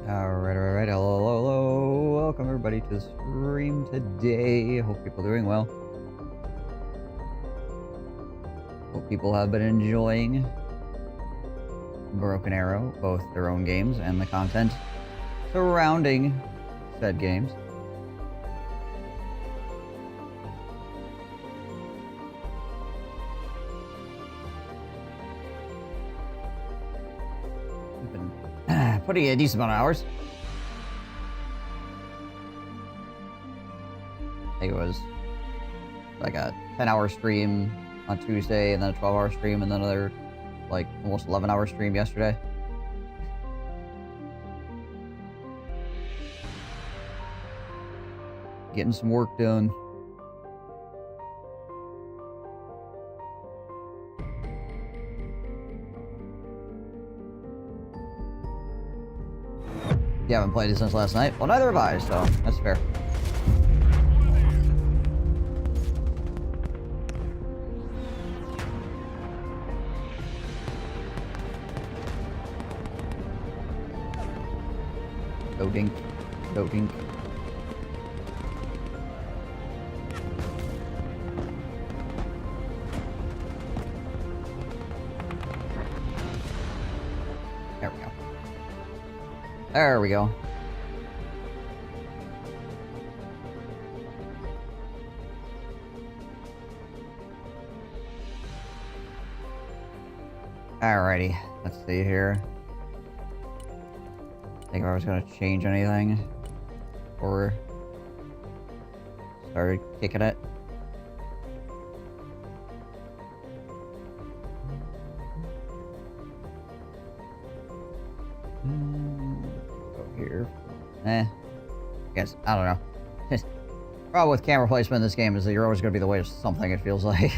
Alright, hello, welcome everybody to the stream today. Hope people are doing well. Hope people have been enjoying Broken Arrow, both their own games and the content surrounding said games. Putting in a decent amount of hours. I think it was like a 10-hour stream on Tuesday, and then a 12-hour stream, and then another like almost 11-hour stream yesterday. Getting some work done. You haven't played it since last night? Well, neither have I, so that's fair. Go dink. Go dink. There we go. There we go. Alrighty, let's see here. Think if I was gonna change anything or started kicking it. Go here. Guess I don't know. Problem with camera placement in this game is that you're always gonna be the way of something, it feels like.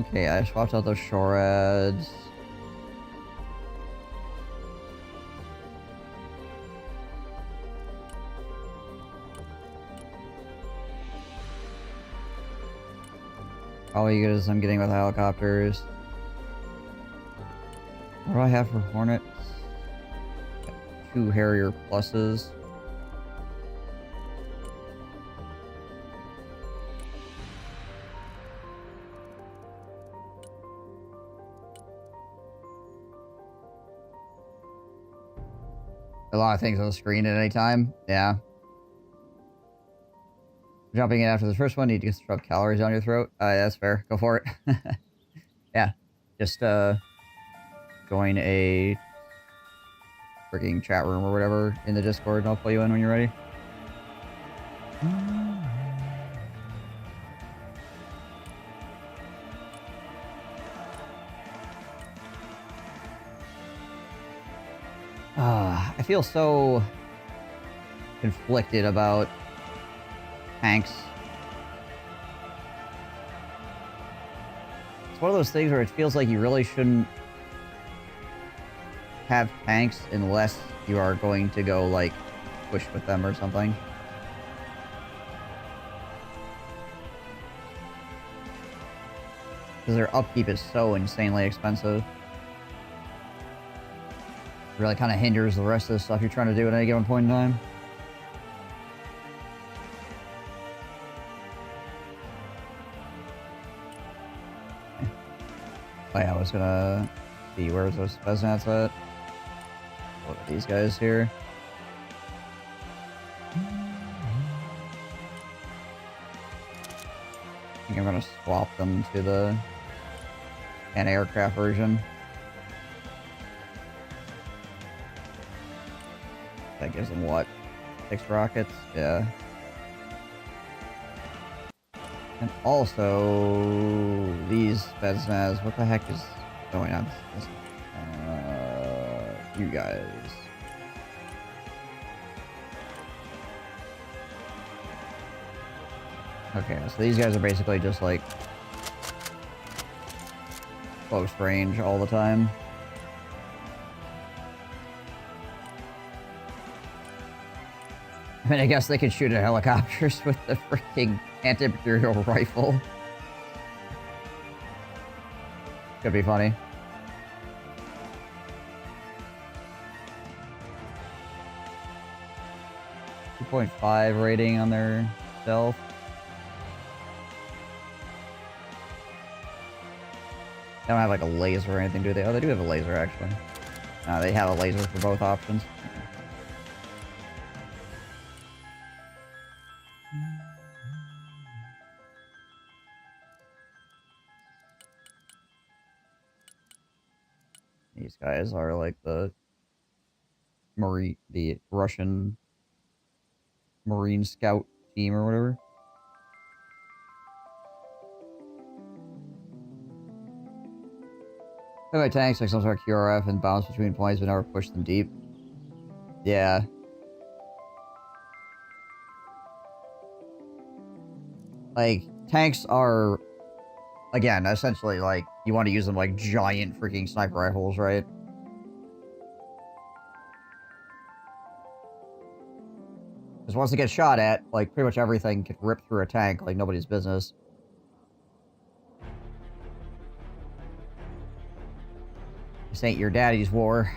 Okay, I swapped out those shore ads. Probably good as I'm getting with helicopters. What do I have for Hornets? 2 Harrier pluses. A lot of things on the screen at any time. Yeah. Jumping in after the first one, you just rub calories down your throat. That's fair. Go for it. Yeah. Just join a freaking chat room or whatever in the Discord, and I'll pull you in when you're ready. I feel so conflicted about tanks. It's one of those things where it feels like you really shouldn't have tanks unless you are going to go, like, push with them or something. Because their upkeep is so insanely expensive. Really kind of hinders the rest of the stuff you're trying to do at any given point in time. Oh yeah, I was gonna see where's those Pheasants at. Look at these guys here. I think I'm gonna swap them to the anti-aircraft version. That gives them what? 6 rockets? Yeah. And also, these Spetsnaz, what the heck is going on? You guys. Okay, so these guys are basically just like close range all the time. I mean, I guess they could shoot at helicopters with the freaking anti-imperial rifle. Could be funny. .5 rating on their stealth. They don't have like a laser or anything, do they? Oh, they do have a laser, actually. They have a laser for both options. These guys are like the Russian Marine Scout team or whatever. My tanks like some sort of QRF and bounce between points but never push them deep. Yeah. Like, tanks are, again, essentially, like, you want to use them like giant freaking sniper rifles, right? Because once they get shot at, like, pretty much everything can rip through a tank like nobody's business. This ain't your daddy's war.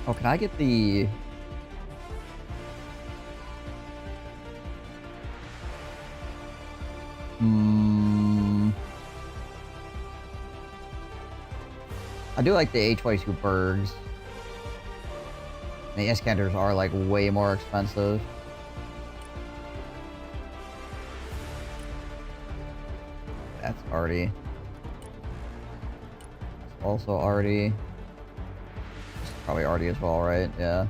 Oh, can I get the... I do like the H-22 Bergs. The Iskanders are, like, way more expensive. That's already... It's also already... It's probably already as well, right? Yeah.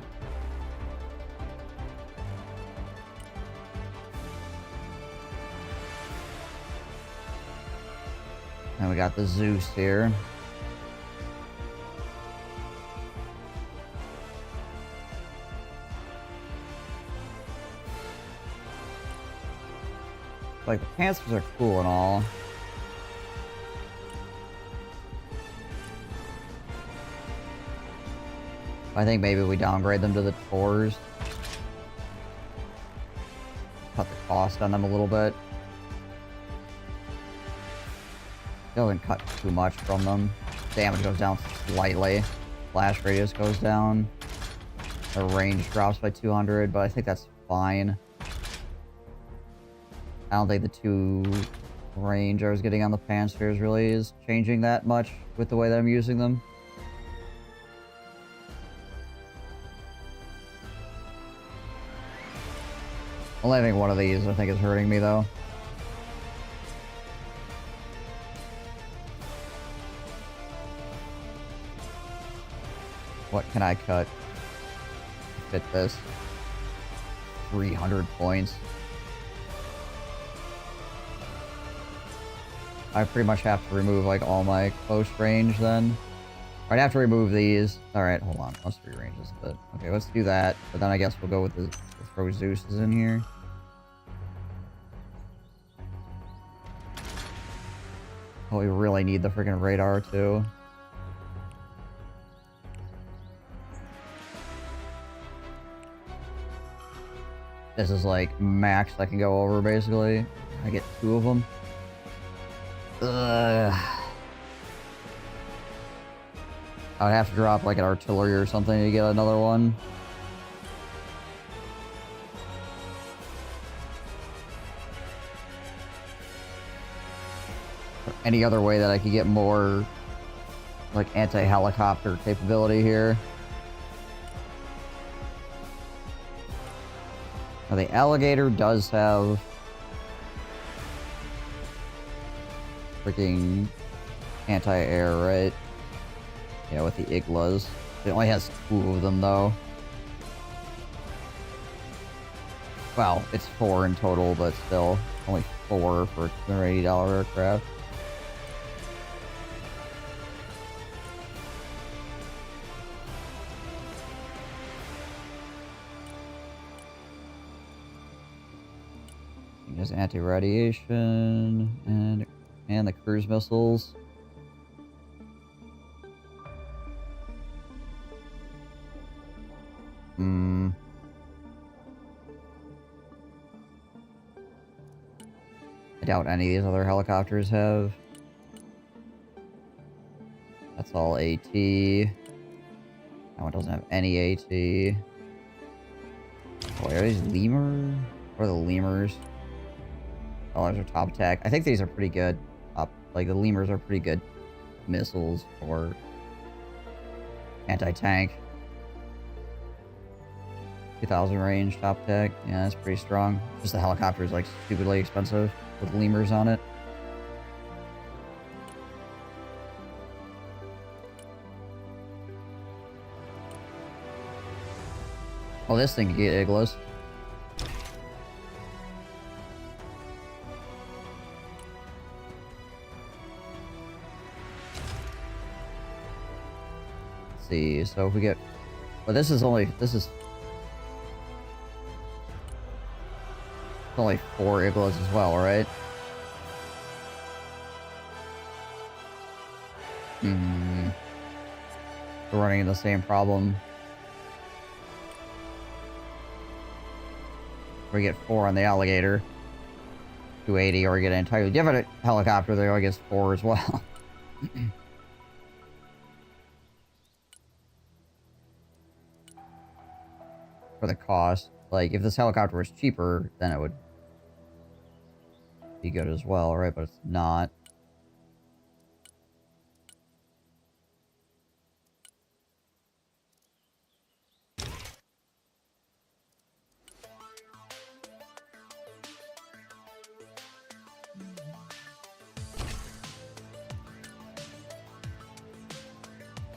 And we got the Zeus here. Like, the Panthers are cool and all. I think maybe we downgrade them to the Tors. Cut the cost on them a little bit. Doesn't cut too much from them. Damage goes down slightly. Flash radius goes down. The range drops by 200, but I think that's fine. I don't think the 2 range I was getting on the Panthers really is changing that much with the way that I'm using them. Only having one of these I think is hurting me though. What can I cut to fit this? 300 points. I pretty much have to remove, like, all my close range, then. I'd have to remove these. Alright, hold on. Let's rearrange this a bit. Okay, let's do that. But then I guess we'll go with the throw Zeus's in here. Oh, we really need the freaking radar, too. This is, like, max I can go over, basically. I get 2 of them. Ugh. I would have to drop like an artillery or something to get another one. Or any other way that I could get more like anti-helicopter capability here. Now the Alligator does have freaking anti-air, right? Yeah, with the Iglas. It only has 2 of them, though. Well, it's 4 in total, but still. Only 4 for a $280 aircraft. There's anti-radiation and the cruise missiles. I doubt any of these other helicopters have. That's all AT. That one doesn't have any AT. Oh, are these lemur? What are the lemurs? Oh, those are top tech. I think these are pretty good. Like, the lemurs are pretty good missiles for anti-tank. 2,000 range, top tech. Yeah, that's pretty strong. Just the helicopter is, like, stupidly expensive with lemurs on it. Oh, this thing can get igloos. Let's see, so if we get... Well, this is only 4 igloos as well, right? We're running into the same problem. We get 4 on the alligator. 280, or we get an entirely different helicopter there, I guess 4 as well. For the cost. Like, if this helicopter was cheaper, then it would be good as well, right? But it's not.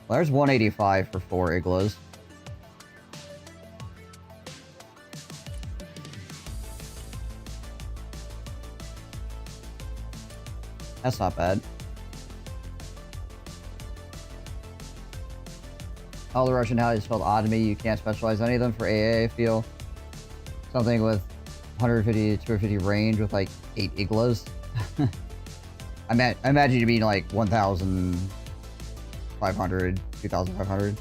Well, there's 185 for 4 igloos. That's not bad. All the Russian houses spelled odd to me. You can't specialize any of them for AA, I feel. Something with 150 to 250 range with like 8 igloos. I imagine you mean like 1,500, 2,500.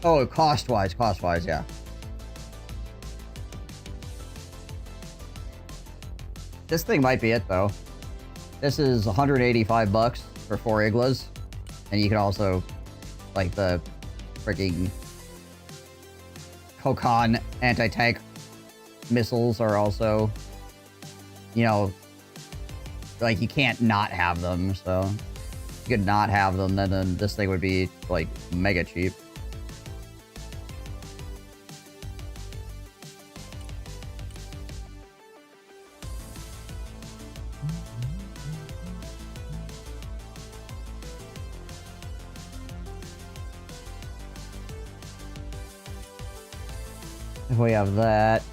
Oh, cost-wise, yeah. This thing might be it, though. This is 185 bucks for 4 igloos. And you can also, like, the freaking Kokon anti-tank missiles are also, you know, like, you can't not have them, so if you could not have them, then this thing would be, like, mega cheap. If we have that,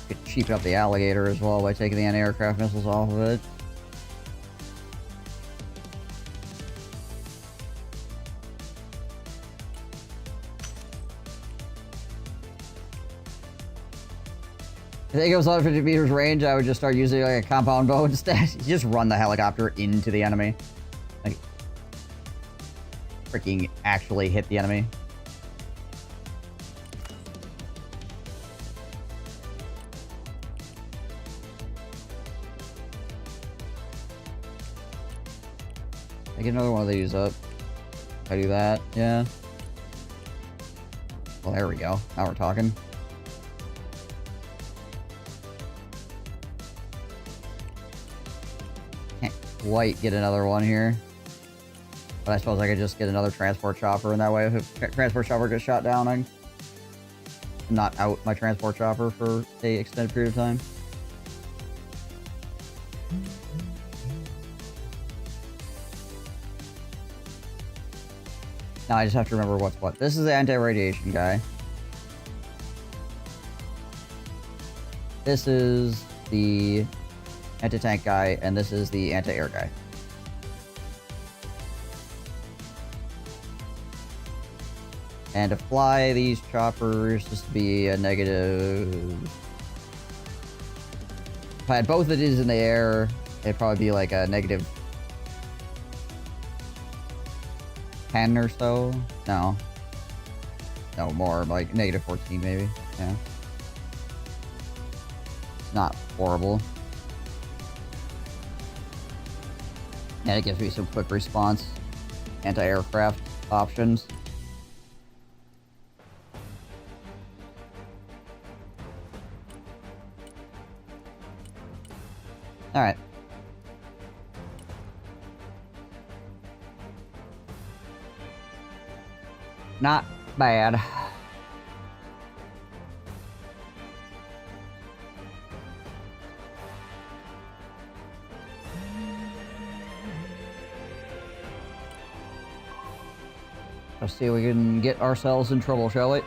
we could cheapen up the alligator as well by taking the anti-aircraft missiles off of it. If it goes 150 meters range, I would just start using like a compound bow instead. You just run the helicopter into the enemy. Like, freaking actually hit the enemy. I get another one of these up. If I do that, yeah. Well, there we go. Now we're talking. Can't quite get another one here. But I suppose I could just get another transport chopper, and that way if a transport chopper gets shot down, I'm not out my transport chopper for an extended period of time. Now I just have to remember what's what. This is the anti-radiation guy. This is the anti-tank guy, and this is the anti-air guy. And to fly these choppers, just to be a negative... If I had both of these in the air, it'd probably be like a negative 10 or so. No. No, more, like negative 14 maybe. Yeah. Not horrible. And it gives me some quick response anti-aircraft options. Alright. Not bad. Let's see if we can get ourselves in trouble, shall we?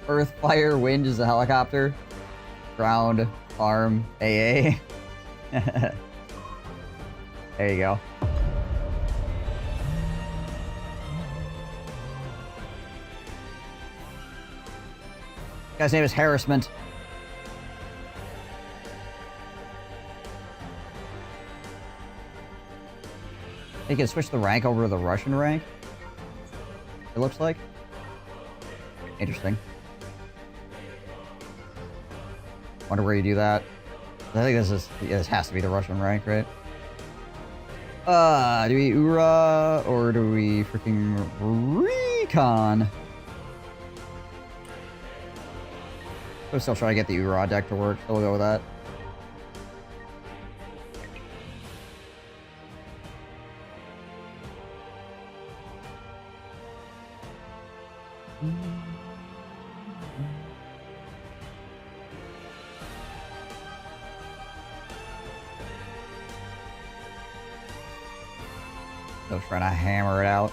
Earth, fire, wind is a helicopter. Ground, farm, AA. There you go. Guy's name is Harassment. They can switch the rank over to the Russian rank. It looks like. Interesting. Wonder where you do that. I think this has to be the Russian rank, right? Do we Ura or do we freaking Recon? I'm still trying to get the Ura deck to work, so we'll go with that. Still trying to hammer it out.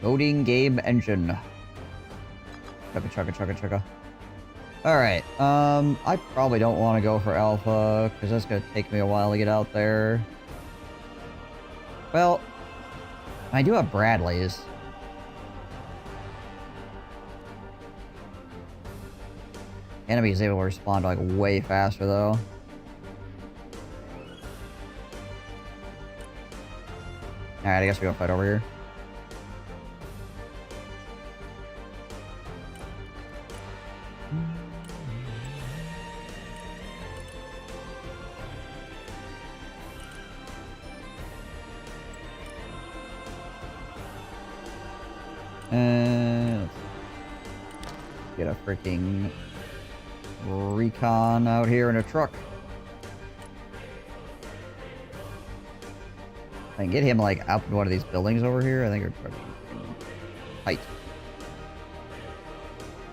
Loading game engine. Chugga. Alright, I probably don't want to go for Alpha, because that's going to take me a while to get out there. Well, I do have Bradley's. Enemy is able to respond like way faster though. Alright, I guess we go fight over here. Get a freaking Recon out here in a truck. I can get him like up in one of these buildings over here. I think are probably tight.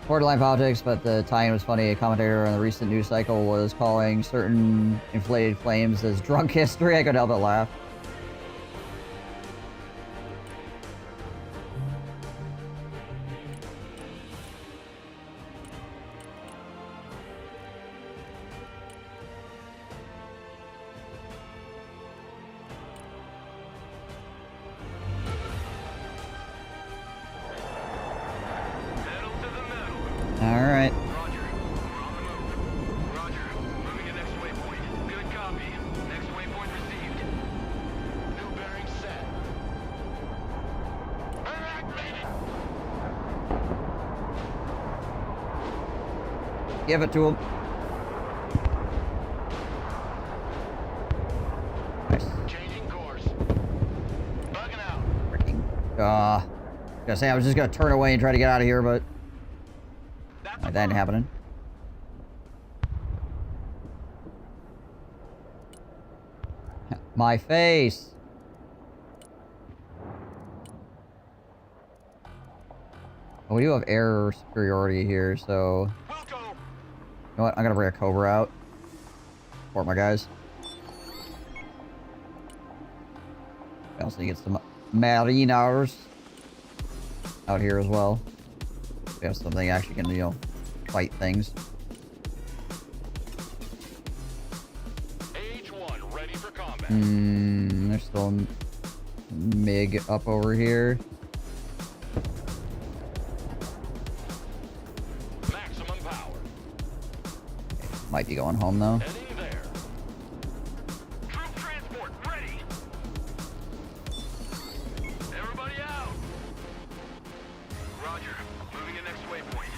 Borderline politics, but the tie-in was funny. A commentator on the recent news cycle was calling certain inflated claims as drunk history. I couldn't help but laugh. Alright. Roger. Moving to next waypoint. Good copy. Next waypoint received. New bearing set. Give it to him. Nice. Changing course. Bugging out. Freaking. Gonna say I was just gonna turn away and try to get out of here, but that ain't happening. My face. Oh, we do have air superiority here, so... We'll go. You know what? I'm gonna bring a Cobra out. Support my guys. I also need to get some Marinos out here as well. We have something actually can, you know, fight things. H1 ready for combat. There's still MiG up over here. Maximum power. Might be going home though. Heading there. Troop transport ready. Everybody out. Roger. Moving to next waypoint.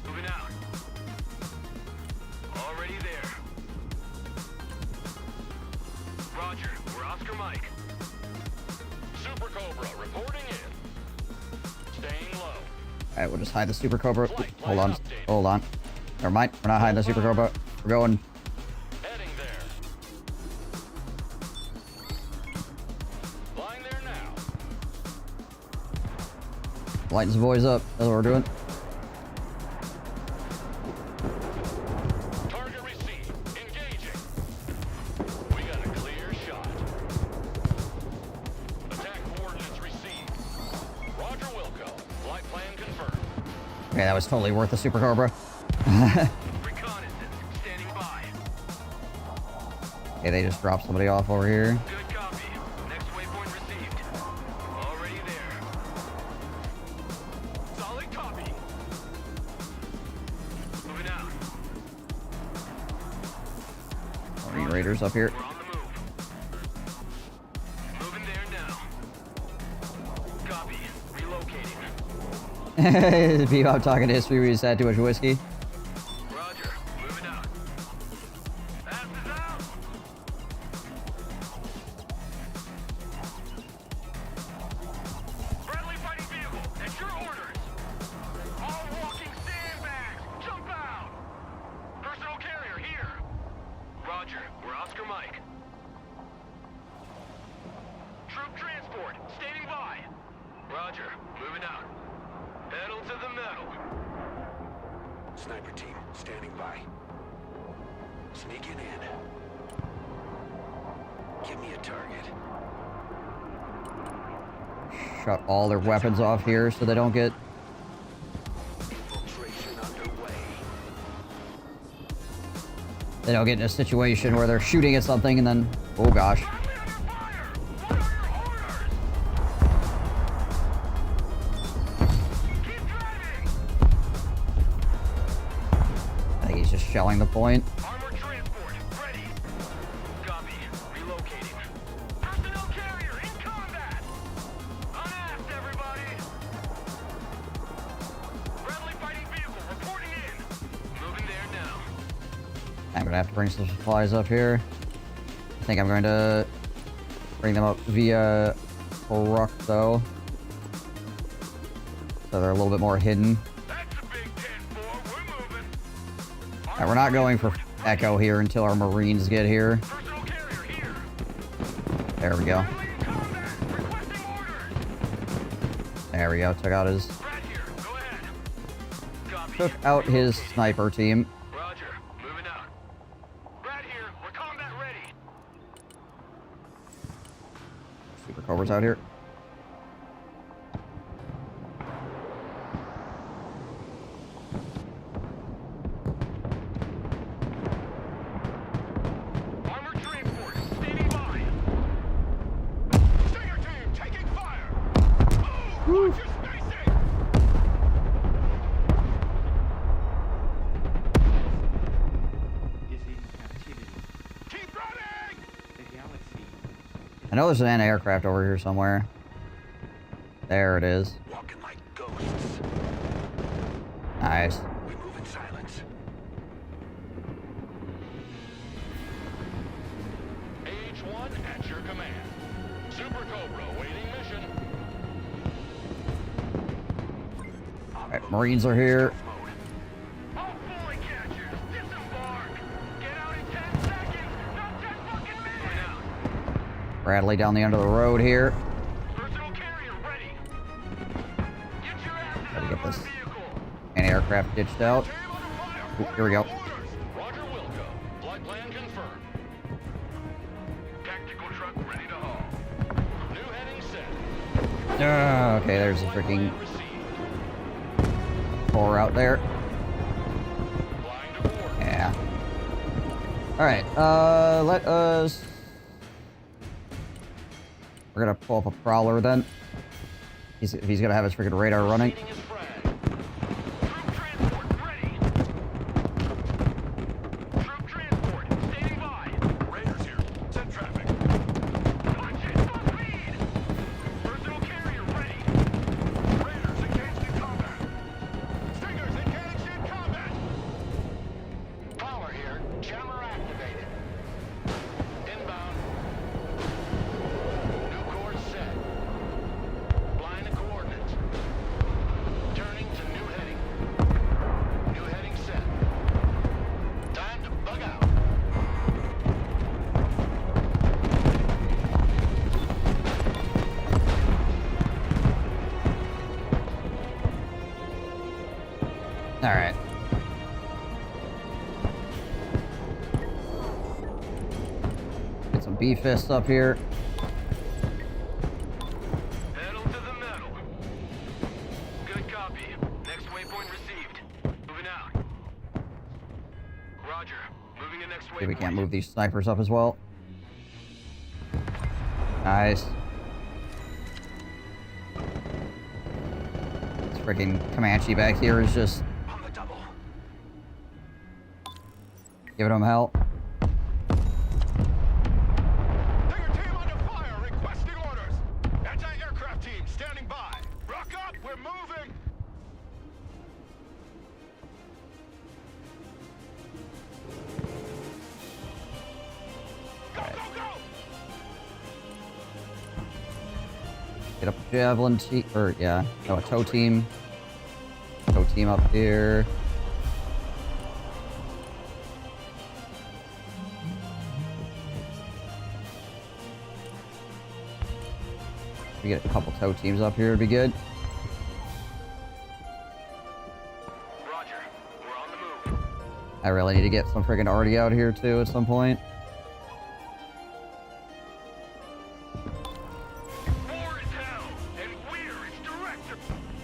Moving out. Already there. Roger. We're Oscar Mike. Super Cobra reporting in. Staying low. Alright, we'll just hide the Super Cobra. Hold on. Hold on. Never mind. We're not hiding the Super Cobra. We're going. Heading there. Flying there now. Lighten some boys up. That's what we're doing. Target received. Engaging. We got a clear shot. Attack coordinates received. Roger Wilco. Flight plan confirmed. Okay, that was totally worth the Super Cobra. Reconnaissance. Standing by. Okay, they just dropped somebody off over here. Good copy. Next waypoint received. Already there. Solid copy. Moving out. Marine Raiders up here. We're on the move. Moving there now. Copy. Relocating. People out talking history, we just had too much whiskey. Roger. Moving out. Ass is out. Friendly fighting vehicle. At your orders. All walking sandbags. Jump out. Personal carrier here. Roger. We're Oscar Mike. Troop transport. Standing by. Roger. Moving out. Pedal to the metal. Sniper team, standing by. Sneaking in. Give me a target. Shut all their weapons off here so they don't get... Infiltration underway. They don't get in a situation where they're shooting at something and then... Oh gosh. Friendly under fire! What are your orders? Keep driving! I think he's just shelling the point. Armored transport, ready. Copy. Relocating. Personnel carrier in combat! Unasked, everybody! Friendly fighting vehicle reporting in. Moving there now. I'm gonna have to bring some supplies up here. I think I'm going to bring them up via truck though. So they're a little bit more hidden. That's a big 10-4. We're moving. Alright, we're not going for Echo here until our Marines get here. Personal carrier here. There we go. Friendly in combat. Requesting orders. There we go. Took out his... Brad here. Go ahead. Copy. Took out his sniper team. Roger. Moving out. Brad here. We're combat ready. Super Cobra's out here. Armored transport. Standing by. Stinger team taking fire. Move. Watch your spacing. Is in captivity. Keep running. The galaxy. I know there's an aircraft over here somewhere. There it is. Walking like ghosts. Nice. We move in silence. H1 at your command. Super Cobra waiting mission. Alright, Marines are here. All fully catchers, disembark. Get out in 10 seconds, not 10 fucking minutes. Bradley down the end of the road here. Personal carrier ready. Get your ass Anti-aircraft ditched out. Ooh, here we go. Roger, Wilco. Flight plan confirmed. Tactical truck ready to haul. New heading set. Okay, there's a freaking Plan received. core out there. Flying to board. Yeah. Alright, let us... We're gonna pull up a prowler then. If he's gonna have his freaking radar running. Proceeding as frag. Troop transport ready. Troop transport standing by. Raiders here. Send traffic. Punch it. Full speed. Personal carrier ready. Raiders engaged in combat. Stingers engaged in combat. Power here. Jammer activated. Inbound. New course set. Flying the coordinates. Turning to new heading. New heading set. Time to bug out. Alright. Get some B-fists up here. Pedal to the metal. Good copy. Next waypoint received. Moving out. Roger. Moving to next waypoint. See if we can't move these snipers up as well. Nice. This freaking Comanche back here is just On the double. giving them hell. Tiger team under fire, requesting orders. Anti-aircraft team standing by. Rock up, we're moving. Go, go, go! Get up a javelin team, or yeah, no, a tow team. Tow team up here. We get a couple tow teams up here, it'd be good. Roger, we're on the move. I really need to get some freaking arty out here too at some point. War is hell, and we're its director.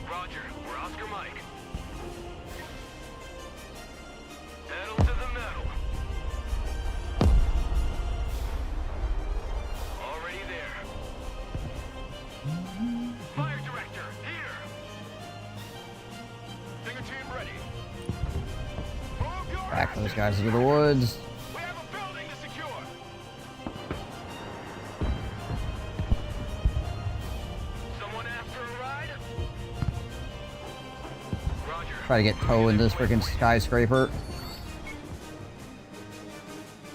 Roger, we're Oscar Mike. Pedal to the metal. Already there. Fire director, here. Stinger team ready. Move your Back those asses. guys into the woods. We have a building to secure. Someone after a ride? Roger. Try to get tow in this freaking skyscraper.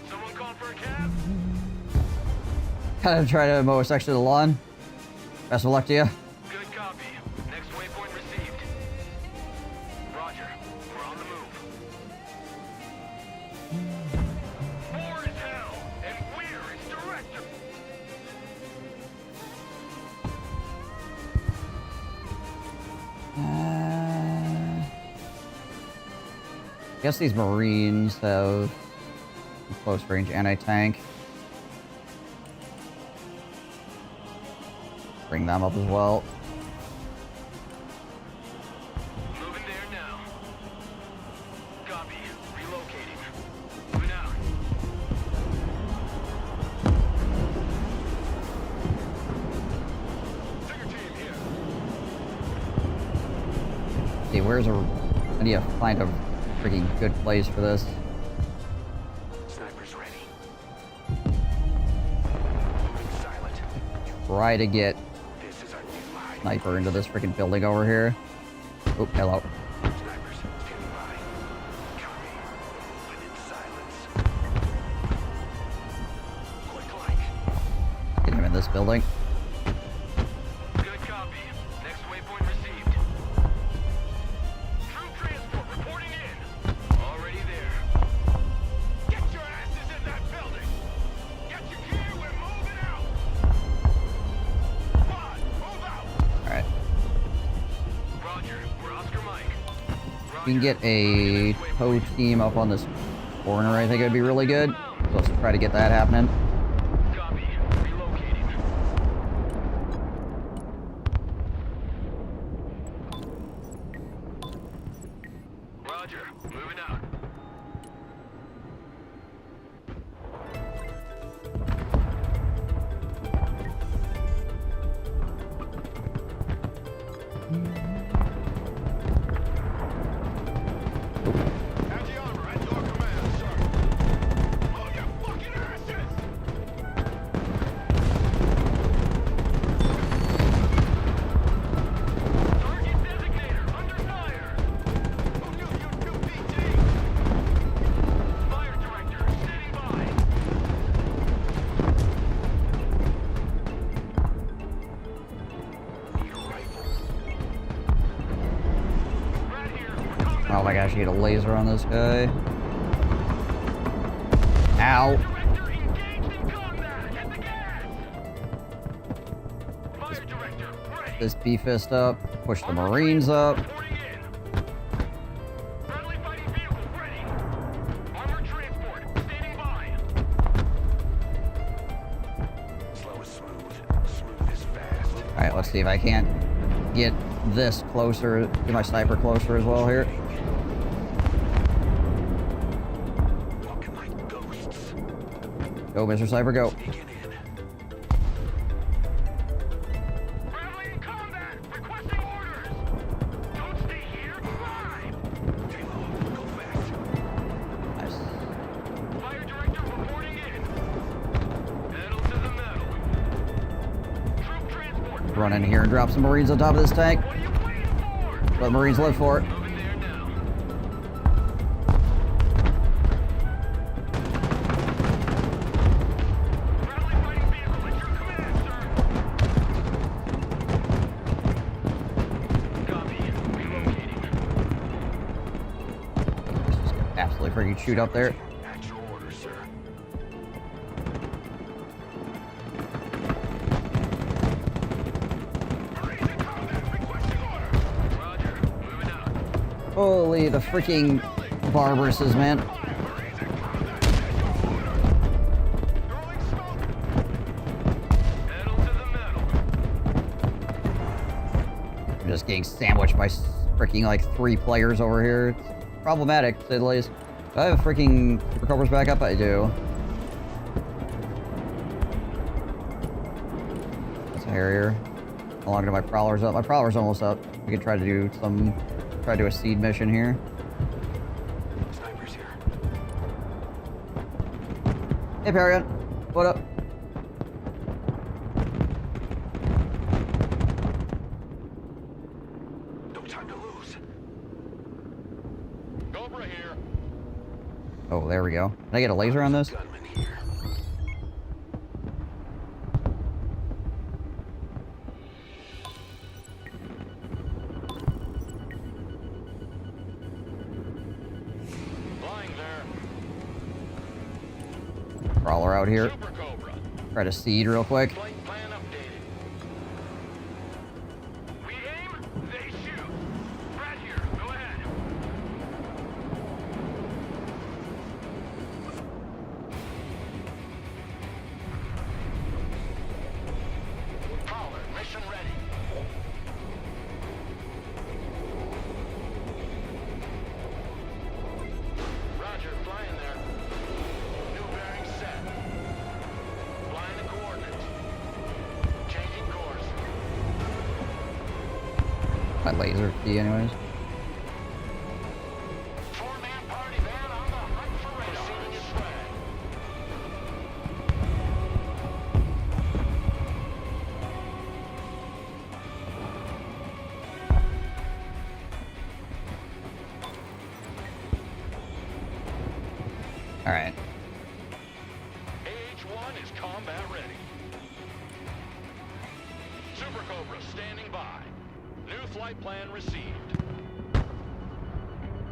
Someone call for a cab? Kind of try to mow a section of the lawn. Best of luck to you. Good copy. Next waypoint received. Roger. We're on the move. War is hell, and we're its director. Guess these Marines have close range anti-tank. Bring them up as well. Moving there now. Copy. Relocating. Moving out. Tiger team here. See, where's a... I need to find a freaking good place for this. Snipers ready. Moving silent. Try to get This is our new hiding. sniper into this freaking building over here. Oh, hello. Snipers standing by. Copy. Within silence. Quick like. Get him in this building. Good copy. Next waypoint received. Troop transport reporting in. Already there. Get your asses in that building. Get your gear. We're moving out. Squad, move out. Alright. Roger. We're Oscar Mike. we can get a tow team up on this corner, I think it would be really good. So let's try to get that happening. Copy. Relocating. Roger. Moving out. Anti-armor at your command, sir. Oh, you fucking asses! Target designator under fire. Who knew you'd do PT? Fire director standing by. Right here. We're combat. Oh my gosh, you get a laser on this guy. Ow. Director engaged in combat. Hit the gas. Fire director ready. This B-fist up. Push the Marines up. Reporting in. Friendly fighting vehicle ready. Armored transport standing by. Slow is smooth. Smooth is fast. Alright, let's see if I can't get this closer. Get my sniper closer as well here. Walking like ghosts. Go, Mr. Sniper, go. Sneaking in. Friendly in combat. Requesting orders. Don't stay here. Drive. Stay low. Go fast. Nice. Fire director reporting in. Pedal to the metal. Troop transport. Run in here and drop some Marines on top of this tank. What are you waiting for? Let Marines live for it. Moving there now. Friendly fighting vehicle at your command, sir. Copy. Relocating. Absolutely freaking shoot up there. At your orders, sir. Marines in combat. Requesting order. Roger. Moving out. Holy, the freaking barbarouses, man. Marines in combat. At your orders. Throwing smoke. Pedal to the metal. I'm just getting sandwiched by freaking like 3 players over here. It's problematic, to say the least. Do I have a freaking Super Cobras back up? I do. It's a Harrier. How long do my Prowler's up? My Prowler's almost up. We could try to do a seed mission here. Snipers here. Hey, Paragon. What up? No time to lose. Cobra here. Oh, there we go. Can I get a laser on this? Gunman here. Flying there. Prowler out here. Super Cobra. Try to seed real quick. Flight plan updated. We aim, they shoot. Brad here, go ahead. Prowler, mission ready. Roger, flying there. New bearing set. Flying the coordinates. Changing course. My laser key, anyways. Four-man party van on the hunt for radar. Receiving its flag. All right. AH-1 is combat ready. Super Cobra standing by. New flight plan received.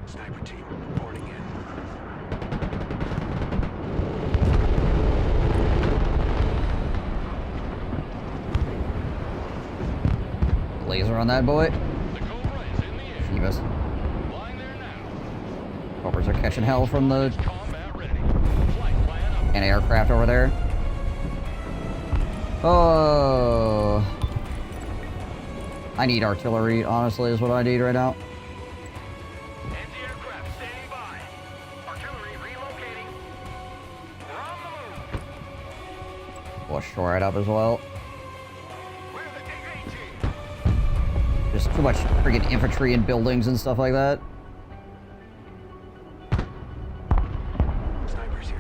Sniper team reporting in. Laser on that boy. The Cobra is in the air. Jeebus. Flying there now. Cobras are catching hell from the Combat ready. Flight plan up. anti-aircraft over there. Oh. I need artillery, honestly, is what I need right now. Anti-aircraft standing by. Artillery relocating. We're on the move. We'll shore it up as well. We're the A-team. Just too much friggin' infantry and buildings and stuff like that. Snipers here.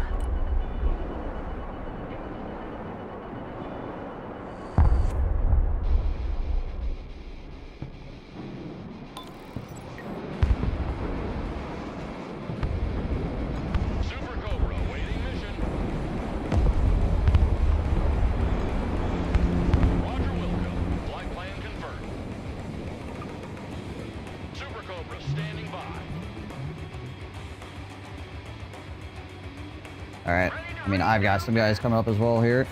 Super Cobra awaiting mission. Roger Wilco. Flight plan confirmed. Super Cobra standing by. Alright. I mean, I've got some guys coming up as well here.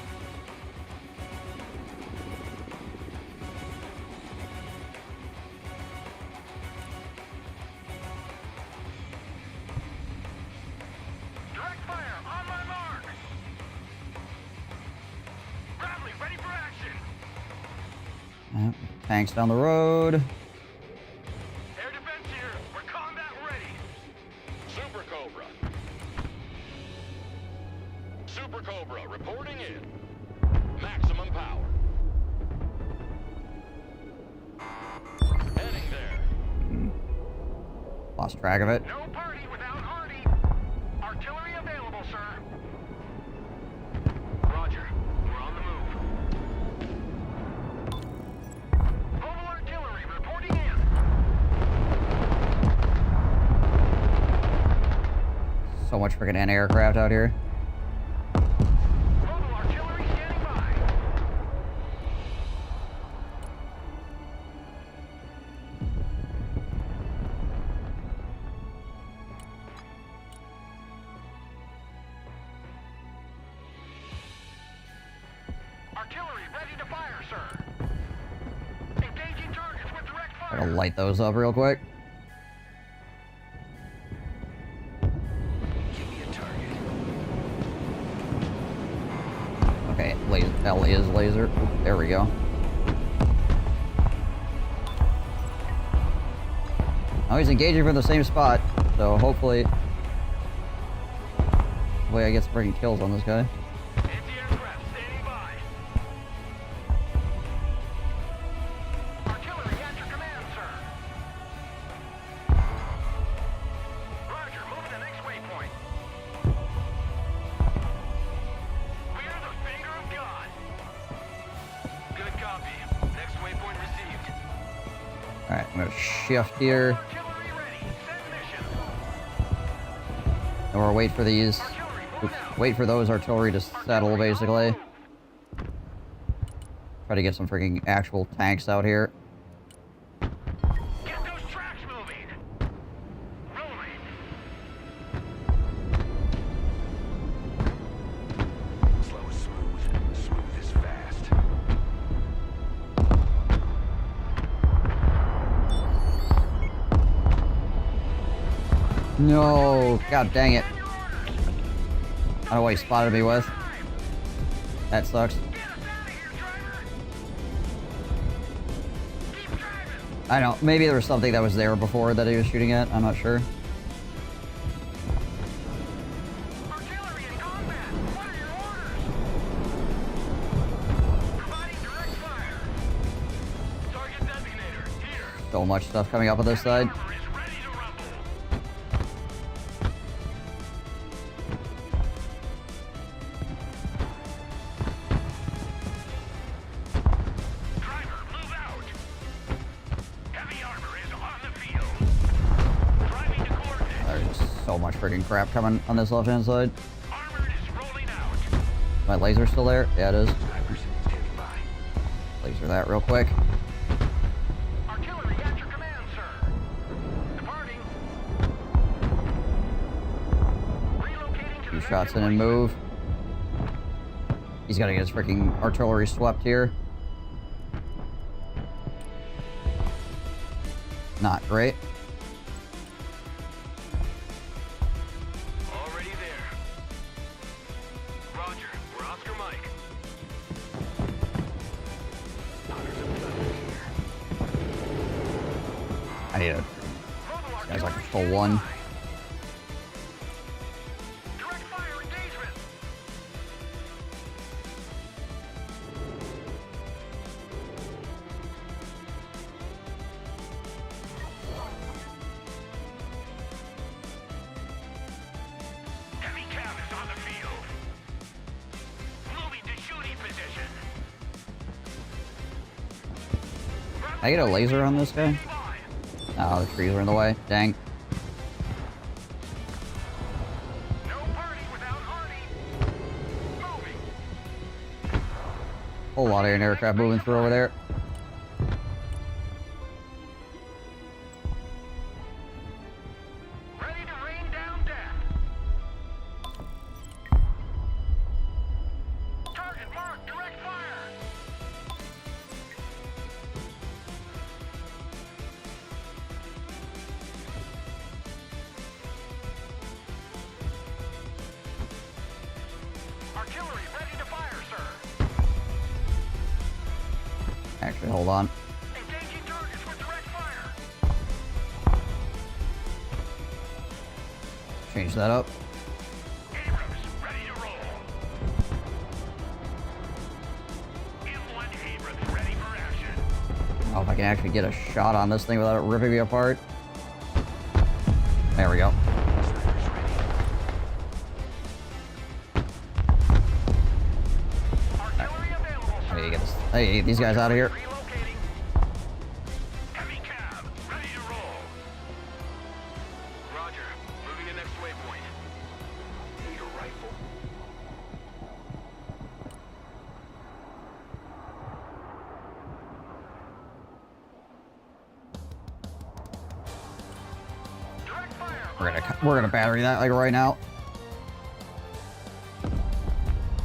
Direct fire on my mark. Bradley, ready for action. Tanks down the road. Air defense here. We're combat ready. Super Cobra. Super Cobra reporting in. Maximum power. Heading there. Lost track of it. No party without Hardy. Artillery available, sir. Roger. We're on the move. Mobile artillery reporting in. So much friggin' anti-aircraft out here. Mobile artillery standing by. Artillery ready to fire, sir. Engaging targets with direct fire. Gotta light those up real quick. Give me a target. Okay, L is laser. Oop, there we go. Oh, he's engaging from the same spot, so hopefully I get some freaking kills on this guy. Anti-aircraft standing by. Artillery at your command, sir. Roger, moving to next waypoint. We're the finger of God. Good copy. Next waypoint received. Alright, I'm gonna shift here, Artillery ready. Send mission. and we'll wait for these. Artillery Oops, moving out. wait for those artillery to settle, Artillery on the basically. move. Try to get some freaking actual tanks out here. Get those tracks moving. Rolling. Slow is smooth. Smooth is fast. No, god dang it. I don't know what he spotted me with. That sucks. I don't know, maybe there was something that was there before that he was shooting at, I'm not sure. Artillery in combat. What are your orders? Providing direct fire. Target designator here. So much stuff coming up on this side. Armor is ready to rumble. Driver, move out. Heavy armor is on the field. Driving to coordinates. There's just so much freaking crap coming on this left-hand side. Armor is rolling out. My laser still there? Yeah, it is. Snipers standing by. Laser that real quick. Artillery at your command, sir. Departing. Relocating to Two the shots next in and move. He's gotta get his freaking artillery swept here. Not great. I need a... Mobile Guys, like artillery full standing one. by. Direct fire engagement. Heavy cab is on the field. Moving to shooting position. Can I get a laser on this guy? Oh, the trees are in the way. Dang. No party without Arnie. Moving. Whole lot of aircraft moving through over there. Ready to rain down death. Target marked. Direct fire. Artillery ready to fire, sir. Actually, hold on. Engaging targets with direct fire. Change that up. Abrams ready to roll. M1 Abrams ready for action. Oh, if I can actually get a shot on this thing without it ripping me apart. There we go. Artillery available, sir. Hey, get this. Hey, get these guys out of here. Relocating. Heavy cab ready to roll. Roger. Moving to next waypoint. Need a rifle. Direct fire. We're gonna battery that like right now.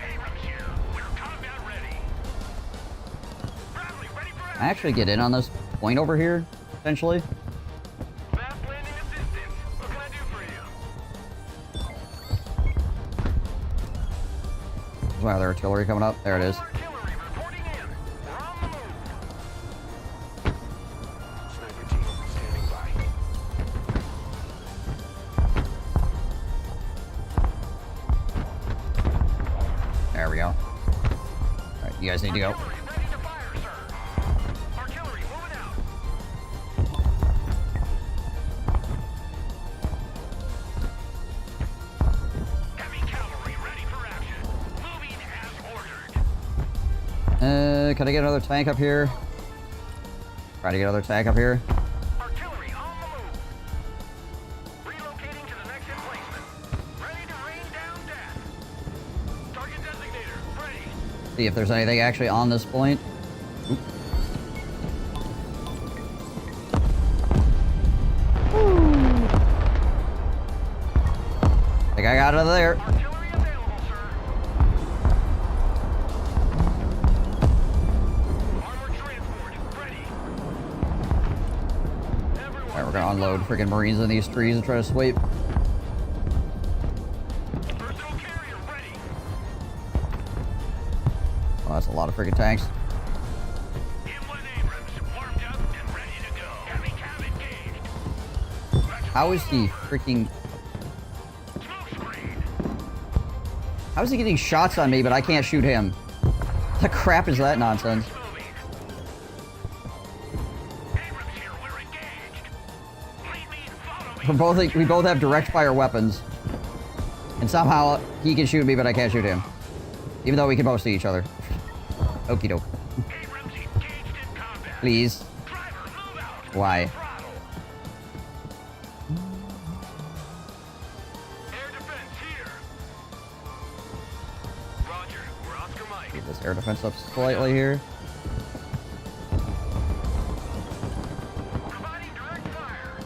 Abrams here. We're combat ready. Bradley ready for I action. actually get in on this point over here, potentially. Fast landing assistance. What can I do for you? There's my other artillery coming up. There it is. Artillery reporting in. We're on the move. Sniper team standing by. There we go. Alright, you guys need to go. Artillery ready to fire, sir. Artillery moving out. Heavy cavalry ready for action. Moving as ordered. Can I get another tank up here? Try to get another tank up here. Artillery on the move. Relocating to the next emplacement. Ready to rain down death. Target designator ready. See if there's anything actually on this point. Oop. I think I got it out of there. Artillery available, sir. Armored transport ready. Everyone, Alright, we're gonna unload freaking Marines in these trees and try to sweep. personal carrier ready. Oh, that's a lot of freaking tanks. M1 Abrams warmed up and ready to go. Heavy cab engaged. How is he freaking... Smoke screen. How is he getting shots on me, but I can't shoot him? What the crap is that nonsense? Moving. Abrams here. We're engaged. Lead me. Follow me. We both have direct fire weapons. And somehow he can shoot me, but I can't shoot him. Even though we can both see each other. Okie doke. Abrams engaged in combat. Please. Driver, move out. Why? Throttle. Air defense here. Roger, we're Oscar Mike. Get this air defense up slightly here. Providing direct fire.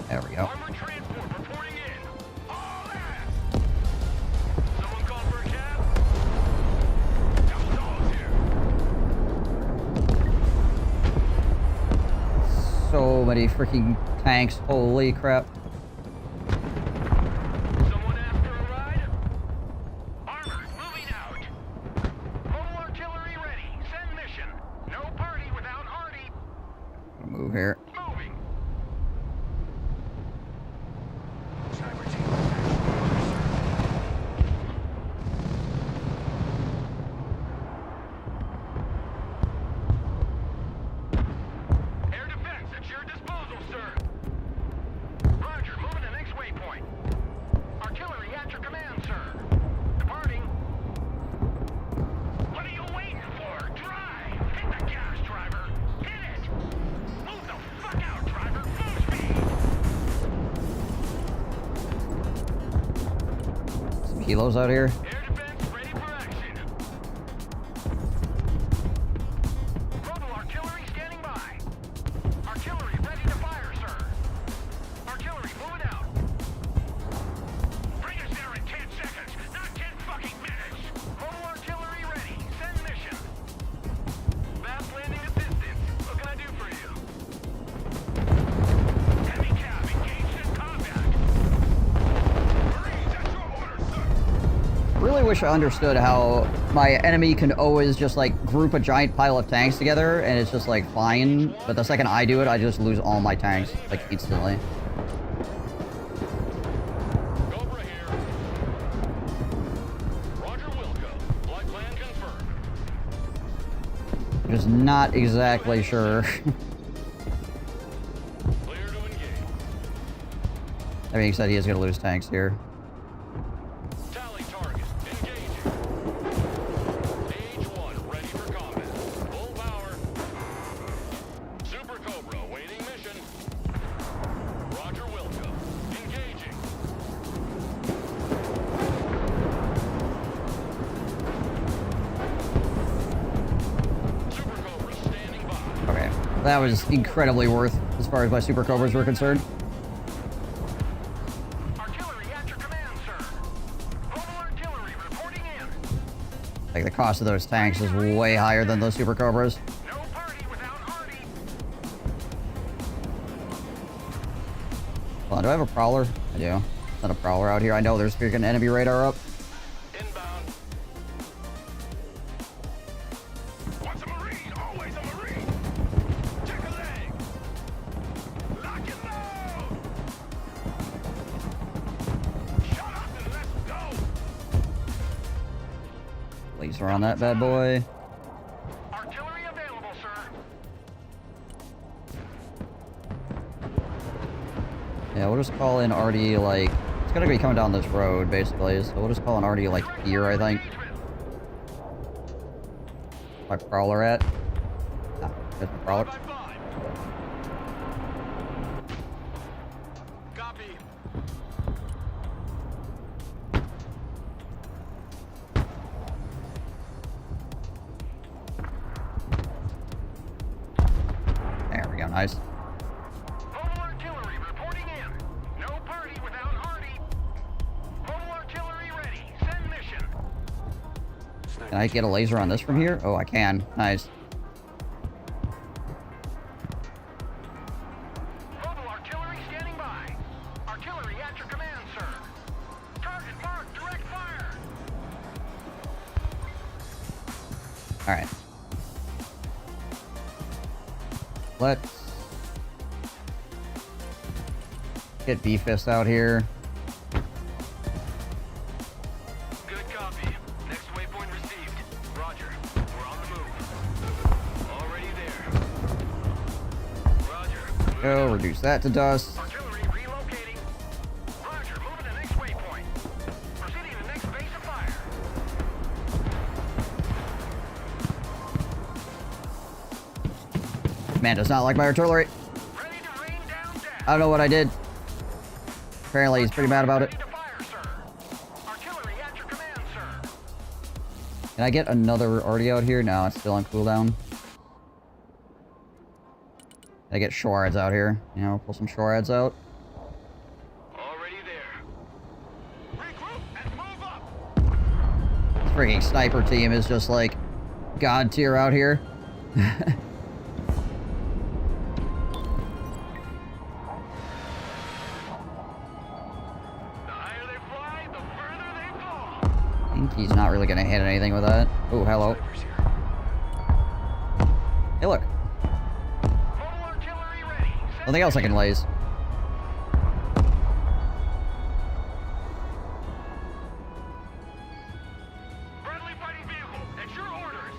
There we go. Armored transport reporting in. All ass. Someone call for a cab? Double dogs here. So many freaking tanks. Holy crap. Someone asked for a ride? Armored, moving out. Mobile artillery ready. Send mission. No party without Artie. kilos out here. Air defense ready for action. Mobile artillery standing by. Artillery ready to fire, sir. Artillery moving out. Bring us there in 10 seconds, not 10 fucking minutes. Mobile artillery ready. Send mission. Fast landing assistance. What can I do for you? Heavy cab engaged in combat. Marines, at your orders, sir. Really wish I understood how my enemy can always just like group a giant pile of tanks together and it's just like fine. But the second I do it, I just lose all my tanks like instantly. Cobra here. Roger Wilco. Flight plan confirmed. Just not exactly sure. Clear to engage. I mean, he said he is going to lose tanks here. Tally target. Engaging. Age 1 ready for combat. Full power. Super Cobra awaiting mission. Roger Wilco. Engaging. Super Cobra standing by. Okay, that was incredibly worth as far as my Super Cobras were concerned. Artillery at your command, sir. Mobile artillery reporting in. Like, the cost of those tanks is way higher than those Super Cobras. No party without Artie. Hold on, do I have a Prowler? I do. Not a Prowler out here. I know there's freaking enemy radar up. Inbound. Once a Marine, always a Marine. Check a leg. Lock and load. Shut up and let's go. Laser on that bad boy. Artillery available, sir. Yeah, we'll just call in Artie, like... It's gonna be coming down this road, basically. So we'll just call in Artie, like, here, I think. My Prowler at? Ah, there's my Prowler. 5 by 5. Copy. There we go, nice. Mobile artillery reporting in. No party without Artie. Mobile artillery ready. Send mission. Can I get a laser on this from here? Oh, I can. Nice. Mobile artillery standing by. Artillery at your command, sir. Target marked. Direct fire. Alright. Let's get B-Fist out here. Good copy. Next waypoint received. Roger. We're on the move. Already there. Roger. Go, reduce that to dust. Artillery relocating. Roger. Moving to next waypoint. Proceeding to next base of fire. Man does not like my artillery. Ready to rain down gas. I don't know what I did. Apparently he's pretty mad about it. Ready to fire, sir. Artillery at your command, sir. Can I get another Artie out here? No, it's still on cooldown. Can I get Shorads out here? You know, pull some Shorads out. Already there. Regroup and move up. This freaking sniper team is just like god tier out here. The higher they fly, the further they fall. I think he's not really gonna hit anything with that. Oh, hello. Snipers here. Hey, look. Mobile artillery ready. Send Nothing else I can laze. friendly fighting vehicle. At your orders.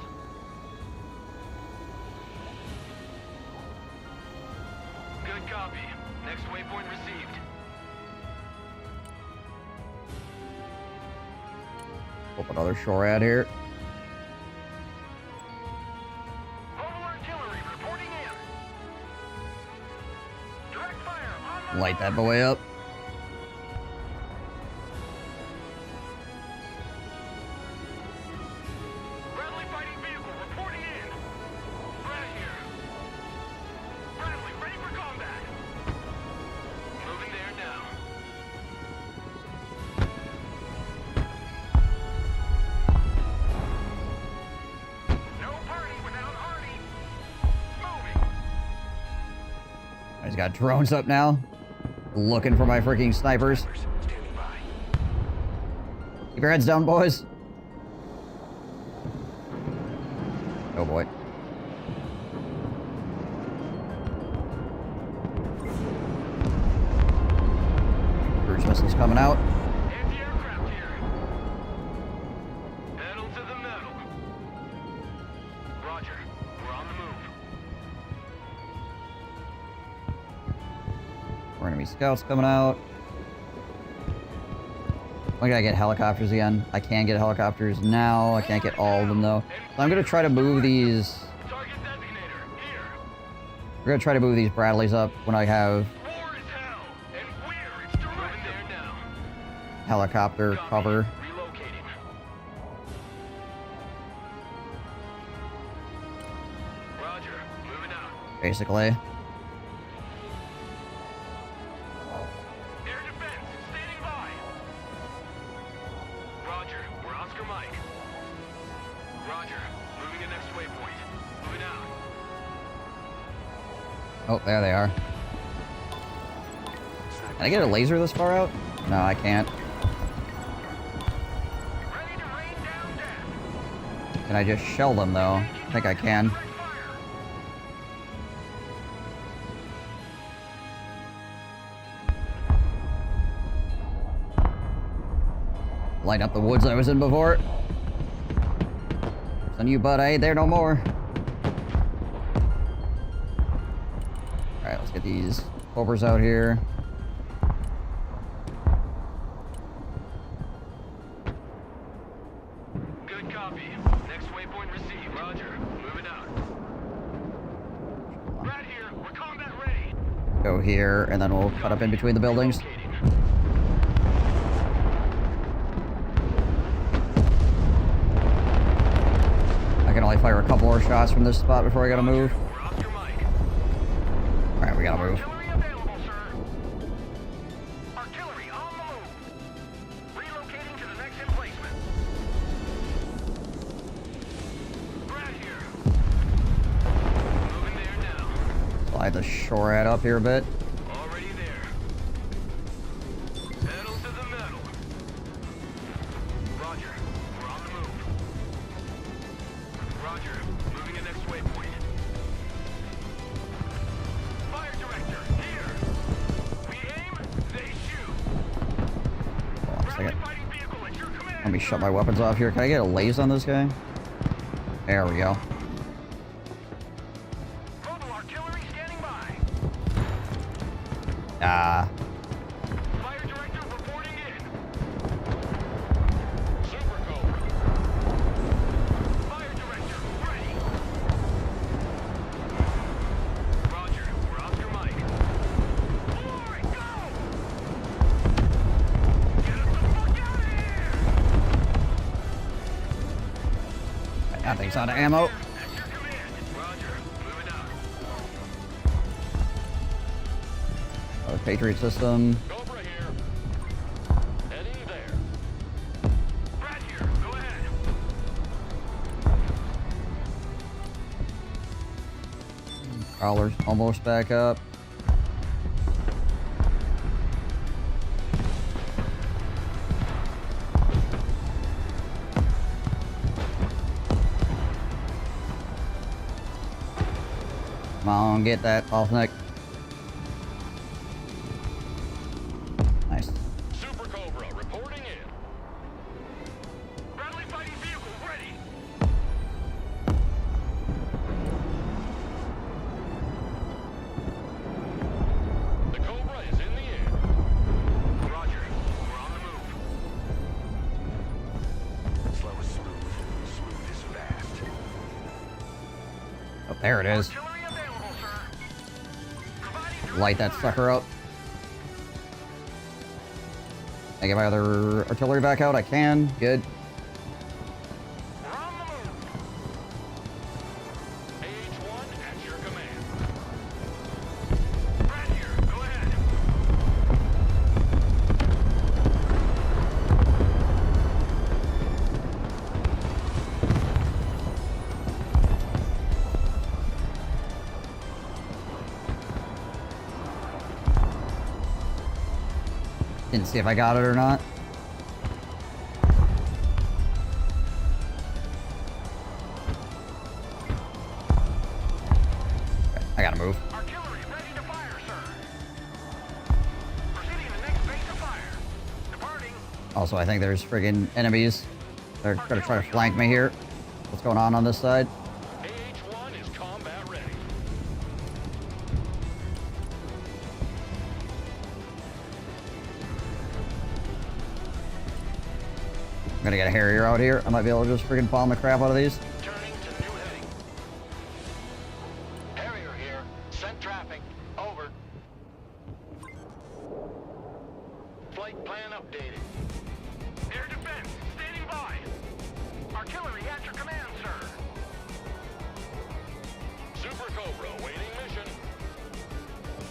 Good copy. Next waypoint received. Pull another Shorad here. Mobile artillery reporting in. Direct fire on my Light that mark. boy up. He's got drones up now. Looking for my freaking snipers. Standing by. Keep your heads down, boys. Oh boy. Cruise missiles coming out. Anti-aircraft here. Pedal to the metal. Roger. We're on the move. More enemy scouts coming out. I gotta get helicopters again. I can get helicopters now. I can't get all of them though. So I'm gonna try to move these. Target designator here. We're gonna try to move these Bradleys up when I have War is hell, and we're its director. There now. helicopter cover. Relocating. Roger. Moving out. Basically. Air defense, standing by. Roger, we're Oscar Mike. Roger, moving to next waypoint. Moving out. Oh, there they are. Can I get a laser this far out? No, I can't. Ready to rain down death. Can I just shell them though? I think I can. Direct fire. Light up the woods I was in before. Son you, bud, I ain't there no more. Alright, let's get these cobras out here. Good copy. Next waypoint received. Roger, moving out. Right here, we're combat ready. Go here, and then we'll cut up in between the buildings. Relocating. I can only fire a couple more shots from this spot before I gotta move. We're Oscar Mike. Alright, we gotta move. Artillery available, sir. Artillery on the move. Relocating to the next emplacement. Right here. Moving there now. Slide the shore head up here a bit. Already there. Pedal to the metal. Roger. We're on the move. Roger. Moving to next waypoint. Fire director, here. We aim, they shoot. Hold on a Friendly second. fighting vehicle at your command. Let me shut my weapons off here. Can I get a laze on this guy? There we go. Mobile artillery standing by. Ah. Fire director reporting in. Super Cobra. Fire director, ready. Roger, we're Oscar Mike. Boy, go! Get us the fuck out of here! That thing's out of ammo. At your command. Roger, moving out. Oh, Patriot system. Cobra here. Heading there. Brad here, go ahead. Crawler's almost back up. Come on, get that bottleneck. Nice. Super Cobra reporting in. Bradley fighting vehicle ready. The Cobra is in the air. Roger, we're on the move. Slow is smooth. Smooth is fast. Oh, there it is. Artillery available, sir. Providing Light that sucker up. Can I get my other artillery back out? I can. Good. We're on the move. AH-1 at your command. Brad here, go ahead. Didn't see if I got it or not. Okay, I gotta move. Artillery ready to fire, sir. Proceeding to next base of fire. Departing. Also, I think there's friggin' enemies. They're gonna try to flank me here. What's going on this side? AH-1 is combat ready. I'm gonna get a Harrier out here. I might be able to just friggin' bomb the crap out of these. Turning to new heading. Harrier here. Send traffic. Over. Flight plan updated. Air defense, standing by. Artillery at your command, sir. Super Cobra, waiting mission.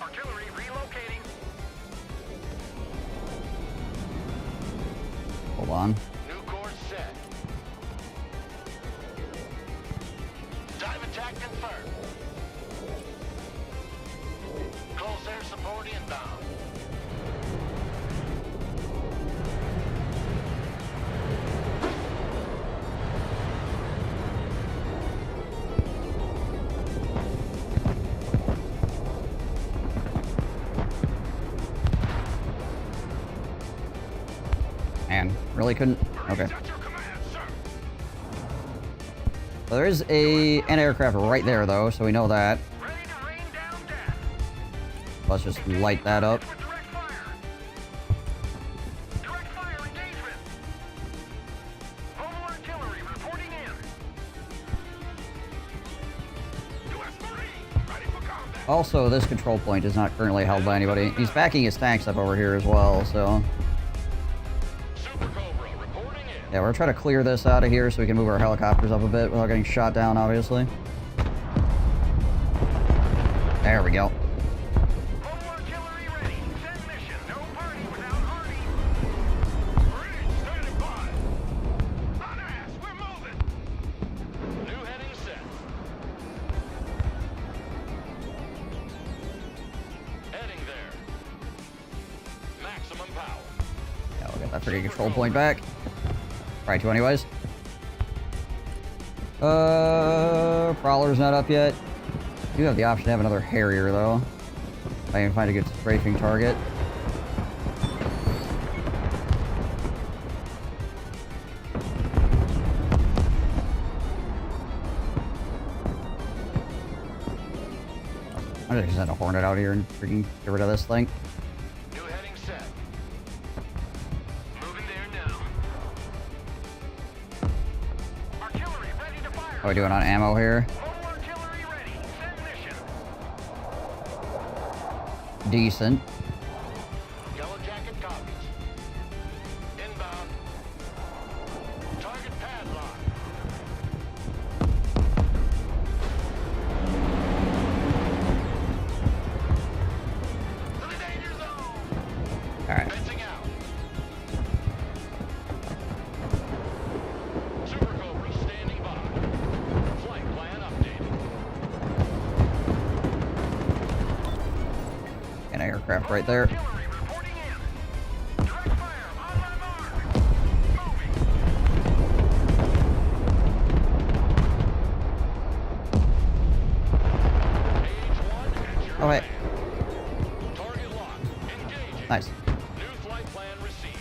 Artillery relocating. Hold on. New course set. Dive attack confirmed. Close air support inbound. Man, really couldn't. Okay. At your command, sir. Well, there is a anti-aircraft right there, though, so we know that. Ready to rain down death. Let's just light that up. With direct fire. Direct fire engagement. Mobile artillery reporting in. US Marine, ready for combat. Also, this control point is not currently held by anybody. He's backing his tanks up over here as well, so... Super Cobra reporting in. Yeah, we're trying to clear this out of here so we can move our helicopters up a bit without getting shot down, obviously. There we go. Mobile artillery ready. Send mission. No party without Hardy. Marine standing by. On ass, we're moving. New heading set. Heading there. Maximum power. Yeah, we'll get that freaking control point back. Try to anyways. Prowler's not up yet. I do have the option to have another Harrier, though. If I can find a good strafing target. I'm just gonna send a Hornet out here and freaking get rid of this thing. New heading set. Moving there now. Artillery ready to fire. How are we doing on ammo here? Mobile artillery ready. Send mission. Decent. Yellow jacket copies. Inbound. Target padlock. To the danger zone. Alright. Fencing out. Super Cobra standing by. Flight plan updated. An aircraft right there. Artillery reporting in. Direct fire on my mark. Moving. AH-1 at your Oh, wait. command. Target lock. Engaging. Nice. New flight plan received.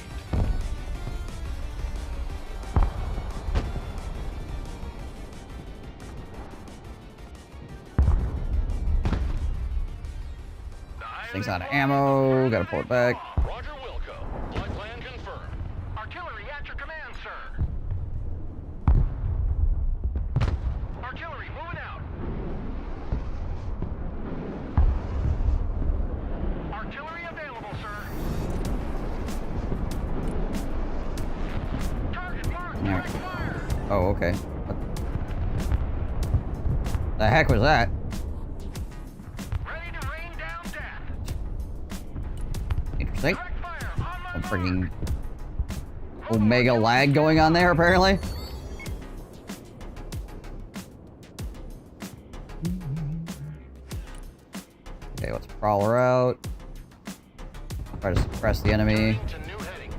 Thing's out of ammo. Gotta pull it back. Roger Wilco. Flight plan confirmed. Artillery at your command, sir. Artillery moving out. Artillery available, sir. Target marked. Yeah. Direct fire. Oh, okay. What the heck was that? Ready to rain down death. Interesting. Direct fire on my Some mark. freaking Omega lag going on there, apparently. Okay, let's Prowler out. Try to suppress the enemy. To new heading.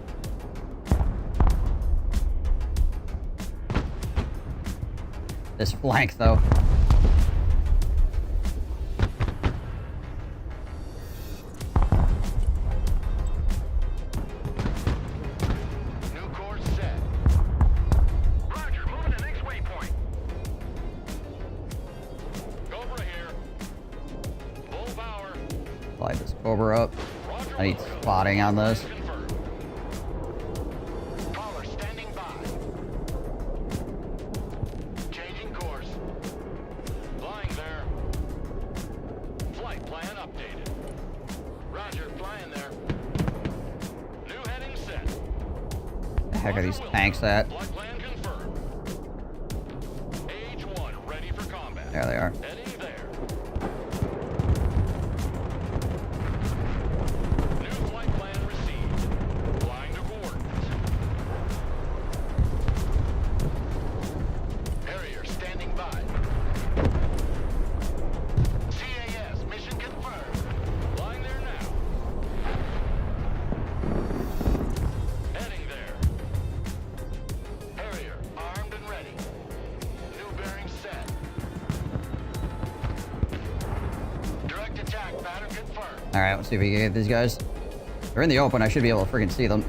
This flank, though. New course set. Roger, moving to next waypoint. Cobra here. Full power. Slide this Cobra up. Roger. I need spotting on this. Confirmed. Caller standing by. Changing course. Flying there. Flight plan updated. Roger, flying there. New heading set. The heck are these tanks at? Flight plan confirmed. H1 ready for combat. There they are. Heading there. New flight plan received. Flying to coordinates. Harrier standing by. CAS mission confirmed. Flying there now. Heading there. Harrier armed and ready. New bearing set. Direct attack pattern confirmed. Alright, let's see if we can get these guys. They're in the open. I should be able to freaking see them.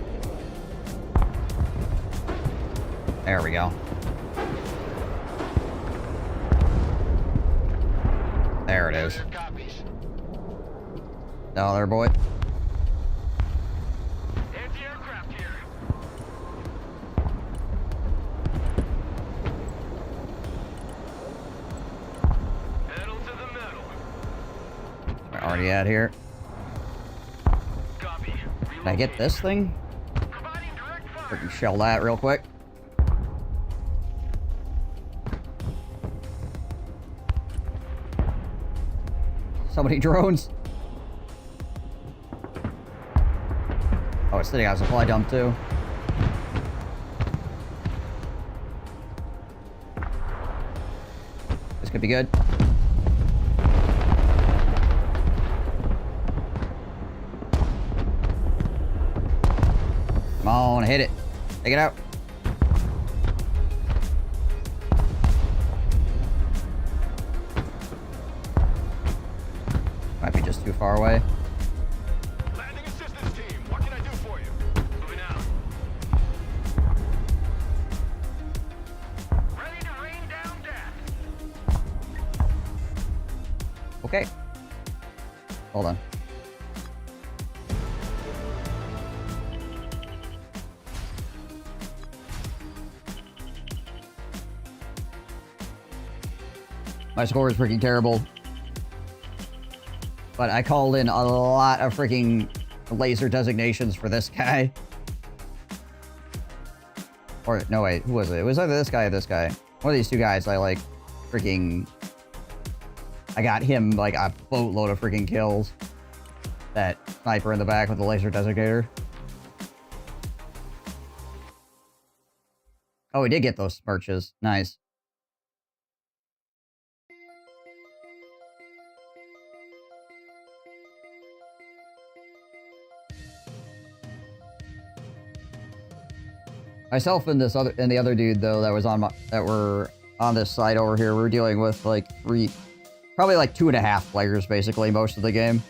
There we go. There it is. Harrier copies. Down there, boy. Anti-aircraft here. Pedal to the metal. We're already out here. Copy. Can I get this thing? Providing direct fire. Freaking shell that real quick. So many drones. Oh, it's sitting on a supply dump too. This could be good. Come on, hit it. Take it out. Might be just too far away. Landing assistance team. What can I do for you? Moving out. Ready to rain down death. Okay. Hold on. My score is freaking terrible. But I called in a lot of freaking laser designations for this guy. Or, no wait, who was it? It was either this guy or this guy. One of these two guys, I like freaking... I got him like a boatload of freaking kills. That sniper in the back with the laser designator. Oh, we did get those smirches. Nice. Myself and this other and the other dude though that was on my, that were on this side over here, we're dealing with like probably like 2.5 players basically most of the game.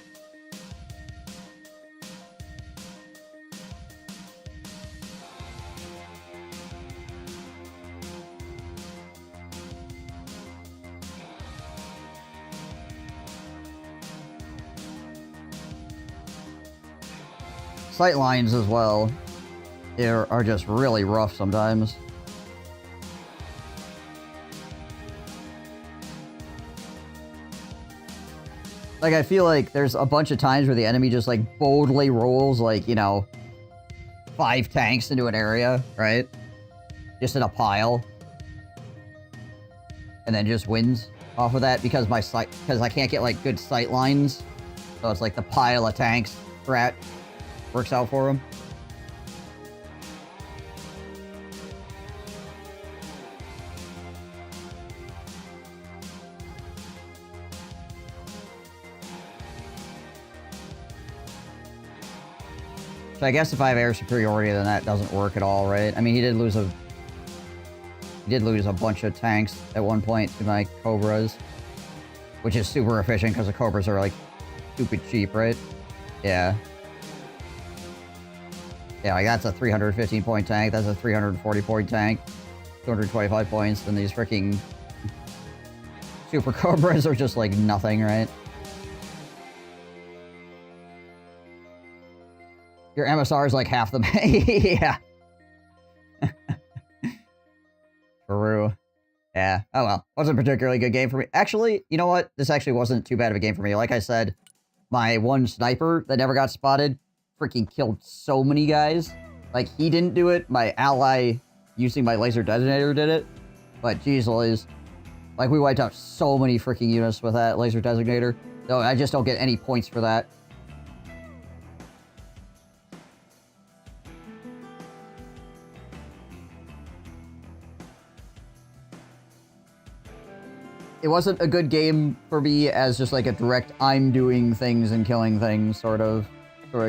Sight lines as well are just really rough sometimes. Like, I feel like there's a bunch of times where the enemy just, like, boldly rolls, like, you know, 5 tanks into an area, right? Just in a pile. And then just wins off of that because because I can't get, like, good sight lines. So it's like the pile of tanks strat works out for him. So I guess if I have air superiority, then that doesn't work at all, right? I mean, he did lose a bunch of tanks at one point to my Cobras, which is super efficient because the Cobras are like stupid cheap, right? Yeah. Yeah, like that's a 315 point tank, that's a 340 point tank, 225 points, and these freaking Super Cobras are just like nothing, right? Your MSR is like half the... yeah. True. Yeah. Oh well. Wasn't a particularly good game for me. Actually, you know what? This actually wasn't too bad of a game for me. Like I said, my one sniper that never got spotted freaking killed so many guys. Like, he didn't do it. My ally using my laser detonator did it. But geez Louise. Like, we wiped out so many freaking units with that laser designator. So I just don't get any points for that. It wasn't a good game for me as just like a direct I'm doing things and killing things sort of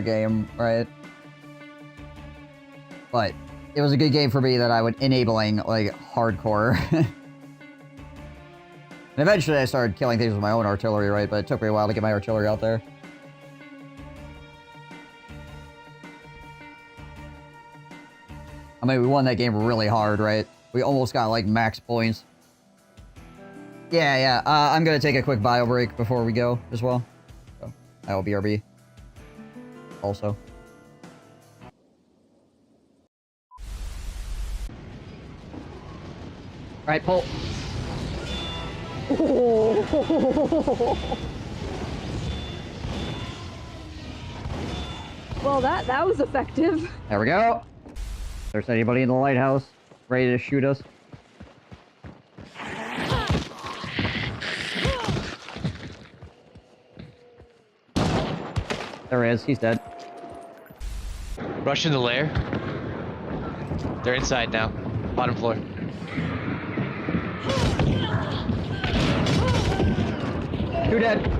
game, right? But it was a good game for me that I would enabling like hardcore. And eventually I started killing things with my own artillery, right? But it took me a while to get my artillery out there. I mean, we won that game really hard, right? We almost got like max points. Yeah. I'm gonna take a quick bio break before we go as well. So I will BRB. Also. Alright, pull. Well, that was effective. There we go. If there's anybody in the lighthouse ready to shoot us. There he is. He's dead. Rush in the lair. They're inside now. Bottom floor. Two dead.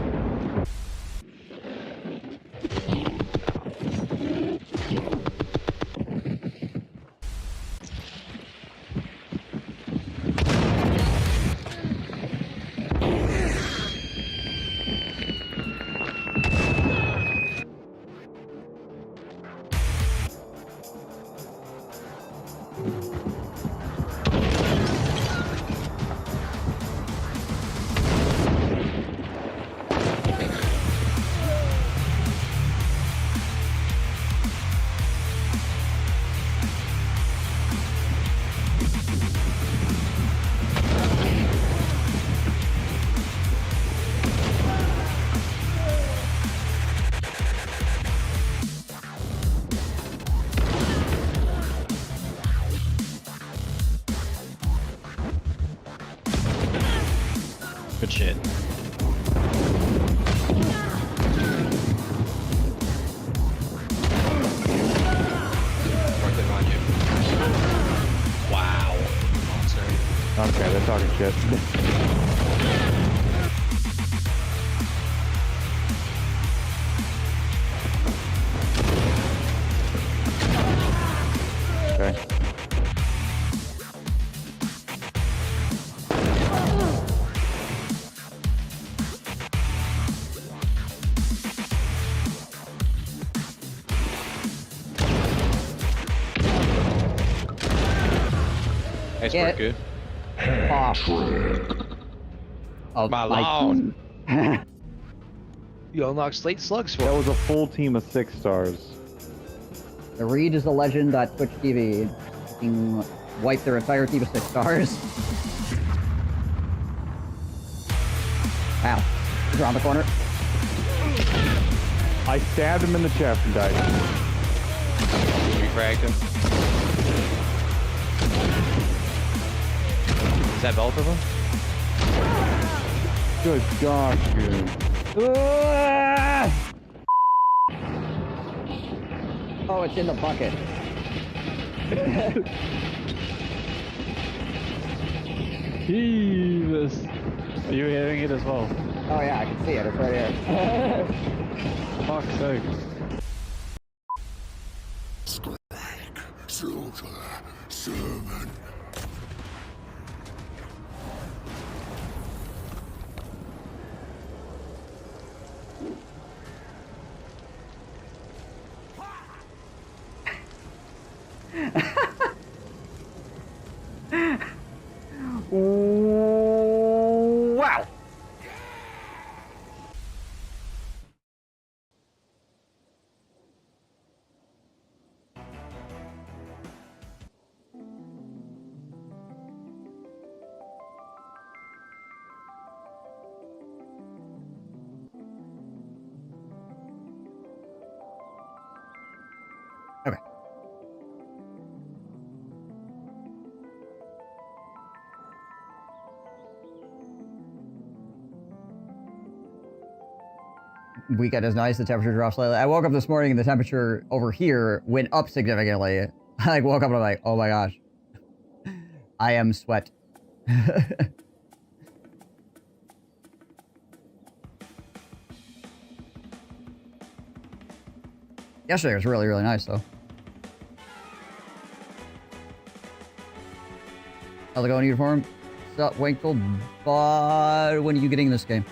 Good shit. Worth it on you. Wow. Monster. Okay, they're talking shit. Okay. Nice Yeah. work, good. Oh, My lawn. You unlock slate slugs for That me. was a full team of 6 stars. The Reed is a legend.Twitch TV. Fucking wipe their entire team of 6 stars. Wow. He's around the corner. I stabbed him in the chest and died. Refragged him. Is that both of them? Good gosh, dude. Oh, it's in the bucket. Jesus. Are you hitting it as well? Oh yeah, I can see it. It's right here. Fuck's sake. Wow. Okay. Weekend is nice. The temperature dropped slightly. I woke up this morning and the temperature over here went up significantly. I like woke up and I'm like, oh my gosh. I am sweat. Yesterday was really, really nice though. How's it going, uniform? What's up, Winkle? But when are you getting this game?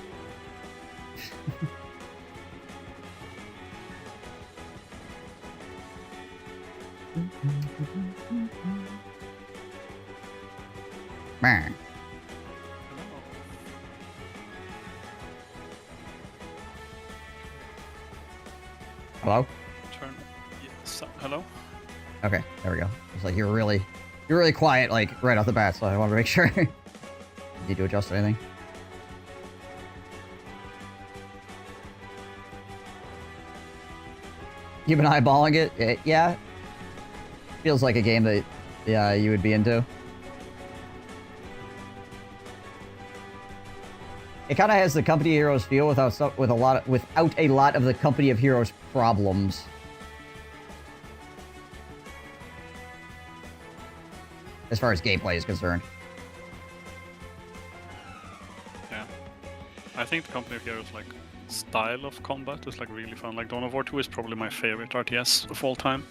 Man. Hello? Hello? Okay, there we go. It's like you're really quiet, like right off the bat, so I wanted to make sure. Need to adjust anything? You've been eyeballing it? Yeah. Feels like a game that, yeah, you would be into. It kind of has the Company of Heroes feel without a lot of the Company of Heroes problems. As far as gameplay is concerned. Yeah. I think the Company of Heroes like style of combat is like really fun. Like Dawn of War 2 is probably my favorite RTS of all time.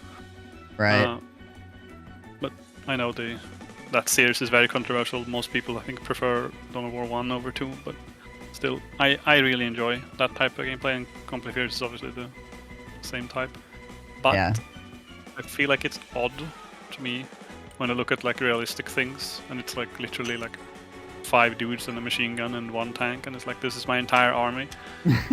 Right. But I know that series is very controversial. Most people I think prefer Dawn of War 1 over 2, but still I really enjoy that type of gameplay, and Company of Heroes is obviously the same type. But yeah. I feel like it's odd to me when I look at like realistic things, and it's like literally like 5 dudes and a machine gun and 1 tank, and it's like this is my entire army.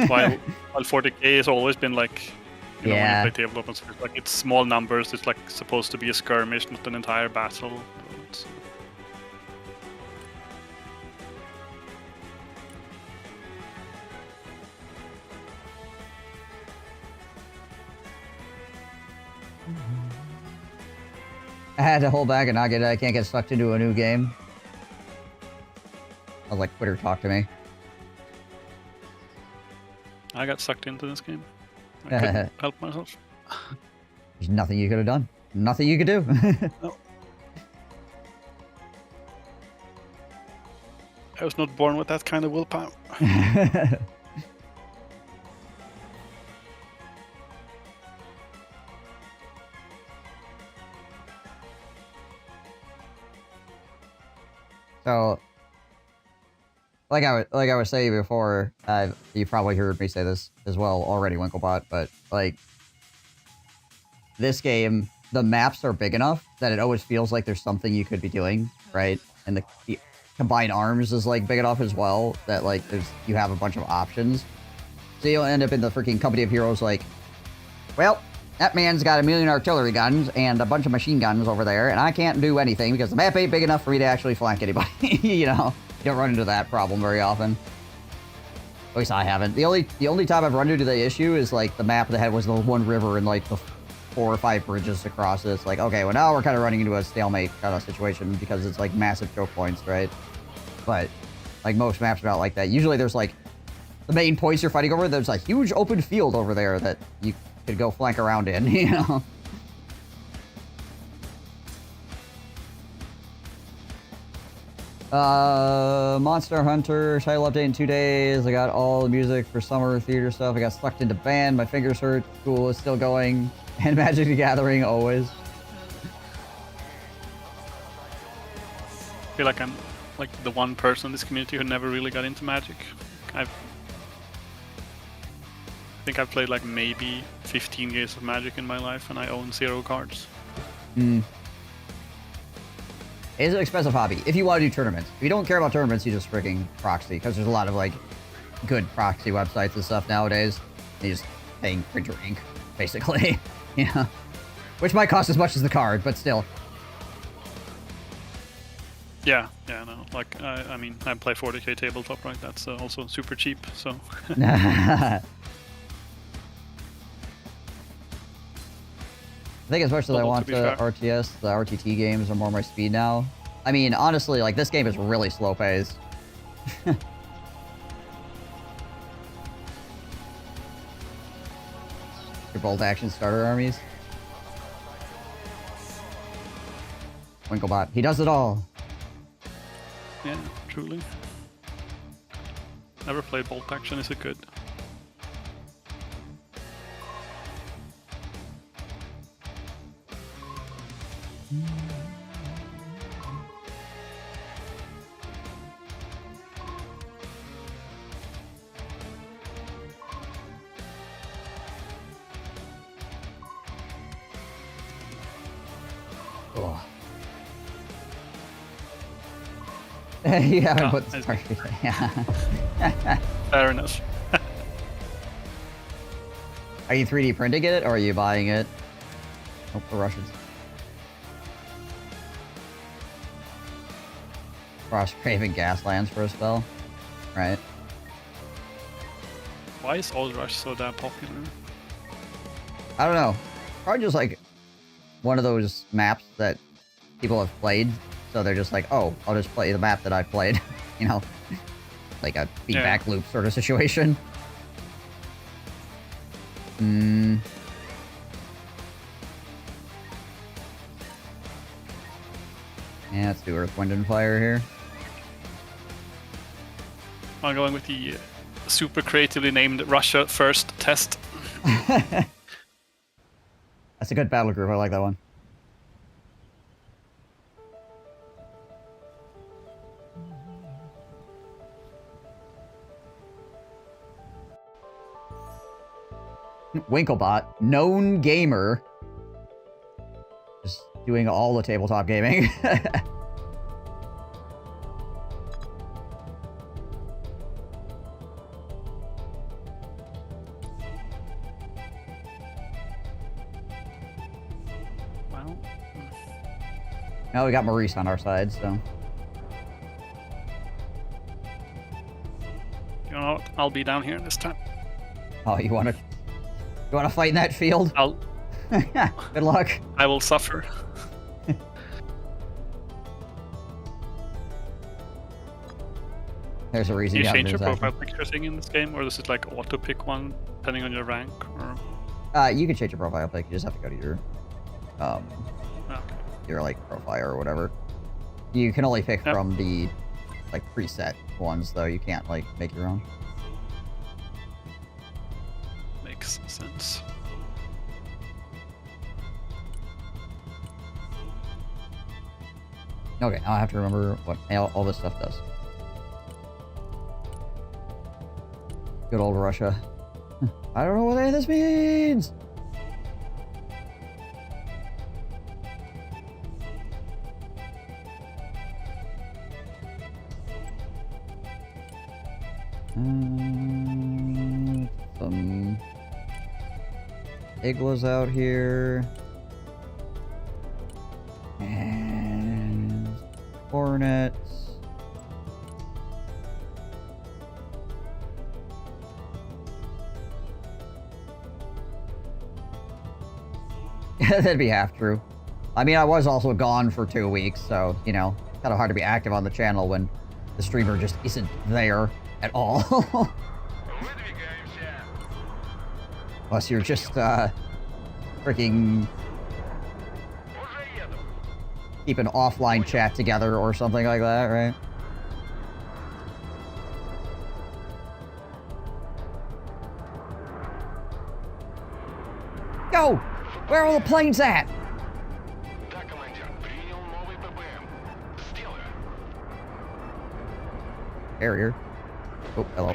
while 40k has always been like, you know, when you play tabletop and stuff, like it's small numbers. It's like supposed to be a skirmish, not an entire battle. I had to hold back and not get. I can't get sucked into a new game. I was like, Twitter, talk to me. I got sucked into this game. I couldn't help myself. There's nothing you could have done. Nothing you could do. No. I was not born with that kind of willpower. So, like I was saying before, you probably heard me say this as well already, Winklebot, but like this game, the maps are big enough that it always feels like there's something you could be doing, right? And the combined arms is like big enough as well that like you have a bunch of options. So you'll end up in the freaking Company of Heroes like, well, that man's got 1 million artillery guns and a bunch of machine guns over there, and I can't do anything because the map ain't big enough for me to actually flank anybody. You know, you don't run into that problem very often. At least I haven't. The only time I've run into the issue is like the map that had was the one river and like the 4 or 5 bridges across it. It's like, okay, well now we're kind of running into a stalemate kind of situation because it's like massive choke points, right? But like most maps are not like that. Usually there's like the main points you're fighting over. There's a huge open field over there that you could go flank around in, you know? Monster Hunter title update in 2 days. I got all the music for summer theater stuff. I got sucked into band. My fingers hurt. School is still going. And Magic the Gathering always. I feel like I'm like the one person in this community who never really got into Magic. I think I've played like maybe 15 games of Magic in my life, and I own 0 cards. Mm. It is an expensive hobby if you want to do tournaments. If you don't care about tournaments, you just freaking proxy, because there's a lot of like good proxy websites and stuff nowadays. You're just paying printer ink, basically. Yeah, which might cost as much as the card, but still. Yeah, no. Like, I mean, I play 40k tabletop, right? That's also super cheap, so. I think as much as I want to RTS, the RTT games are more my speed now. I mean, honestly, like, this game is really slow paced. Your bolt action starter armies. Winklebot, he does it all. Yeah, truly. Never played bolt action, is it good? Oh. You haven't Oh, put the start. Yeah. Fair enough. Are you 3D printing it, or are you buying it? Nope, the Russians. Frost Craven Gaslands for a spell. Right. Why is Old Rush so damn popular? I don't know. Probably just like one of those maps that people have played, so they're just like, oh, I'll just play the map that I've played. You know? Like a feedback loop sort of situation. Hmm. Yeah, let's do Earth, Wind, and Fire here. I'm going with the super creatively named Russia First Test. That's a good battle group. I like that one. Winklebot, known gamer. Just doing all the tabletop gaming. Well, Now we got Maurice on our side, so. you know what? I'll be down here this time. Oh, you wanna fight in that field? I'll. Good luck. I will suffer. There's a reason Do you got change your this action. profile picture thing in this game, or does it like auto pick one depending on your rank? Or You can change your profile pic. You just have to go to your, okay. your like profile or whatever. You can only pick Yep. from the like preset ones, though. You can't like make your own. Makes sense. Okay, now I have to remember what all this stuff does. Good old Russia. I don't know what any of this means! Some igloos out here. And hornets. That'd be half true. I mean, I was also gone for 2 weeks, so, you know, kind of hard to be active on the channel when the streamer just isn't there at all. Unless you're just, freaking keep an offline chat together or something like that, right? Go! Where are all the planes at? Carrier. Oh, hello.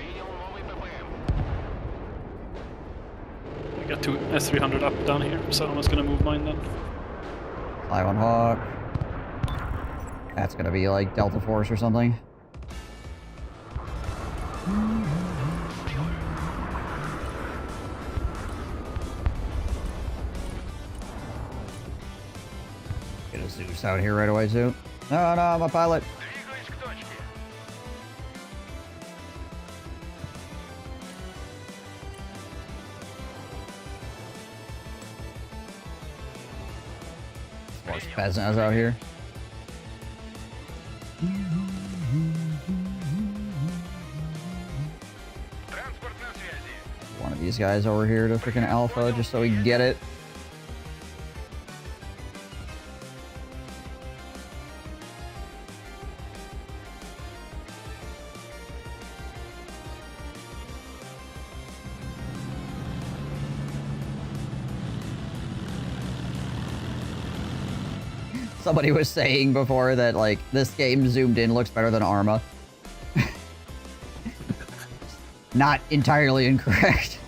I got two S300 up down here, so I'm just gonna move mine then. Fly one hawk. That's gonna be like Delta Force or something. Get a Zeus out here right away too. No, no, I'm a pilot. Двигаюсь к точке. More peasants out here. Транспорт на связи. One of these guys over here to freaking Alpha just so we can get it. Somebody was saying before that, like, this game zoomed in looks better than Arma. Not entirely incorrect.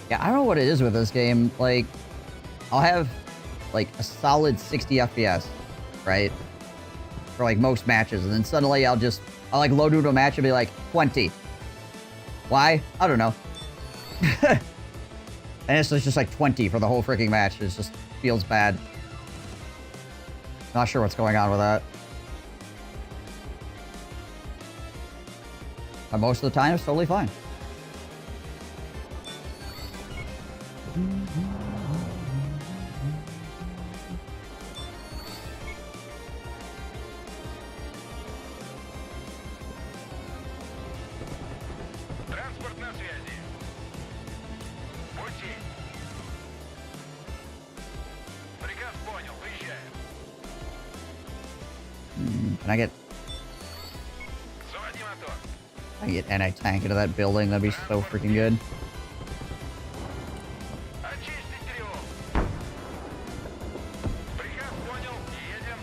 Yeah, I don't know what it is with this game. Like, I'll have, like, a solid 60 FPS, right? For, like, most matches. And then suddenly I'll, like, load into a match and be like, 20. Why? I don't know. And it's just, like, 20 for the whole freaking match. It just feels bad. Not sure what's going on with that. But most of the time, it's totally fine. Транспорт на связи. Пути. Приказ понял, выезжаем. Can I get... Заводи мотор. I get anti-tank into that building? That'd be so freaking good. Очистить тревогу. Приказ понял, едем.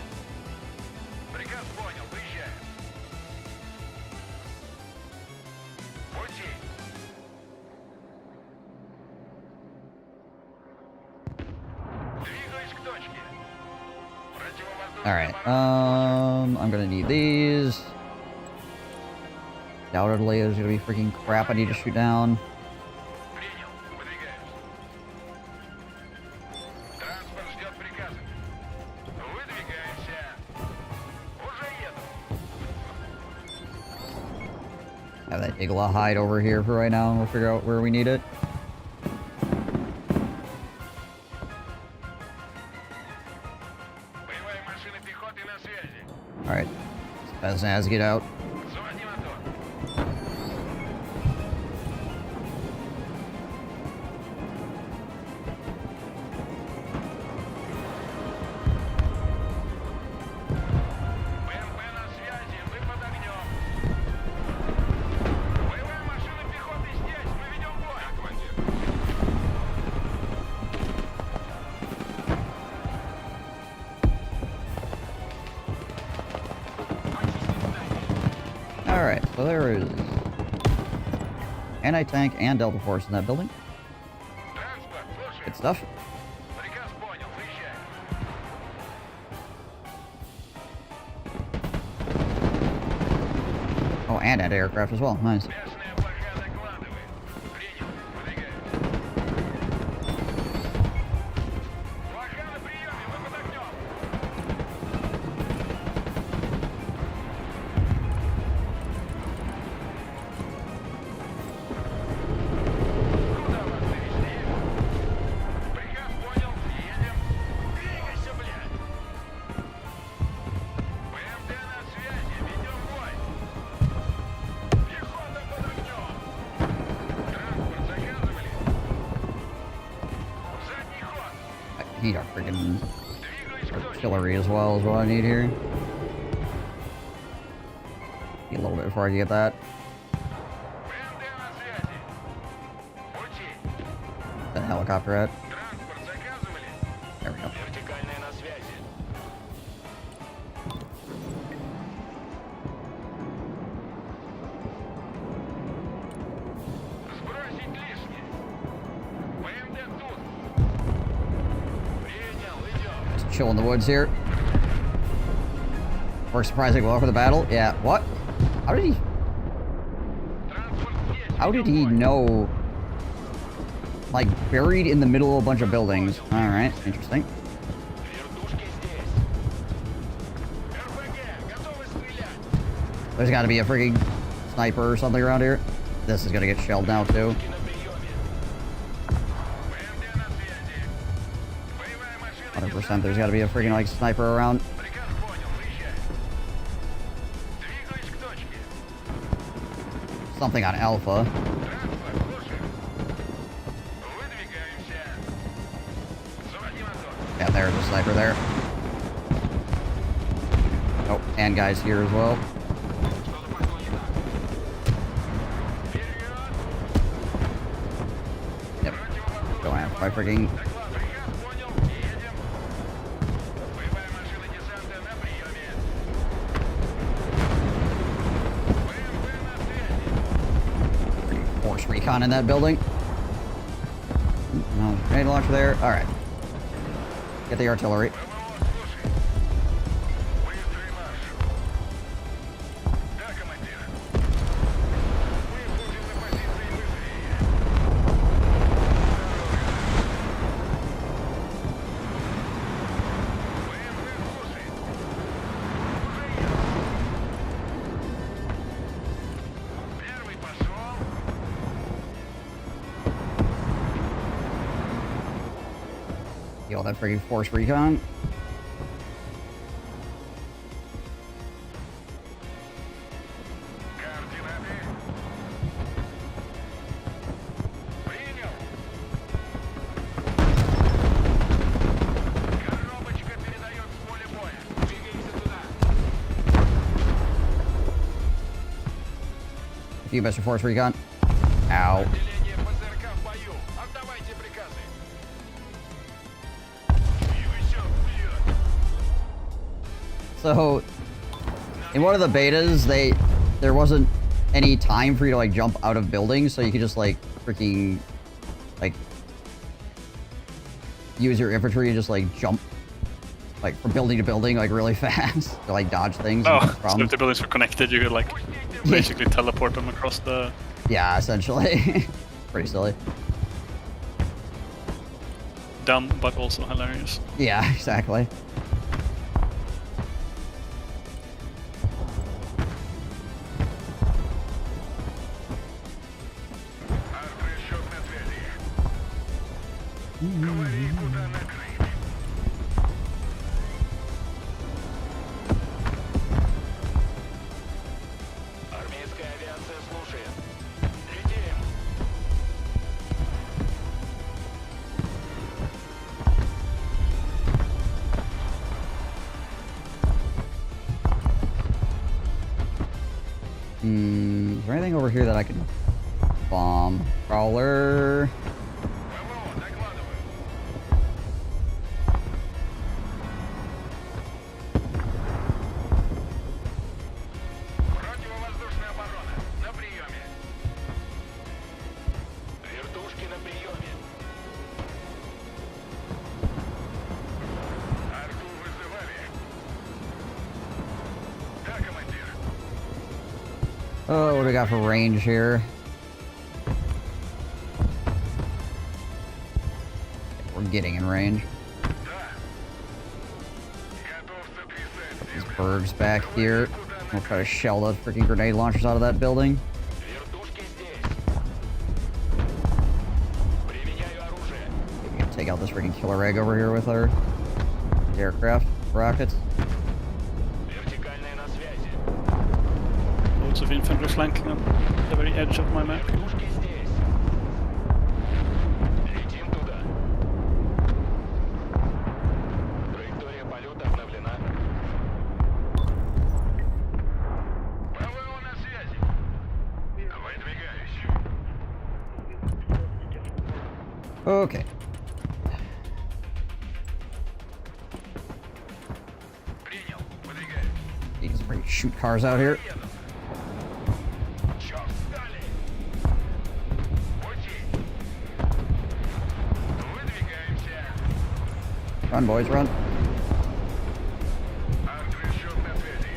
Приказ понял, выезжаем. Пути. Двигаюсь к точке. Противовоздушная Alright, оборона. I'm gonna need these. Undoubtedly, there's gonna be freaking crap I need to shoot down. Принял. Выдвигаюсь. Транспорт ждет приказа. Выдвигаемся. Уже еду. Have that Igla hide over here for right now, and we'll figure out where we need it. Боевая машина пехоты на связи. Alright, Spazz, get out. Заводи мотор. БМП на связи, мы под огнем. Боевая машина пехоты здесь, мы ведем бой. Да, командир. Alright, so there is anti-tank and Delta Force in that building. Транспорт, слушай. Good stuff. Приказ понял, выезжаем. Oh, and anti-aircraft as well. Nice. Местная плоха докладывает. Принял, выдвигаюсь. Плоха на приеме, мы под огнем. Куда вас завезли? Приказ понял, едем. Двигайся, блядь. БМП на связи, ведем бой. Пехота под огнем. Транспорт заказывали. Задний ход. I need our freaking Двигаюсь к точке. artillery as well is what I need here. Be a little bit before I get that. БМД на связи. Учить. The helicopter at. Транспорт заказывали? There we go. Вертикальная на связи. Сбросить лишнее. БМД тут. Принял, идем. Just chill in the woods here. Worked surprisingly well for the battle. Yeah, what? How did he... Транспорт здесь. How did he know... Like, buried in the middle of a bunch of buildings. Alright, interesting. Вертушки здесь. РПГ, готовы стрелять. There's gotta be a freaking sniper or something around here. This is gonna get shelled now, too. На приеме. БМД на связи. Боевая машина. 100% there's gotta be a freaking, like, sniper around. Приказ понял, выезжай. Двигаюсь к точке. Something on Alpha. Транспорт, слушаю. Выдвигаемся. Заводи мотор. Yeah, there's a sniper there. Oh, and guys here as well. Что-то пошло не так. Вперед! Yep. Go after my freaking... Доклад, приказ понял, едем. Боевая машина десанта на приеме. БМП на связи. Force recon in that building. No, grenade launcher there. Alright. Get the artillery. ПВО, слушай. Быстрый марш. Да, командир. Выходим на позиции быстрее. БМП, слушай. Уже еду. Первый пошел. Get all that freaking force recon. Координаты. Принял. Коробочка передает с поля боя. Двигаемся туда. You, Mr. Force Recon. Ow. Отделение ПЗРК в бою. Отдавайте приказы. Двигайся вперед. So, in one of the betas, there wasn't any time for you to, like, jump out of buildings, so you could just, like, freaking, like, use your infantry and just, like, jump, like, from building to building, like, really fast to, like, dodge things. and Oh, cause so problems. if the buildings were connected, you could like basically teleport them across the. Yeah, essentially. Pretty silly. Dumb, but also hilarious. Yeah, exactly. Арт-расчет на связи. Говори, куда накрыть. Армейская авиация слушает. Летим. Is there anything over here that I can bomb? Crawler. ПВО, докладываю. Противовоздушная оборона. На приеме. Вертушки на приеме. Арту вызывали. Да, командир. Oh, what do we got for range here? We're getting in range. Да. Готов сотрясать These землю. bergs back here. We'll try to shell those freaking grenade launchers out of that building. Вертушки здесь. Применяю оружие. We can take out this freaking killer egg over here with our aircraft rockets. Вертикальная на связи. Loads of infantry flanking on the very edge of my map. Вертушки здесь. Летим туда. Траектория полета обновлена. ПВО на Okay. Принял. Выдвигай. You can bring shoot cars out here. Чё встали? Пути. Выдвигаемся. Run, boys, run. Арт-расчёт на связи.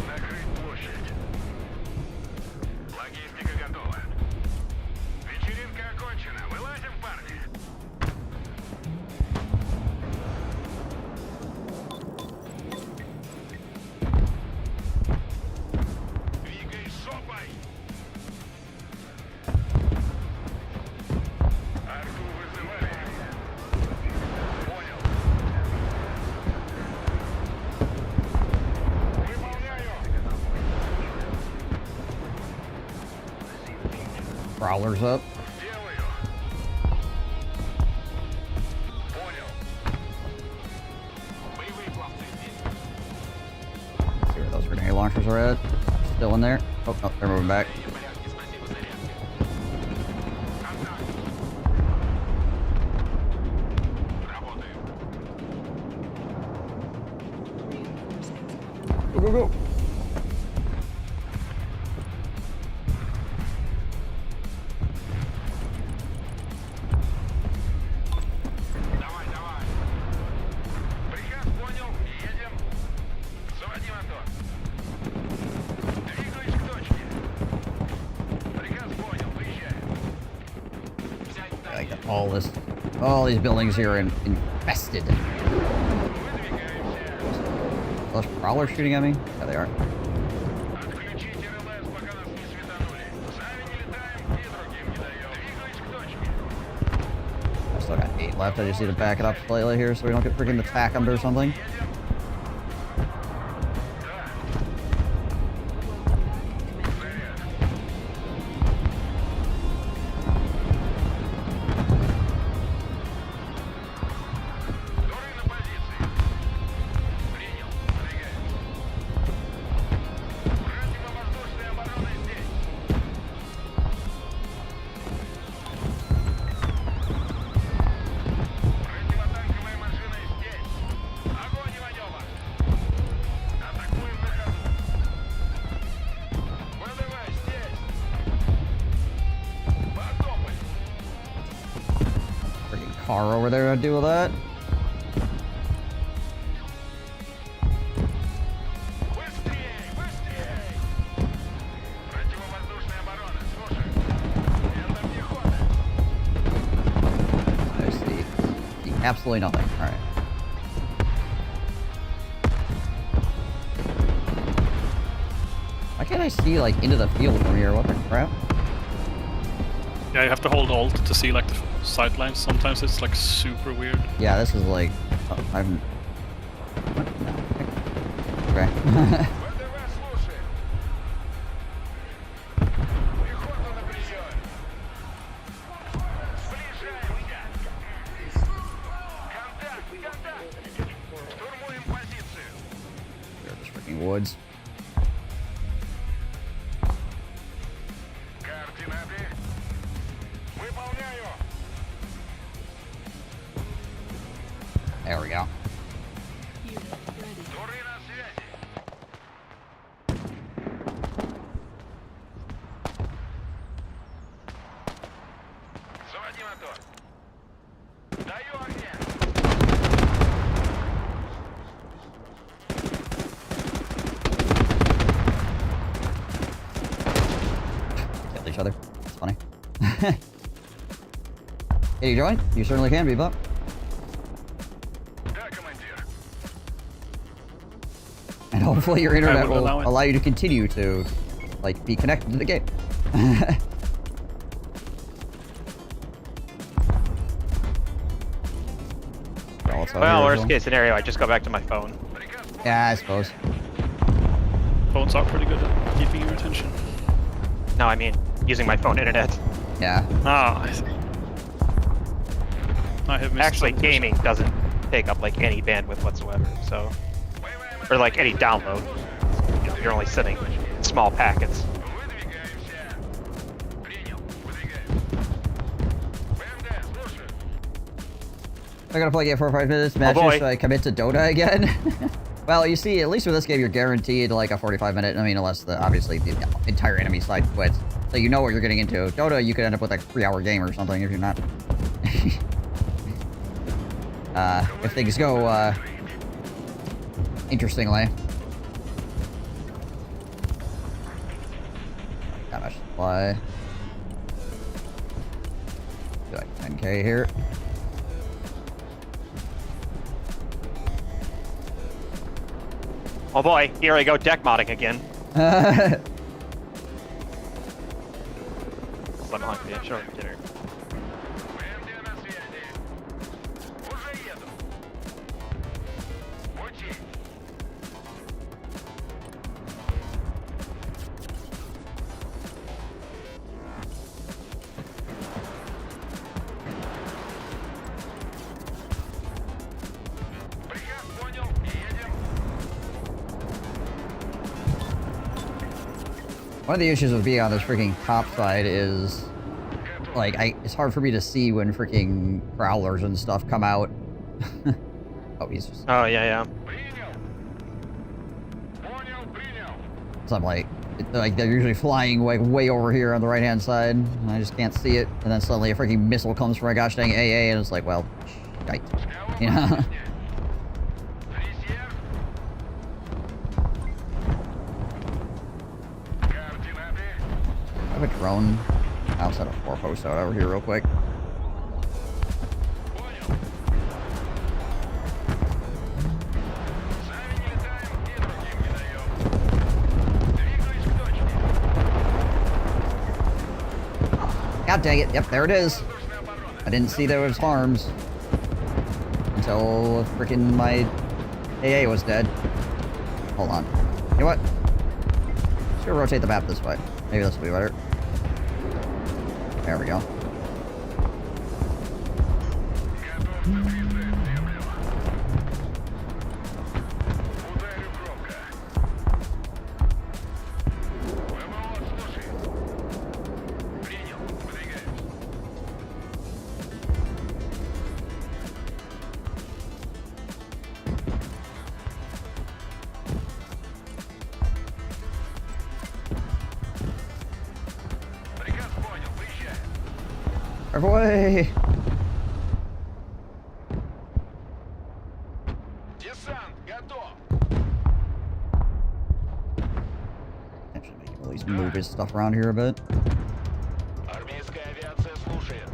Накрыть площадь. Логистика готова. Вечеринка окончена. Вылазим, парни. Двигай сопой. Арту вызывали. Понял. Выполняю. Prowlers up. Делаю. Понял. Боевые пловцы здесь. See where those grenade launchers are at. Still in there. Oh, no, they're moving back. В порядке, спасибо за зарядку. Контакт. Работаю. Go, go, go. Давай, давай. Приказ понял. Едем. Заводи мотор. Двигаюсь к точке. Приказ понял. Выезжаем. Взять Like здание. all these buildings here are infested. Выдвигаемся. Are those prowlers shooting at me? Yeah, they are. Отключить РЛС, пока нас не светанули. Сами не летаем и другим не даем. Двигаюсь к точке. I still got 8 left. I just need to back it up slightly here so we don't get freaking attacked under or something. Едем. Да. Заряд. Туры на позиции. Принял. Двигаем. Противовоздушная оборона здесь. Противотанковая машина здесь. Огонь и маневр. Атакуем на ходу. ВДВ здесь. Потопали. Freaking car over there to deal with that. Быстрее, быстрее. Противовоздушная оборона. Слушай. Это пехота. I see absolutely nothing. All right. Why can't I see like into the field from here? What the crap? Yeah, you have to hold Alt to see like the sight lines. Sometimes it's like super weird. Yeah, this is like I'm. What? No. Okay. ВДВ слушаем. Пехота на приеме. Сближаемся. Контакт, контакт. Штурмуем позицию. They're just freaking woods. Координаты. Выполняю. There we go. Туры на связи. Заводи мотор. Даю огня. Kill each other. It's funny. Can you join? You certainly can be, but Да, командир. and hopefully your internet will will allow it. allow you to continue to like be connected to the game. Well, worst case scenario, I just go back to my phone. Приказ понял. Yeah, I suppose. Phones are pretty good at keeping your attention. No, I mean using my phone internet. Yeah. Ah, I have missed Actually, some- gaming doesn't take up like any bandwidth whatsoever. So, or like any download. You know, you're only sending small packets. Выдвигаемся. Принял. Выдвигаем. БМД, слушай. I gotta play game 4 or 5 minutes, matches, boy. so I commit to Dota again. Well, you see, at least with this game, you're guaranteed like a 45-minute. I mean, unless obviously the entire enemy side quits, so you know what you're getting into. Dota, you could end up with like a 3-hour game or something if you're not. If things go interestingly. Got much supply. Do like 10k here. Oh boy, here I go deck modding again. Slim hungry, I'm sure I can get her. БМД на связи. Уже еду. Учить. Приказ понял. Едем. One of the issues with being on this freaking top side is, like, it's hard for me to see when freaking prowlers and stuff come out. Oh, he's just... Oh, yeah. Принял. Понял, принял. So I'm like they're usually flying like way over here on the right hand side, and I just can't see it. And then suddenly a freaking missile comes from a gosh dang AA, and it's like, well, shite. You know? Резерв. Координаты. I have a drone outside a 4-post out over here real quick. Понял. Сами не летаем и другим не даем. Двигаюсь к точке. God dang it! Yep, there it is. Воздушная оборона. I didn't see there was harms until freaking my AA was dead. Hold on. You know what? Let's go rotate the map this way. Maybe this will be better. There we go. Готов к призыву, землю. Ударю громко. ВМО слушает. Принял. Выдвигаемся. Приказ понял. Выезжаем. Away! Десант готов. Actually, make him at least move his stuff around here a bit. Армейская авиация слушает.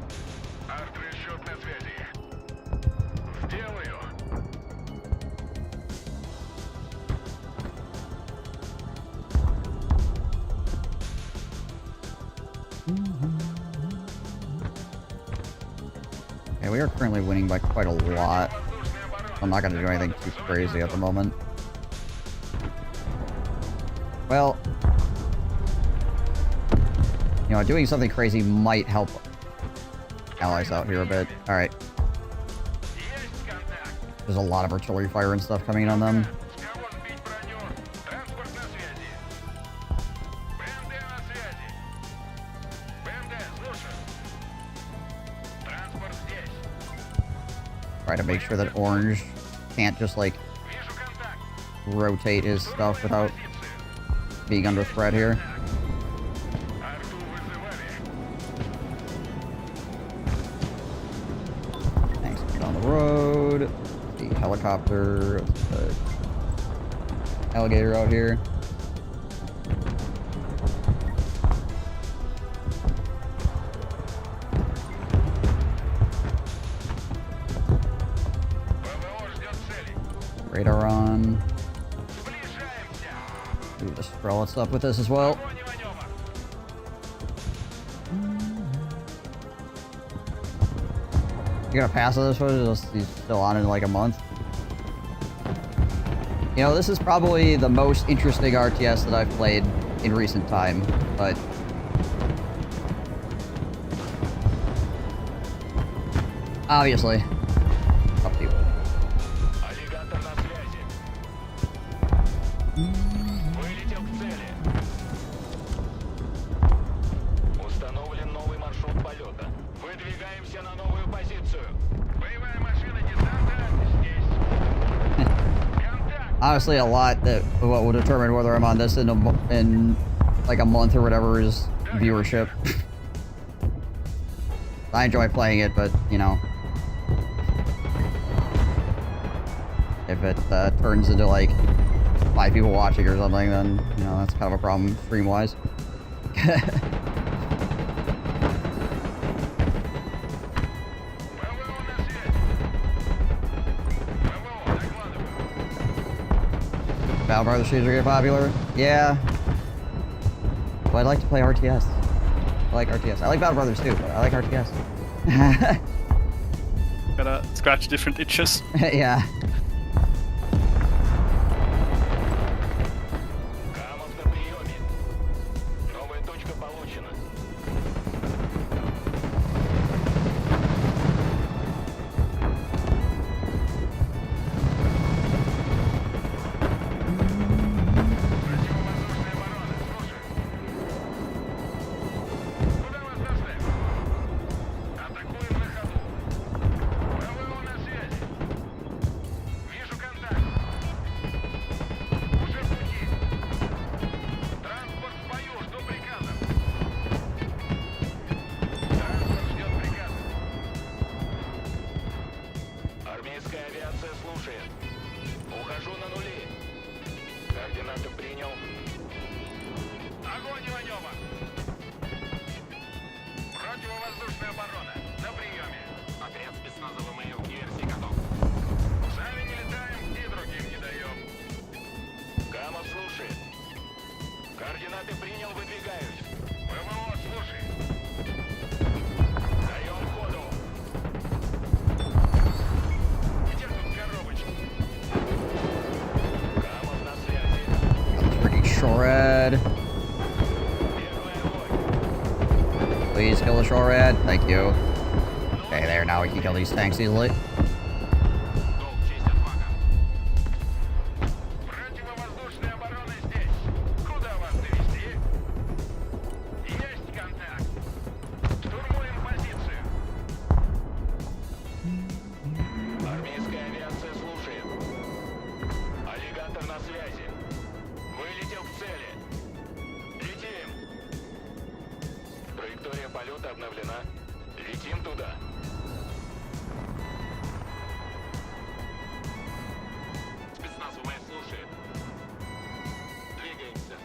Арт-расчет на связи. Сделаю. Okay, we are currently winning by quite a lot. Воздушная оборона. I'm not going to do anything too crazy at the moment. Well, you know, doing something crazy might help allies out here a bit. Alright, Есть контакт. there's a lot of artillery fire and stuff coming in on them. С кого сбить броню? Транспорт на связи. БМД на связи. БМД, слушаю. Транспорт здесь. Try to make sure that Orange can't just, like, Вижу контакт. rotate his stuff without Позицию. being under threat here. Арту вызывали. Thanks. Get on the road. The helicopter. The alligator out here. ВВО ждет цели. Radar on. Сближаемся. Ooh, just throw stuff with this as well. Огонь и маневр. You're gonna pass this one? He's still on in like a month. You know, this is probably the most interesting RTS that I've played in recent time, but... obviously. Up to you. Аллигатор на связи. Вылетел к цели. Установлен новый маршрут полета. Выдвигаемся на новую позицию. Боевая машина не honestly, a lot that what will determine whether I'm on this in like a month or whatever is viewership. I enjoy playing it, but you know, if it turns into like 5 people watching or something, then you know that's kind of a problem stream-wise. Battle Brothers streams are getting popular? Yeah. Well, I'd like to play RTS. I like RTS. I like Battle Brothers too, but I like RTS. Gotta scratch different itches. Yeah. Камов на приеме. Новая точка получена. Противовоздушная оборона, слушаю. Куда вас доставить? Атакуем на ходу. ПВО на связи. Вижу контакт. Уже в пути. Транспорт в бою, жду приказов. Транспорт ждет приказов. Армейская авиация слушает. Ухожу на нули. Координаты принял. Огонь и маневр. Противовоздушная оборона. На приеме. Отряд спецназа ВМФ диверсии готов. Сами не летаем и другим не даем. Камов слушает. Координаты принял, выдвигаюсь. ПВО, слушай. Даем ходу. Где тут коробочка? Камов на связи. Freaking Shorad. Первый огонь. Please kill the Shorad. Thank you. Okay, there. Now we can kill these tanks easily. Долг, честь отвага. Противовоздушная оборона здесь. Куда вас довести? Есть контакт. Штурмуем позицию. Армейская авиация слушает. Аллигатор на связи. Вылетел к цели. Летим. Траектория полета обновлена. Летим туда. Спецназ ВМФ слушает. Двигаемся.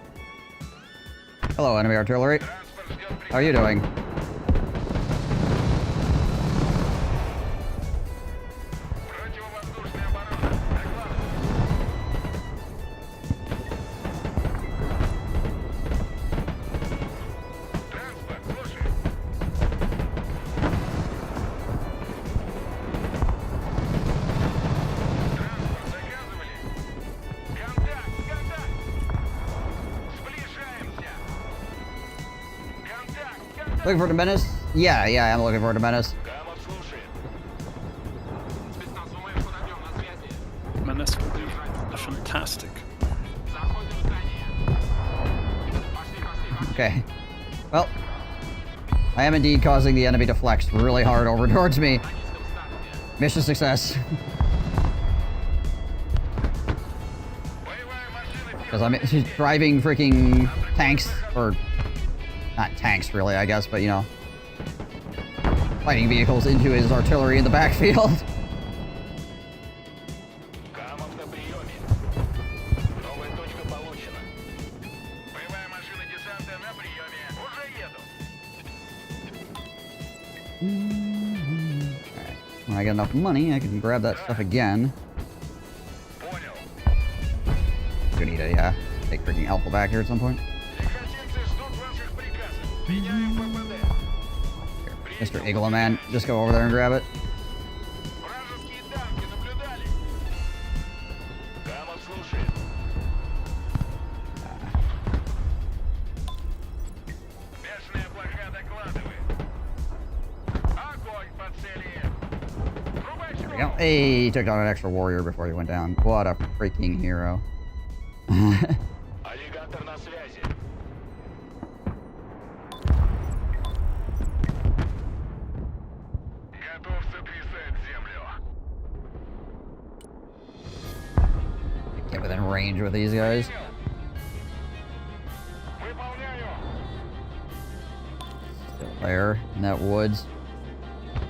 Hello, enemy artillery. Транспорт ждет How are you doing? Противовоздушная оборона. Докладываю. Транспорт, слушай. Транспорт заказывали? Контакт! Сближаемся! Контакт! Looking for the menace? Yeah, I'm looking for the menace. Камов слушает. Спецназ ВМФ под огнем на связи. Menace would be fantastic. Заходим в здание. Пошли. Okay. Well, I am indeed causing the enemy to flex really hard over towards me. Mission success. Боевая машина Because I'm driving freaking tanks, or not tanks really, I guess, but you know, fighting vehicles into his artillery in the backfield. Камов на приеме. Новая точка получена. Боевая машина десанта на приеме. Уже еду. Alright. When I get enough money, I can grab that stuff again. Понял. Do need to, yeah, take freaking Alpha back here at some point. Пехотинцы ждут ваших приказов. Меняем ППД. Mr. Eagle Man, just go over there and grab it. Вражеские танки наблюдали. Камов слушает. Бешеная блока докладывает. Огонь по цели. Трубач There we go. Hey, he took down an extra warrior before he went down. What a freaking hero. Аллигатор на связи. готов сотрясать землю. Get within range with these guys. Выполняю. Still there in that woods.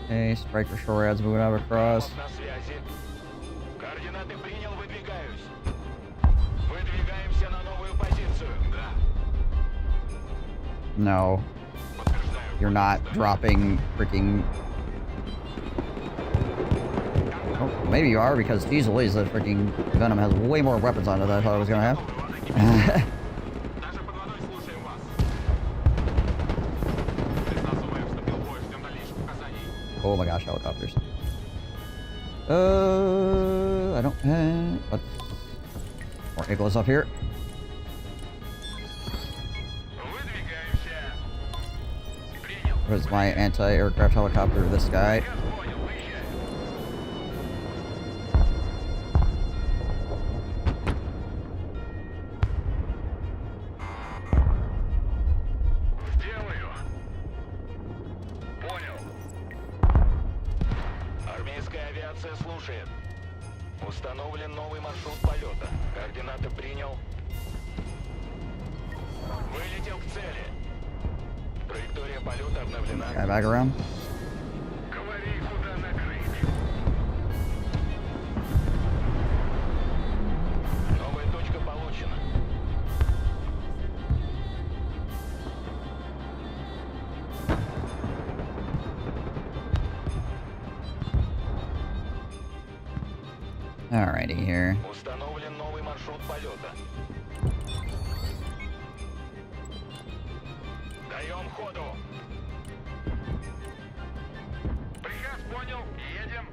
Okay, striker shore adds moving out across. На связи. Координаты принял, выдвигаюсь. Выдвигаемся на новую позицию. Да. No, Подтверждаю. you're not dropping freaking. Oh, maybe you are, because geez Louise, the freaking Venom has way more weapons on it than I thought it was gonna have. Даже под водой слушаем вас. Спецназовая вступил в бой, ждем дальнейших указаний. Oh my gosh, helicopters. I don't have. What? More Eagles up here. Выдвигаемся. Принял. Where's my anti-aircraft helicopter? This guy. Приказ понял, выезжаю. Сделаю. Понял. Армейская авиация слушает. Установлен новый маршрут полета. Координаты принял. Вылетел к цели. Траектория полета обновлена. Guy back around. Говори, куда накрыть. Новая точка получена. Alrighty here. Установлен новый маршрут полета. Даем ходу. Приказ понял. Едем.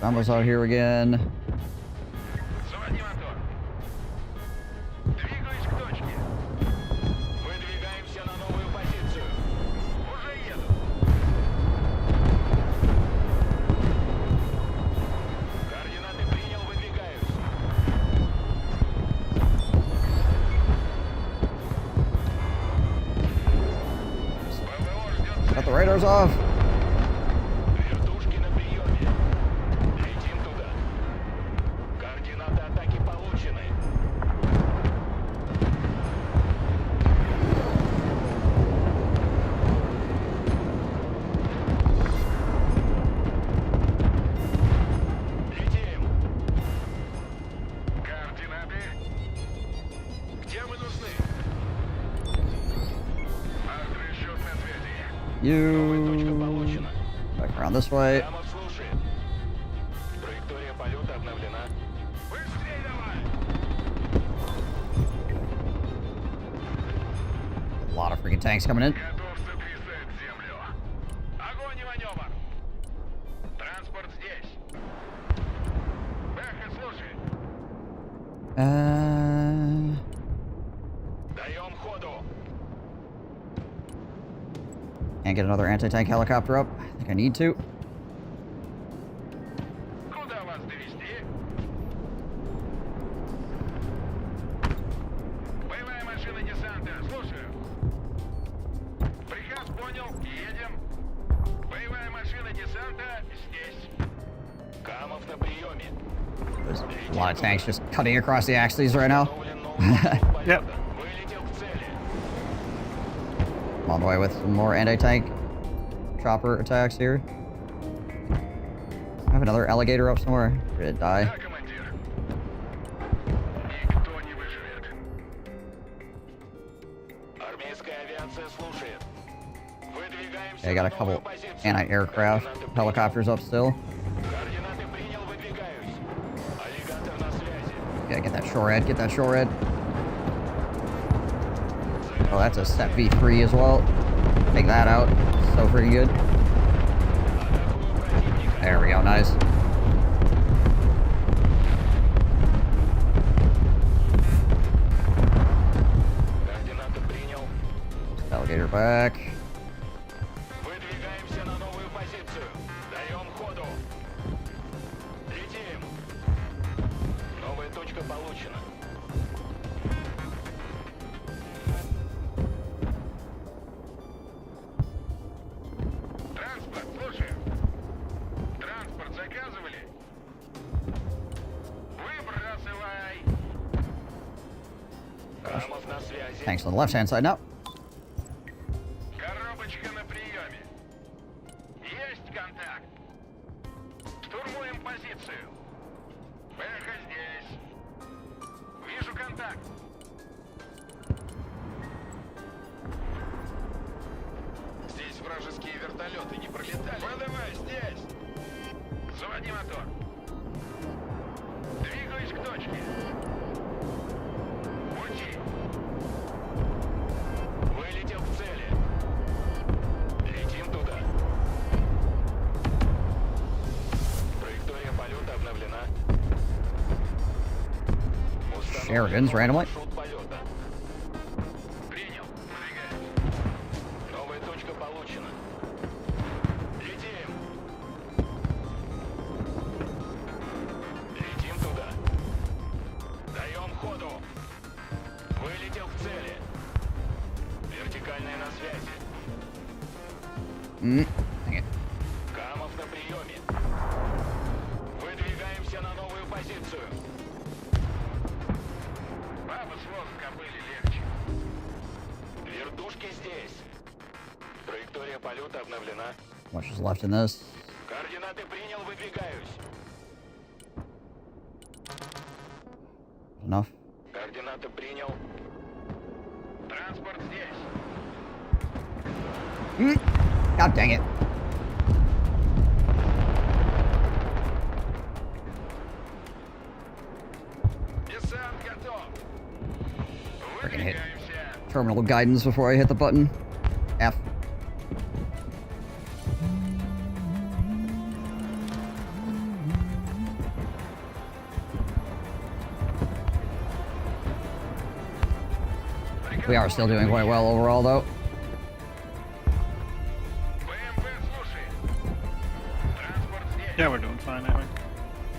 Almost out here again. Заводи мотор. Двигаюсь к точке. Выдвигаемся на новую позицию. Уже еду. Координаты принял, выдвигаюсь. ПВО ждет Got the radars off. Вертушки на приеме. Летим туда. Координаты атаки получены. Летим. Координаты. Где вы нужны? Разрешен на связи. Новая точка You. получена. Back around this way. Прямо слушает. Траектория полета обновлена. Быстрей давай! A lot of freaking tanks coming in. Готов сотрясать землю. Огонь и маневр. Транспорт здесь. Бэха, слушай. Даем ходу. Can't get another anti-tank helicopter up. I think I need to. Куда вас довести? Боевая машина десанта. Слушаю. Приказ понял. Едем. Боевая машина десанта здесь. Камов на приеме. There's a lot of tanks just cutting across the axes right now. Установлен новый маршрут полета. Yep. Вылетел к цели. I'm on the way with some more anti-tank chopper attacks here. I have another alligator up somewhere. Did it die? Да, командир. Никто не выживет. Армейская авиация слушает. Выдвигаемся Yeah, I got a на новую couple позицию. anti-aircraft Координаты принял. helicopters up still. Координаты принял, выдвигаюсь. Аллигатор на связи. Yeah, get that shore head, get that shore head. Oh, that's a step V3 as well. Take that out. So freaking good. Атакую противника. There we go, nice. Координаты принял. Alligator back. Выдвигаемся на новую позицию. Даем ходу. Летим. Новая точка получена. Транспорт, слушаю. Транспорт заказывали? Выбрасывай. Tanks on the left-hand side now. Коробочка на приеме. Есть контакт. Штурмуем позицию. Эхо здесь. Вижу контакт. Здесь вражеские вертолеты не пролетали. Подавай, здесь. Заводи мотор. Двигаюсь к точке. Пути. Вылетел к цели. Летим туда. Траектория полета обновлена. Sheridan's randomly. Маршрут полета. Принял. Двигаем. Новая точка получена. Летим. Летим туда. Даем ходу. Вылетел к цели. Вертикальная на связи. Dang it. Камов на приеме. Выдвигаемся на новую позицию. Бабы с воздуха были легче. Вертушки здесь. Траектория полета обновлена. Much is left in this. Координаты принял, выдвигаюсь. Enough. Координаты принял. Транспорт здесь. God dang it. Десант готов. Freaking hit Выдвигаемся. terminal guidance before I hit the button. F. We are still doing quite well overall, though. ВМП слушай. Транспорт здесь. Yeah, we're doing fine, I think.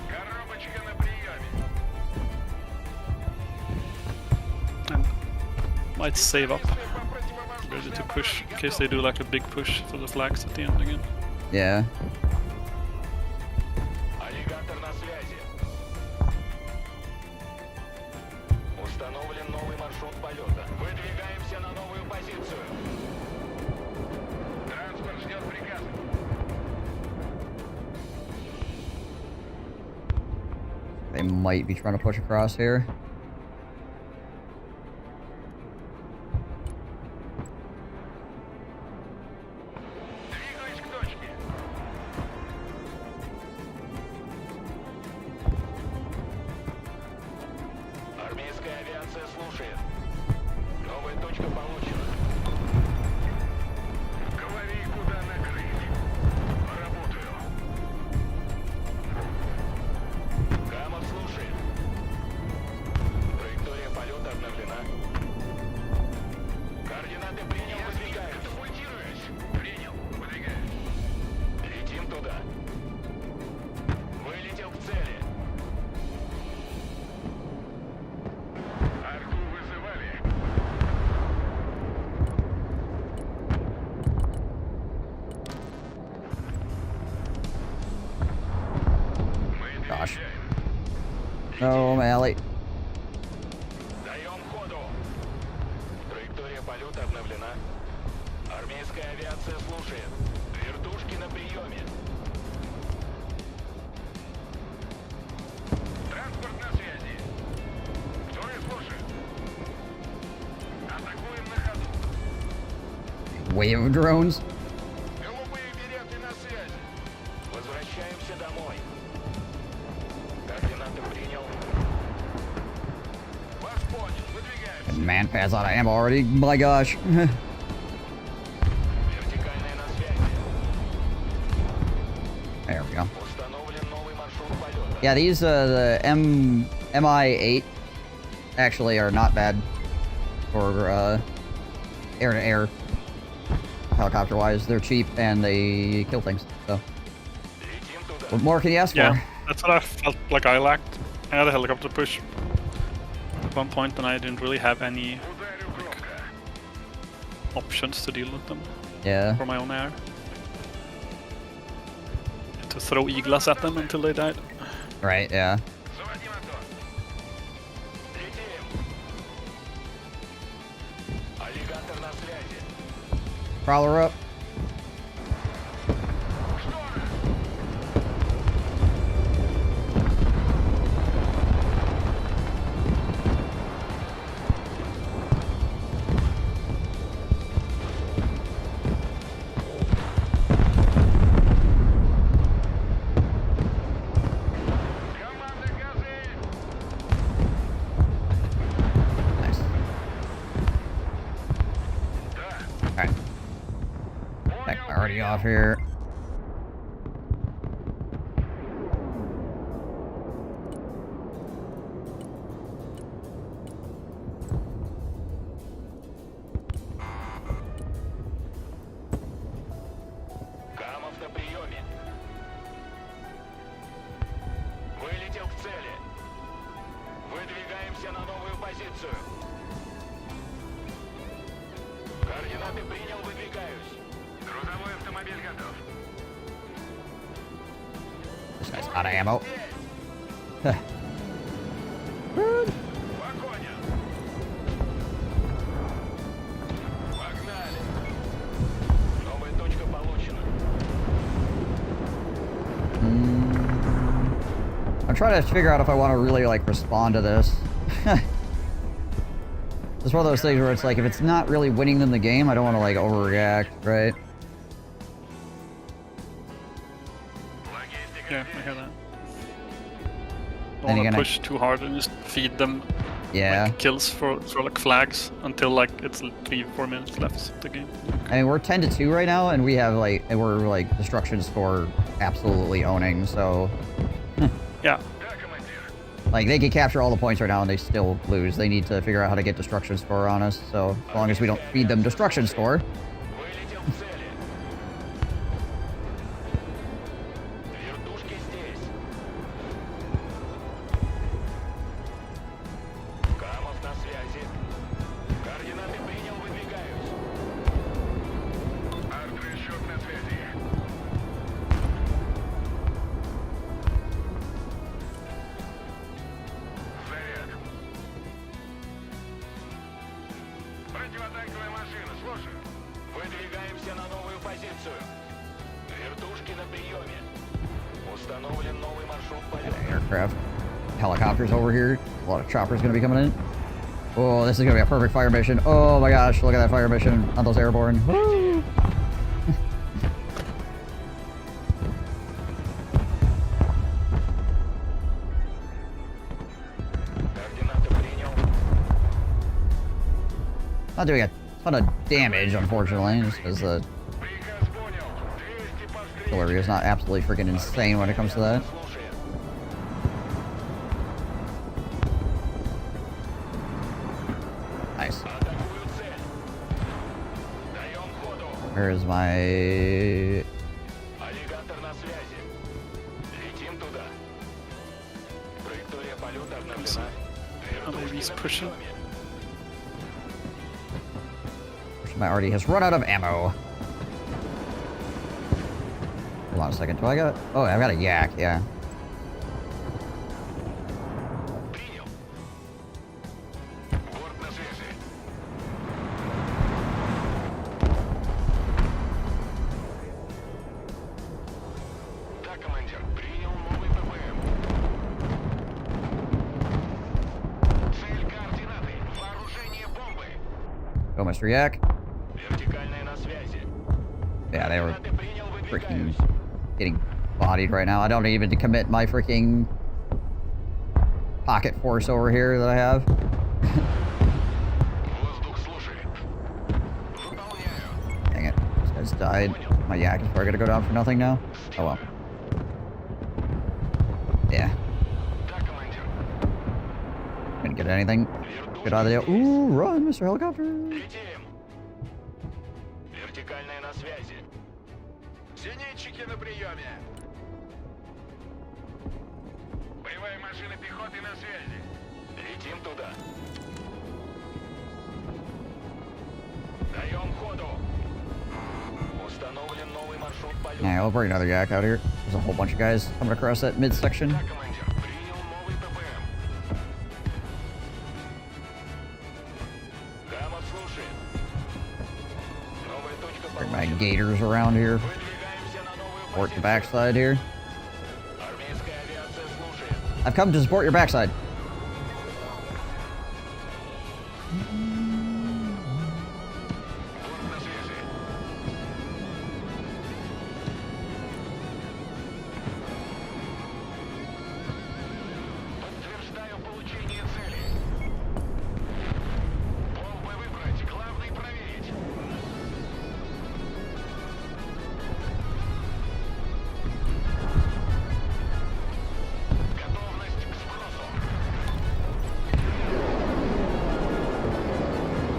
Коробочка на приеме. And might save up, По противовоздушной ready to обороне push in case готов. they do like a big push for the flags at the end again. Yeah. Аллигатор на связи. Установлен новый маршрут полета. Выдвигаемся на новую позицию. Транспорт ждет приказа. They might be trying to push across here. Двигаюсь к точке. Армейская авиация слушает. Новая точка получена. Говори, куда накрыть. Работаю. Камов слушает. Траектория полета обновлена. Координаты принял, выдвигаюсь. Катапультируюсь. Принял, выдвигаюсь. Летим туда. Вылетел к цели. Арту вызывали. Мы Gosh. двигаем. No, Mally. Даем ходу. Траектория полета обновлена. Армейская авиация слушает. Вертушки на приеме. Транспорт на связи. Второй слушает. Атакуем на ходу. Wave of drones. Голубые береты на связи. Возвращаемся домой. Координаты принял. Вас понял. Выдвигаемся. Man pads out of ammo already. My gosh. Вертикальная на связи. There we go. Установлен новый маршрут полета. Yeah, these the MI-8 actually are not bad for air-to-air helicopter-wise. They're cheap and they kill things. So, Летим туда. what more can you ask Yeah, for? that's what I felt like I lacked. I had a helicopter push at one point and I didn't really have any Ударю громко. options to deal with them Yeah. for my own air. To throw eagles at them until they died. Right. Yeah. Заводи мотор. Летим. Аллигатор на связи. Prowler up. Команда газы! Nice. Да. Alright. Back already off here. Камов на приеме. Вылетел к цели. Выдвигаемся на новую позицию. Координаты принял, выдвигаюсь. Грузовой автомобиль готов. This guy's out of ammo. Погоня. Погнали. Новая точка получена. I'm trying to figure out if I want to really like respond to this. It's one of those things where it's like if it's not really winning them the game, I don't want to like overreact, right? Yeah, I hear that. Then Don't you're want to gonna- push too hard and just feed them Yeah. like kills for like flags until like it's 3-4 minutes left of the game. I mean, we're 10-2 right now, and we're like destruction score absolutely owning. So Yeah. Да, командир. like they can capture all the points right now, and they still lose. They need to figure out how to get destruction score on us. So as long as we don't feed them destruction score, Вылетел к цели. Вертушки здесь. Камов на связи. Координаты принял, выдвигаюсь. Арт-расчет на связи. Заряд. Противотанковая машина, слушаю. Выдвигаемся на новую позицию. Вертушки на приеме. Установлен новый маршрут полета. aircraft, helicopters over here. A lot of choppers gonna be coming in. Oh, this is gonna be a perfect fire mission. Oh my gosh, look at that fire mission on those airborne. Woo! Координаты принял. Not doing a ton of damage, unfortunately, just because the Приказ понял. 200 по artillery is not absolutely freaking insane when it comes to that. Слушаем. Nice. Атакую цель. Даем ходу. Where is my... Аллигатор на связи. Летим туда. Траектория полета обновлена. Maybe he's pushing. My already has run out of ammo. Hold on a second. Do I got... Oh, I've got a yak, yeah. Принял. Борт на связи. Да, командир. Принял новый ППМ. Цель координаты. Вооружение бомбы. Go, Mr. Yak. Вертикальная на связи. Yeah, they were Координаты принял, freaking выдвигаюсь. getting bodied right now. I don't even commit my freaking pocket force over here that I have. Воздух слушает. Выполняю. Dang it. This guy's died. My yak is probably gonna go down for nothing now. Oh well. Yeah. Да, командир. Couldn't get anything. Get out of there. Ooh, run, Mr. Helicopter. Летим. Вертикальная на связи. Зенитчики на приеме. Боевая машина пехоты на связи. Летим туда. Даем ходу. Установлен новый маршрут полета. Yeah, I'll bring another yak out here. There's a whole bunch of guys coming across that midsection. Да, командир. Принял новый ППМ. Камов слушает. Bring my gators around here. Support the backside here. I've come to support your backside. Подтверждаю получение цели. Бомбы выбрать, главный проверить. Готовность к сбросу.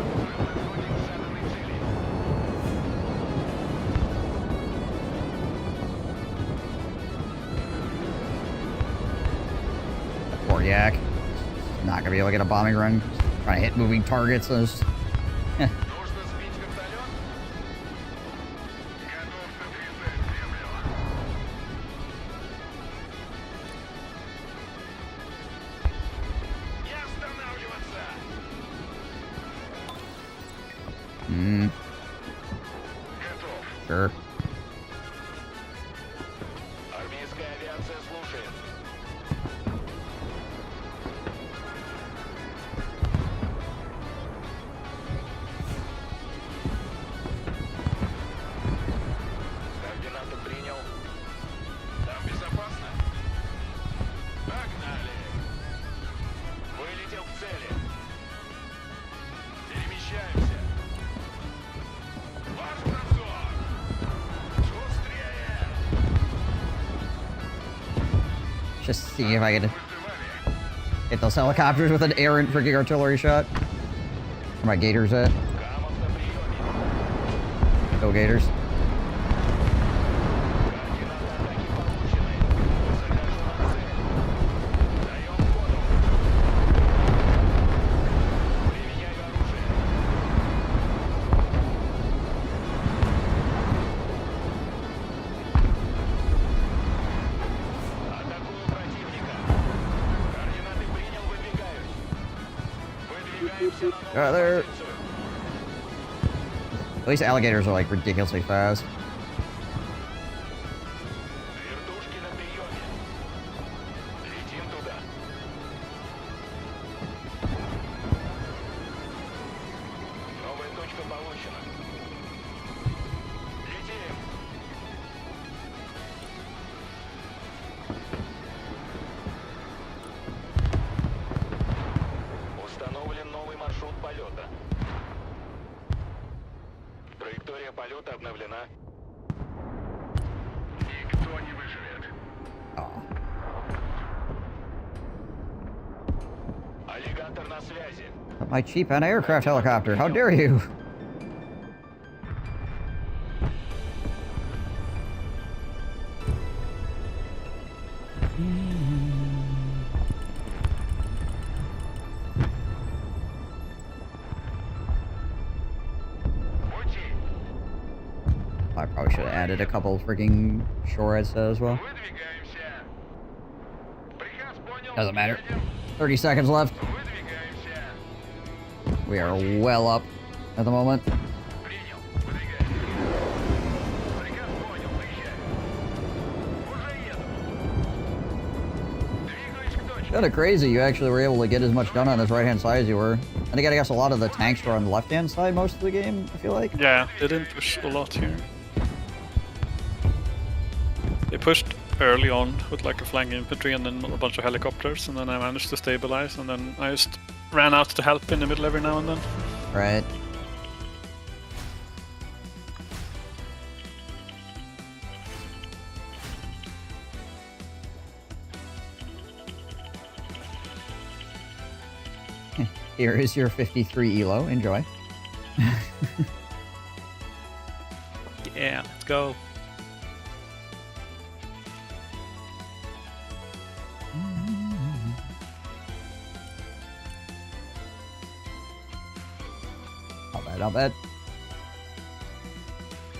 Мы подходим к заданной цели. Poor yak. Not gonna be able to get a bombing run. Trying to hit moving targets. And just... Нужно сбить вертолет? Готов сотрясать землю. Не останавливаться! Готов. Sure. Армейская авиация слушает. Координаты принял. Там безопасно? Погнали! Вылетел к цели. Перемещаемся. Ваш бросок! Шустрее! Just see if I could hit those helicopters with an errant freaking artillery shot. Where my gators at? Камов на приеме. Go gators. Координаты атаки получены. Захожу на цель. Даем ходу. Применяю оружие. Атакую противника. Координаты принял, выдвигаюсь. Выдвигаемся на Right новую there. позицию. At least alligators are like ridiculously fast. Вертушки на приеме. Летим туда. Новая точка получена. Летим. Установлен новый маршрут полета. Траектория полета обновлена. Никто не выживет. Oh. Аллигатор на связи. My cheap anti-aircraft helicopter. How dare you? Пути. I probably should have added a couple freaking shore heads as well. Выдвигаемся. Приказ понял. Doesn't matter. Едем. 30 seconds left. Выдвигаемся. We are well up at the moment. Принял. Выдвигаемся. Приказ понял. Выезжаем. Уже еду. Двигаюсь к точке. Kinda crazy you actually were able to get as much done on this right-hand side as you were. And again, I guess a lot of the tanks were on the left-hand side most of the game, I feel like. Yeah, they didn't push a lot here. They pushed early on with like a flank infantry and then a bunch of helicopters, and then I managed to stabilize, and then I just ran out to help in the middle every now and then. Right. Here is your 53 elo. Enjoy. Yeah, let's go. Not bad, not bad.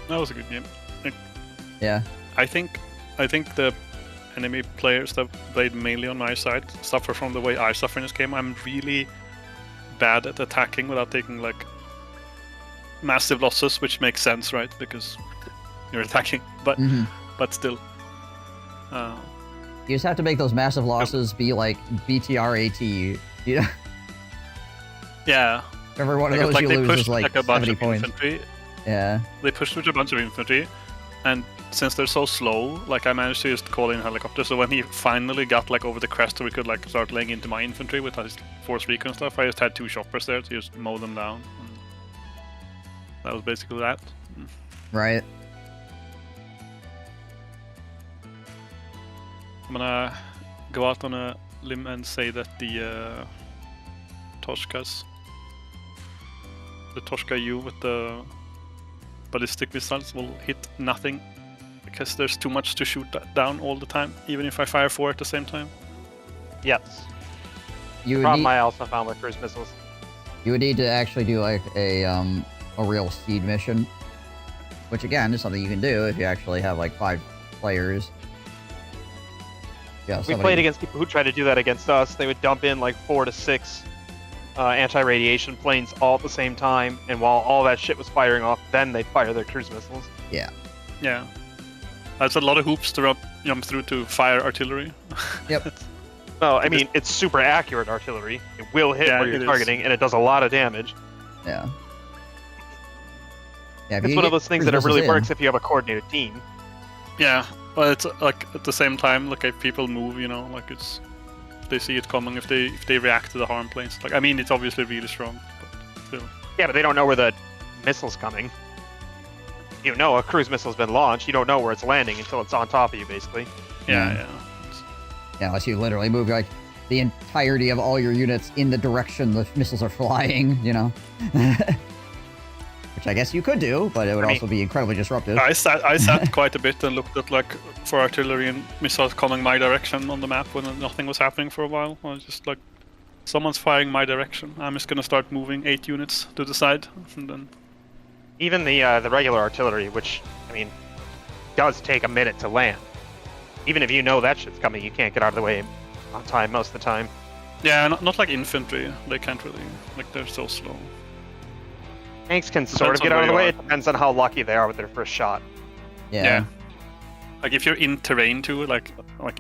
That was a good game. Yeah. I think the enemy players that played mainly on my side suffer from the way I suffer in this game. I'm really bad at attacking without taking like massive losses, which makes sense, right? Because you're attacking, but still. You just have to make those massive losses be like BTRAT, you know? Yeah. Every one of Because, those you they lose pushed is like a bunch 70 of points. infantry. Yeah. They pushed with a bunch of infantry, and since they're so slow, like I managed to just call in helicopter. So when he finally got like over the crest, where we could like start laying into my infantry with his force recon stuff, I just had 2 choppers there to just mow them down. And that was basically that. Right. I'm gonna go out on a limb and say that the Toshkas, the Toshka U with the ballistic missiles will hit nothing because there's too much to shoot down all the time, even if I fire 4 at the same time. Yes. You would Problem need, I also found with cruise missiles. you would need to actually do like a real seed mission, which again is something you can do if you actually have like 5 players. Yeah, We played against people who tried to do that against us. They would dump in like 4 to 6 anti-radiation planes all at the same time, and while all that shit was firing off, then they'd fire their cruise missiles. Yeah. Yeah. That's a lot of hoops to jump through to fire artillery. Yep. No, I mean, it's super accurate artillery. It will hit Yeah, where you're it is. targeting, and it does a lot of damage. Yeah. Yeah. It's one of those things that it really works if you have a coordinated team. Yeah, but it's like at the same time, like if people move, you know, like it's they see it coming if they react to the harm planes. Like I mean, it's obviously really strong, but still. Yeah, but they don't know where the missile's coming. You know a cruise missile's been launched. You don't know where it's landing until it's on top of you, basically. Yeah. Yeah, unless you literally move like the entirety of all your units in the direction the missiles are flying, you know. Which I guess you could do, but it would also be incredibly disruptive. I sat quite a bit and looked at like for artillery and missiles coming my direction on the map when nothing was happening for a while. I was just like, someone's firing my direction. I'm just gonna start moving 8 units to the side, and then. Even the regular artillery, which I mean, does take a minute to land. Even if you know that shit's coming, you can't get out of the way on time most of the time. Yeah, not like infantry. They can't really, like they're so slow. Tanks can Depends sort of on get out of the where way. you It depends on how lucky they are with their first shot. Yeah. Like if you're in terrain too, like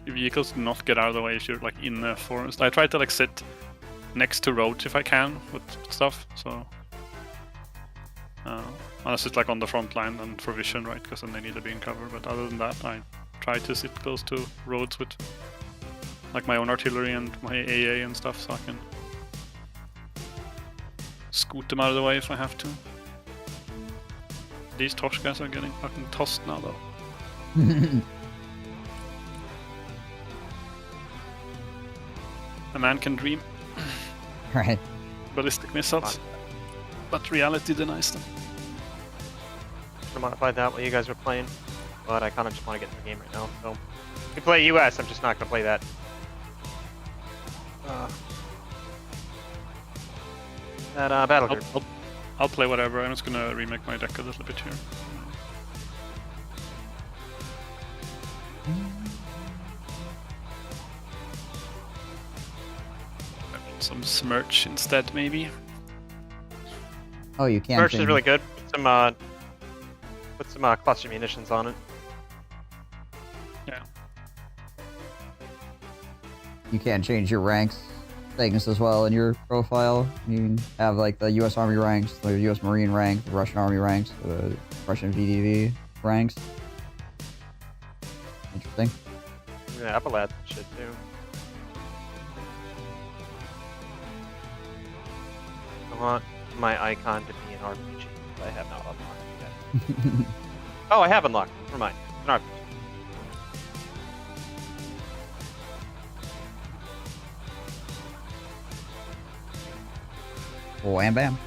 vehicles do not get out of the way if you're like in the forest. I try to like sit next to roads if I can with stuff. So unless it's like on the front line and for vision, right? Because then they need to be in cover. But other than that, I try to sit close to roads with like my own artillery and my AA and stuff, so I can scoot them out of the way if I have to. These Toshkas are getting fucking tossed now, though. A man can dream. Right. Ballistic missiles, but reality denies them. I modified that while you guys were playing, but I kind of just want to get in the game right now. So we play US. I'm just not gonna play that. Battle group. I'll play whatever. I'm just gonna remake my deck a little bit here. Some Smirch instead, maybe. Oh, you can. Merch is really good. Put some cluster munitions on it. Yeah. You can change your ranks things as well in your profile. You can have like the U.S. Army ranks, the U.S. Marine rank, the Russian Army ranks, the Russian VDV ranks. Interesting. Yeah, epaulets and shit too. I want my icon to be an RPG, but I have not unlocked it yet. Oh, I have unlocked it. Never mind. It's an RPG. Wham bam.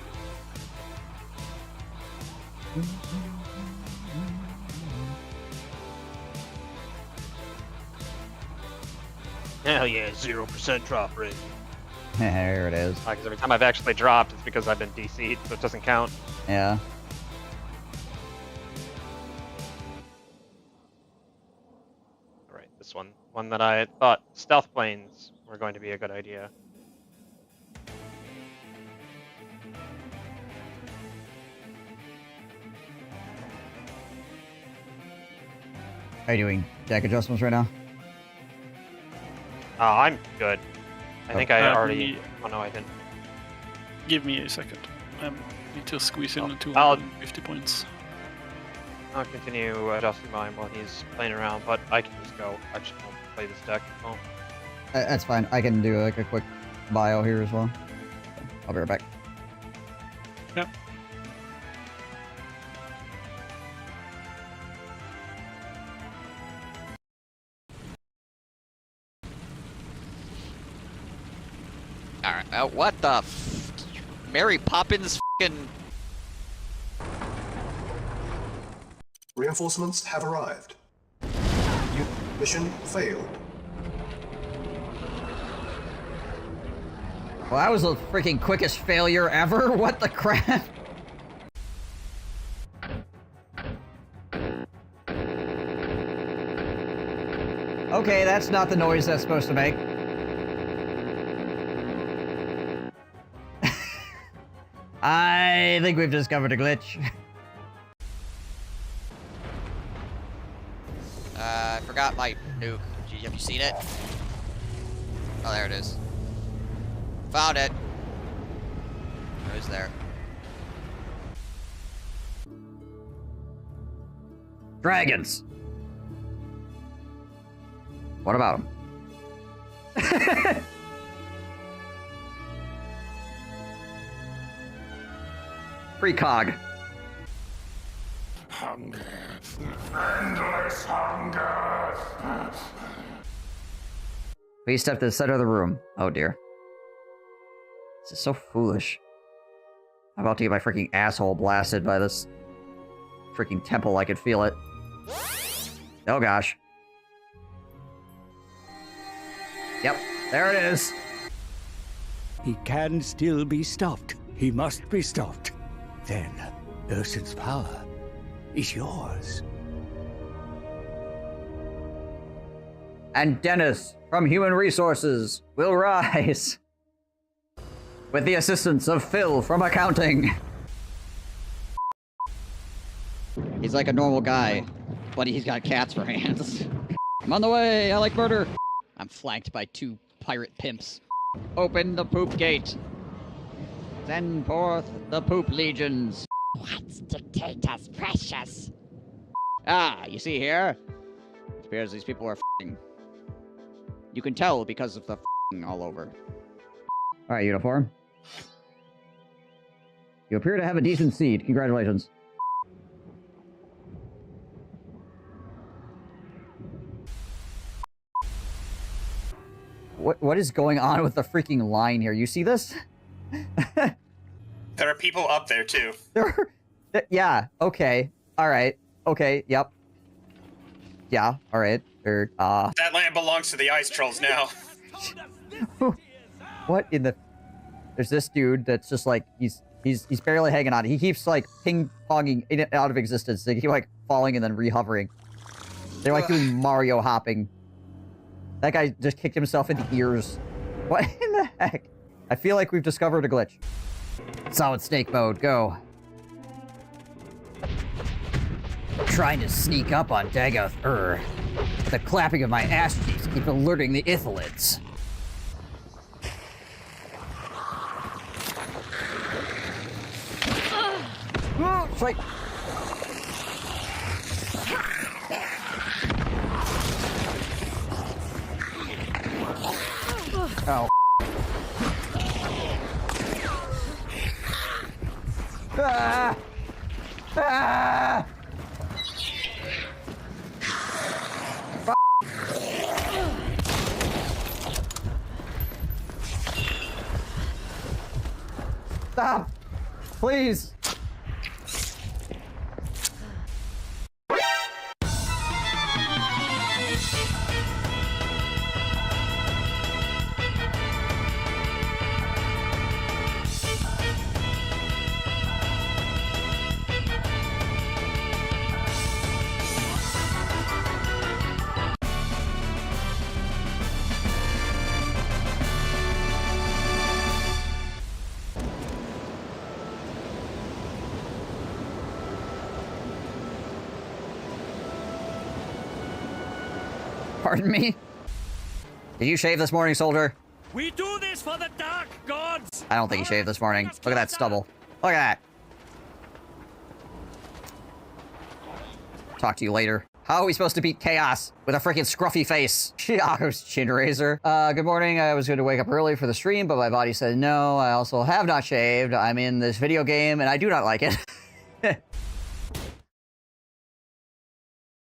Hell yeah, 0% drop rate. There it is. Because every time I've actually dropped, it's because I've been DC'd, so it doesn't count. Yeah. Alright, this one. One that I thought stealth planes were going to be a good idea. Are you doing deck adjustments right now? I'm good. I think I already. me- Oh no, I didn't. Give me a second. Need to squeeze in the I'll- 250 points. I'll continue adjusting mine while he's playing around, but I can just go. I just won't play this deck. Oh. That's fine. I can do like a quick bio here as well. I'll be right back. Yep. Alright, what the Mary Poppins f***ing... Reinforcements have arrived. Mission failed. Well, that was the freaking quickest failure ever. What the crap? Okay, that's not the noise that's supposed to make. I think we've discovered a glitch. I forgot my nuke. Have you seen it? Oh, there it is. Found it. It was there. Dragons. What about them? Precog. Hunger. Endless hunger. Please step to the center of the room. Oh dear. This is so foolish. I'm about to get my freaking asshole blasted by this freaking temple. I could feel it. Oh gosh. Yep, there it is. He can still be stopped. He must be stopped. Then, Urson's power is yours. And Dennis from Human Resources will rise. With the assistance of Phil from Accounting. He's like a normal guy, but he's got cats for hands. I'm on the way, I like murder. I'm flanked by 2 pirate pimps. Open the poop gate. Send forth the poop legions. What's dictator's precious? Ah, you see here? It appears these people are f***ing. You can tell because of the f***ing all over. Alright, uniform. You appear to have a decent seed. Congratulations. What is going on with the freaking line here? You see this? There are people up there too. Yeah, okay. Alright. Okay, yep. Yeah, alright. That land belongs to the ice trolls now. What in the... There's this dude that's just like, he's barely hanging on. He keeps like ping-ponging in and out of existence. They keep like falling and then re-hovering. They're like doing Mario hopping. That guy just kicked himself in the ears. What in the heck? I feel like we've discovered a glitch. Solid snake mode, go. Trying to sneak up on Dagoth The clapping of my ass cheeks keep alerting the Ithalids. Fight! Oh. Ah! Ah! Stop! Please! Pardon me? Did you shave this morning, soldier? We do this for the dark gods! I don't think he shaved this morning. Look at that stubble. Look at that. Talk to you later. How are we supposed to beat chaos with a freaking scruffy face? Chiago's chin razor. Good morning. I was going to wake up early for the stream, but my body said no. I also have not shaved. I'm in this video game, and I do not like it. A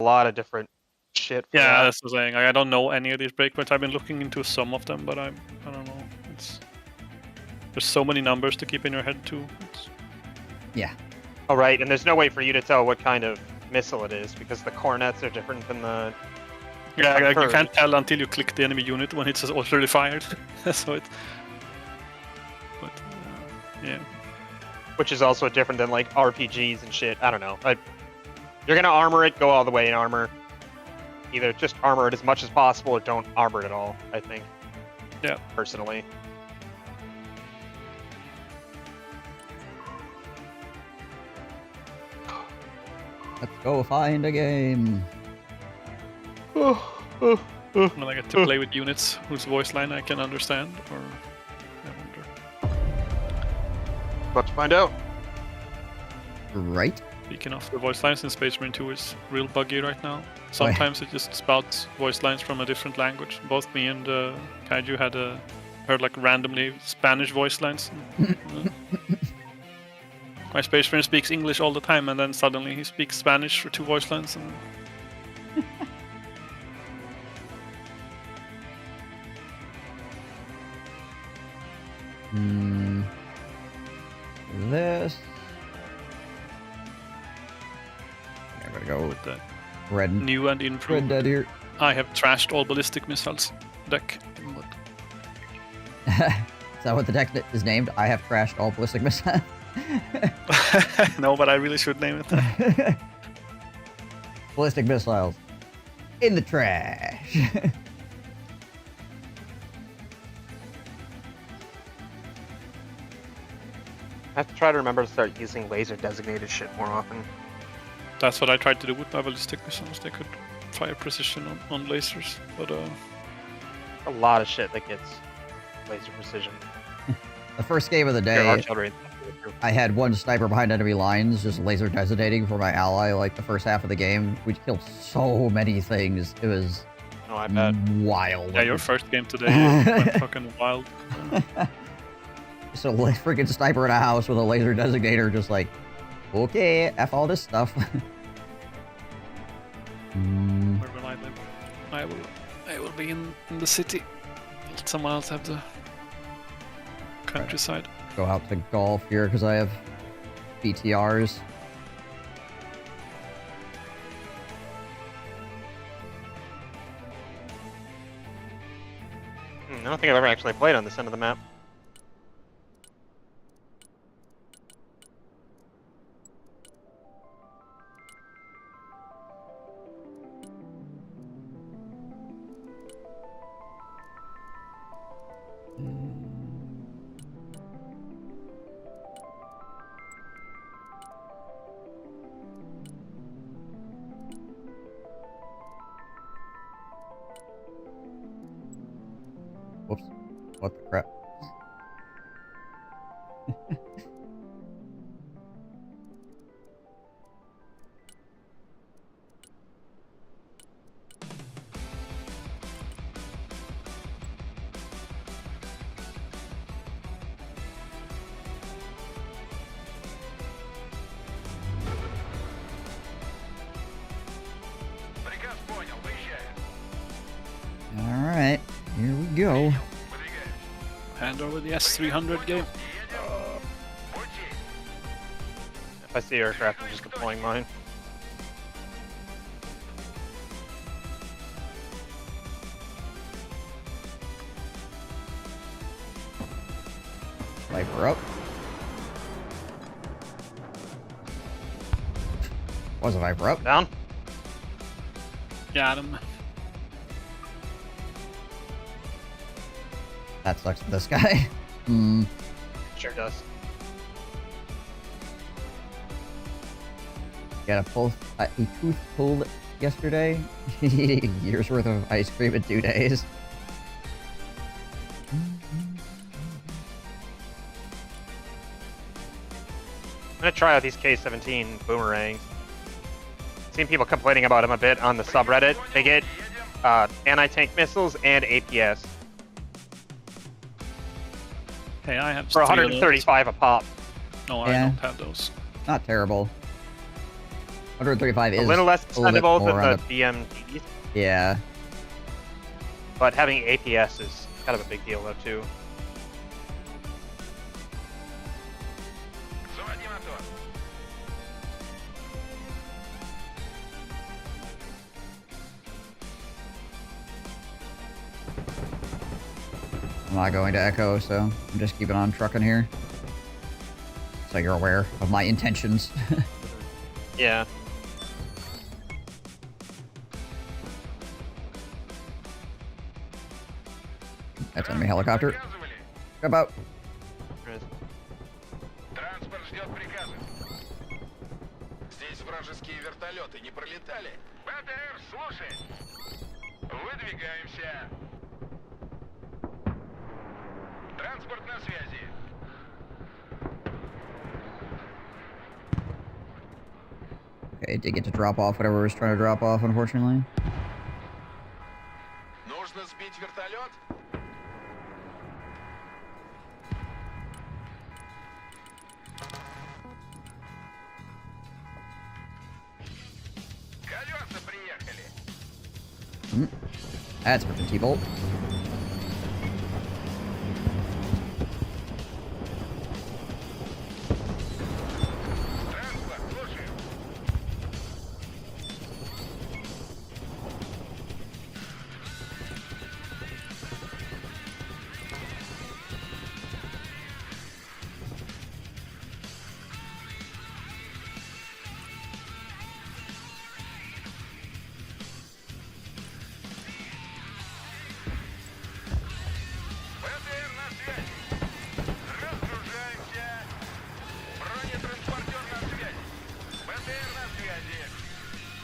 lot of different shit. For Yeah, that. that's the thing. I don't know any of these breakpoints. I've been looking into some of them, but I don't know. There's so many numbers to keep in your head too. Yeah. Oh right, and there's no way for you to tell what kind of missile it is because the cornets are different than the. Yeah, like, you can't tell until you click the enemy unit when it's already fired. So it's. But yeah. Which is also different than like RPGs and shit. I don't know. You're gonna armor it, go all the way in armor. Either just armor it as much as possible or don't armor it at all, I think. Yeah. Personally. Let's go find a game. And I get to play with units whose voice line I can understand, or I wonder. About to find out. Right. Speaking of the voice lines in Space Marine 2 is real buggy right now. Sometimes it just spouts voice lines from a different language. Both me and Kaiju had heard like randomly Spanish voice lines. My Space Marine speaks English all the time, and then suddenly he speaks Spanish for 2 voice lines. And... This. I'm gonna go with the red. New and improved. Red dead here. I have trashed all ballistic missiles deck. Is that what the deck is named? I have trashed all ballistic missiles. No, but I really should name it that. Ballistic missiles in the trash. I have to try to remember to start using laser designated shit more often. That's what I tried to do with my ballistic missiles. They could fire precision on lasers, but a lot of shit that gets laser precision. The first game of the day, I had one sniper behind enemy lines, just laser designating for my ally. Like the first half of the game, we killed so many things. It was I bet. wild. Yeah, your first game today went fucking wild. So like freaking sniper in a house with a laser designator, just like, okay, F all this stuff. Where will I live? I will be in the city. Let someone else have the countryside. Go out to golf here because I have BTRs. I don't think I've ever actually played on this end of the map. Whoops. What the crap? Alright, here we go. Hand over the S300 game. If I see aircraft, I'm just deploying mine. Viper up. Was a Viper up? Down. Got him. That sucks for this guy. Sure does. Got a tooth pulled yesterday. Eating a year's worth of ice cream in 2 days. I'm gonna try out these K-17 boomerangs. Seen people complaining about them a bit on the subreddit. They get anti-tank missiles and APS Hey, I have for 3 of those. 135 a pop. No, I Yeah. don't have those. Not terrible. 135 is A little less a little bit expendable more than on the BMDs, Yeah. but having APS is kind of a big deal though too. Заводи мотор. I'm not going to Echo, so I'm just keeping on trucking here. So you're aware of my intentions. Yeah. That's enemy helicopter. Jump out. Транспорт ждет приказа. Здесь вражеские вертолеты не пролетали? БТР, слушай. Выдвигаемся. Транспорт на связи. Okay, did get to drop off whatever was trying to drop off, unfortunately. Нужно сбить вертолет? Колеса приехали. That's for the T-Bolt. Транспорт, слушай. БТР на связи. Разгружаемся. Бронетранспортер на связи. БТР на связи.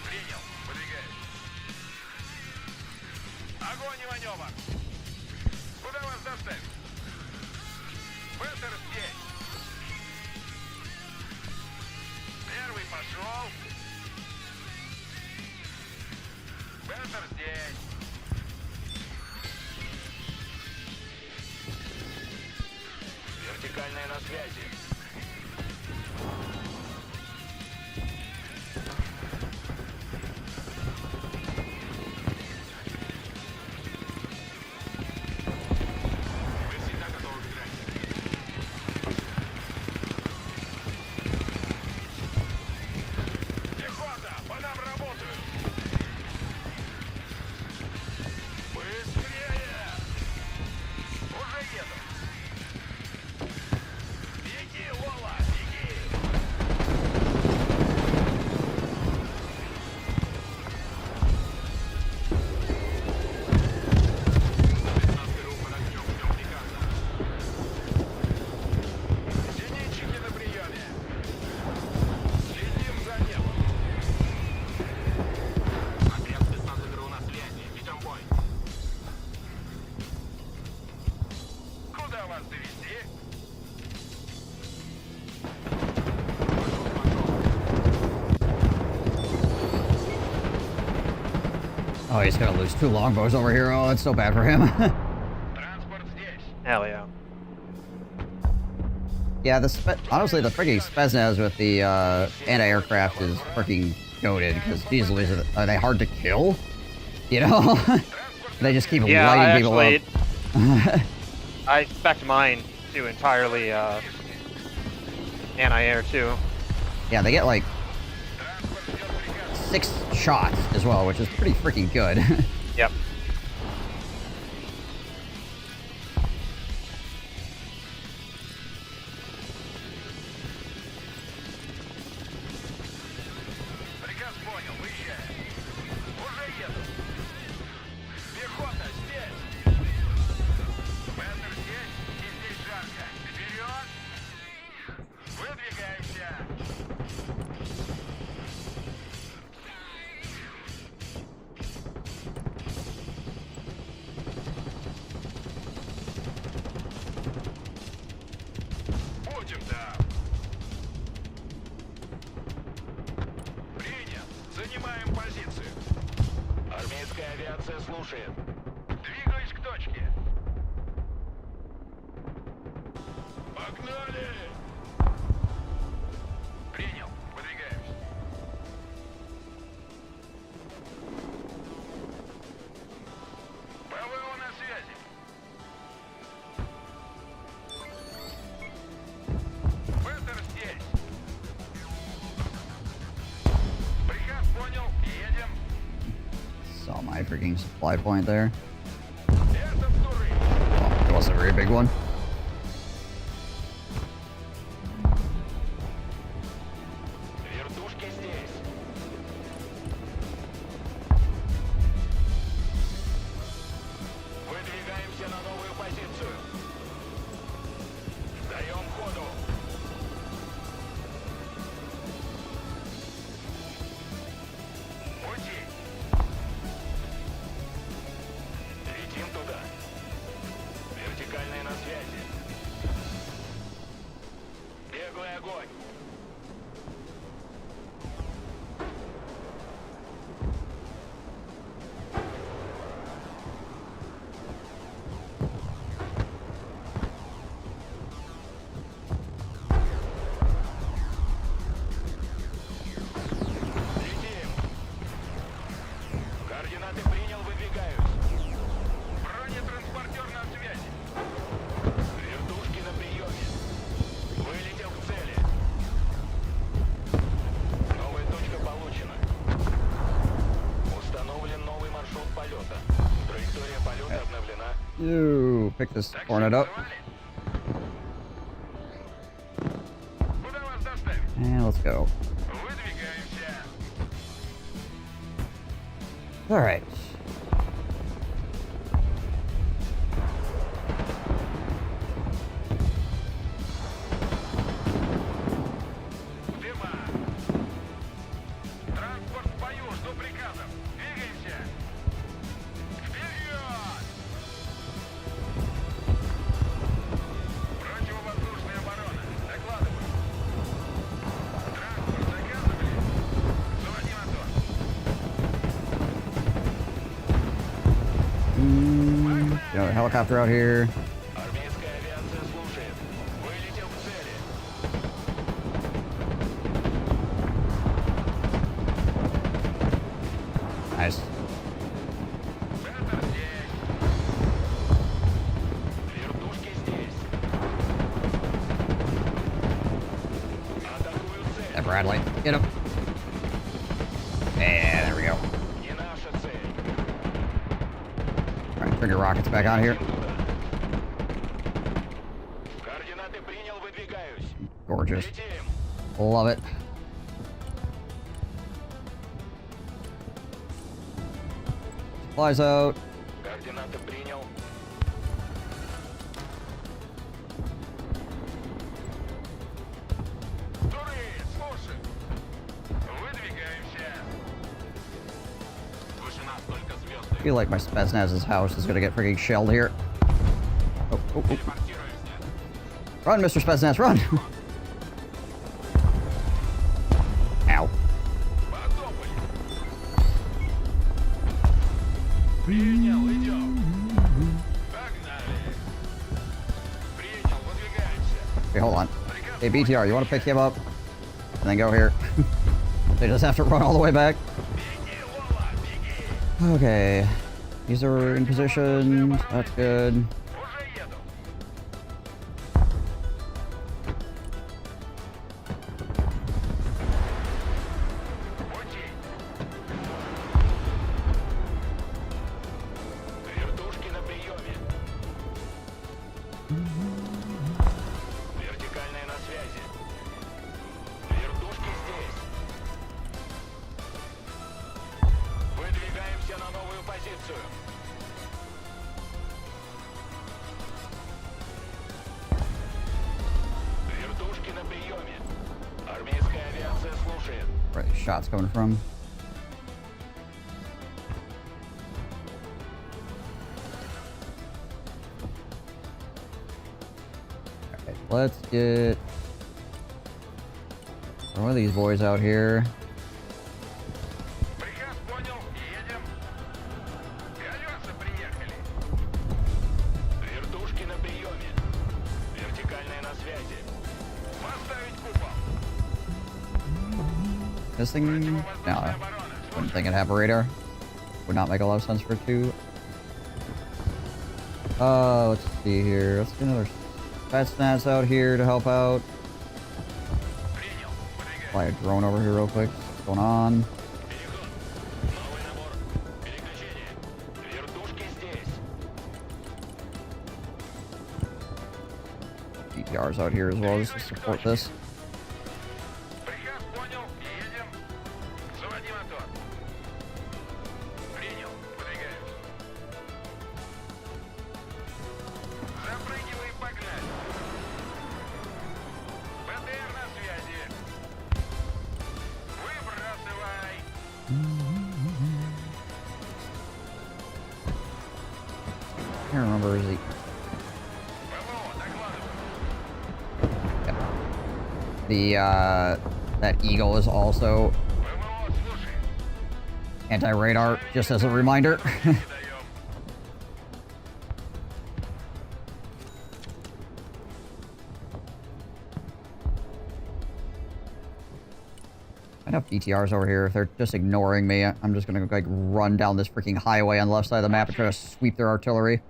Принял. Выдвигаюсь. Огонь и маневр. Куда вас доставить? БТР здесь. Первый пошел. БТР здесь. Вертикальная на связи. Мы всегда готовы к драке. Пехота, по нам работают. Быстрее! Уже еду. Беги, Лола, беги! Зенитчики на приеме. Следим за небом. Отряд спецназа ГРУ на связи. Ведем бой. Куда вас довести? Oh, he's gonna lose 2 longbows over here. Oh, that's so bad for him. Транспорт здесь. Hell yeah. Yeah, honestly, the freaking Spetsnaz with the anti-aircraft is freaking goated, because these are they hard to kill? You know? They just keep Yeah, lighting people up. I expect mine to entirely anti-air too. Yeah, they get like 6 shots as well, which is pretty freaking good. Yep. Приказ понял, выезжай. Уже еду. Пехота здесь. Бендер здесь и здесь жарко. Вперед! Выдвигаемся. Занимаем позицию. Армейская авиация слушает. Двигаюсь к точке. Погнали! Принял. Выдвигаемся. ПВО на связи. Беттер здесь. Приказ понял. Едем. Saw my freaking supply point there. Это туры. Well, it wasn't a very big one. Вертушки здесь. Выдвигаемся на новую позицию. Даем ходу. Пути. Летим туда. Вертикальные на связи. Беглый огонь. Летим. Координаты принял, выдвигаюсь. Бронетранспортер на связи. Вертушки на приеме. Вылетел к цели. Новая точка получена. Установлен новый маршрут полета. Траектория полета обновлена. You pick this hornet up. Куда вас доставить? And let's go. Выдвигаемся. Alright. Дыма. Транспорт в бою, жду приказов. Двигаемся. Вперед! Противовоздушная оборона. Докладываю. Транспорт заказывали? Заводи мотор. Got a helicopter out here. Армейская авиация слушает. Вылетел к цели. Nice. Беттер здесь. Вертушки здесь. Атакую цель. That Bradley. Get him. Yeah, there we go. Не наша цель. Alright, bring your rockets back on here. Координаты принял, выдвигаюсь. Gorgeous. Летим. Love it. Supplies out. Координаты принял. Туры, слушай. Выдвигаемся. Выше нас только звезды. I feel like my Spetsnaz's house is gonna get freaking shelled here. Oh, oh, oh. Телепортируемся. Run, Mr. Spetsnaz, run! Ow. Потопали. Принял, идем. Погнали. Принял, выдвигаемся. Okay, hold on. Hey, BTR, you want to pick him up? And then go here. They just have to run all the way back. Беги, Лола, беги. Okay. These are in position. That's good. Уже еду. Пути. Вертушки на приеме. Вертикальная на связи. Вертушки здесь. Выдвигаемся на новую позицию. Вертушки на приеме. Армейская авиация слушает. Where are these shots coming from? Alright, let's get one of these boys out here. This thing? No, I wouldn't think it'd have a radar. Would not make a lot of sense for it to. Let's see here. Let's get another Spetsnaz out here to help out. Fly a drone over here real quick. What's going on? BTR's out here as well just to support this. I can't remember, is he? The, that Eagle is also anti-radar, just as a reminder. I know BTRs over here, if they're just ignoring me, I'm just gonna like run down this freaking highway on the left side of the map and try to sweep their artillery.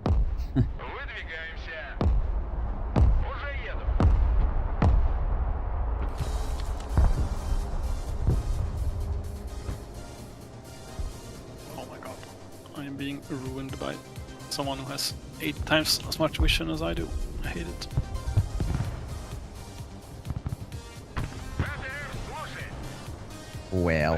Oh my god. I am being ruined by someone who has 8 times as much vision as I do. I hate it. Well,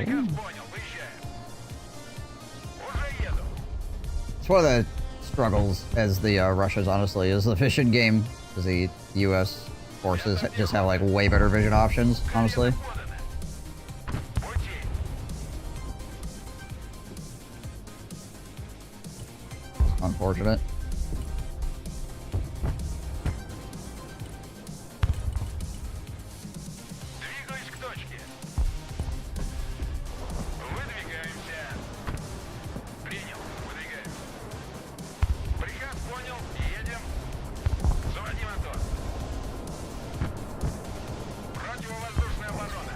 it's one of the struggles as the Russians, honestly, is the vision game, because the U.S. forces just have like way better vision options, honestly. Unfortunate.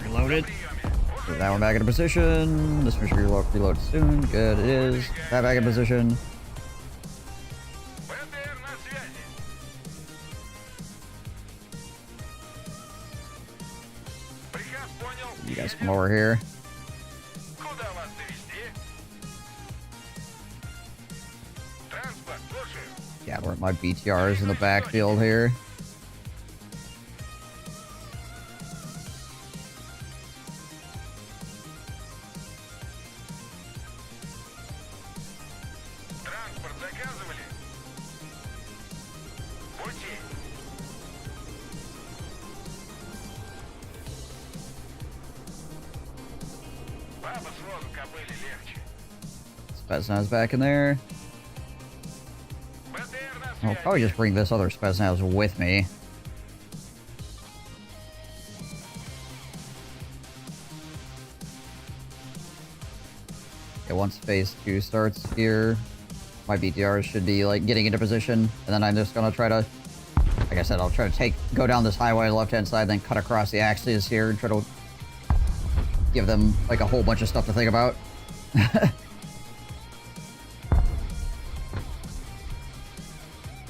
Reloaded. Put that one back into position. This one should be reloaded soon. Good, it is. That back in position. You guys come over here. Yeah, where my BTRs in the backfield here. Spetsnaz back in there. I'll probably just bring this other Spetsnaz with me. Okay, once phase 2 starts here, my BTRs should be like getting into position, and then I'm just gonna try to, like I said, I'll try to go down this highway on the left-hand side, then cut across the axis here and try to give them like a whole bunch of stuff to think about.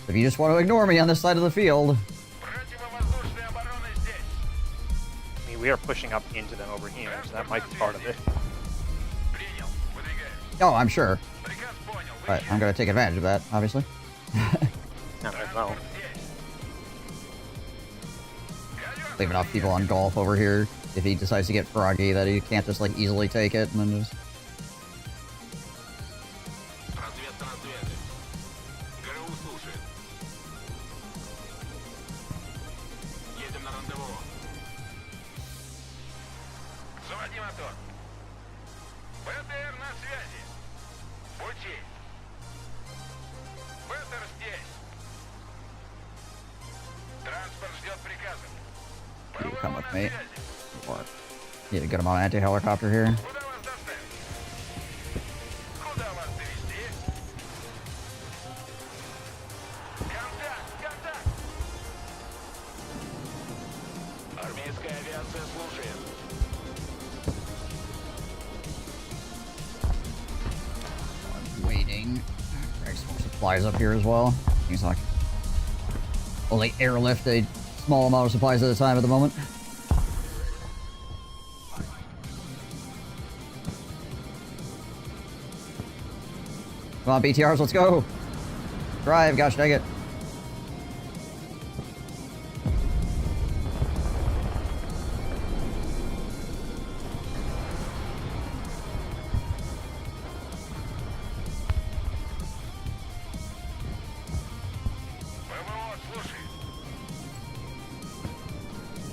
If you just want to ignore me on this side of the field. I mean, we are pushing up into them over here, so that might be part of it. Oh, I'm sure. But I'm going to take advantage of that, obviously. Not as well. Leave enough people on golf over here if he decides to get froggy that he can't just like easily take it and then just... You come with me. Or need a good amount of anti-helicopter here. fucking drag some more supplies up here as well. Seems like only airlift a small amount of supplies at a time at the moment. Come on, BTRs, let's go! Drive, gosh dang it.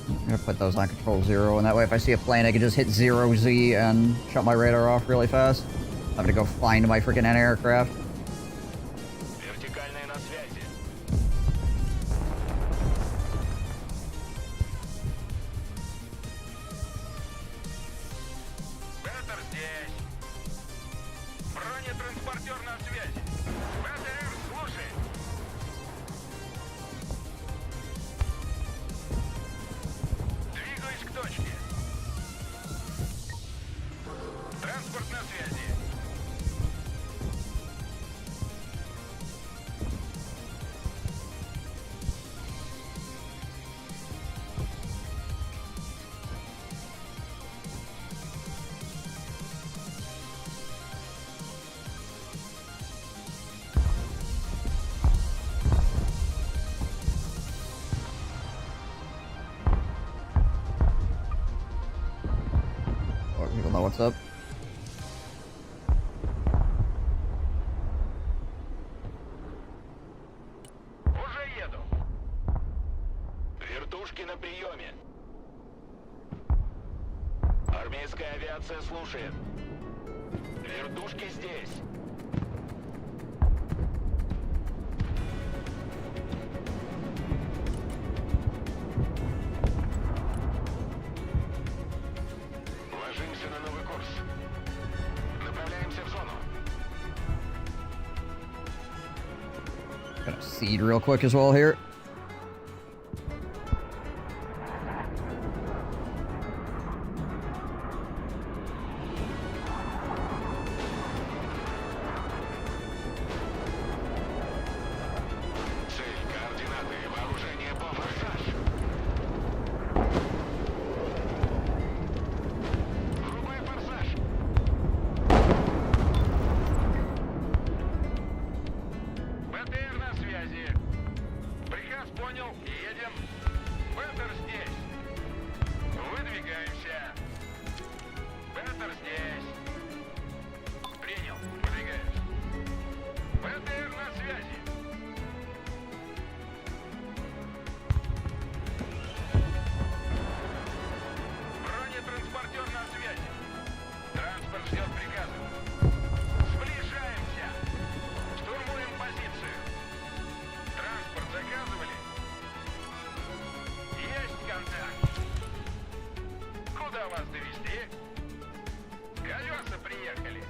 I'm gonna put those on control 0, and that way if I see a plane I can just hit 0Z and shut my radar off really fast. I'm gonna go find my freaking anti-aircraft. Вертикальная на связи. Беттер здесь. Бронетранспортер на связи. БТР, слушай. Двигаюсь к точке. Транспорт на связи. People know what's up. Уже еду. Вертушки на приеме. Армейская авиация слушает. Вертушки здесь. Ложимся на новый курс. Направляемся в зону. Gonna seed real quick as well here. Цель, координаты, вооружение, форсаж. Врубай форсаж. БТР на связи. Приказ понял, едем. БТР здесь. Выдвигаемся. БТР здесь. Принял, выдвигаемся. БТР на связи. Бронетранспортер на связи. Транспорт ждет приказа. Сближаемся. Штурмуем позицию. Транспорт заказывали? Есть контакт. Куда вас довезти? Колеса приехали.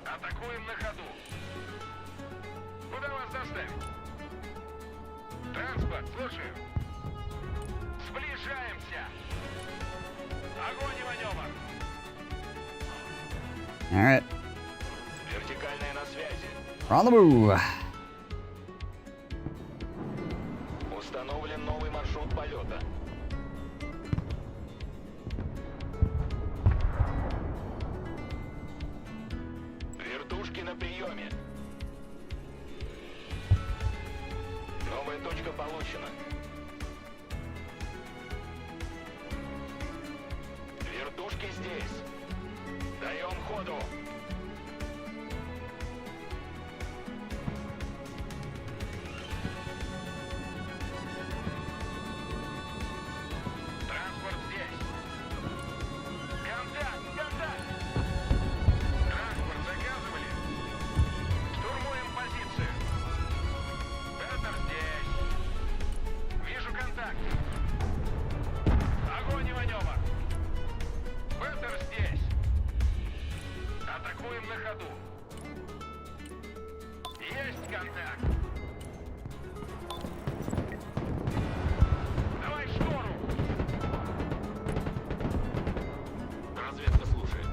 Атакуем на ходу. Куда вас доставить? Транспорт, слушаю. Сближаемся. Огонь и маневр. Alright, Вертикальная на связи. we're on the move. Установлен новый маршрут полета. Вертушки на приеме. Новая точка получена. Вертушки здесь. Даем ходу. Транспорт здесь. Контакт, контакт. Транспорт заказывали? Штурмуем позицию. Беттер здесь. Вижу контакт. Огонь и маневр. Беттер здесь. Атакуем на ходу. Есть контакт. Давай в штору. Разведка слушает.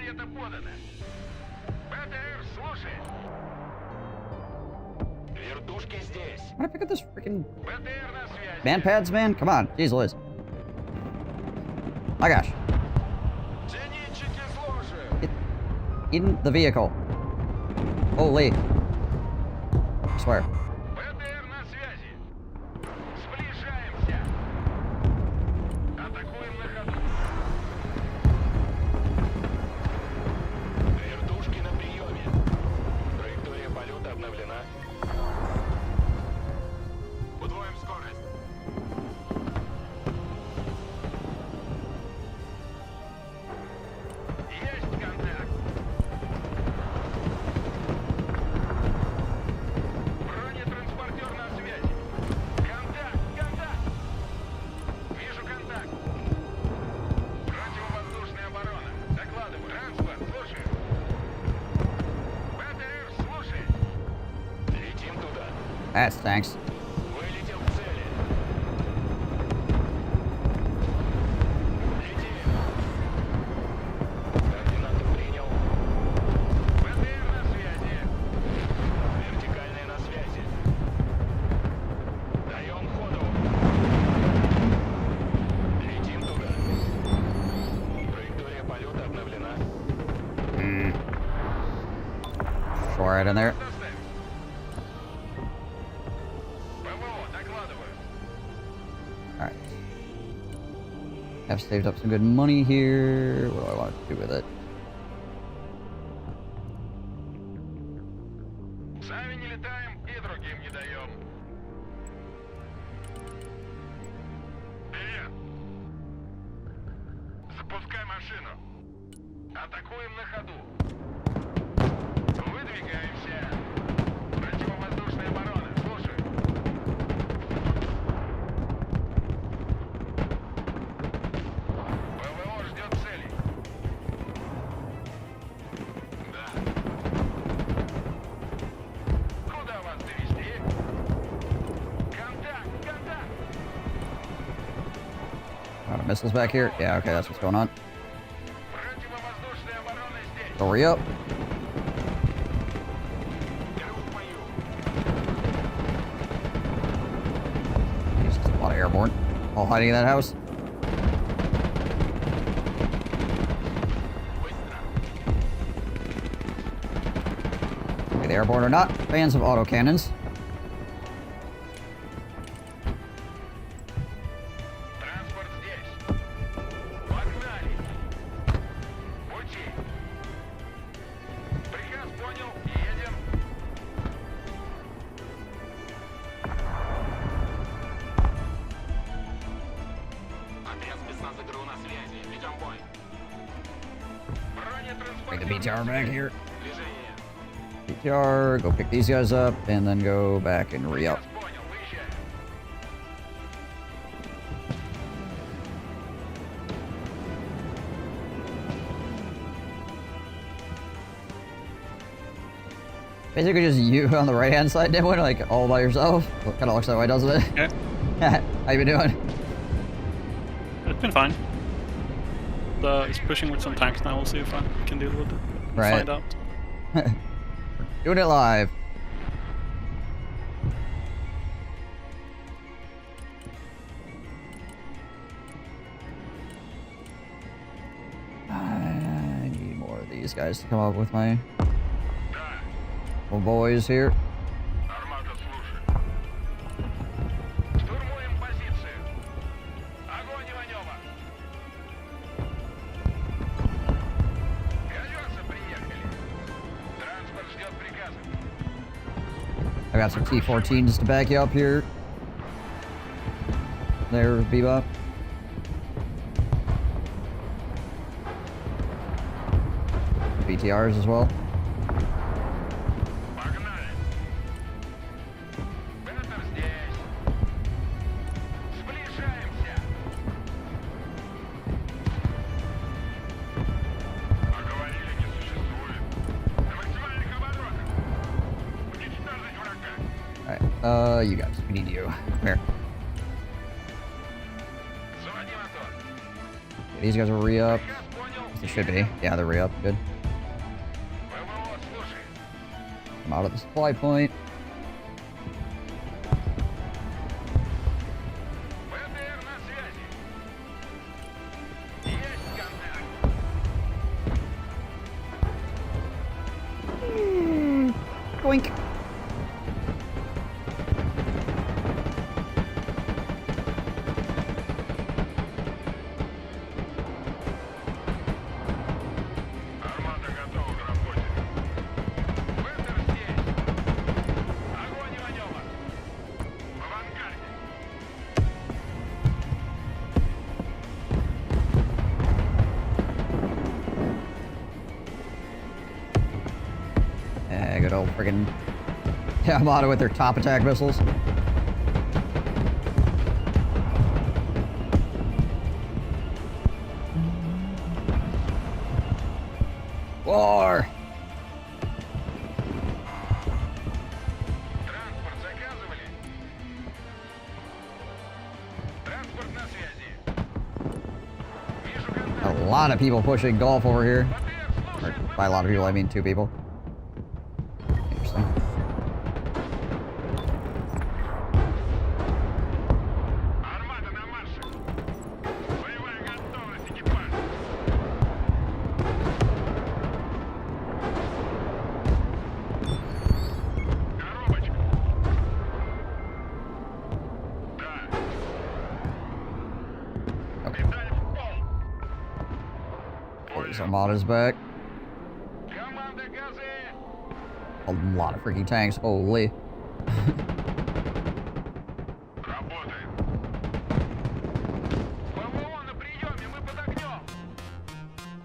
Ракета подана. БТР, слушай. Вертушки здесь. How do I pick up this freaking БТР на связи. man pads, man? Come on. Jeez Liz. My gosh. Зенитчики, слушаю. Get in the vehicle. Holy. I swear. БТР на связи. Сближаемся. Атакуем на ходу. Вертушки на приеме. Траектория полета обновлена. Удвоим скорость. Есть контакт. Бронетранспортер на связи. Контакт, контакт. Вижу контакт. Противовоздушная оборона. Докладываю. Транспорт, слушаю. БТР, слушай. Летим туда. That stinks. Вылетел к цели. Летим. Координаты принял. БТР на связи. Вертикальная на связи. Даем ходу. Летим туда. Траектория полета обновлена. Sure, right in there. ПВО, докладываю. Alright. I've saved up some good money here. What do I want to do with it? Сами не летаем и другим не даем. Привет. Запускай машину. Атакуем на ходу. Выдвигаемся. Противовоздушная оборона. Слушай. ПВО ждет целей. Да. Куда вас довести? Контакт, контакт. A lot of missiles back here. Yeah, okay, that's what's going on. Противовоздушная оборона здесь. Hurry up. Беру в бою. There's a lot of airborne. All hiding in that house. Okay, the airborne are not fans of autocannons. Транспорт здесь. Погнали. Пути. Приказ понял. Едем. Отряд спецназа ГРУ на связи. Ведем бой. Bring the Бронетранспортер. BTR back here. Движение. BTR, go pick these guys up, and then go back and re-up. Приказ понял. Выезжаем. Basically just you on the right-hand side, Dimwin, like all by yourself. Kind of looks that way, doesn't it? Yeah. How you been doing? It's been fine. It's pushing with some tanks now. We'll see if I can deal with it. We'll Right. find out. Doing it live. I need more of these guys to come up with my little boys here. Армата, слушай. Штурмуем позицию. Огонь, Иванёва. Колёса приехали. Транспорт ждет приказа. I got some T-14s to back you up here. There, Bebop. BTRs as well. Погнали. Беттер здесь. Сближаемся. Поговорили, не существует. На максимальных оборотах. Уничтожить врага. Alright, you guys, we need you. Come here. Заводи мотор. These guys will re-up. Приказ понял. It should be. Yeah, they're re-up. Good. I'm out of the supply point. Boink. Армада готова к работе. Вендер здесь. Огонь и маневр. В авангарде. Yeah, good old friggin' Armada with their top attack missiles. War! Транспорт заказывали? Транспорт на связи. Вижу контакт. A lot of people pushing golf over here. Or by a lot of people, I mean 2 people. Interesting. Армада на марше. Боевая готовность, экипаж. Коробочка. Да. Медаль в пол. These Armada's back. Команда газы. A lot of freaking tanks. Holy. Работаем. ПВО на приеме, мы под огнем.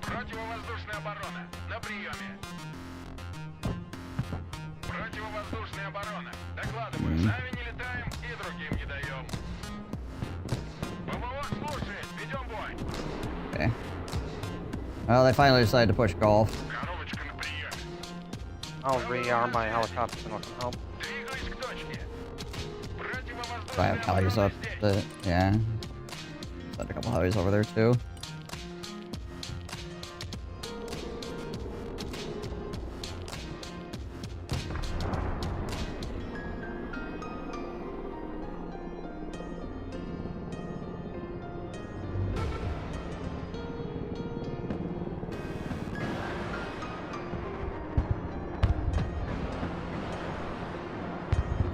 Противовоздушная оборона на приеме. Противовоздушная оборона. Докладываю, сами не летаем и другим не даем. ПВО слушает, ведем бой. Okay. Well, they finally decided to push golf. Коробочка на приеме. I'll rearm my helicopters and let them help. Двигаюсь к точке. So I have helis up the, yeah. Set a couple helis over there too.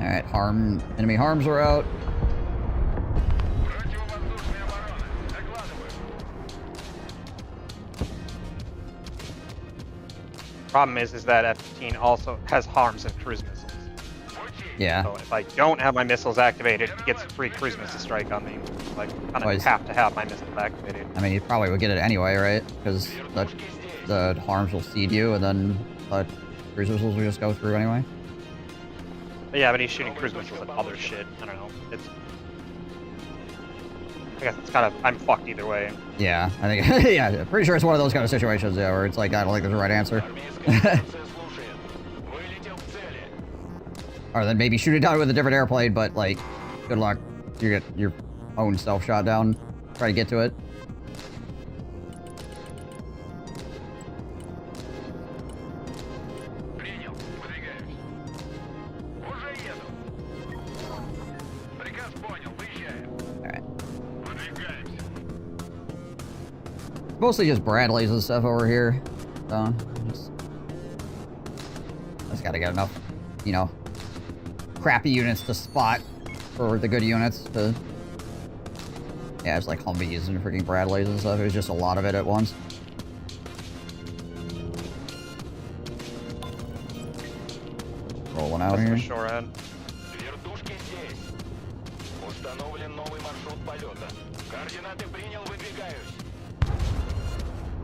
Alright, enemy harms are out. Противовоздушная оборона. Докладываю. Problem is that F-15 also has harms and cruise missiles. Yeah. So if I don't have my missiles activated, it gets a free cruise missile strike on me. Like, I Twice. have to have my missiles activated. I mean, you probably would get it anyway, right? Because the harms will seed you, and then cruise missiles will just go through anyway. But yeah, but he's shooting cruise missiles at other shit. I don't know. I guess it's kind of, I'm fucked either way. Yeah, I think, yeah, pretty sure it's one of those kind of situations, yeah, where it's like, I don't think there's a right answer. Or then maybe shoot it down with a different airplane, but like, good luck. You get your own self shot down. Try to get to it. Принял. Выдвигаюсь. Уже еду. Приказ понял. Выезжаем. Alright. Выдвигаемся. Mostly just Bradleys and stuff over here. So, just gotta get enough, you know, crappy units to spot for the good units to... Yeah, it's like Humvees and freaking Bradleys and stuff. It was just a lot of it at once. Rolling out That's here. the shore end. Вертушки здесь. Установлен новый маршрут полета. Координаты принял, выдвигаюсь.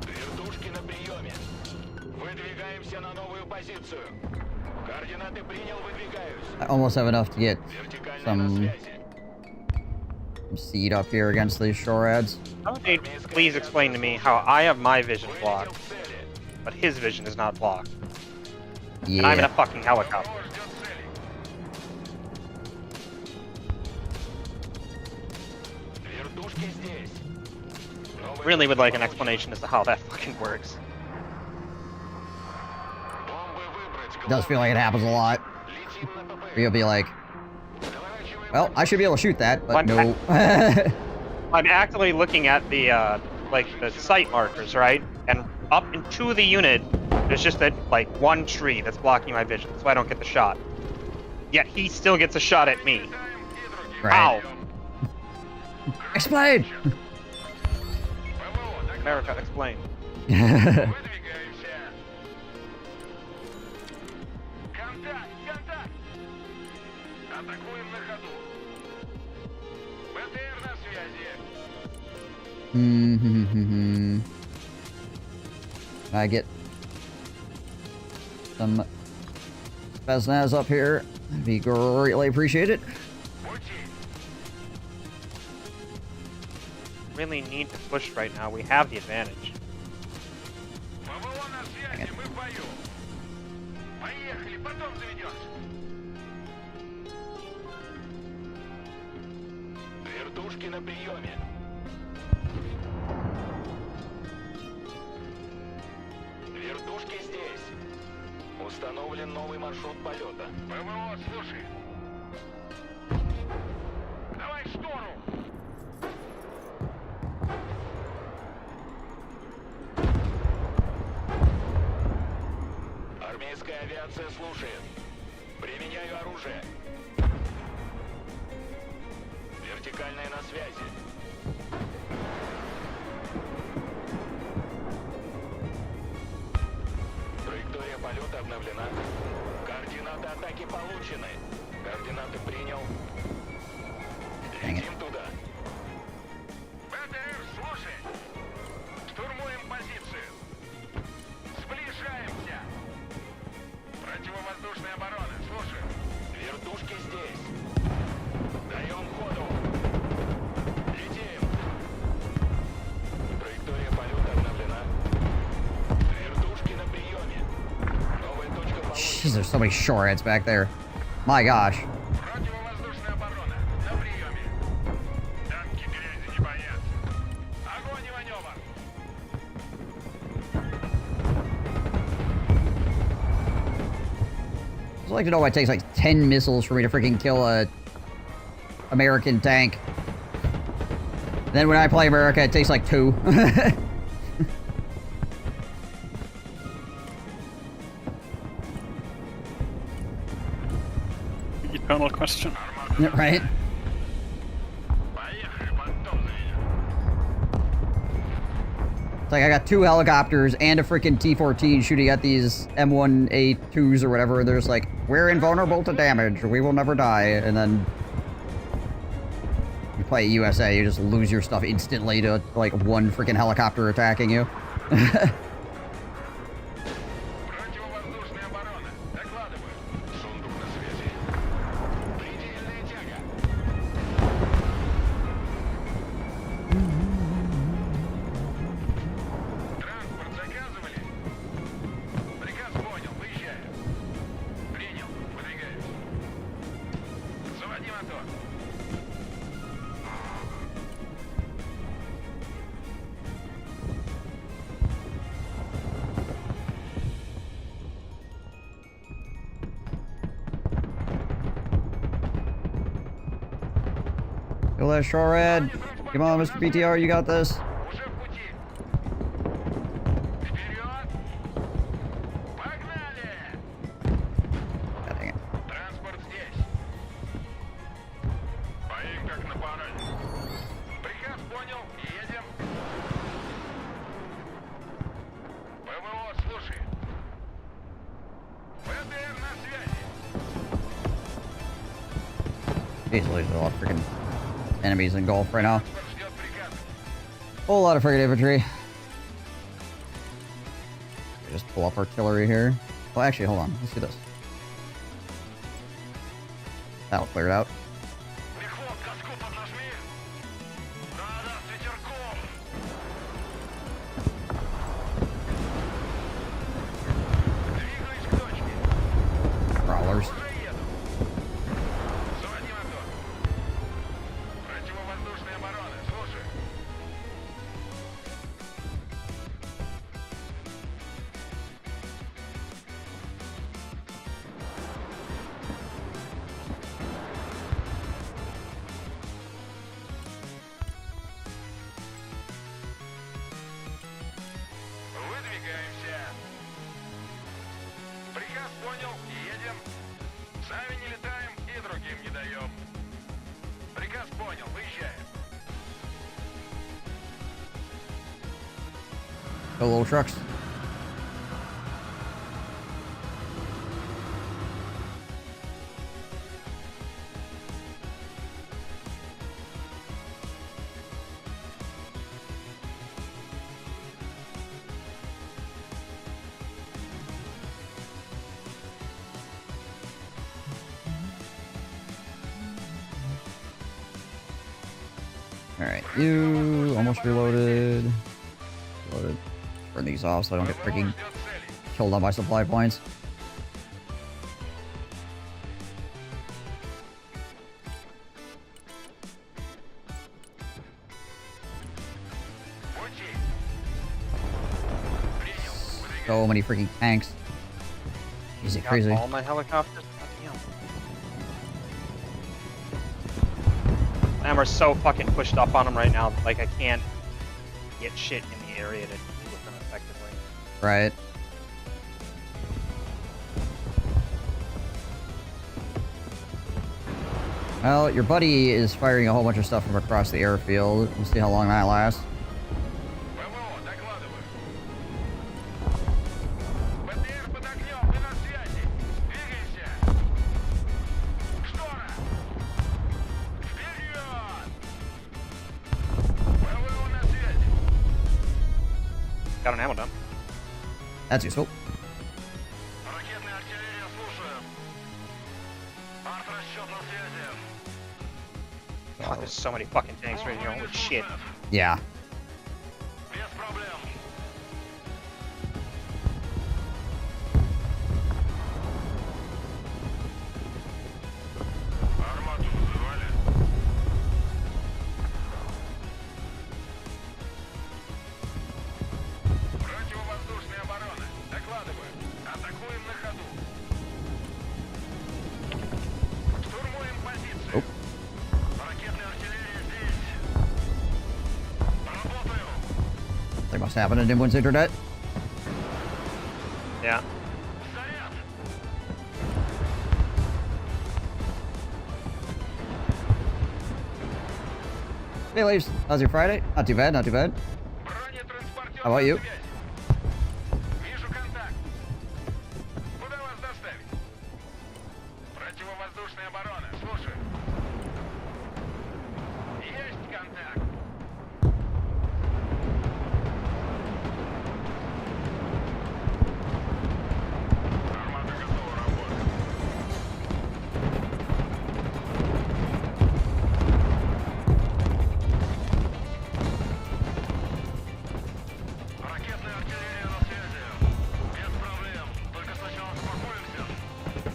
Вертушки на приеме. Выдвигаемся на новую позицию. Координаты принял, выдвигаюсь. I almost have enough to get Вертикально на some связи. seed up here against these shore ads. Somebody please explain to me how I have my vision blocked, but his vision is not blocked. And I'm in a Yeah. fucking helicopter. Вертушки здесь. Новый really would like an explanation as to how that fucking works. It does feel like it happens a lot. You'll be like, well, I should be able to shoot that, but no. I'm actually looking at the like the site markers, right? And up into the unit, there's just that like one tree that's blocking my vision, so I don't get the shot. Yet he still gets a shot at me. Right. How? Explain! America, explain. I get some Spetsnaz up here. That'd be greatly appreciated. Really need to push right now. We have the advantage. Dang it. Вертушки на приеме. Вертушки здесь. Установлен новый маршрут полета. ПВО, слушай. Давай в штору. Армейская авиация слушает. Применяю оружие. Вертикальная на связи. Траектория полета обновлена. Координаты атаки получены. Координаты принял. Летим туда. БТР, слушай. Штурмуем позицию. Сближаемся. Противовоздушная оборона, слушай. Вертушки здесь. Даем ходу. Летим. Траектория полета обновлена. Вертушки на приеме. Новая точка получена. Jeez, there's so many shoreheads back there. My gosh. Противовоздушная оборона. На приеме. Танки грязи не боятся. Огонь и маневр. I'd like to know why it takes like 10 missiles for me to freaking kill a American tank. Then when I play America, it takes like 2. Eternal question. Right? It's like I got 2 helicopters and a freaking T-14 shooting at these M1A2s or whatever. They're just like, we're invulnerable to damage. We will never die. And then you play USA, you just lose your stuff instantly to like one freaking helicopter attacking you. Противовоздушная оборона. Докладываю. Сундук на связи. Предельная тяга. Транспорт заказывали? Приказ понял. Выезжаю. Принял. Выдвигаюсь. Заводи мотор. Kill that shorehead. Come on, Mr. BTR, you got this. Уже в пути. Вперед. Погнали. God dang it. Транспорт здесь. Поим как на параде. Приказ понял. Едем. ПВО, слушай. БТР на связи. Jeez, there's a lot of freaking enemies in Gulf right now. Ждет приказ. Whole lot of friggin' infantry. Just pull up artillery here. Well, actually, hold on. Let's do this. That'll clear it out. Приход, газку поднажми. Да-да, с ветерком. Двигаюсь к точке. Crawlers. Уже еду. Заводи мотор. Противовоздушная оборона, слушай. Приказ понял, выезжаем. The little trucks. Alright, you almost reloaded. Reloaded. Burn these off so I don't get freaking killed on my supply points. So many freaking tanks. Is it Got crazy? all my helicopters. And we're so fucking pushed up on them right now. Like I can't get shit in the area to deal with them effectively. Right. Well, your buddy is firing a whole bunch of stuff from across the airfield. We'll see how long that lasts. Got an ammo dump. That's useful. God, there's so many fucking tanks right here. Holy shit. Yeah. They must happen in anyone's internet. Yeah. Hey, Leaves. How's your Friday? Not too bad, not too bad. How about you?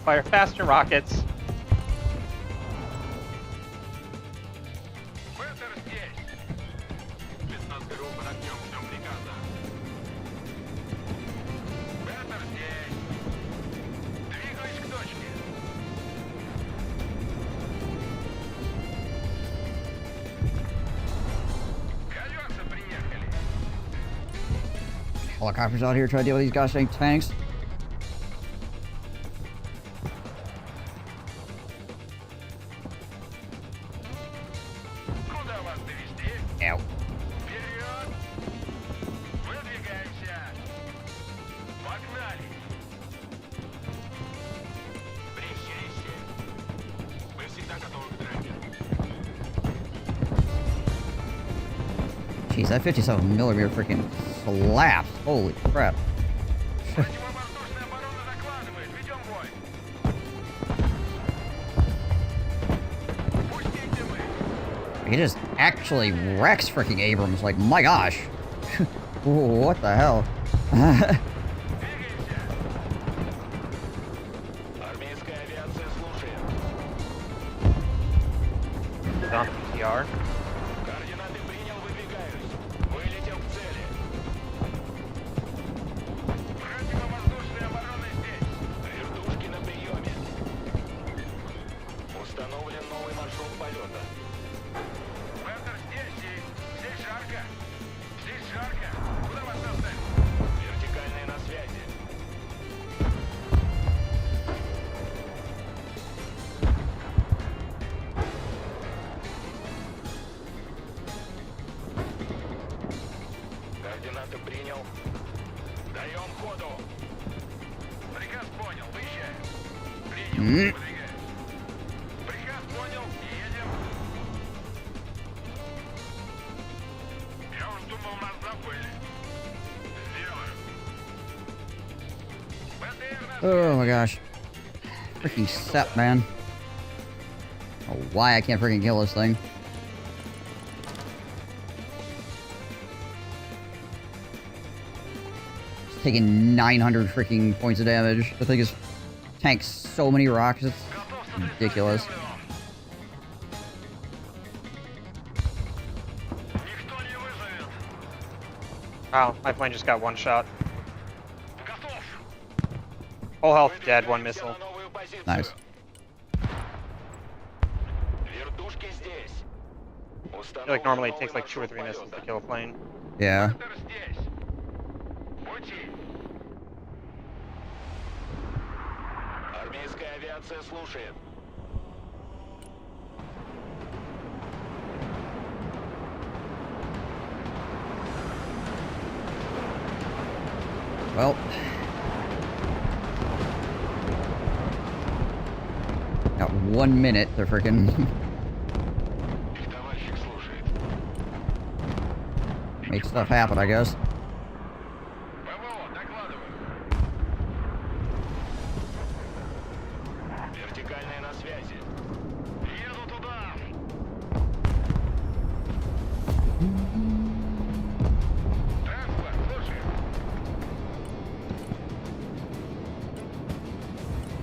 Fire faster rockets. Helicopters out here trying to deal with these gosh dang tanks. Ow. Jeez, that 57mm freaking slaps. Holy crap. He just actually wrecks freaking Abrams. Like, my gosh. What the hell? Dump PTR. Координаты принял. Даем ходу. Приказ понял, выезжаем. Принял, выдвигаем. Приказ понял, едем. Я уж думал, нас забыли. Сделаю. Oh my gosh. Freaking sep, man. I don't know why I can't freaking kill this thing. It's taking 900 freaking points of damage. The thing is tanks so many rocks, it's ridiculous. Wow, my plane just got one shot. Full health, dead, one missile. Nice. Вертушки здесь. I feel like normally it takes like 2 or 3 missiles to kill a plane. Yeah. Здесь. Пути. Армейская авиация слушает. Well. Got 1 minute to freaking Товарищ слушает. make stuff happen, I guess. ПВО, докладываю. Вертикальная на связи. Еду туда. Транспорт, слушаю.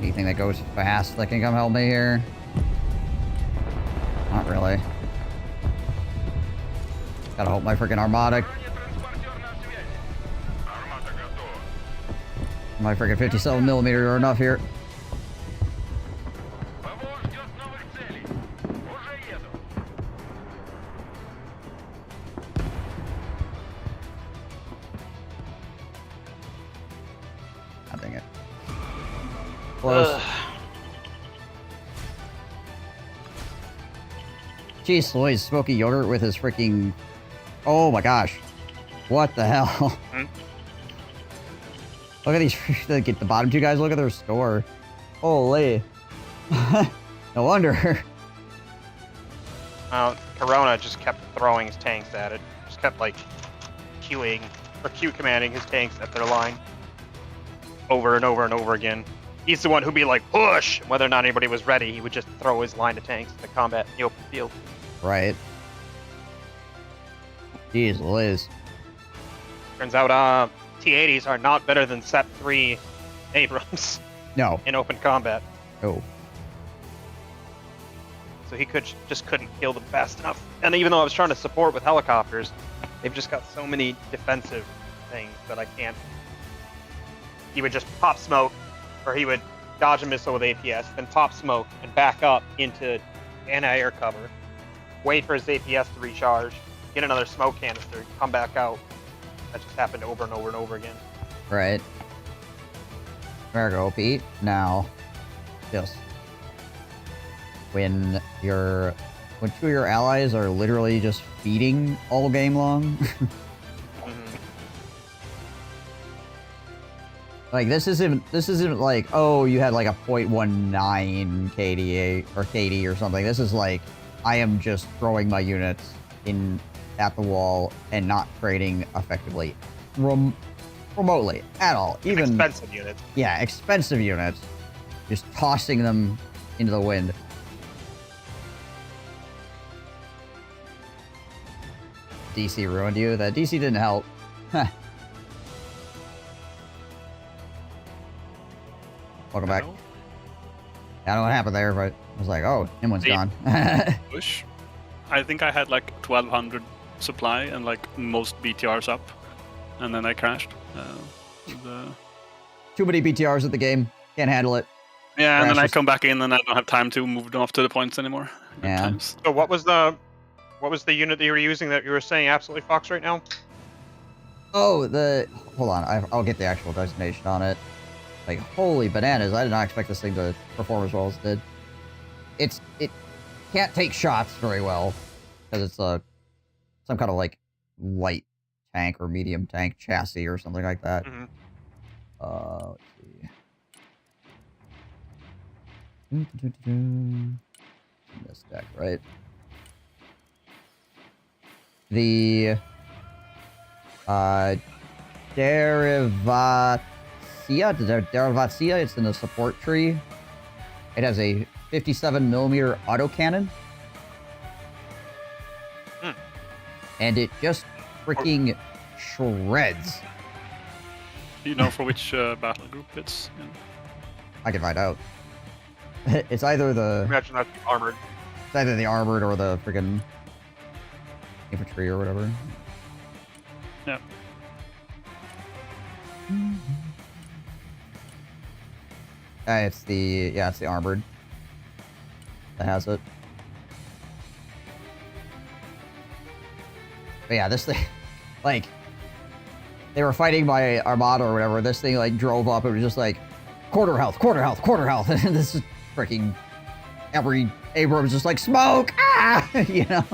Anything that goes fast that can come help me here? Not really. Gotta hope my freaking Armada. Бронетранспортер на связи. Армата готова. My freaking 57mm are enough here. ПВО ждет новых целей. Уже еду. God dang it. Close. Jeez Louise, smoky yogurt with his freaking... Oh my gosh. What the hell? Hmm? Look at these... the bottom two guys, look at their score. Holy. No wonder. Corona just kept throwing his tanks at it. Just kept like queuing or queue commanding his tanks at their line over and over and over again. He's the one who'd be like, push! Whether or not anybody was ready, he would just throw his line of tanks into combat in the open field. Right. Jeez Liz. Turns out T-80s are not better than Set 3 Abrams No. in open combat. Oh. So he just couldn't kill them fast enough. And even though I was trying to support with helicopters, they've just got so many defensive things that I can't. He would just pop smoke, or he would dodge a missile with APS, then pop smoke and back up into anti-air cover, wait for his APS to recharge, get another smoke canister, come back out. That just happened over and over and over again. Right. There we go, Pete. Now, just when two of your allies are literally just feeding all game long. Like this isn't like, oh, you had like a 0.19 KDA or KD or something. This is like, I am just throwing my units at the wall and not trading effectively remotely at all. Even expensive units. Yeah, expensive units. Just tossing them into the wind. DC ruined you? That DC didn't help. Huh. Welcome back. I don't know what happened there, but I was like, oh, Nimwan's gone. Push. I think I had like 1200 supply and like most BTRs up, and then I crashed. Too many BTRs at the game. Can't handle it. Yeah, and then I come back in and I don't have time to move off to the points anymore. Yeah. So what was the unit that you were using that you were saying absolutely fucks right now? Oh, hold on. I'll get the actual designation on it. Like, holy bananas, I did not expect this thing to perform as well as it did. It can't take shots very well, because it's some kind of, like, light tank or medium tank chassis or something like that. Mm-hmm. Let's see. This deck, right? The Derivatia, it's in the support tree. It has a 57mm autocannon. And it just freaking shreds. Do you know for which battle group it's in? I can find out. It's either the... Imagine that's armored. It's either the armored or the freaking infantry or whatever. Yeah. It's the... Yeah, it's the armored that has it. But yeah, this thing... Like... They were fighting my Armada or whatever. This thing, like, drove up. It was just like... Quarter health, quarter health, quarter health. And this is freaking... Every Abrams just like, smoke! Ah! You know?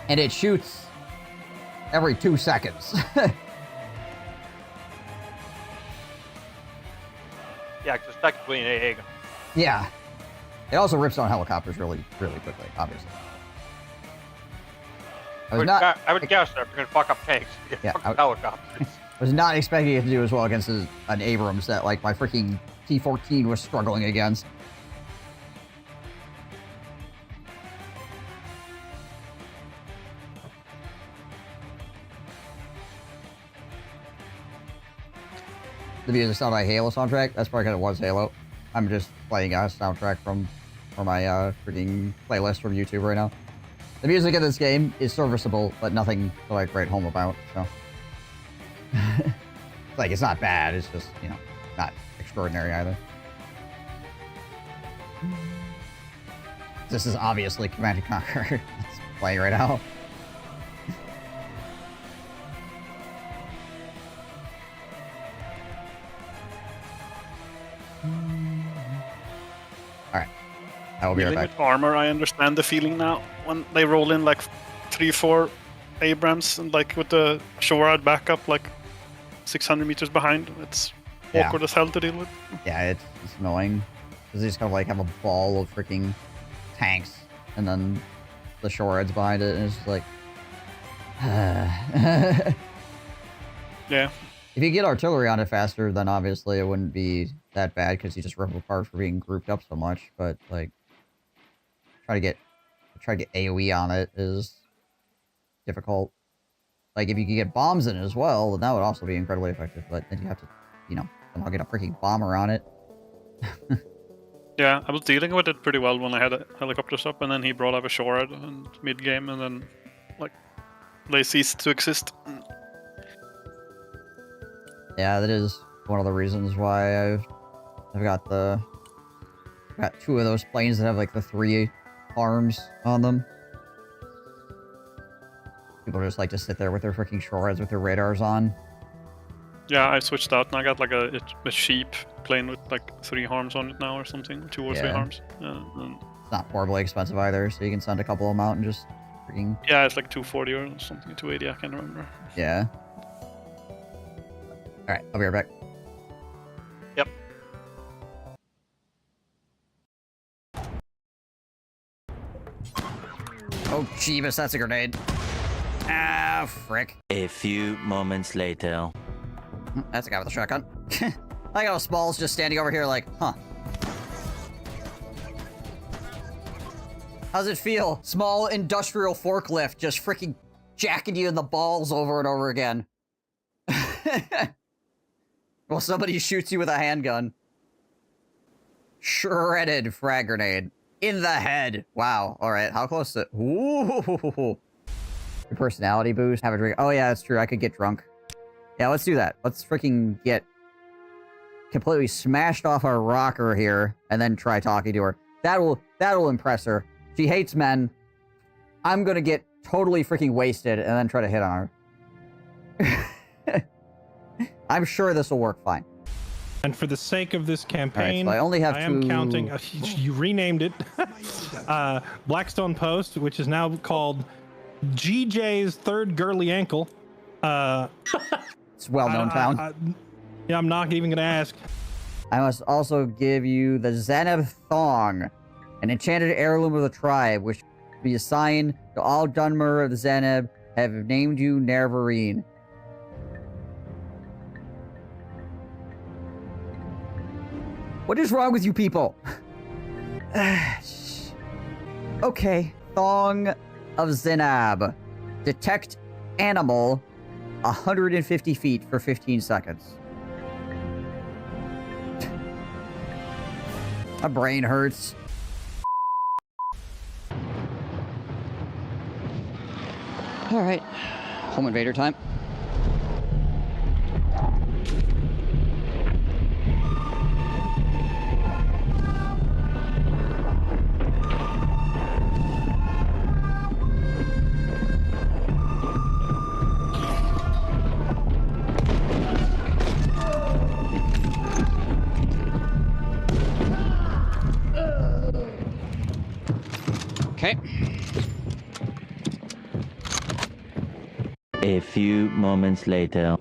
And it shoots every 2 seconds. Yeah, because it's technically an AA gun. Yeah. It also rips on helicopters really, really quickly, obviously. I would guess that if you're going to fuck up tanks, you Yeah, fuck up helicopters. was not expecting it to do as well against an Abrams that, like, my freaking T-14 was struggling against. The music sound like Halo soundtrack. That's probably because it was Halo. I'm just playing a soundtrack from my freaking playlist from YouTube right now. The music in this game is serviceable, but nothing to like write home about. So, like, it's not bad. It's just, you know, not extraordinary either. This is obviously Command & Conquer. It's playing right now. Alright. I will be right Dealing back. with armor, I understand the feeling now. When they roll in like 3-4 Abrams and like with the Shorad backup like 600 meters behind, it's awkward as hell to deal with. Yeah, it's annoying. Because they just kind of like have a ball of freaking tanks and then the Shorads behind it, and it's just like... Yeah. If you get artillery on it faster, then obviously it wouldn't be that bad because you just rip apart for being grouped up so much. But like, try to get AOE on it is difficult. Like, if you could get bombs in it as well, then that would also be incredibly effective. But then you have to, you know, somehow get a freaking bomber on it. Yeah, I was dealing with it pretty well when I had a helicopters up, and then he brought up a Shorad in mid game, and then like they ceased to exist. Yeah, that is one of the reasons why I've got two of those planes that have like the 3 arms on them. People just like to sit there with their freaking Shorads with their radars on. Yeah, I switched out and I got like a sheep plane with like 3 arms on it now or something, 2 or 3 arms. And it's not horribly expensive either, so you can send a couple of them out and just freaking... Yeah, it's like 240 or something, 280, I can't remember. Yeah. Alright, I'll be right back. Yep. Oh, Jeebus, that's a grenade. Ah, frick. A few moments later. That's a guy with a shotgun. I got Small's just standing over here like, huh. How's it feel? Small industrial forklift just freaking jacking you in the balls over and over again. Well, somebody shoots you with a handgun. Shredded frag grenade. In the head. Wow. Alright, how close to... Ooh. Your personality boost. Have a drink. Oh yeah, that's true. I could get drunk. Yeah, let's do that. Let's freaking get completely smashed off our rocker here and then try talking to her. That'll impress her. She hates men. I'm gonna get totally freaking wasted and then try to hit on her. I'm sure this will work fine. And for the sake of this campaign, so I only have am to- counting. You renamed it Blackstone Post, which is now called GJ's Third Girly Ankle. It's a well-known town. Yeah, I'm not even going to ask. I must also give you the Zeneb Thong, an enchanted heirloom of the tribe, which will be assigned to all Dunmer of the Zeneb, have named you Nervarine. What is wrong with you people? Okay, Thong of Zenab. Detect animal 150 feet for 15 seconds. My brain hurts. Alright. Home invader time. Okay. A few moments later.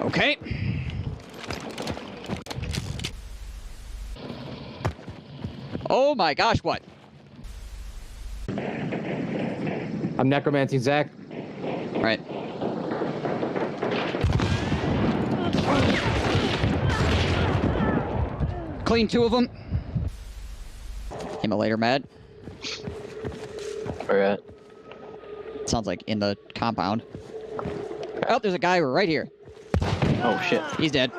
Okay. Oh my gosh, what? I'm necromancing Zach. Right. Clean 2 of them. Immolator mad. Where at? Sounds like in the compound. Oh, there's a guy right here. Oh shit. He's dead.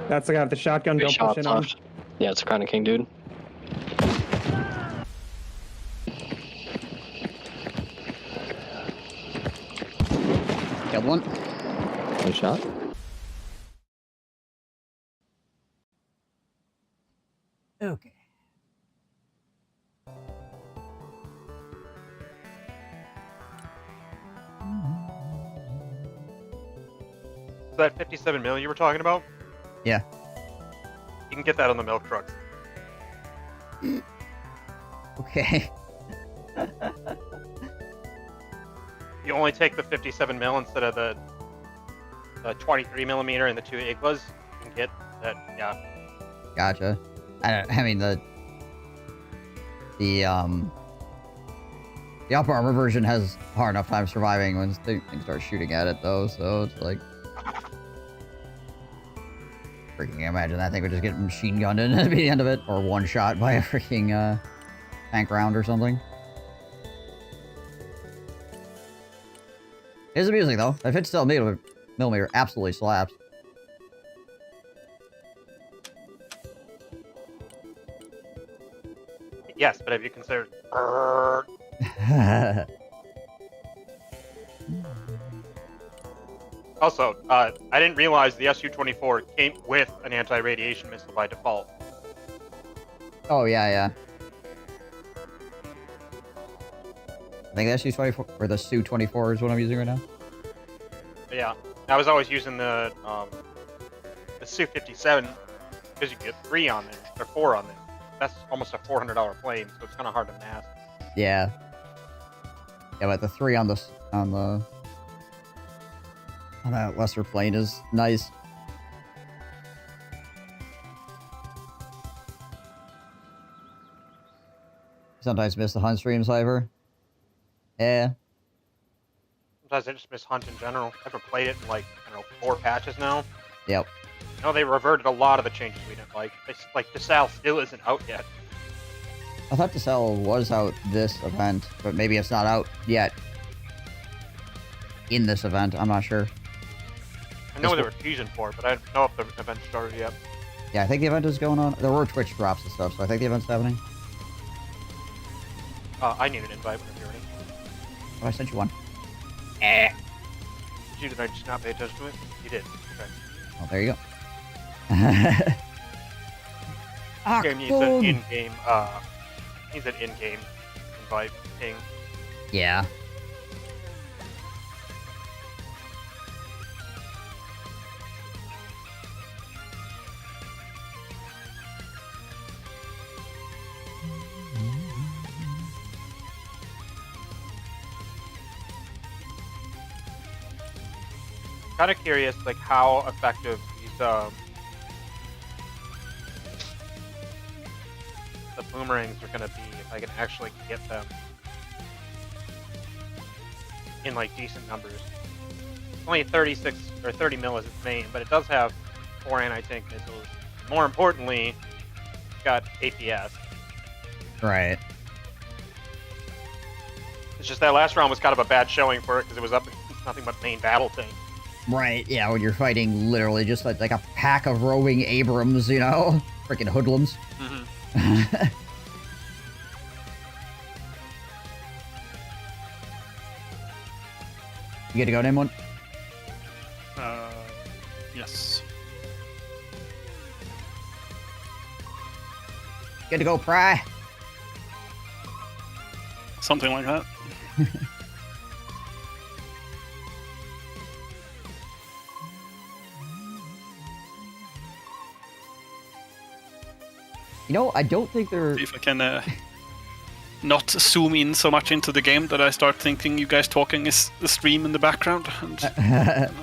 That's the guy with the shotgun. Don't push in on. Yeah, it's Crown King, dude. Killed one. Good shot. Okay. Is that 57 mil you were talking about? Yeah. You can get that on the milk truck. Okay. You only take the 57 mil instead of the 23 millimeter and the 2 Iglas. You can get that, yeah. Gotcha. I mean, the upper armor version has a hard enough time surviving when things start shooting at it, though, so it's like... Freaking imagine that thing would just get machine gunned and it'd be the end of it, or one shot by a freaking tank round or something. It's amusing though. That 57 millimeter absolutely slaps. Yes, but have you considered... Also, I didn't realize the Su-24 came with an anti-radiation missile by default. Oh, yeah, yeah. I think the Su-24, or the Su-24 is what I'm using right now. But yeah, I was always using the Su-57 because you get 3 on there, or 4 on there. That's almost a $400 plane, so it's kind of hard to mask. Yeah. Yeah, but the 3 on that lesser plane is nice. Sometimes miss the hunt stream, Cypher. Yeah. Sometimes I just miss Hunt in general. I haven't played it in like, I don't know, 4 patches now. Yep. You know, they reverted a lot of the changes we didn't like. It's like, DeSalle still isn't out yet. I thought DeSalle was out this event, but maybe it's not out yet. In this event, I'm not sure. I know they were teasing for it, but I don't know if the event started yet. Yeah, I think the event is going on. There were Twitch drops and stuff, so I think the event's happening. I need an invite when you're ready. Oh, I sent you one. Did I just not pay attention to it? You did. Okay. Oh, there you go. Game needs an in-game, invite ping. Yeah. Kind of curious, like how effective these the boomerangs are gonna be if I can actually get them in like decent numbers. Only 36 or 30 mil is its main, but it does have 4 anti-tank missiles. More importantly, it's got APS. Right. It's just that last round was kind of a bad showing for it because it was up against nothing but main battle tank. Right, yeah, when you're fighting literally just like a pack of roving Abrams, you know? Freaking hoodlums. Mm-hmm. You good to go, name one? Yes. Good to go, Pry. Something like that. You know, I don't think they're... See if I can not zoom in so much into the game that I start thinking you guys talking is the stream in the background, and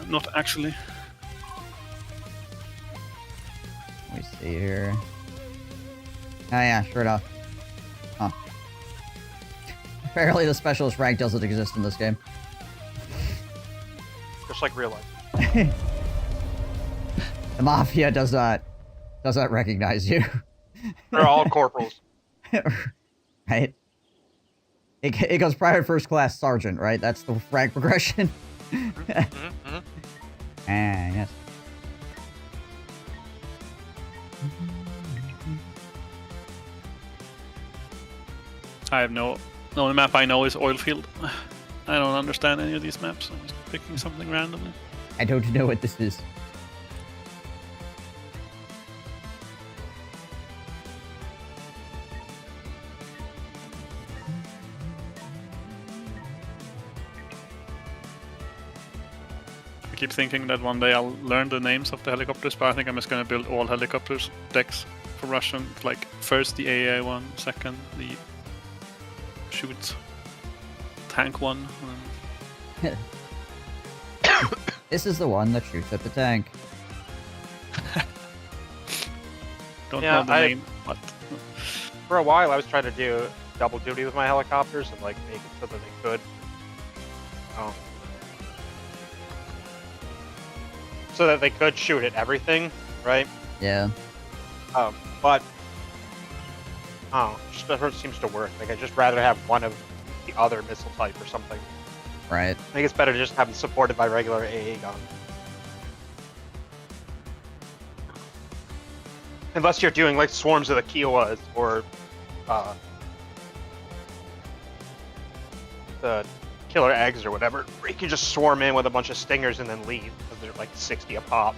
not actually. Let me see here. Oh yeah, sure enough. Huh. Apparently the specialist rank doesn't exist in this game. Just like real life. The Mafia does not recognize you. They're all corporals. Right? It goes private, first class, sergeant, right? That's the rank progression. Mm-hmm. Ah, yes. I have no... The only map I know is Oilfield. I don't understand any of these maps. I'm just picking something randomly. I don't know what this is. I keep thinking that one day I'll learn the names of the helicopters, but I think I'm just gonna build all helicopters decks for Russian. Like, first the AA one, second the shoot tank one. This is the one that shoots at the tank. Don't know the name, but... For a while I was trying to do double duty with my helicopters and like make it so that they could... So that they could shoot at everything, right? Yeah. But just never seems to work. Like, I'd just rather have one of the other missile type or something. Right. I think it's better to just have them supported by regular AA gun. Unless you're doing like swarms of the Kiowas or the killer eggs or whatever, where you can just swarm in with a bunch of stingers and then leave because they're like 60 a pop.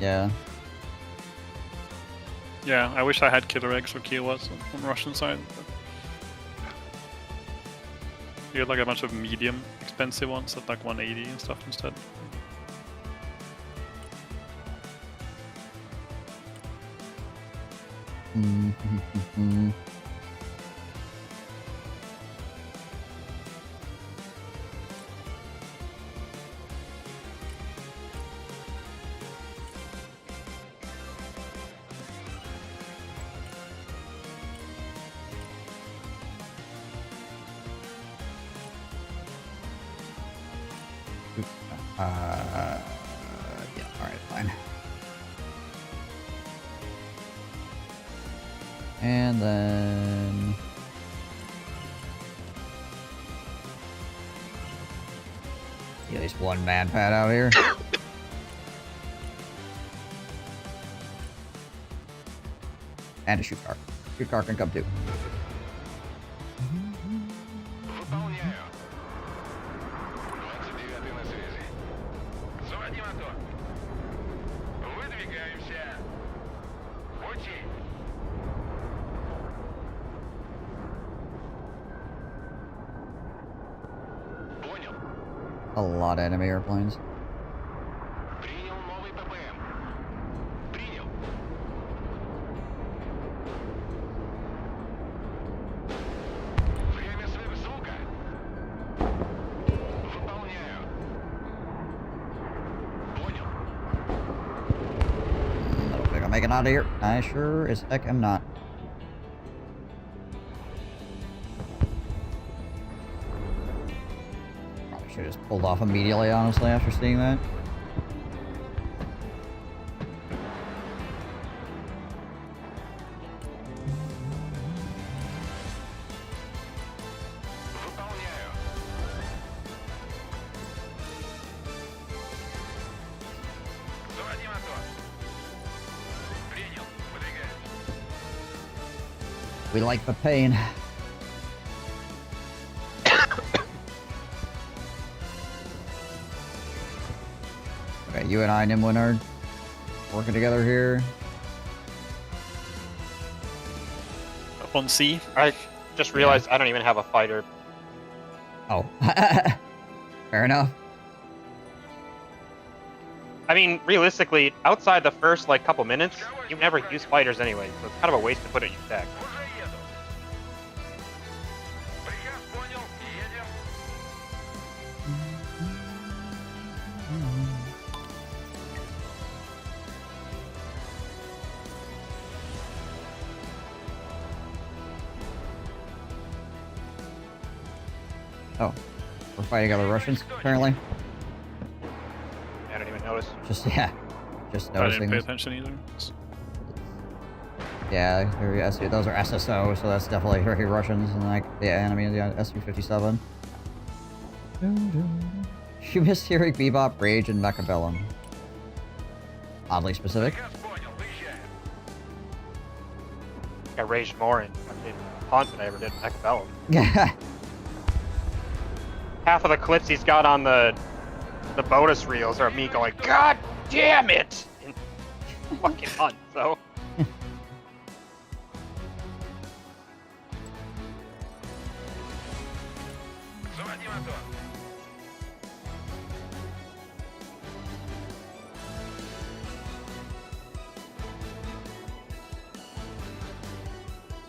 Yeah. Yeah, I wish I had killer eggs or Kiowas on the Russian side. But... You get like a bunch of medium expensive ones at like 180 and stuff instead. Mm-hmm. Yeah, alright, fine. And then... At least one man pad out here. And a shoot car. Shoot car can come too. Выполняю. 29-й на связи. Заводи мотор. Выдвигаемся. Пути. Понял. A lot of enemy airplanes. Принял новый ППМ. Принял. Время сверхзвука. Выполняю. Понял. I don't think I'm making it out of here. I sure as heck am not. Probably should have just pulled off immediately, honestly, after seeing that. Выполняю. Заводи мотор. Принял. Выдвигаемся. We like the pain. Okay, you and I, Nimwin, are working together here. Up on C. I just realized I don't even have a fighter. Oh. Fair enough. I mean, realistically, outside the first like couple minutes, you never use fighters anyway, so it's kind of a waste to put it in your deck. Уже еду. Приказ понял. Едем. Oh. We're fighting other Russians, apparently. I don't even notice. Just, yeah. Just I noticing didn't pay this. attention either. Yeah, those are SSO, so that's definitely very Russians, and like the enemy is the Su-57. You missed hearing Bebop, Rage, and Mechabellum. Oddly specific. I raged more in fucking Haunt than I ever did in Mechabellum. Half of the clips he's got on the bonus reels are me going, God damn it! In fucking Hunt, so. Заводи мотор.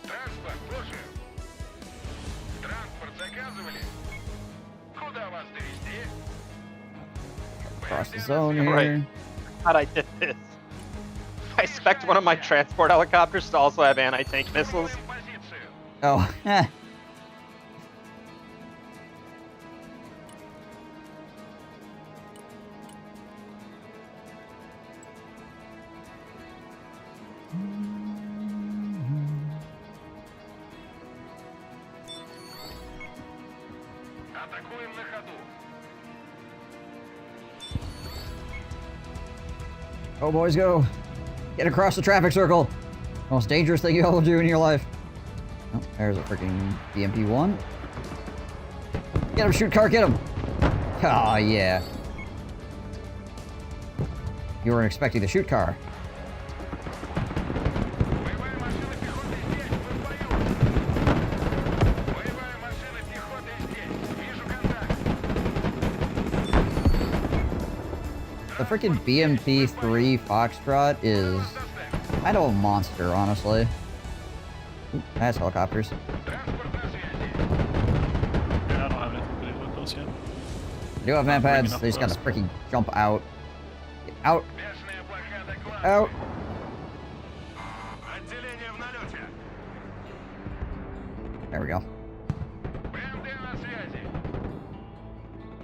Транспорт, слушаю. Транспорт заказывали? Куда вас довезти? Across the zone here. Right. Glad I did this. I spec'd one of my transport helicopters to also have anti-tank missiles. Oh, Атакуем на ходу. oh boys, go! Get across the traffic circle! Most dangerous thing you'll ever do in your life. Oh, there's a freaking BMP-1. Get him, shoot car, get him! Ah, yeah. You weren't expecting the shoot car. Боевая машина пехоты здесь, мы в бою. Боевая машина пехоты здесь. Вижу контакт. The freaking BMP-3 Foxtrot is kind of a monster, honestly. Ooh, that's helicopters. Транспорт на связи. Yeah, I don't have anything to do with those yet. They do have man pads, they just gotta freaking jump out. Get out! Бешеная блокада главная. Out! Отделение в налете. There we go. БМД на связи.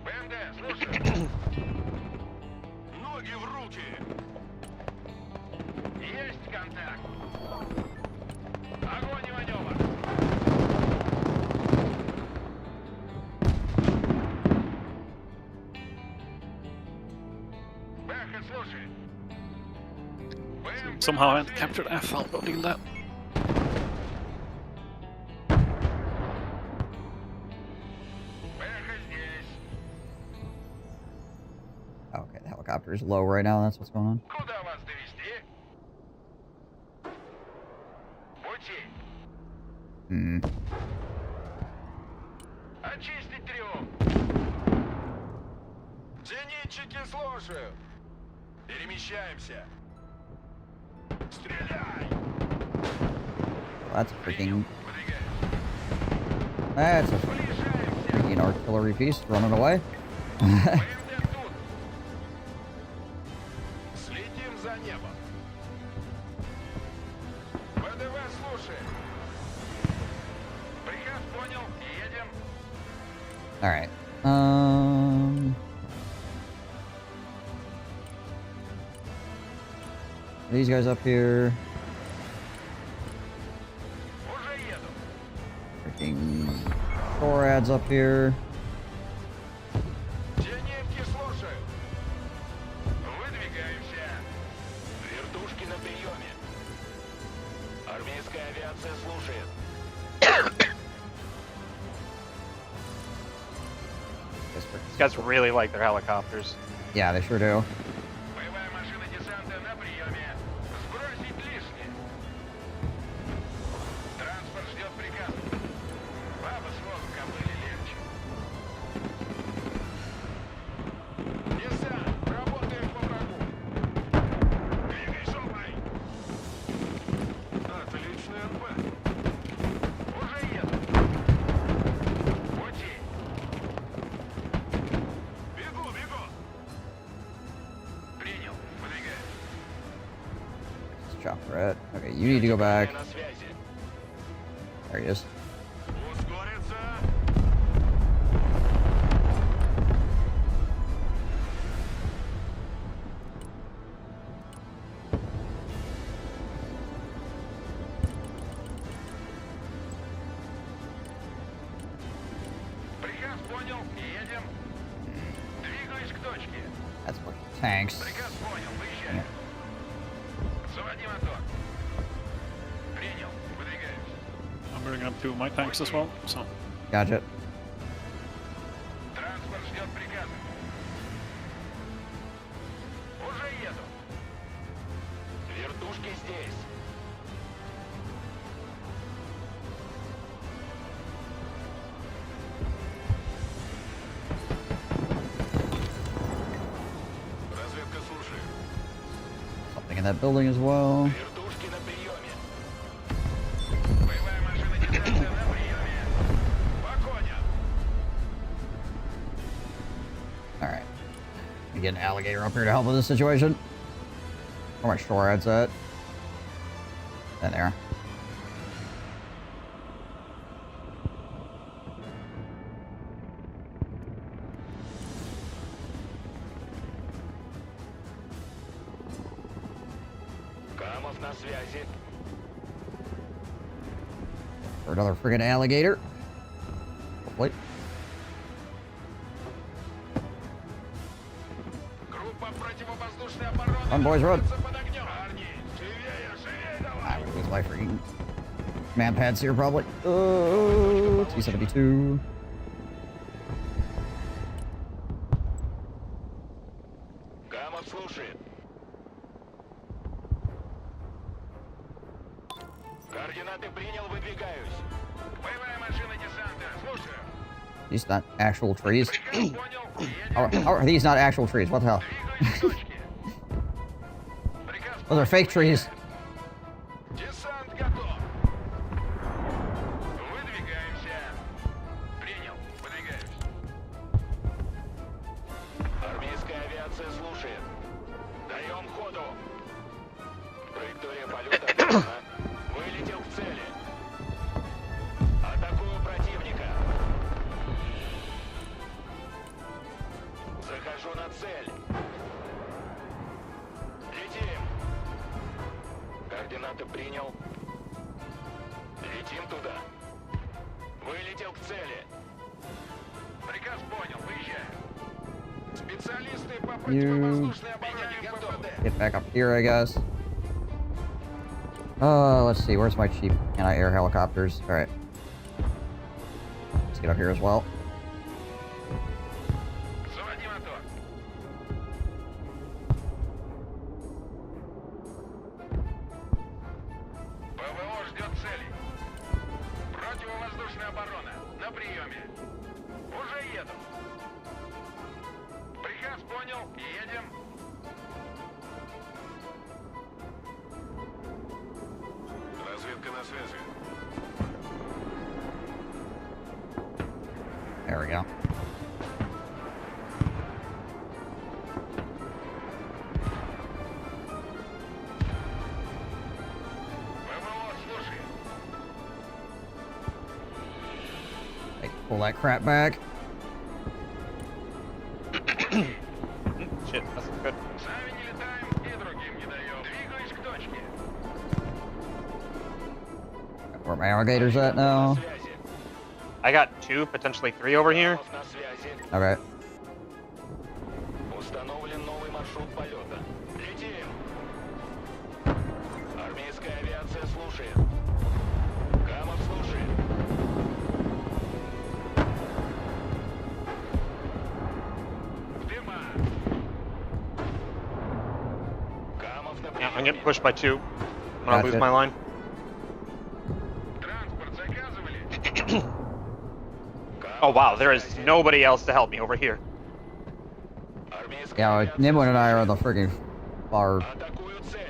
БМД, слушаю. Ноги в руки. Есть контакт. Огонь и маневр. Бэха, слушай. Somehow I captured F while building that. helicopter is low right now. That's what's going on. Куда вас довести? Пути. Hmm. Очистить трюм. Зенитчики слушают. Перемещаемся. Стреляй! That's a freaking... That's a freaking artillery piece running away. Следим за небом. ВДВ слушает. Приказ понял. Едем. Alright. These guys up here. Freaking Thorads up here. Зенитки слушают. Выдвигаемся. Вертушки на приеме. Армейская авиация слушает. These guys really like their helicopters. Yeah, they sure do. Боевая машина десанта на приеме. Сбросить лишнее. Транспорт ждет приказа. Баба с воздухом были легче. Десант, работаем по врагу. Двигай, шумай. Отличный НП. Уже еду. Пути. Бегу, бегу. Принял. Выдвигай. Let's chop red. Okay, you need to go back. На связи. There he is. Ускориться. Приказ понял. Едем. Двигаюсь к точке. That's what tanks. Приказ понял. Выезжаем. Заводи мотор. Принял. Выдвигаемся. I'm bringing up 2 of my tanks as well, so... Gotcha. Транспорт ждет приказа. Уже еду. Вертушки здесь. Разведка слушает. Something in that building as well. Вертушки на приеме. Боевая машина десанта на приеме. По коням. Alright. We get an alligator up here to help with this situation. Where my Thorads at? And there. Камов на связи. For another friggin' alligator. Hopefully. Группа противовоздушной обороны. Run, boys, run. находится под огнем. Парни, живее, живее давай. I'm gonna lose my freaking man pads here, probably. Oh, T-72. Камов слушает. Координаты принял, выдвигаюсь. Боевая машина десанта, слушаю. These not actual trees. Приказ понял. Едем. How are these not actual trees? What the hell? Двигаюсь к точке. Приказ Those are fake trees. Десант готов. Выдвигаемся. Принял. Выдвигаемся. Армейская авиация слушает. Даем ходу. Траектория полета отражена. Вылетел к цели. Атакую противника. Захожу на цель. Летим. Координаты принял. Летим туда. Вылетел к цели. Приказ понял. Выезжаем. Специалисты по противовоздушной обороне готовы. Get back up here, I guess. Let's see. Where's my cheap anti-air helicopters? All right. Let's get up here as well. Заводи мотор. ПВО ждет целей. Противовоздушная оборона. На приеме. Уже еду. Приказ понял. Едем. Разведка на связи. There we go. ПВО, слушай. Hey, pull that crap back. Shit, that's good. Сами не летаем и другим не даем. Двигаюсь к точке. Where my alligators at now? I got 2, potentially 3 over here. На связи. Okay. Установлен новый маршрут полета. Летим. Армейская авиация слушает. Камов слушает. Дыма. Камов на Yeah, I'm getting pushed by 2. I'm gonna lose Gotcha. my line. Транспорт заказывали. Oh wow, there is nobody else to help me over here. Армейская Yeah, авиация Nimwin and I are on the freaking far атакуют цель.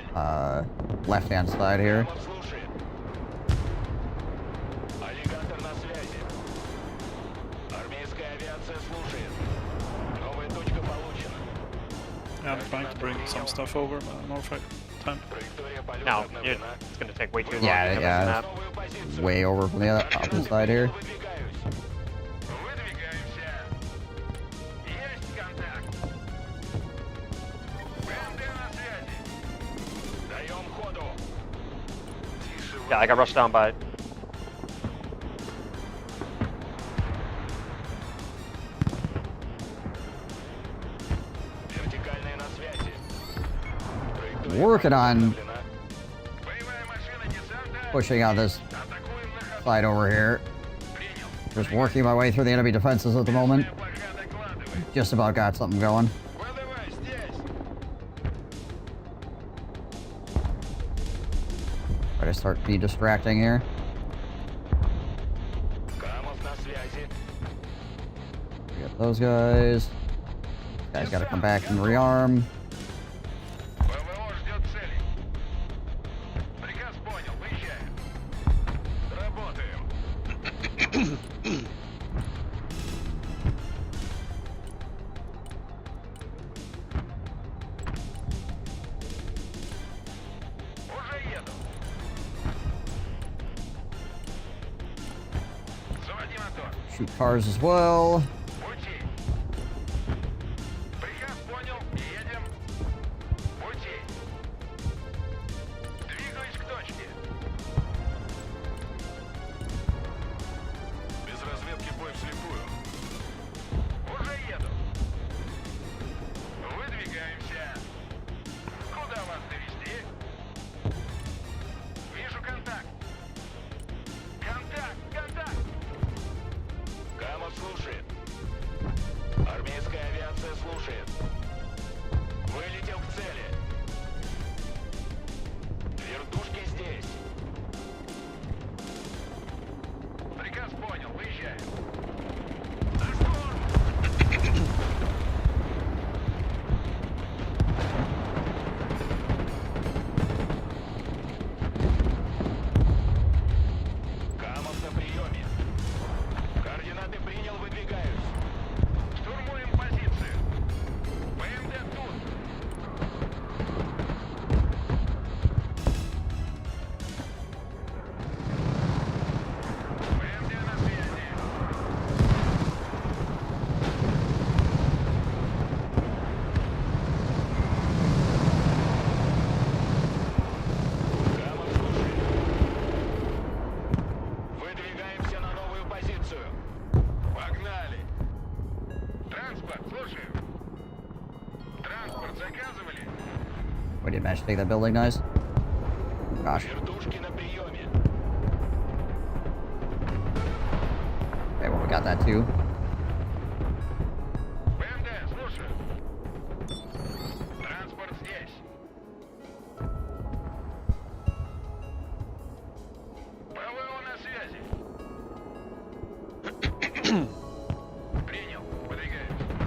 left-hand side here. Камов слушает. Аллигатор на связи. Армейская авиация слушает. Новая точка получена. Yeah, I'm trying to bring some stuff over, but I'm not sure. Time. Траектория полета No, обновлена. it's gonna take way too long. Yeah, to get yeah. this map. Новую позицию. Way over from the opposite side here. Выдвигаюсь. Выдвигаемся. Есть контакт. БМД на связи. Даем ходу. Тише. Yeah, I got rushed down by it. Вертикальная на связи. Working on Боевая машина десанта. pushing on this Атакуем на ходу. side over here. Принял. Just working my way through the enemy defenses at the moment. Пока докладывай. Just about got something going. Подавай здесь. Try to start be distracting here. Камов на связи. We got those guys. Guys gotta come back and rearm. ПВО ждет цели. Приказ понял. Выезжаем. Работаем. Уже еду. Заводи мотор. Shoot cars as well. Пути. Приказ понял. Едем. Пути. Двигаюсь к точке. Без разведки бой вслепую. Уже еду. Выдвигаемся. Куда вас довести? Вижу контакт. Контакт! Контакт! Камов слушает. Армейская авиация слушает. Вылетел к цели. Вертушки здесь. Приказ понял. Выезжаем. На штурм! Камов на приеме. Координаты принял, выдвигаюсь. Штурмуем позицию. БМД тут. БМД на связи. Камов слушает. Выдвигаемся на новую позицию. Погнали. Транспорт, слушаю. Транспорт заказывали? What, did you manage to take that building, nice? Gosh. Вертушки на приеме. Okay, well, we got that too. БМД, слушаю. Транспорт здесь. You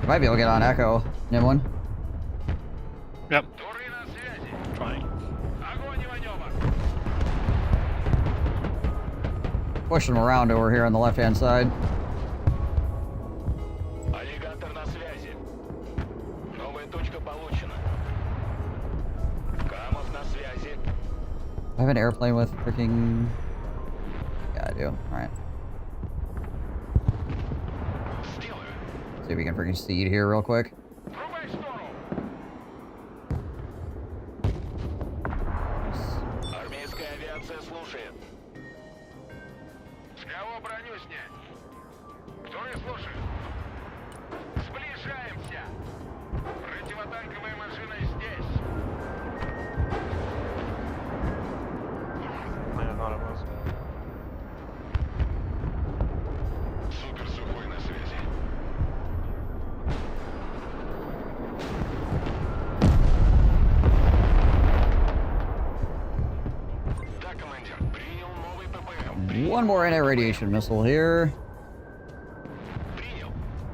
might be able to get on Echo, Nimlin. Yep. Trying. Push them around over here on the left-hand side. I have an airplane with freaking... Yeah, I do. Alright. See if we can freaking seed here real quick. One more anti-radiation missile here.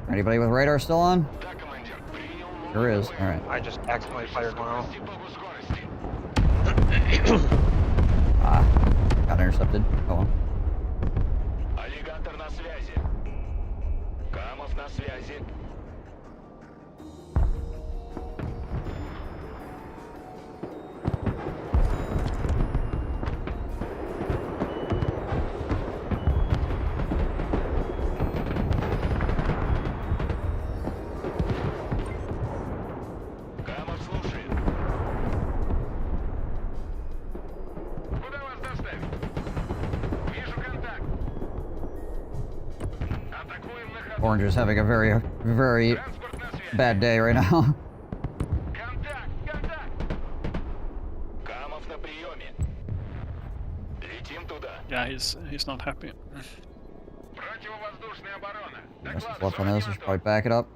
Anybody with radar still on? Sure is. Alright. I just accidentally fired one off. Got intercepted. Oh well. Orange is having a very, very bad day right now. Yeah, he's not happy. What's left on this? Just probably back it up.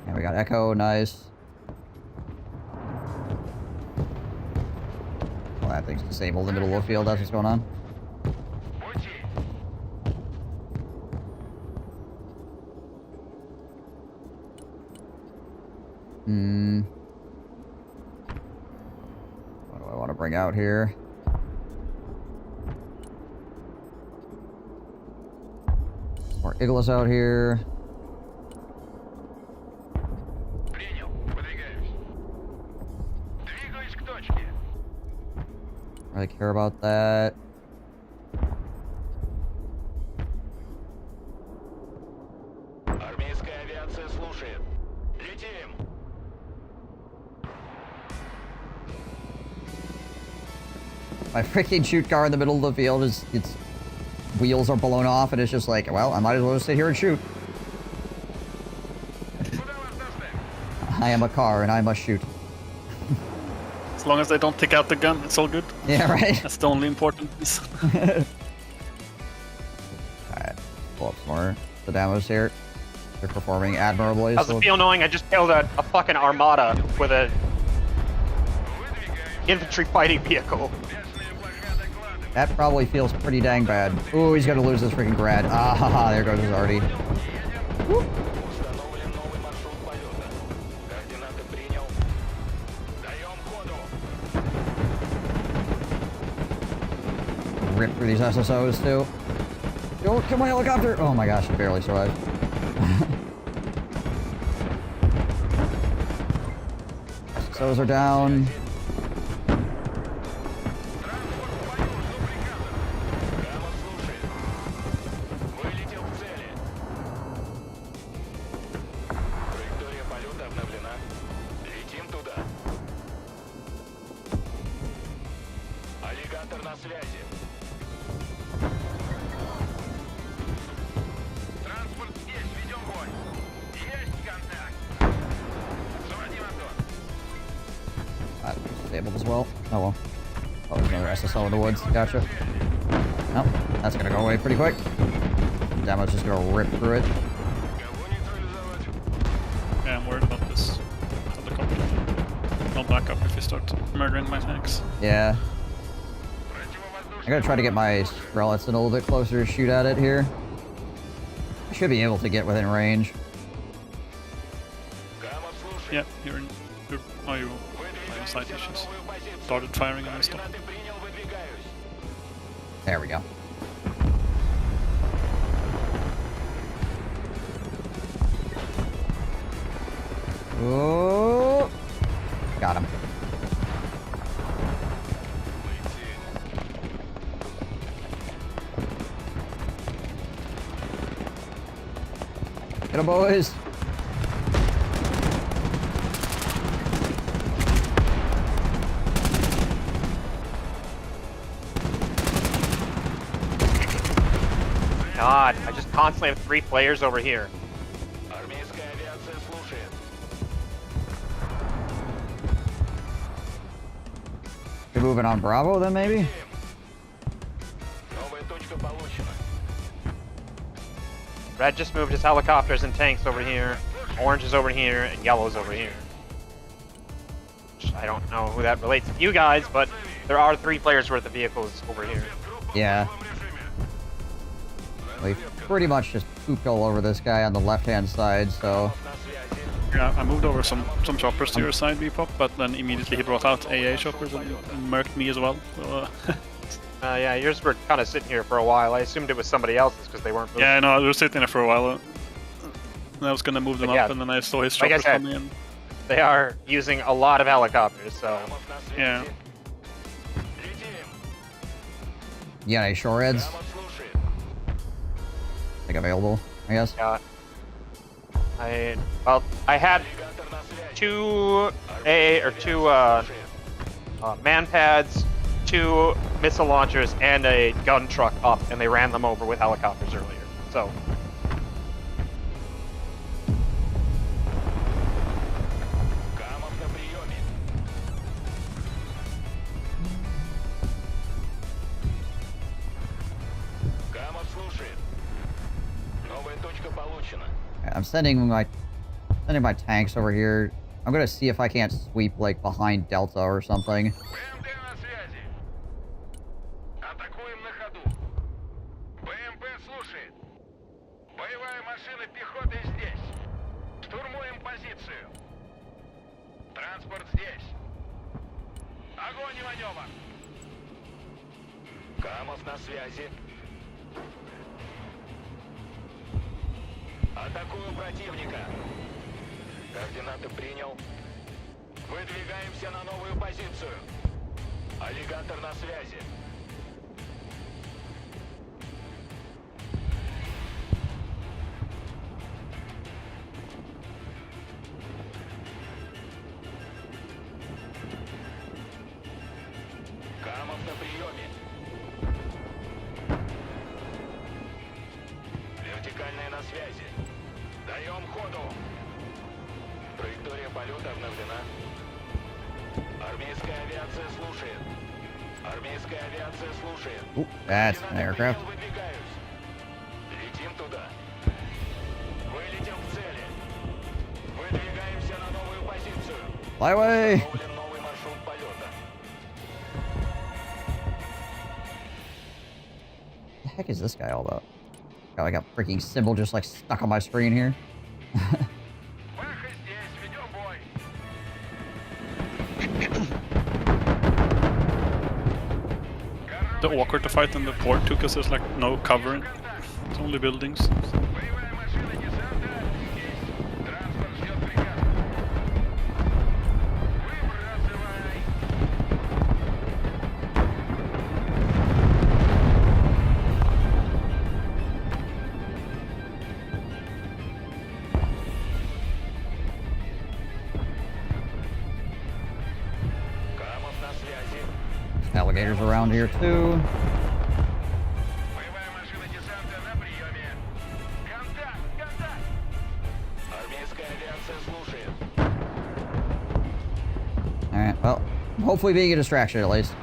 And we got Echo, nice. Well, that thing's disabled in the middle of the field. That's what's going on. What do I want to bring out here? More Iglis out here. Really care about that. My freaking shoot car in the middle of the field is, its wheels are blown off and it's just like, well, I might as well just sit here and shoot. I am a car and I must shoot. As long as they don't take out the gun, it's all good. Yeah, right. That's the only important piece. Alright, pull up some more. The demos here. They're performing admirably. How's it feel knowing I just killed a fucking armada with a infantry fighting vehicle? That probably feels pretty dang bad. Ooh, he's gonna lose this freaking grad. Ah, haha, there goes his arty. Whoop. Rip through these SSOs too. Don't kill my helicopter! Oh my gosh, he barely survived. SSOs are down. Disabled as well. Oh well. Oh, there's another SSL in the woods. Gotcha. Nope. That's gonna go away pretty quick. Demo's just gonna rip through it. Yeah, I'm worried about this helicopter. I'll back up if you start murdering my tanks. Yeah. I'm gonna try to get my skeleton a little bit closer to shoot at it here. I should be able to get within range. Yeah, you're in. Oh, you have slight issues. Started firing and stuff. There we go. Oh, got him. Get him, boys. God, I just constantly have 3 players over here. You're moving on Bravo then, maybe? Red just moved his helicopters and tanks over here. Orange is over here, and yellow's over here. I don't know who that relates to you guys, but there are 3 players worth of vehicles over here. Yeah. We pretty much just pooped all over this guy on the left-hand side, so... Yeah, I moved over some choppers to your side, Bebop, but then immediately he brought out AA choppers and murked me as well. So, yeah, yours were kind of sitting here for a while. I assumed it was somebody else's because they weren't moving. yeah, no, they were sitting there for a while. And I was gonna move them up, and then I saw his choppers coming in. They are using a lot of helicopters, so... Yeah. You got any shore heads? Like available, I guess? Yeah. I had 2 man pads, 2 missile launchers, and a gun truck up, and they ran them over with helicopters earlier. So. I'm sending my tanks over here. I'm gonna see if I can't sweep like behind Delta or something. Атакую противника. Координаты принял. Выдвигаемся на новую позицию. Аллигатор на связи. Камов на приеме. Вертикальная на связи. Даем ходу. Траектория полета обновлена. Армейская авиация слушает. Армейская авиация слушает. Ooh, that's an aircraft. Летим туда. Вылетел к цели. Выдвигаемся на новую позицию. Fly away! Установлен новый маршрут полета. What the heck is this guy all about? Got like a freaking symbol just like stuck on my screen here. The awkward to fight in the port too, because there's like no cover. It's only buildings. Alligators around here too. Alright, well, hopefully being a distraction at least.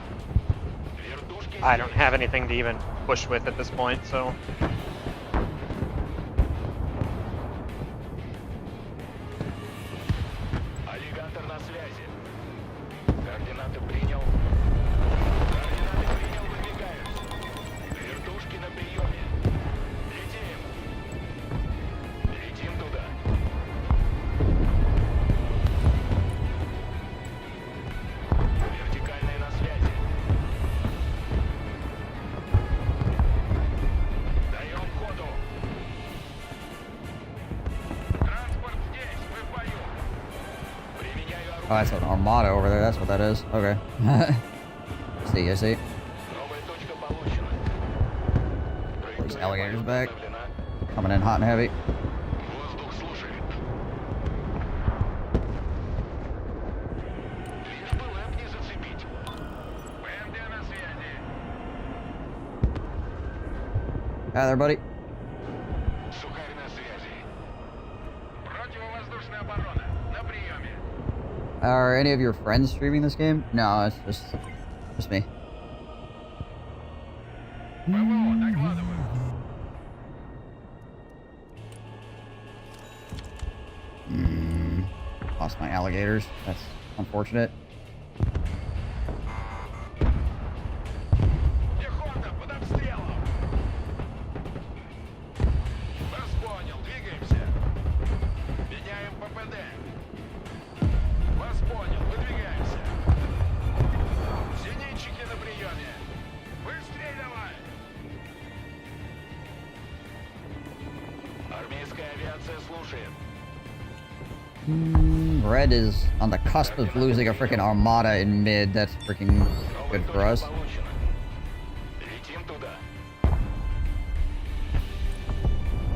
I don't have anything to even push with at this point, so... Аллигатор на связи. Координаты принял. Oh, that's an armada over there. That's what that is. Okay. I see. These alligators back. Coming in hot and heavy. Hi there, buddy. Are any of your friends streaming this game? No, it's just me. Lost my alligators. That's unfortunate. Red is on the cusp of losing a freaking armada in mid. That's freaking good for us. Oh,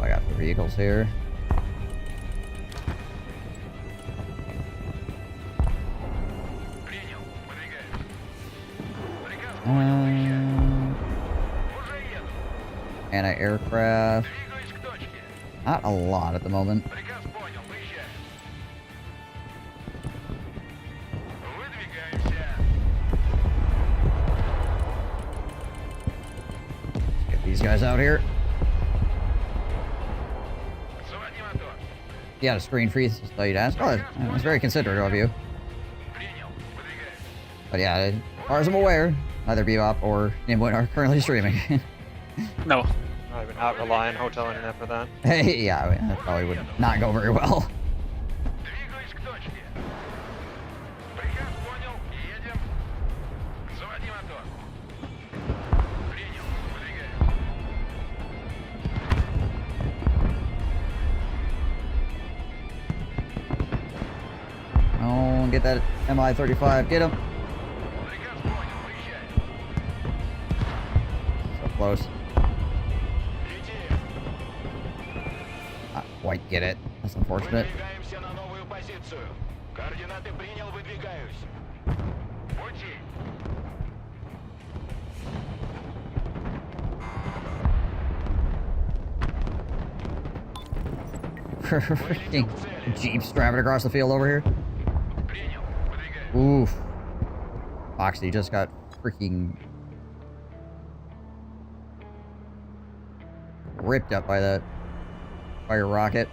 I got the vehicles here. Anti-aircraft. Not a lot at the moment. These guys out here. You got a screen freeze, so you'd ask. Oh, that's very considerate of you. But yeah, as far as I'm aware, neither Bebop or Nimwood are currently streaming. No. I would not rely on hotel internet for that. Hey, yeah, that probably would not go very well. Oh, get that MI-35. Get him. So close. Not quite get it. That's unfortunate. Freaking Jeeps driving across the field over here. Oof. Foxy just got freaking ripped up by that fire rocket.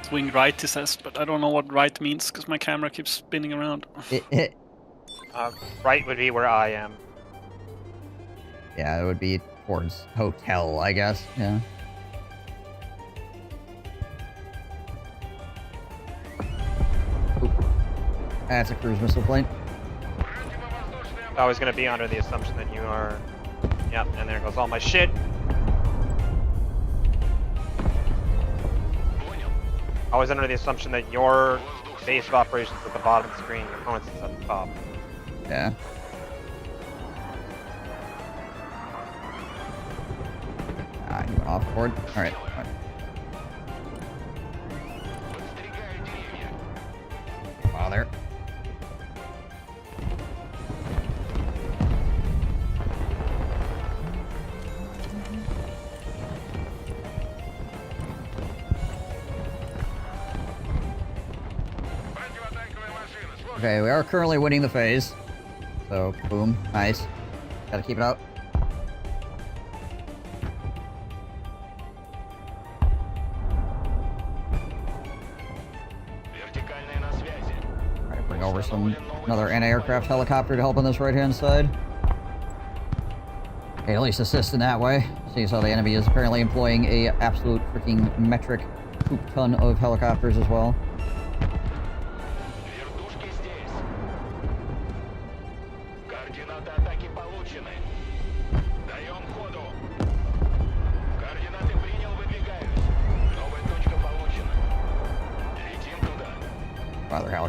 Swing right, he says, but I don't know what right means because my camera keeps spinning around. Right would be where I am. Yeah, it would be towards hotel, I guess. Yeah. That's a cruise missile plane. I was going to be under the assumption that you are... Yep, and there goes all my shit. I was under the assumption that your base of operations is at the bottom of the screen, your opponent's is at the top. Yeah. You went off board? Alright. Wow, there. Okay, we are currently winning the phase. So, boom. Nice. Gotta keep it up. Alright, bring over another anti-aircraft helicopter to help on this right-hand side. Okay, at least assist in that way. See as how the enemy is apparently employing a absolute freaking metric poop ton of helicopters as well.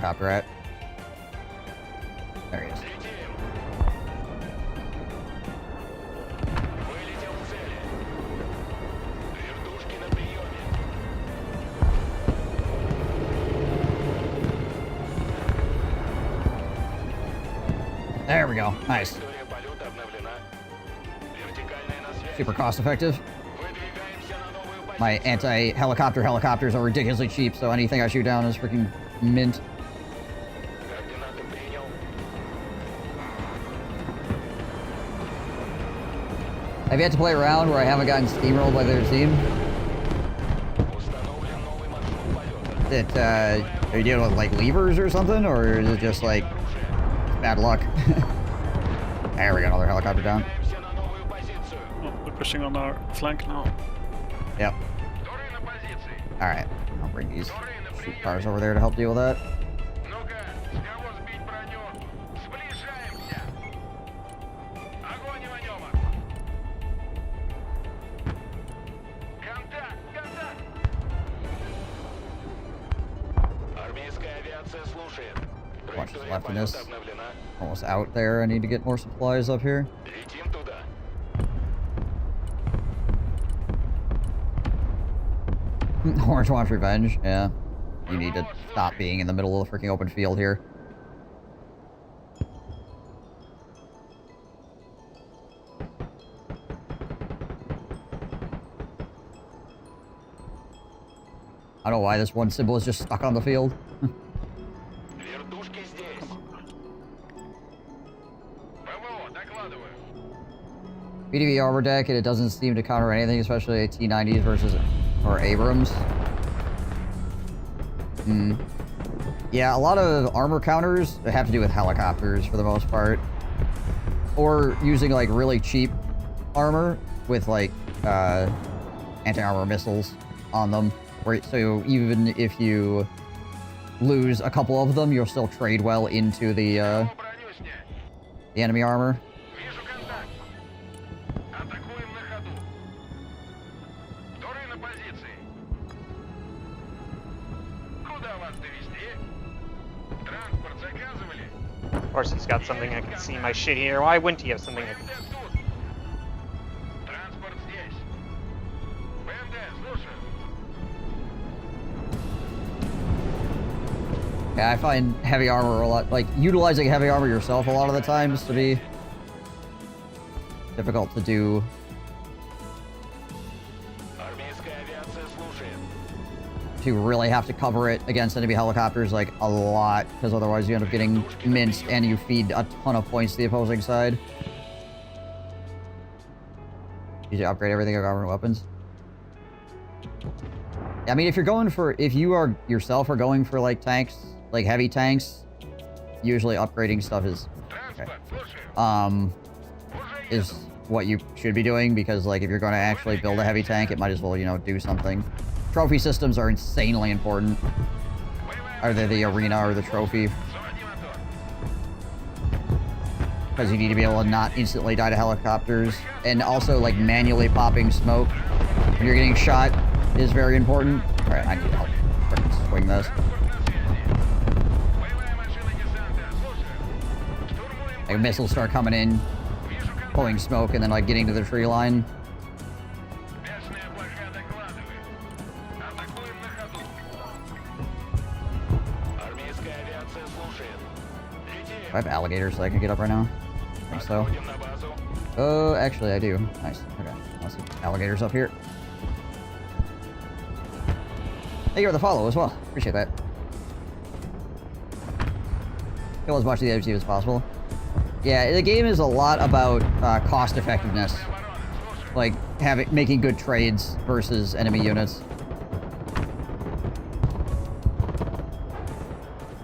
helicopter at? There he is. There we go. Nice. Super cost effective. My anti-helicopter helicopters are ridiculously cheap, so anything I shoot down is freaking mint. I've yet to play around where I haven't gotten steamrolled by their team. Are you dealing with like levers or something, or is it just like bad luck? There we go, another helicopter down. Oh, they're pushing on our flank now. Yep. Alright, I'll bring these shoot cars over there to help deal with that. Bunch is left in this. Almost out there. I need to get more supplies up here. Orange wants revenge. Yeah. You need to stop being in the middle of the freaking open field here. I don't know why this one symbol is just stuck on the field. BDV armor deck, and it doesn't seem to counter anything, especially T-90s versus or Abrams. Yeah, a lot of armor counters have to do with helicopters for the most part, or using like really cheap armor with like anti-armor missiles on them. So even if you lose a couple of them, you'll still trade well into the enemy armor. Of course, he's got something I can see my shit here. Why wouldn't he have something I can see? Yeah, I find heavy armor a lot, like, utilizing heavy armor yourself a lot of the times to be difficult to do. You really have to cover it against enemy helicopters, like, a lot, because otherwise you end up getting minced and you feed a ton of points to the opposing side. You should upgrade everything of armor weapons. I mean, if you are yourself are going for, like, tanks, like heavy tanks, usually upgrading stuff is is what you should be doing, because like if you're going to actually build a heavy tank, it might as well, you know, do something. Trophy systems are insanely important. Either the arena or the trophy, because you need to be able to not instantly die to helicopters, and also like manually popping smoke when you're getting shot is very important. All right, I need help freaking swing this. Like missiles start coming in, pulling smoke, and then like getting to the tree line. Do I have alligators that I can get up right now? I think so. Oh, actually I do. Nice. Okay. I'll see alligators up here. Thank you for the follow as well. Appreciate that. Kill as much of the OG as possible. Yeah, the game is a lot about cost effectiveness. Like, making good trades versus enemy units.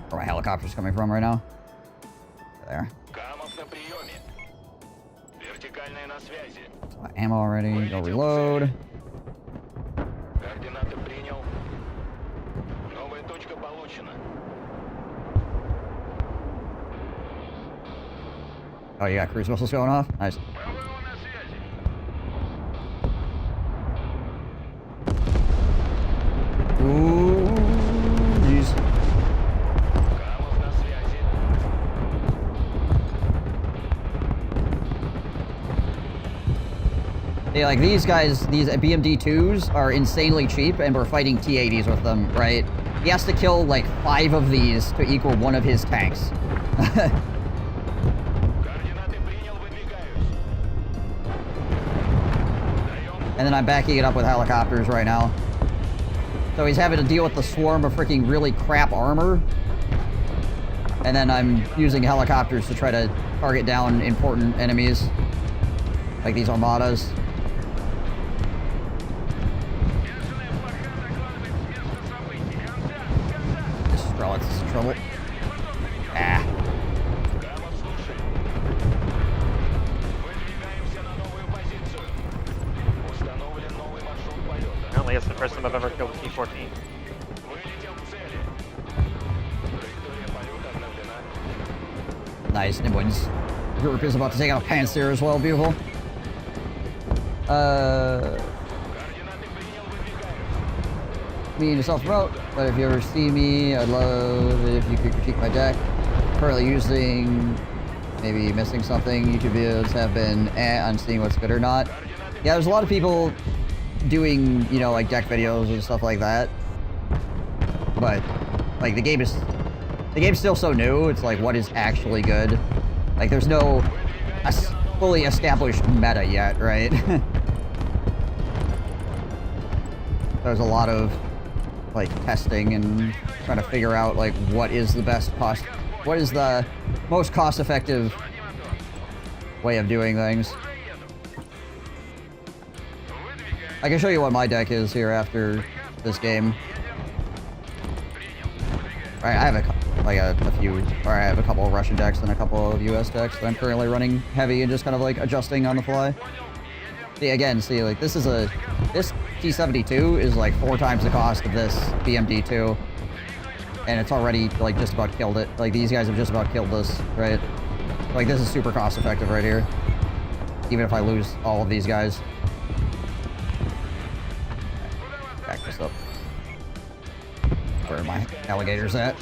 Where my helicopter's coming from right now. There. So ammo already. Go reload. Oh, you got cruise missiles going off? Nice. Ooh, jeez. Yeah, like these guys, these BMD-2s are insanely cheap, and we're fighting T-80s with them, right? He has to kill like 5 of these to equal one of his tanks. And then I'm backing it up with helicopters right now. So he's having to deal with the swarm of freaking really crap armor. And then I'm using helicopters to try to target down important enemies. Like these armadas. This Strelix is in trouble. Ah. Apparently it's the first time I've ever killed a T-14. Nice, Nimwin's group is about to take out a Panzer as well, beautiful. Me and yourself promote, but if you ever see me, I'd love it if you could critique my deck. Currently using, maybe missing something. YouTube videos have been on seeing what's good or not. Yeah, there's a lot of people doing, you know, like deck videos and stuff like that. But, like, the game's still so new, it's like, what is actually good? Like, there's no fully established meta yet, right? There's a lot of, like, testing and trying to figure out, like, what is the most cost-effective way of doing things. I can show you what my deck is here after this game. Alright, I have I have a couple of Russian decks and a couple of US decks that I'm currently running heavy and just kind of like adjusting on the fly. See, again, like this T-72 is like 4 times the cost of this BMD-2. And it's already like just about killed it. Like these guys have just about killed this, right? Like this is super cost effective right here. Even if I lose all of these guys. Back this up. Where are my alligators at?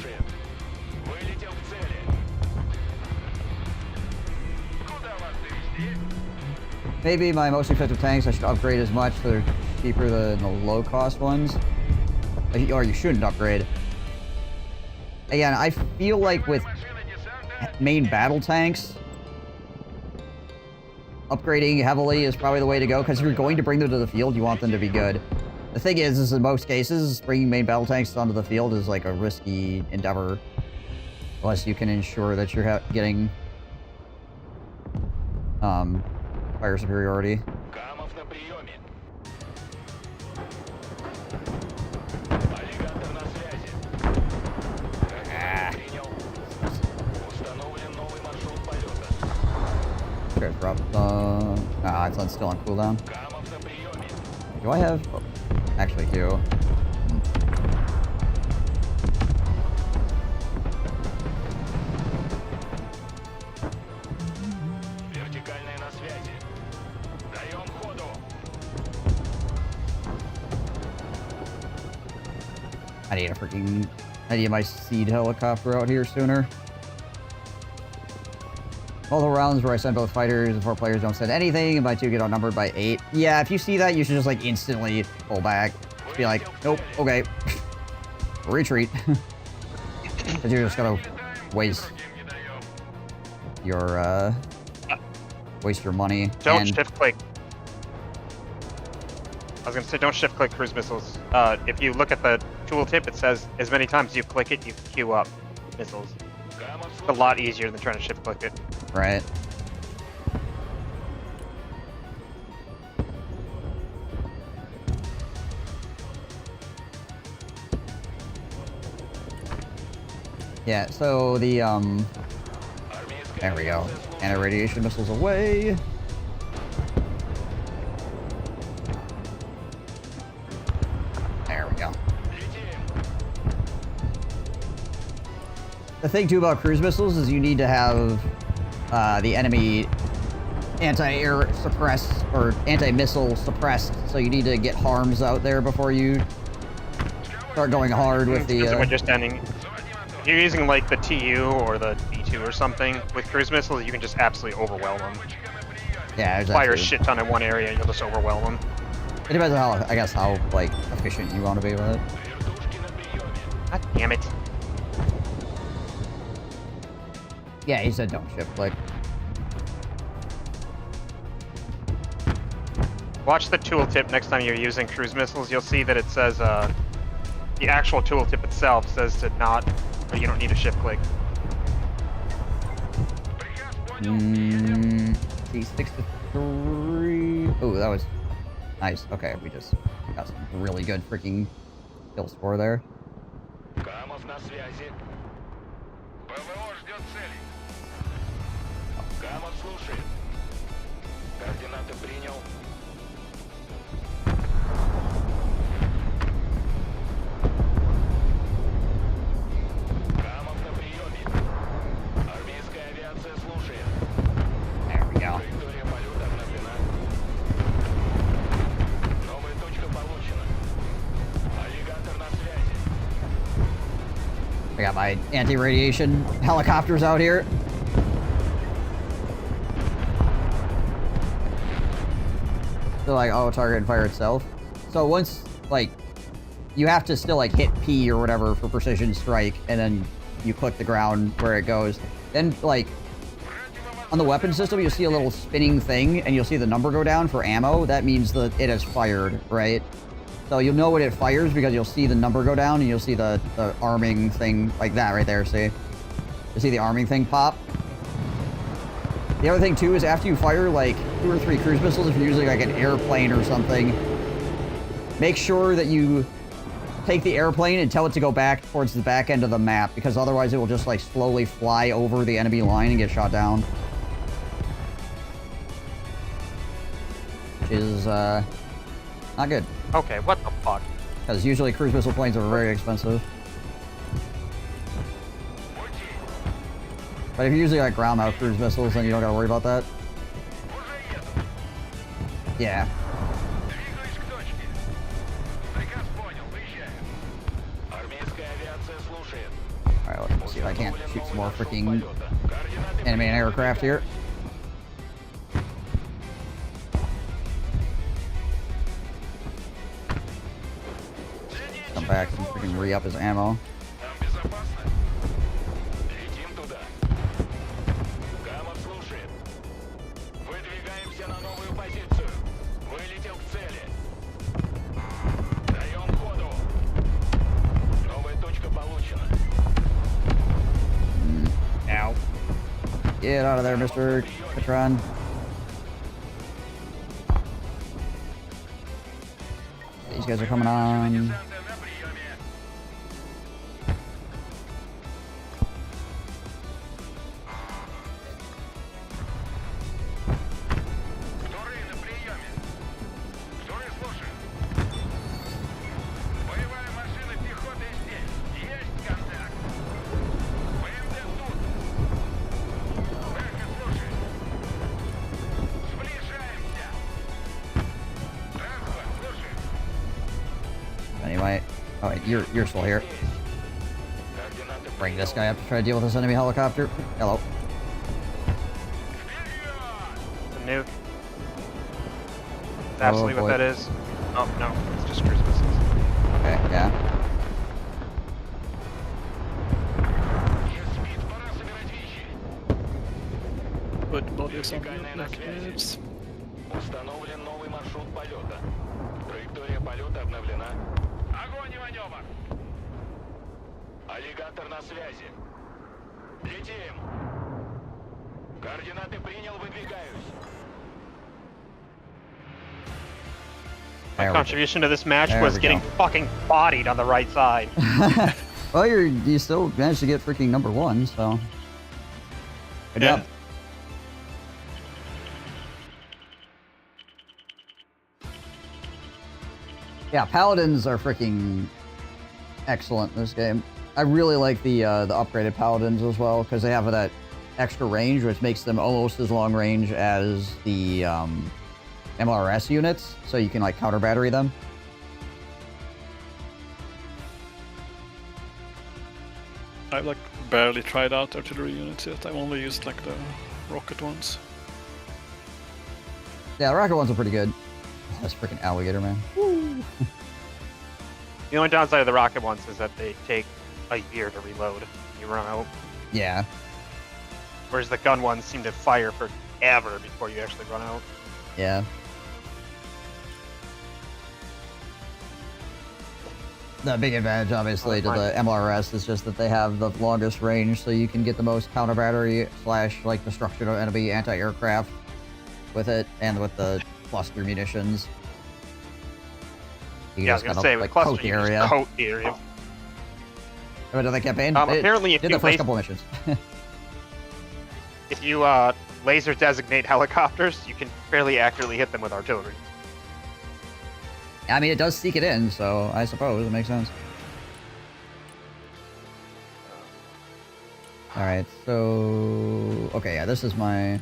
Maybe my most effective tanks I should upgrade as much, so they're cheaper than the low-cost ones. Or you shouldn't upgrade. Again, I feel like with main battle tanks, upgrading heavily is probably the way to go, because if you're going to bring them to the field, you want them to be good. The thing is in most cases, bringing main battle tanks onto the field is like a risky endeavor. Unless you can ensure that you're getting fire superiority. Sure, drop it's still on cooldown. Do I have... Oh, actually do. I need my seed helicopter out here sooner. All the rounds where I send both fighters and 4 players don't send anything, and my 2 get outnumbered by 8. Yeah, if you see that, you should just like instantly pull back. Just be like, nope, okay. Retreat. Because you're just gonna waste your money. Don't shift click. I was gonna say don't shift click cruise missiles. If you look at the tooltip, it says as many times as you click it, you queue up missiles. It's a lot easier than trying to shift click it. Right. Yeah, so the, there we go. Anti-radiation missiles away. There we go. The thing, too, about cruise missiles is you need to have the enemy anti-air suppressed, or anti-missile suppressed, so you need to get harms out there before you start going hard with the... When you're standing... If you're using, like, the TU or the B2 or something, with cruise missiles, you can just absolutely overwhelm them. Yeah, there's that fire a too. shit ton in one area and you'll just overwhelm them. It depends on how, I guess, how like efficient you want to be with it. God damn it. Yeah, he said don't shift click. Watch the tooltip next time you're using cruise missiles. You'll see that it says, the actual tooltip itself says to not, but you don't need a shift click. C6 to 3. Oh, that was nice. Okay, we just got some really good freaking kill score there. Камов на связи. ПВО ждет цели. Камов слушает. Координаты принял. Камов на приеме. Армейская авиация слушает. There we go. Траектория полета обновлена. Новая точка получена. Аллигатор на связи. I got my anti-radiation helicopters out here. So like auto target and fire itself. So once like you have to still like hit P or whatever for precision strike, and then you click the ground where it goes. Then like on the weapon system, you'll see a little spinning thing, and you'll see the number go down for ammo. That means that it has fired, right? So you'll know when it fires because you'll see the number go down, and you'll see the arming thing like that right there. See, you see the arming thing pop. The other thing too is after you fire like 2 or 3 cruise missiles, if you're using like an airplane or something, make sure that you take the airplane and tell it to go back towards the back end of the map, because otherwise it will just like slowly fly over the enemy line and get shot down. Which is not good. Okay, what the fuck? Because usually cruise missile planes are very expensive. But if you're using like ground mount cruise missiles, then you don't gotta worry about that. Yeah. Двигаюсь к точке. Приказ понял, выезжаю. Армейская авиация слушает. Alright, let's see if I can't shoot some more freaking enemy aircraft here. Come back and freaking re-up his ammo. Там безопасно. Летим туда. Камов слушает. Выдвигаемся на новую позицию. Вылетел к цели. Даем ходу. Новая точка получена. Ow. Get out of there, Mr. Patron. These guys are coming on. Вторые на приеме. Вторые слушают. Боевая машина пехоты здесь. Есть контакт. БМД тут. Бэха слушает. Сближаемся. Транспорт слушает. Anyway, oh wait, you're still here. Bring this guy up to try to deal with this enemy helicopter. Hello. It's a nuke. That's absolutely what that is. Oh, no, it's just cruise missiles. Okay, yeah. Put bodies on the objectives. Установлен новый маршрут полета. Траектория полета обновлена. Огонь и маневр. Аллигатор на связи. Летим. Координаты принял, выдвигаюсь. My contribution to this match There was we getting go. fucking bodied on the right side. Well, you still managed to get freaking #1, so good job. Yeah, paladins are freaking excellent in this game. I really like the upgraded paladins as well, because they have that extra range, which makes them almost as long range as the MLRS units, so you can like counter battery them. I've like barely tried out artillery units yet. I've only used like the rocket ones. Yeah, the rocket ones are pretty good. Oh, this freaking alligator, man. The only downside of the rocket ones is that they take a year to reload. You run out. Yeah. Whereas the gun ones seem to fire forever before you actually run out. Yeah. The big advantage, obviously, to the MLRS is just that they have the longest range, so you can get the most counter battery / like destruction of enemy anti-aircraft with it, and with the cluster munitions. You Yeah, I was gonna say, with cluster, coat the you just area. coat the area. But the campaign, apparently, it if did you the first couple missions. if you laser designate helicopters, you can fairly accurately hit them with artillery. I mean, it does seek it in, so I suppose it makes sense. Alright, so... Okay, yeah, this is my...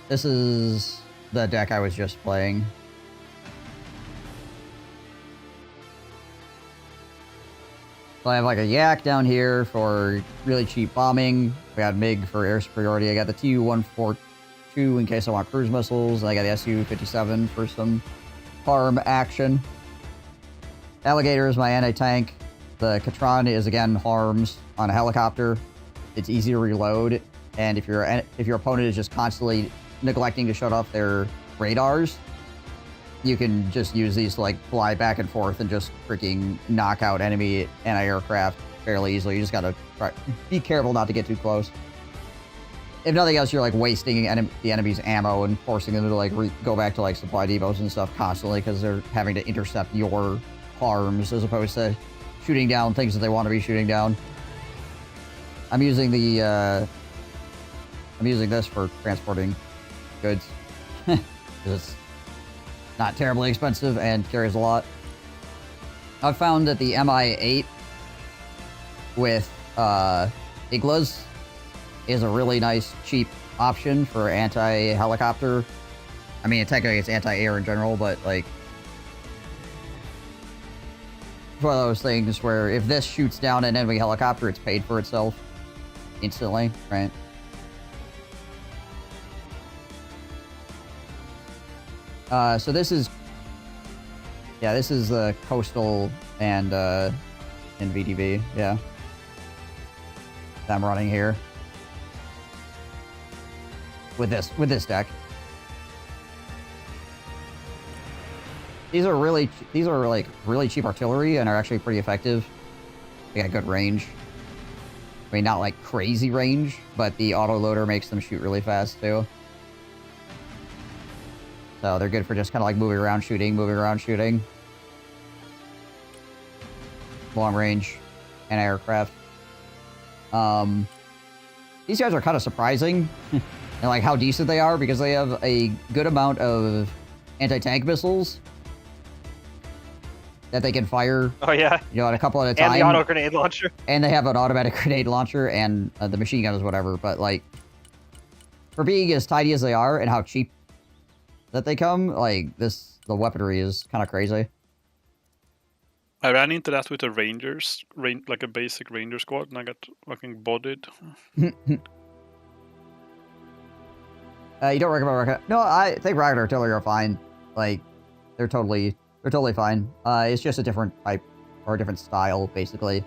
This is the deck I was just playing. So I have like a Yak down here for really cheap bombing. We got MiG for air superiority. I got the Tu-142 in case I want cruise missiles. And I got the Su-57 for some farm action. Alligator is my anti-tank. The Katran is again harms on a helicopter. It's easy to reload, and if your opponent is just constantly neglecting to shut off their radars, you can just use these to like fly back and forth and just freaking knock out enemy anti-aircraft fairly easily. You just gotta be careful not to get too close. If nothing else, you're like wasting the enemy's ammo and forcing them to like go back to like supply depots and stuff constantly because they're having to intercept your harms as opposed to shooting down things that they want to be shooting down. I'm using the I'm using this for transporting goods because it's not terribly expensive and carries a lot. I've found that the Mi-8 with Iglas is a really nice, cheap option for anti-helicopter. I mean, technically it's anti-air in general, but, like, it's one of those things where if this shoots down an enemy helicopter, it's paid for itself instantly, right? So this is... Yeah, this is the Coastal and VDB, yeah. That I'm running here. With this deck. These are like really cheap artillery and are actually pretty effective. They got good range. I mean, not like crazy range, but the autoloader makes them shoot really fast too. So they're good for just kind of like moving around shooting. Long range anti-aircraft. These guys are kind of surprising. And like how decent they are because they have a good amount of anti-tank missiles that they can fire. Oh yeah. You know, at a couple at a time. And the auto grenade launcher. And they have an automatic grenade launcher and the machine gunners, whatever. But like, for being as tiny as they are and how cheap that they come, like the weaponry is kind of crazy. I ran into that with the Rangers, like a basic Ranger squad, and I got fucking bodied. You don't recommend rocket? No, I think rocket artillery are fine. Like, they're totally fine. It's just a different type or a different style, basically.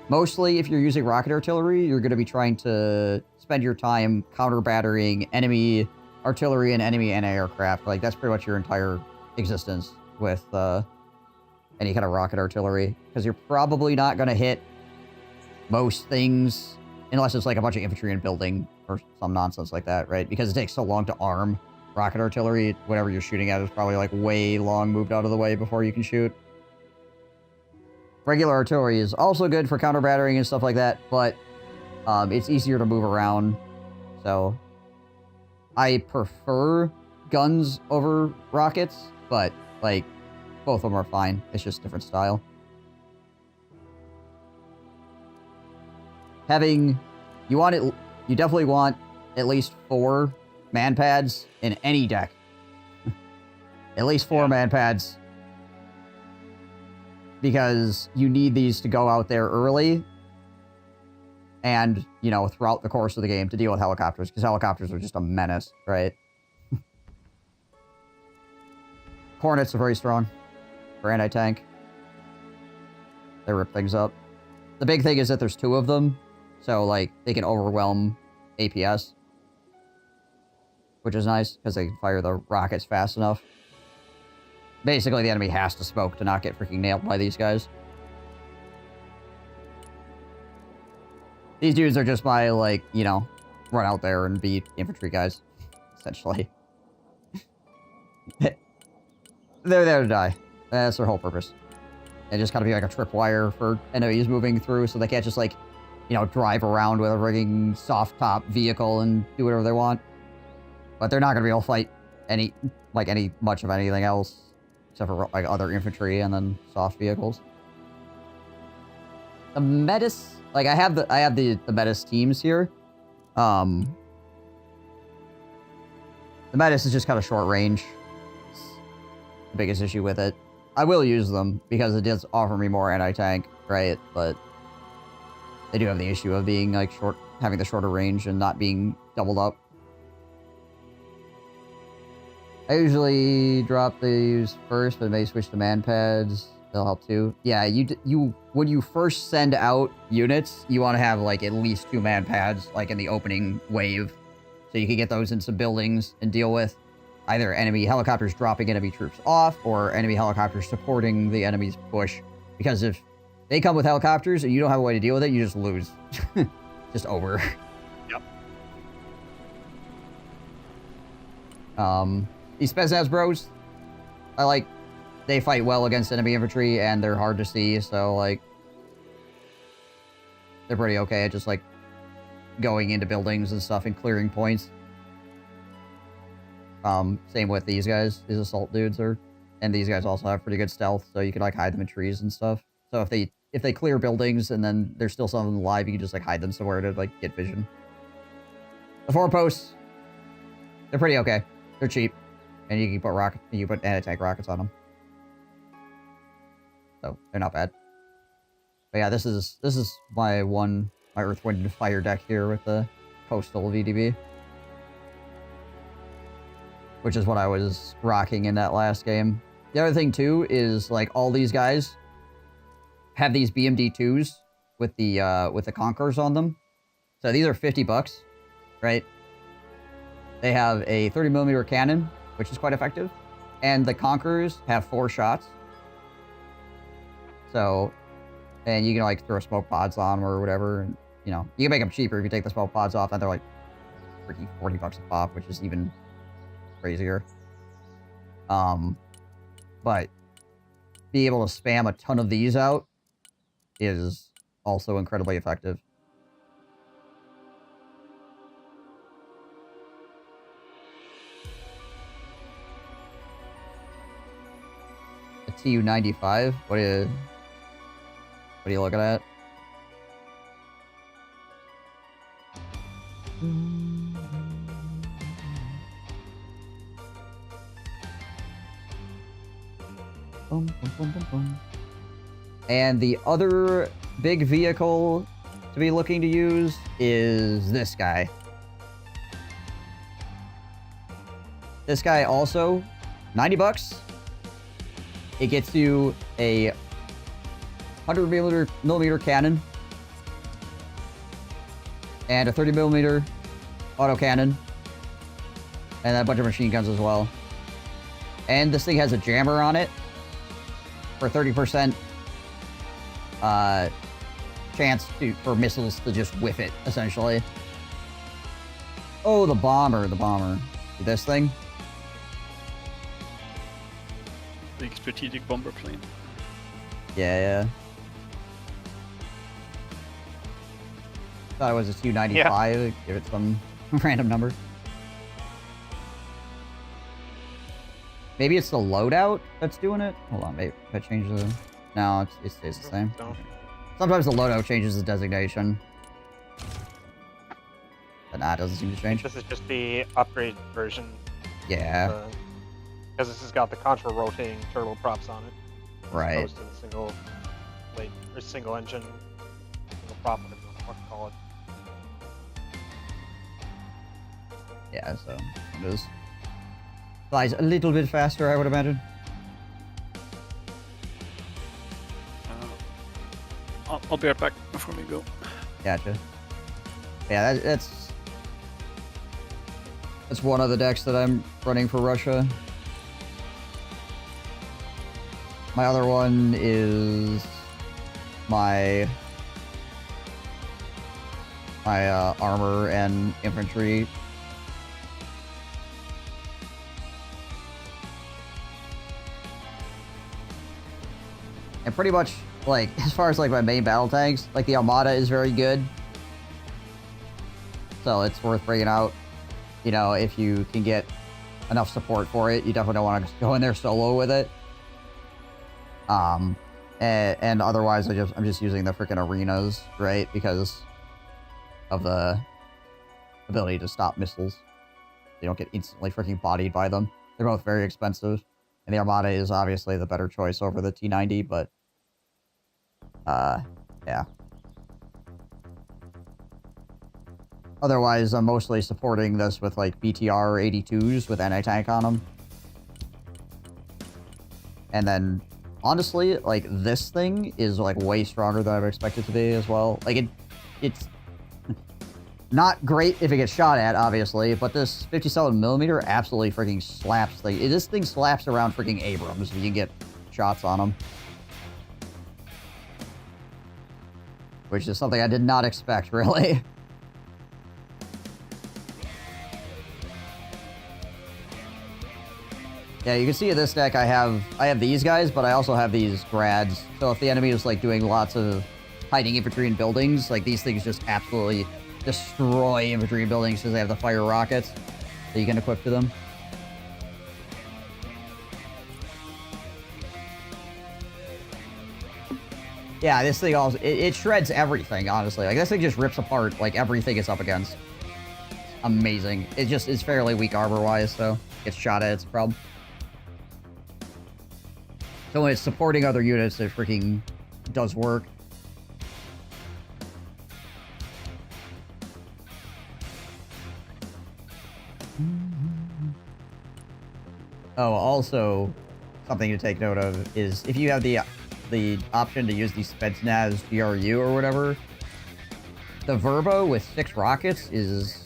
Mostly, if you're using rocket artillery, you're going to be trying to spend your time counter-battering enemy artillery and enemy anti-aircraft. Like, that's pretty much your entire existence with any kind of rocket artillery. Because you're probably not going to hit most things unless it's like a bunch of infantry in building or some nonsense like that, right? Because it takes so long to arm rocket artillery, whatever you're shooting at is probably like way long moved out of the way before you can shoot. Regular artillery is also good for counter-battering and stuff like that, but it's easier to move around. So I prefer guns over rockets, but like both of them are fine. It's just different style. You definitely want at least 4 man pads in any deck. At least 4 man pads. Because you need these to go out there early. And, you know, throughout the course of the game to deal with helicopters. Because helicopters are just a menace, right? Hornets are very strong for anti-tank. They rip things up. The big thing is that there's 2 of them, so like they can overwhelm APS, which is nice because they can fire the rockets fast enough. Basically, the enemy has to smoke to not get freaking nailed by these guys. These dudes are just by, like, you know, run out there and beat infantry guys, essentially. They're there to die. That's their whole purpose. They just gotta be like a tripwire for enemies moving through, so they can't just, like, you know, drive around with a rigging soft top vehicle and do whatever they want. But they're not gonna be able to fight much of anything else, except for, like, other infantry and then soft vehicles. The Metis, like, I have the Metis teams here. The Metis is just kind of short range. It's the biggest issue with it. I will use them because it does offer me more anti-tank, right? But they do have the issue of being, like, having the shorter range and not being doubled up. I usually drop these first, but may switch to man pads. They'll help too. Yeah, when you first send out units, you want to have, like, at least 2 man pads, like, in the opening wave, so you can get those into buildings and deal with either enemy helicopters dropping enemy troops off or enemy helicopters supporting the enemy's push. Because if they come with helicopters and you don't have a way to deal with it, you just lose. Just over. Yep. These Spetsnaz bros, they fight well against enemy infantry, and they're hard to see, so, like, they're pretty okay at just, like, going into buildings and stuff and clearing points. Same with these guys. These assault dudes and these guys also have pretty good stealth, so you can, like, hide them in trees and stuff. So if they clear buildings and then there's still some of them alive, you can just, like, hide them somewhere to, like, get vision. The foreposts, they're pretty okay. They're cheap, and you can put anti-tank rockets on them. So they're not bad. But yeah, this is my Earth, Wind, and Fire deck here with the coastal VDB, which is what I was rocking in that last game. The other thing too is, like, all these guys have these BMD2s with the Conquerors on them. So these are $50, right? They have a 30mm cannon, which is quite effective, and the Conquerors have 4 shots. So, and you can, like, throw smoke pods on them or whatever, and, you know, you can make them cheaper if you take the smoke pods off, and they're, like, freaking $40 a pop, which is even crazier. But being able to spam a ton of these out is also incredibly effective. A TU-95? What are you looking at? And the other big vehicle to be looking to use is this guy. This guy also, $90. It gets you a 100mm cannon and a 30mm autocannon, and a bunch of machine guns as well. And this thing has a jammer on it for 30% chance for missiles to just whiff it, essentially. Oh, the bomber. This thing. Big strategic bomber plane. Yeah. Thought it was a TU-95. Yeah. Give it some random number. Maybe it's the loadout that's doing it? Hold on, maybe if I change the... No, it stays the same. Sometimes the loadout changes the designation. But nah, it doesn't seem to change. This is just the upgraded version. Yeah. Because this has got the contra-rotating turboprops on it. Right. Opposed to the single blade, or single engine, single prop, whatever you want to call it. Yeah, so it is. Flies a little bit faster, I would imagine. I'll be right back before we go. Gotcha. Yeah, that's one of the decks that I'm running for Russia. My other one is my armor and infantry. And pretty much, like, as far as, like, my main battle tanks, like, the Armada is very good. So it's worth bringing out. You know, if you can get enough support for it, you definitely don't want to just go in there solo with it. And otherwise, I'm just using the freaking arenas, right? Because of the ability to stop missiles. You don't get instantly freaking bodied by them. They're both very expensive. And the Armada is obviously the better choice over the T-90, but... yeah. Otherwise, I'm mostly supporting this with, like, BTR 82s with anti-tank on them. And then, honestly, like, this thing is, like, way stronger than I've expected to be as well. Like, it's not great if it gets shot at, obviously, but this 57mm absolutely freaking slaps. Like, this thing slaps around freaking Abrams if you can get shots on them. Which is something I did not expect, really. Yeah, you can see in this deck I have these guys, but I also have these grads. So if the enemy is like doing lots of hiding infantry in buildings, like these things just absolutely destroy infantry in buildings because they have the fire rockets that you can equip to them. Yeah, this thing also it shreds everything, honestly. Like this thing just rips apart like everything it's up against. Amazing. It just is fairly weak armor wise, so gets shot at, it's a problem. So when it's supporting other units, it freaking does work. Oh, also, something to take note of is if you have the option to use the Spetsnaz GRU or whatever, the Verbo with 6 rockets is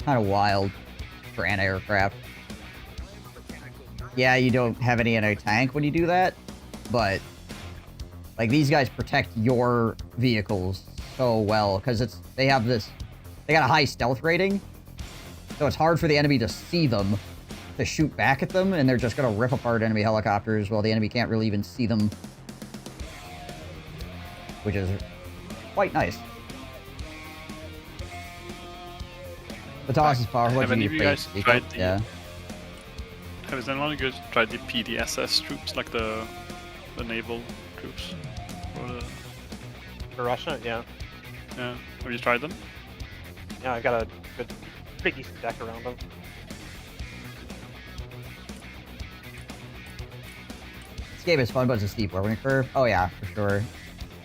kind of wild for anti-aircraft. Yeah, you don't have any anti-tank when you do that, but like these guys protect your vehicles so well because they got a high stealth rating, so it's hard for the enemy to see them, to shoot back at them, and they're just gonna rip apart enemy helicopters while the enemy can't really even see them, which is quite nice. The toss is powerful. Have any of you guys tried the... Yeah. Has anyone of you guys tried the PDSS troops, like the naval troops? Or the... For Russia, yeah. Yeah. Have you tried them? Yeah, I got a good, pretty decent deck around them. This game is fun, but it's a steep learning curve. Oh yeah, for sure.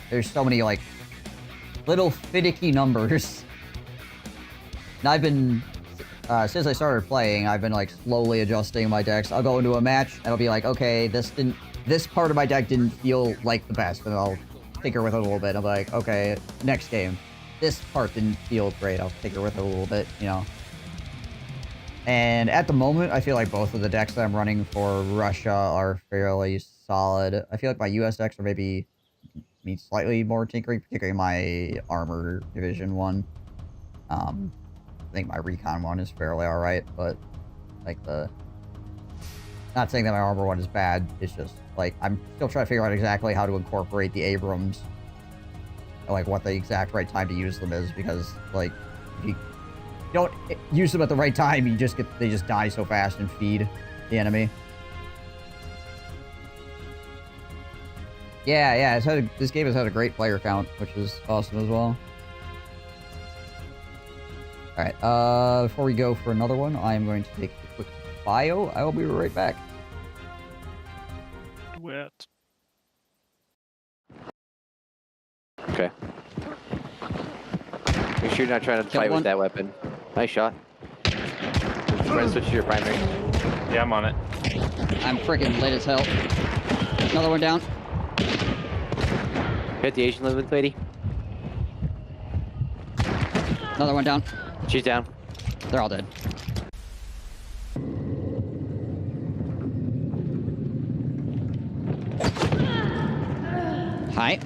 There's so many, like, little finicky numbers. And I've been, since I started playing, I've been, like, slowly adjusting my decks. I'll go into a match, and I'll be like, okay, this part of my deck didn't feel like the best, and I'll tinker with it a little bit. I'm like, okay, next game. This part didn't feel great. I'll tinker with it a little bit, you know. And at the moment, I feel like both of the decks that I'm running for Russia are fairly solid. I feel like my US decks are maybe need slightly more tinkering, particularly my armor division one. I think my recon one is fairly alright, but like not saying that my armor one is bad, it's just like I'm still trying to figure out exactly how to incorporate the Abrams, like what the exact right time to use them is, because like if you don't use them at the right time, they just die so fast and feed the enemy. Yeah, this game has had a great player count, which is awesome as well. Alright, before we go for another one, I am going to take a quick bio. I will be right back. Wet. Okay. Make sure you're not trying to fight with that weapon. Nice shot. Try to switch to your primary. Yeah, I'm on it. I'm freaking lit as hell. Another one down. Hit the Asian living lady. Another one down. She's down. They're all dead. Hi.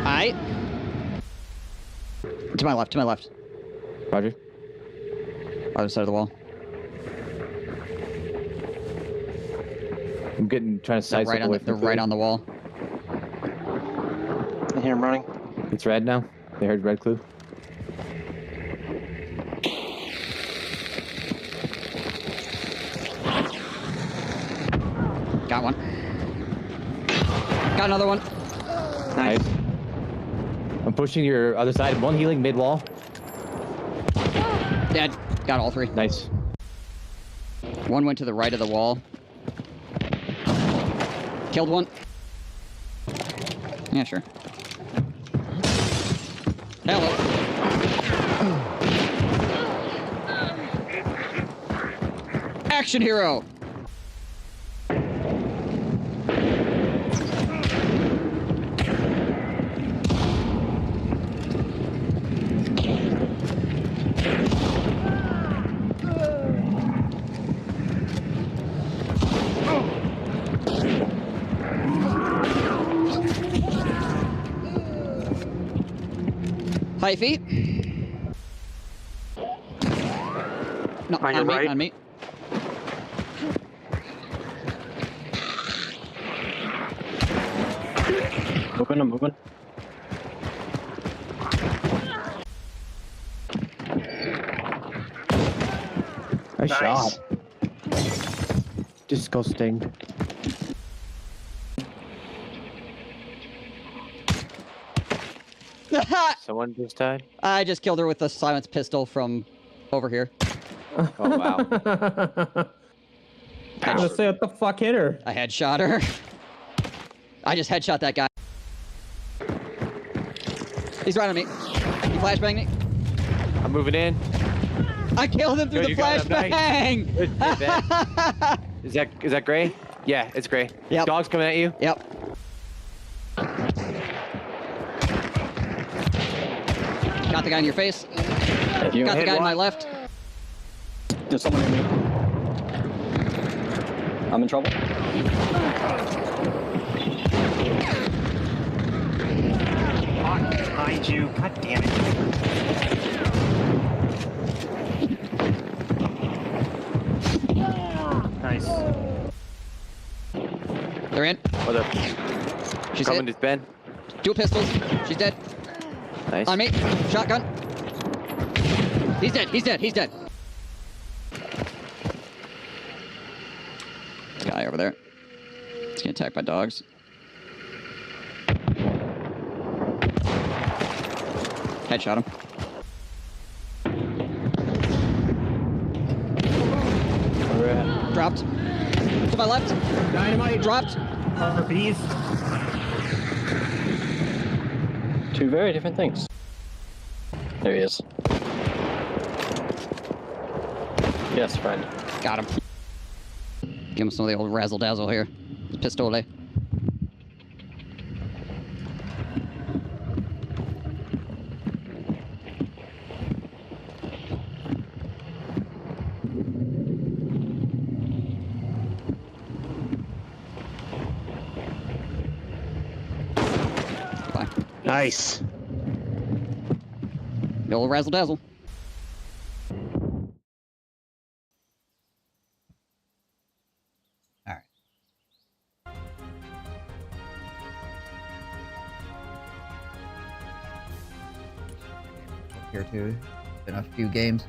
Hi. To my left, to my left. Roger. Other side of the wall. I'm trying to They're side right on the, they're right on the wall. I hear him running. It's red now. They heard red clue. Got one. Got another one. Nice. I'm pushing your other side. One healing mid wall. Dead. Got all three. Nice. One went to the right of the wall. Killed one. Yeah, sure. Hello. Action hero. High feet. No, On your me, right. on me. Moving, I'm moving. Nice shot. Disgusting. Someone just died? I just killed her with a silenced pistol from over here. Oh, wow. Let's say what the fuck hit her. I headshot her. I just headshot that guy. He's right on me. He flashbanged me. I'm moving in. I killed him through the flashbang! Is that gray? Yeah, it's gray. Yep. Dog's coming at you? Yep. Got the guy in your face. Got the guy in my left. There's someone near me. I'm in trouble. Behind you. God damn it. Nice. They're in. What up? She's coming hit. to Ben. Dual pistols. She's dead. Nice. On me. Shotgun. He's dead. He's dead. He's dead. Guy over there. He's getting attacked by dogs. Headshot him. Dropped. To my left. Dynamite. Dropped. Harpies. Two very different things. There he is. Yes, friend. Got him. Give him some of the old razzle dazzle here. Pistole. Bye. Nice. The old razzle dazzle. Alright. Here too. Been a few games.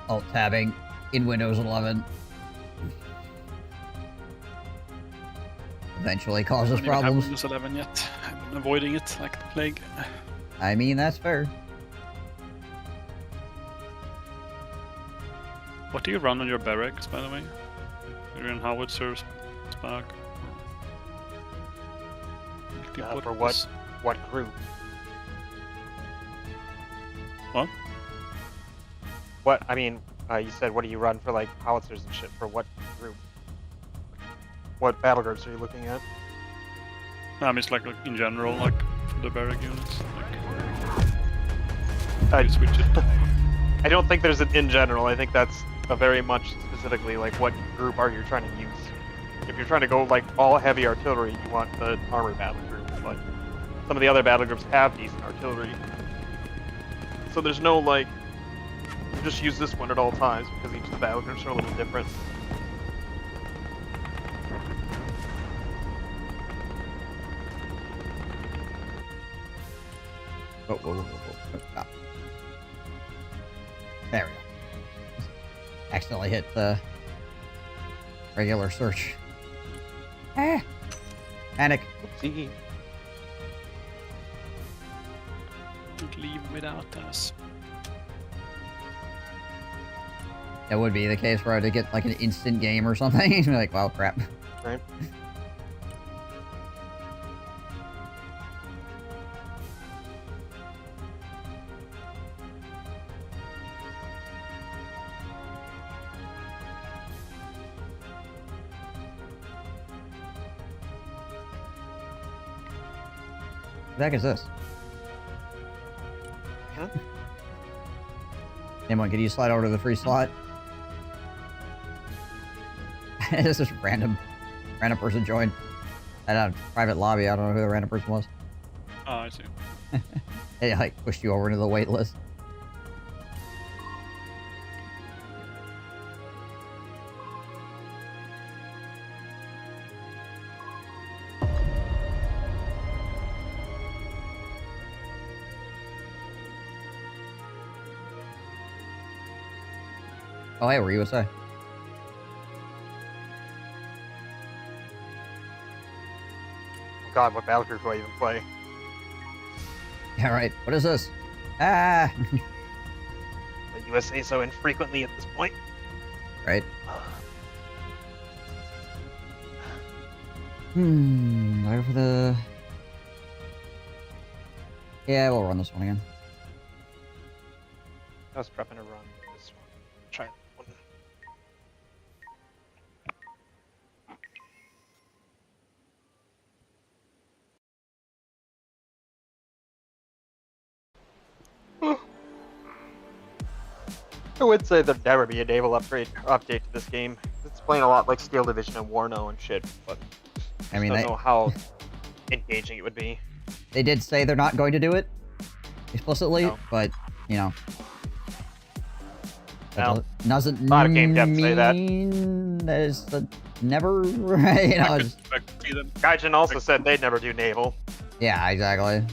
Alt tabbing in Windows 11. Eventually causes I don't even have problems. Windows 11 yet. I've been avoiding it like the plague. I mean, that's fair. What do you run on your barracks, by the way? You're in howitzer, spark. For what group? What? What? I mean, you said what do you run for like howitzers and shit for what group? What battle groups are you looking at? It's like in general, like for the barrack units. Like, you switch it. I don't think there's an in general. I think that's a very much specifically like what group are you trying to use. If you're trying to go like all heavy artillery, you want the armored battle group. But some of the other battle groups have decent artillery. So there's no like, you just use this one at all times because each of the battle groups are a little different. Whoa. Stop. There we go. Accidentally hit the regular search. Panic. Oopsie. Don't leave without us. That would be the case where I had to get like an instant game or something. Be like, wow, crap. Right. What the heck is this? Huh? Anyone, could you slide over to the free slot? This is random person joined. I don't know, private lobby. I don't know who the random person was. Oh, I see. They like pushed you over into the wait list. Oh, hey, we're USA. God, what battle group do I even play? Yeah, right. What is this? Ah! The USA so infrequently at this point. Right. Go for the... Yeah, we'll run this one again. I was prepping to run this one. Try one. I would say there'd never be a naval update to this game. It's playing a lot like Steel Division and Warno and shit, but I mean, don't know how engaging it would be. They did say they're not going to do it explicitly, No. but you know, No. doesn't A lot of game devs say that. mean that it's never, right? You know, I it's- could see them. Gaijin also said they'd never do naval. yeah, exactly.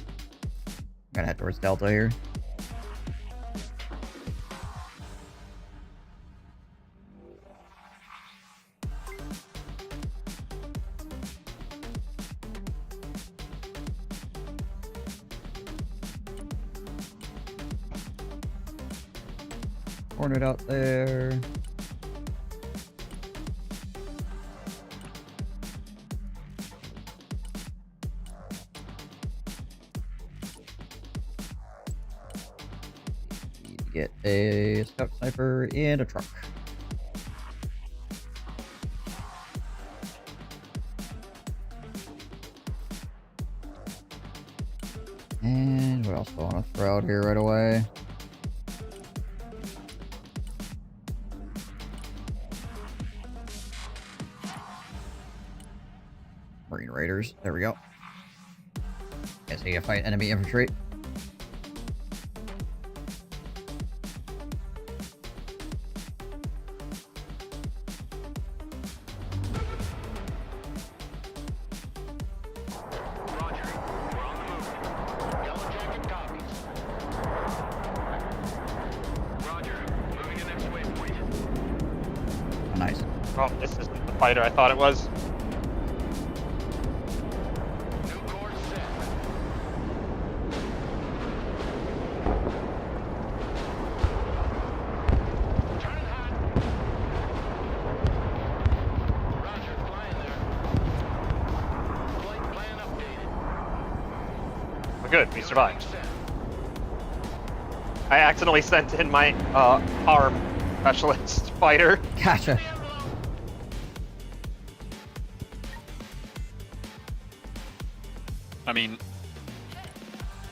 Gotta head towards Delta here. Cornered out there. Need to get a scout sniper and a truck. And what else do I want to throw out here right away? Marine Raiders. There we go. Guess you fight enemy infantry. Oh, nice. Oh, this isn't the fighter I thought it was. Well, good, we survived. I accidentally sent in my arm specialist fighter. Gotcha. I mean,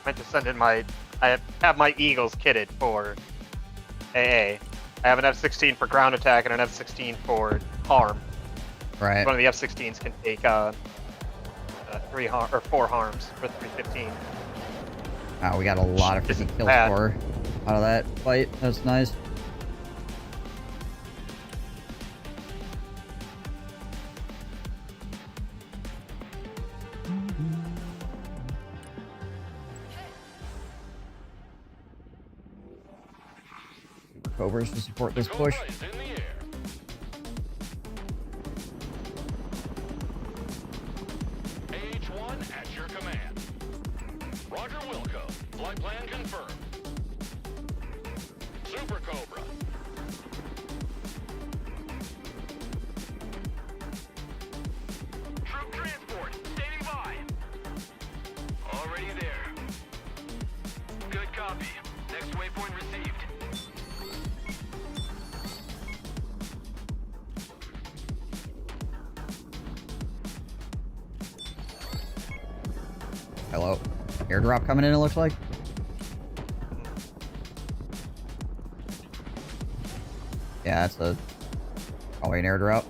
Meant to send in my. I have my Eagles kitted for AA. I have an F-16 for ground attack and an F-16 for harm. Right. One of the F-16s can take 4 harms for 315. Oh, we got a lot of freaking kill bad. score out of that fight. That's nice. Cobras to support this push. AH-1 at your command. Roger Wilco. Flight plan confirmed. Super Cobra. Troop transport, standing by. Already there. Good copy. Next waypoint received. Hello. Airdrop coming in, it looks like. Yeah, that's probably an airdrop.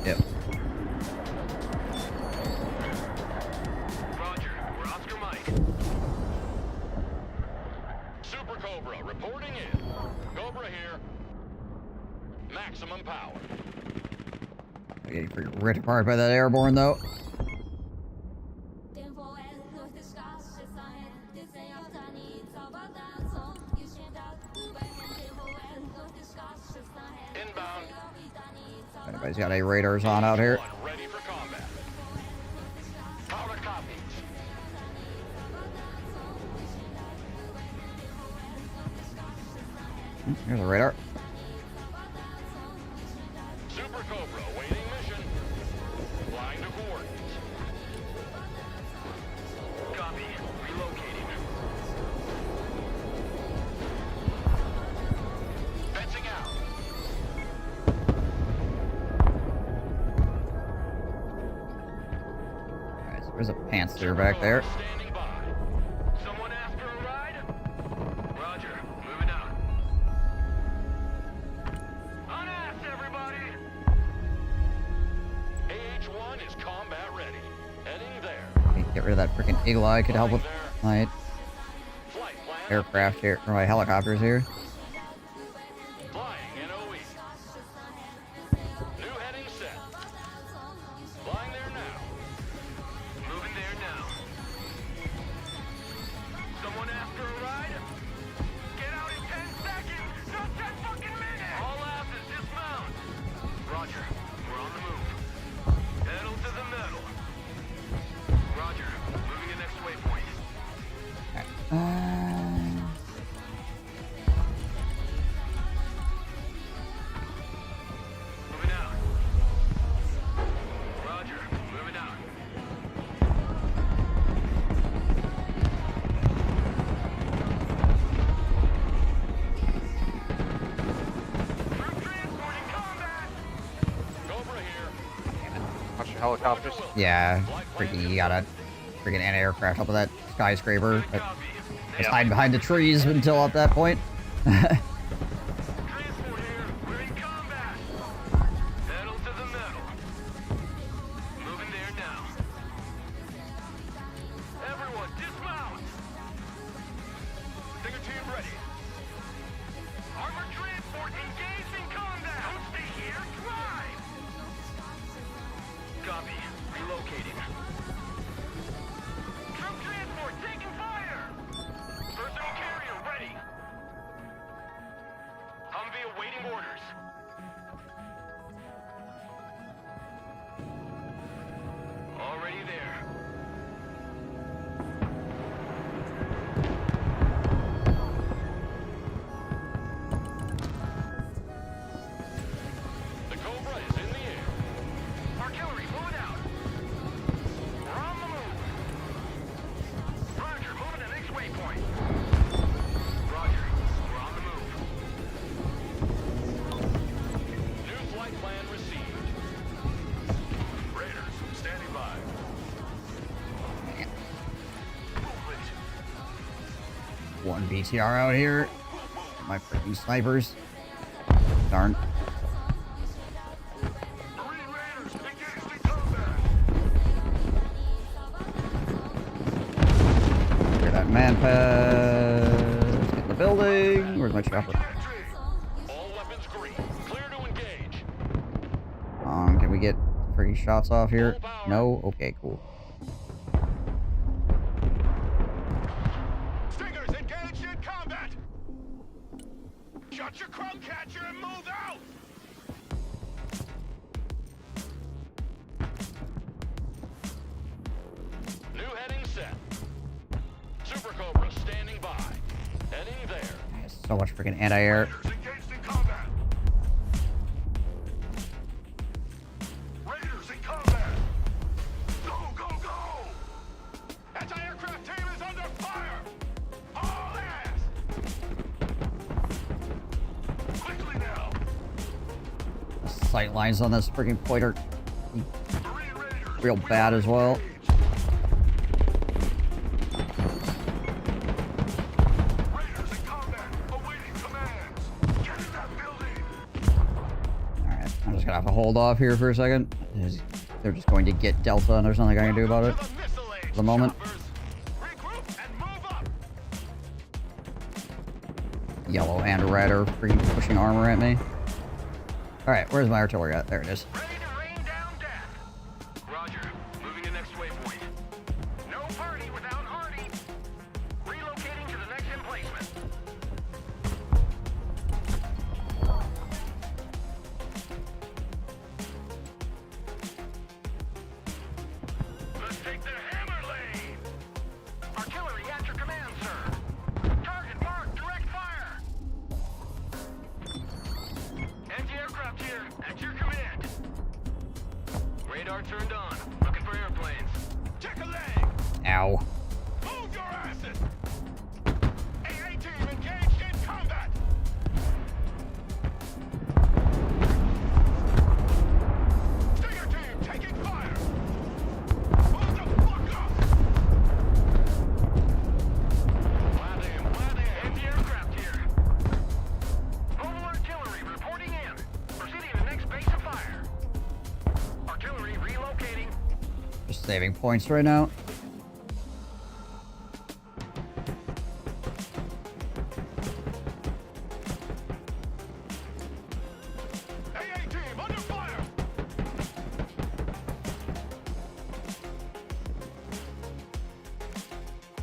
Yep. Roger, we're Oscar Mike. Super Cobra, reporting in. Cobra here. Maximum power. Getting pretty ripped apart by that airborne, though. Anybody's got any radars on out here? Ready for combat. Power copy. Here's a radar. Super Cobra, waiting mission. Flying to coordinates. Copy. Relocating. Fencing out. Alright, so there's a panther back there. Standing by. Someone asked for a ride? Roger. Moving out. Unasked, everybody. AH-1 is combat ready. Heading there. Get rid of that freaking eagle eye. Could help with my aircraft here, or my helicopters here. Flying NOE. New heading set. Flying there now. Moving there now. Someone asked for a ride? Get out in 10 seconds! Not 10 fucking minutes! All asses dismount! Roger, we're on the move. Pedal to the metal. Roger, moving to next waypoint. Moving out. Roger, moving out. Troop transporting combat! Cobra here. Watch your helicopters. Yeah, freaking, you got a freaking anti-aircraft up with that skyscraper. That was hiding behind the trees until at that point. Transport here. We're in combat. Pedal to the metal. Moving there now. Everyone, dismount. Stinger team ready. Armored transport engaged in combat. Don't stay here. Drive. Copy. Relocating. Troop transport taking fire. Personal carrier ready. BTR out here. My freaking snipers. Darn. Clear that man pass. Get in the building. Where's my chopper? Can we get freaking shots off here? No? Okay, cool. Stingers engaged in combat! Shut your crumb catcher and move out! New heading set. Super Cobra standing by. Heading there. So much freaking anti-air. Engaged in combat. Raiders in combat. Go, go, go! Anti-aircraft team is under fire! All ass! Quickly now! Sight lines on this freaking pointer. Real bad as well. Alright, I'm just gonna have to hold off here for a second. They're just going to get Delta and there's nothing I can do about it for the moment. Yellow and red are freaking pushing armor at me. Alright, where's my artillery at? There it is. Roger. Moving to next waypoint. No party without Hardy. Relocating to the next emplacement. Let's take the hammer lane. Artillery at your command, sir. Target marked. Direct fire. Anti-aircraft here at your command. Radar turned on. Looking for airplanes. Check a leg. Ow. Move your asses. AA team engaged in combat. Stinger team taking fire. Move the fuck up. Landing. Anti-aircraft here. Mobile artillery reporting in. Proceeding to the next base of fire. Artillery relocating. Just saving points right now. AA team under fire.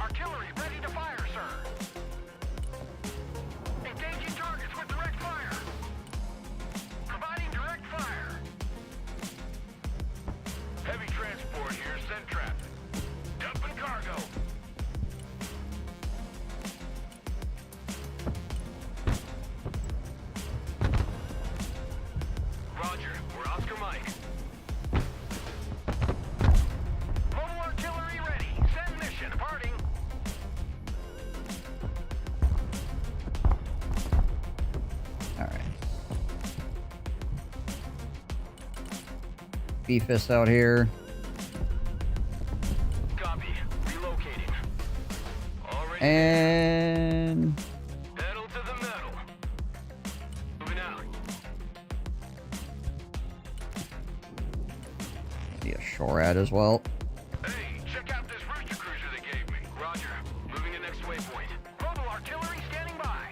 Artillery ready to fire, sir. Engaging targets with direct fire. Providing direct fire. Heavy transport here, send traffic. Dumping cargo. Roger, we're Oscar Mike. Mobile artillery ready. Send mission, parting. Alright. Beefus out here. Copy. Relocating. Already And pedal to the metal. Moving out. be a shore ad as well. Hey, check out this rooster cruiser they gave me. Roger. Moving to next waypoint. Mobile artillery standing by.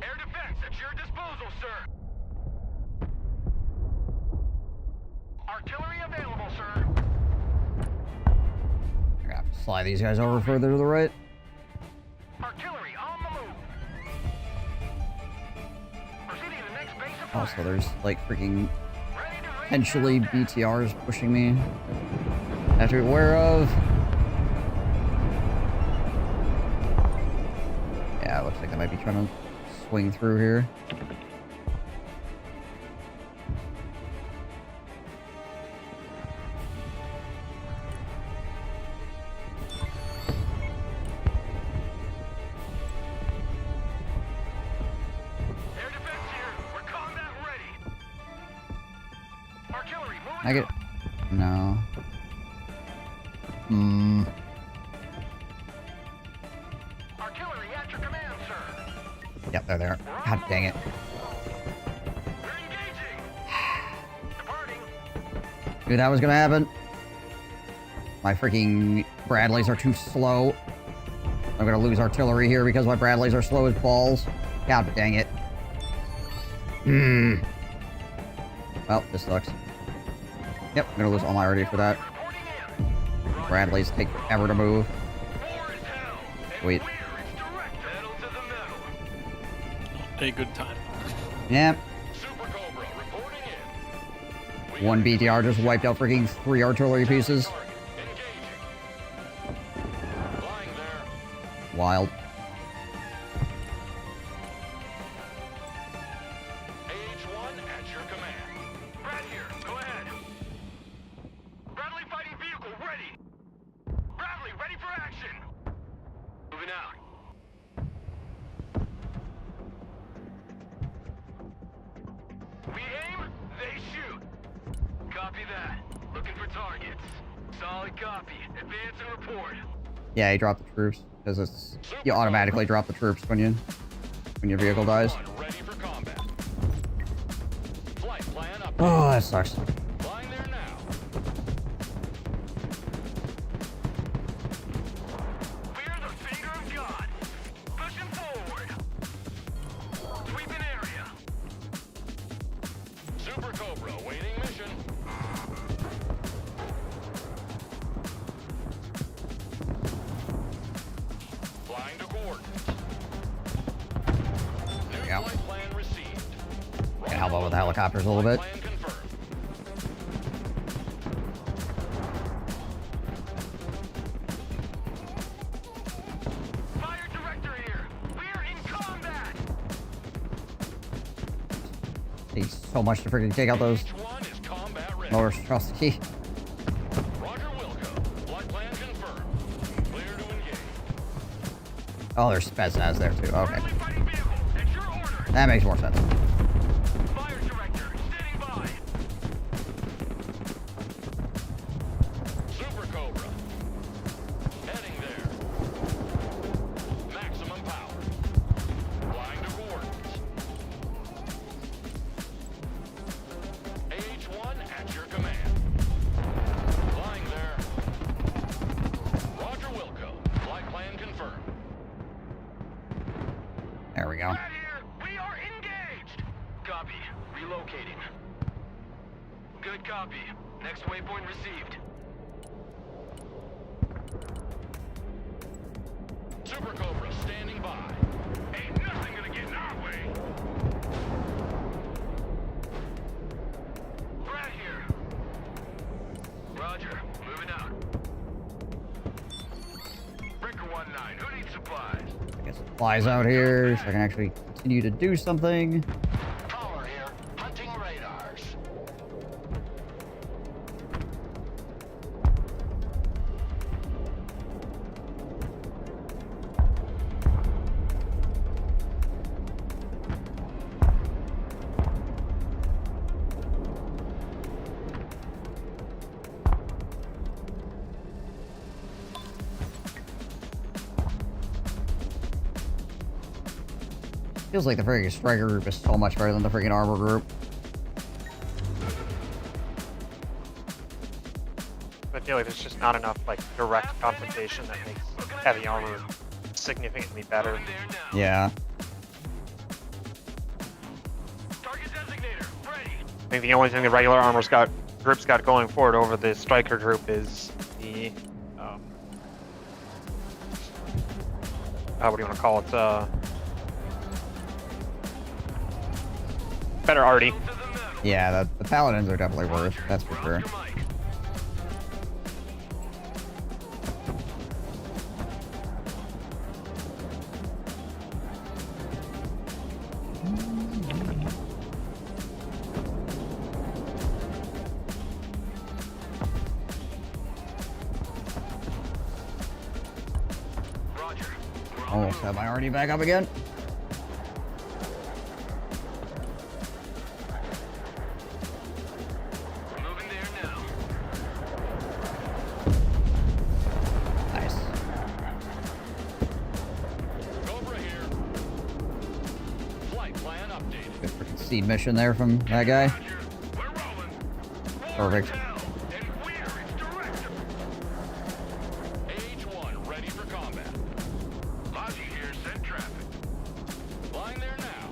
Air defense at your disposal, sir. Artillery available, sir. I'm gonna have to slide these guys over further to the right. Artillery on the move. Proceeding to the next base of fire. Also, there's like freaking potentially BTRs pushing me. I have to be aware of. Yeah, it looks like they might be trying to swing through here. Air defense here. We're Can I get... No. Hmm. Artillery at your command, sir. Yep, they're there. God dang it. We're engaging. Departing. Knew that was gonna happen. My freaking Bradleys are too slow. I'm gonna lose artillery here because my Bradleys are slow as balls. God dang it. Hmm. Well, this sucks. Yep, I'm gonna lose all my arty for that. Bradleys take forever to move. Sweet. A good time. Yep. One BTR just wiped out freaking 3 artillery pieces. Wild. AH-1 at your command. Brad here, go ahead. Bradley fighting vehicle ready. Bradley ready for action. Moving out. We aim, they shoot. Copy that. Looking for targets. Solid copy. Advance and report. Yeah, he dropped the troops because it's you automatically drop the troops when your vehicle dies. Ready for combat. Flight plan up. Oh, that sucks. Flying there now. We're the finger of God. Pushing forward. Sweeping area. Super Cobra waiting mission. Flying to coordinates. There we go. Flight plan received. Can help out with the helicopters a little bit. Plan confirmed. Fire director here. We're in combat. Takes so much to freaking take out those One is combat ready. lower trusty. Roger Wilco. Flight plan confirmed. Clear to engage. Oh, there's Spetsnaz there too. Okay. Friendly fighting vehicle. At your order. That makes more sense. Fire director. Standing by. Super Cobra. Heading there. Maximum power. Flying to coordinates. AH-1 at your command. Flying there. Roger Wilco. Flight plan confirmed. There we go. Right here. We are engaged. Copy. Relocating. Good copy. Next waypoint received. Super Cobra standing by. Ain't nothing gonna get in our way. Brad here. Roger. Moving out. Breaker 1-9. Who needs supplies? Get supplies out here so I can actually continue to do something. Caller here. Hunting radars. Feels like the freaking striker group is so much better than the freaking armor group. I feel like there's just not enough like direct confrontation that makes heavy armor significantly better. Yeah. Target designator. Ready. I think the only thing the regular armor's group's got going for it over the striker group is the what do you want to call it? Better arty. Yeah, the paladins are definitely worse, that's for sure. Almost have my arty back up again. Moving there succeed mission there from that guy. Perfect. AH-1 ready for combat. Logi here, send traffic. Flying there now.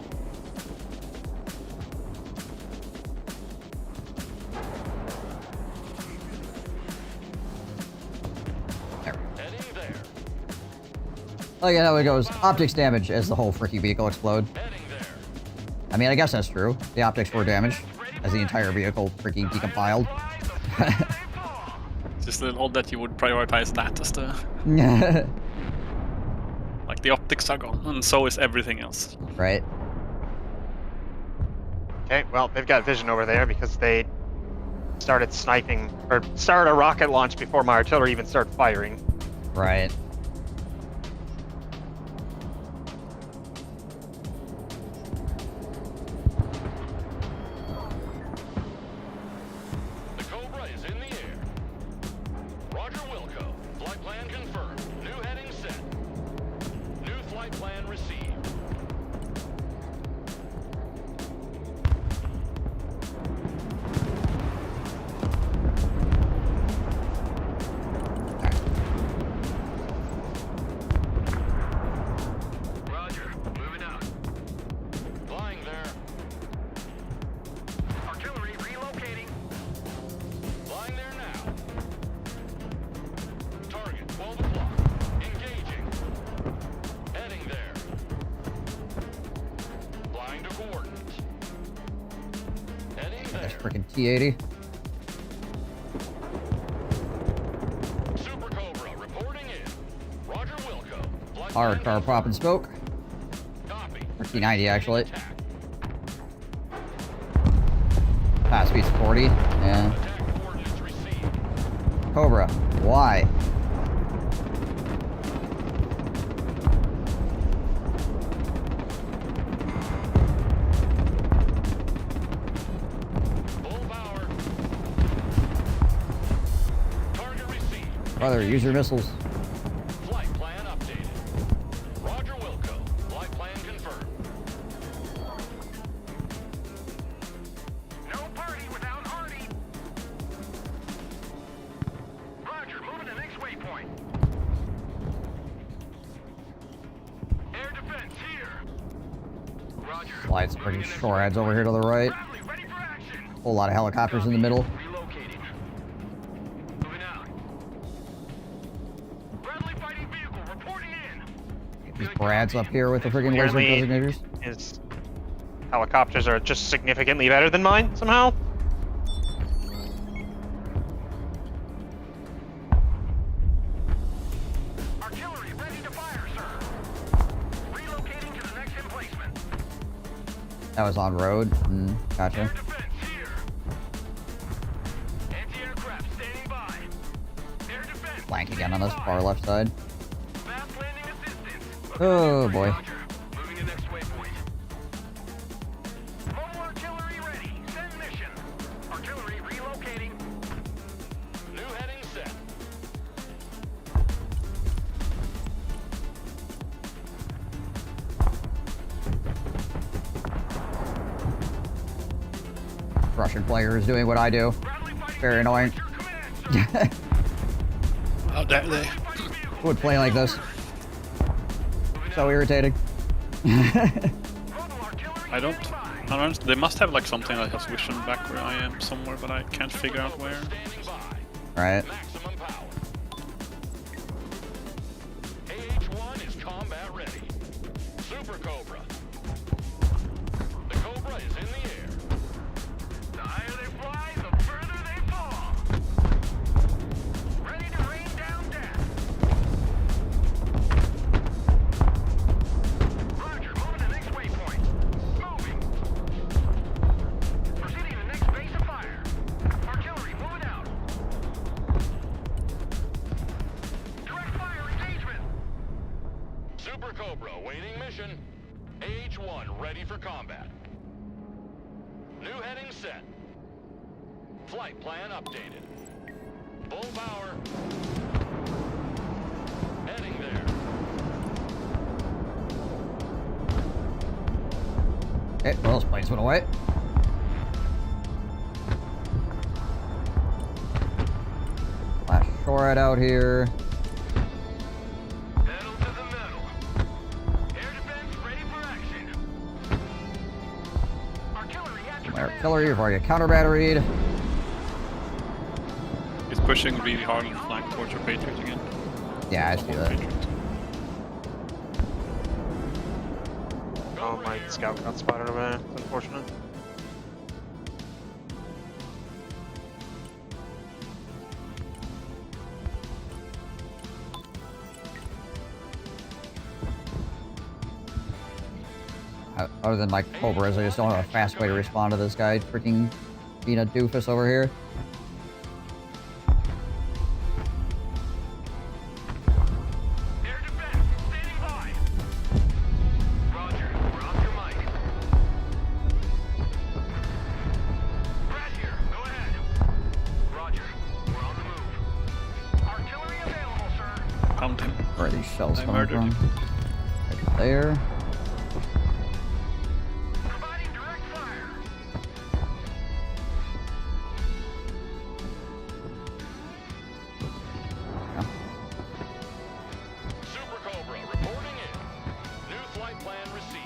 Heading there. Look at how it goes. Optics damage as the whole freaking vehicle explode. I mean, I guess that's true. The optics were damaged as the entire vehicle freaking decompiled. It's just a little odd that you would prioritize that as the... like, the optics are gone, and so is everything else. Right. Okay, well, they've got vision over there because they started sniping, or started a rocket launch before my artillery even started firing. Right. The Cobra is in the air. Roger Wilco. Flight plan confirmed. New heading set. New flight plan received. Roger. Moving out. Flying there. Artillery relocating. Flying there now. Target 12 o'clock. Engaging. Heading there. Flying to coordinates. Heading That's there. freaking T-80. Super Cobra reporting in. Roger Wilco. Flight Hard car pop and smoke. Copy. 390 actually. Pass speed's 40. Yeah. Attack coordinates received. Cobra. Why? Full power. Target received. Brother, use your missiles. Flight plan updated. Roger Wilco. Flight plan confirmed. No party without Hardy. Roger, moving to next waypoint. Air defense here. Roger. Slide some freaking shore heads over here to the right. Bradley, ready for action. Whole lot of helicopters in the middle. Relocating. Moving out. Bradley fighting vehicle reporting in. These Brads up here with the freaking laser Apparently, designators. his helicopters are just significantly better than mine somehow. Artillery ready to fire, sir. Relocating to the next emplacement. That was on road. Gotcha. Air defense here. Anti-aircraft standing by. Air defense. Flank again on this far left side. Fast landing assistance. Oh boy. Roger. Moving to next waypoint. Mobile artillery ready. Send mission. Artillery relocating. New heading set. Russian player is doing what I do. Very annoying. How dare they? Who would play like this? So irritating. I don't know. They must have like something that has vision back where I am somewhere, but I can't figure out where. Right. Maximum power. AH-1 is combat ready. Super Cobra. The Cobra is in the air. The higher they fly, the further they fall. Ready to rain down death. Roger, moving to next waypoint. Moving. Proceeding to next base of fire. Artillery moving out. Direct fire engagement. Super Cobra waiting mission. AH-1 ready for combat. New heading set. Flight plan updated. Full power. Heading there. Okay, well, those planes went away. Last shore out here. Pedal to the metal. Air defense ready for action. Artillery at your Artillery before I get counter batteried. He's pushing really hard on the flank towards your Patriot again. Yeah, I see that. Oh, my scout got spotted over there. It's unfortunate. Other than my Cobras, I just don't have a fast way to respond to this guy freaking being a doofus over here. air defense standing by. Roger, we're off your mic. Brad here, go ahead. Roger, we're on the move. Artillery available, sir. Found him. Where are these shells I coming murdered from? him. Right there. Providing direct fire. Super Cobra reporting in. New flight plan received.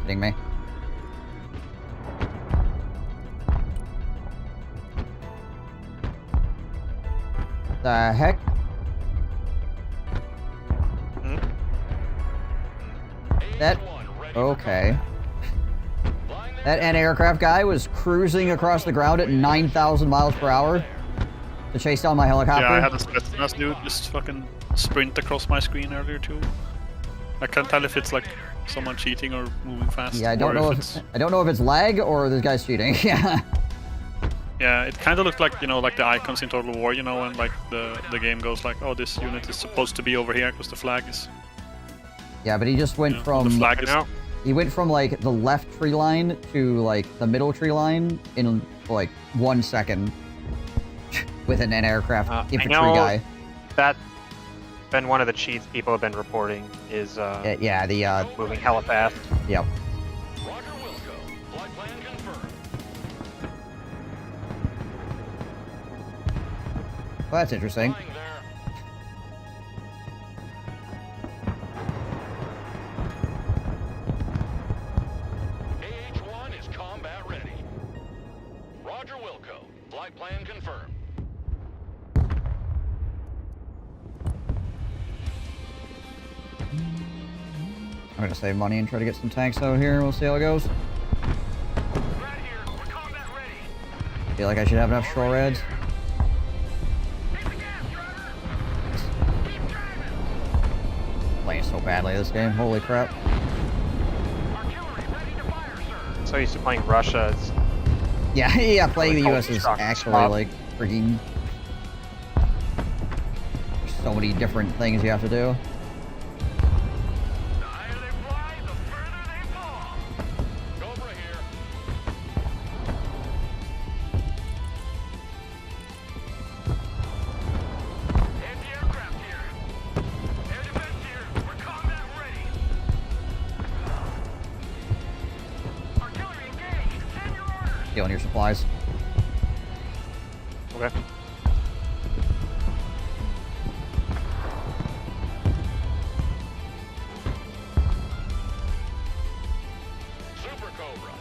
Kidding me? The heck? That... Okay. That anti-aircraft guy was cruising across the ground at 9,000 miles per hour to chase down my helicopter. Yeah, I had a Spetsnaz dude just fucking sprint across my screen earlier too. I can't tell if it's like someone cheating or moving fast. Yeah, I don't or know it's... if I don't know if it's lag or this guy's cheating. Yeah. Yeah, it kind of looked like, you know, like the icons in Total War, you know, when like the game goes like, oh, this unit is supposed to be over here because the flag is. Yeah, but he just went from the flag is out. He went from like the left tree line to like the middle tree line in like 1 second with an aircraft infantry guy. That's been one of the cheats people have been reporting is yeah, the moving hella fast. Yep. Roger, Wilco. Flight plan confirmed. Well, that's interesting. AH-1 is combat ready. Roger, Wilco. Flight plan confirmed. I'm gonna save money and try to get some tanks out here. We'll see how it goes. Feel like I should have enough shore reds. Playing so badly this game. Holy crap. So used to playing Russia. It's Yeah, yeah. Playing really the US is culture shock actually swap. like freaking. There's so many different things you have to do. Stealing your supplies. Okay. Super Cobra.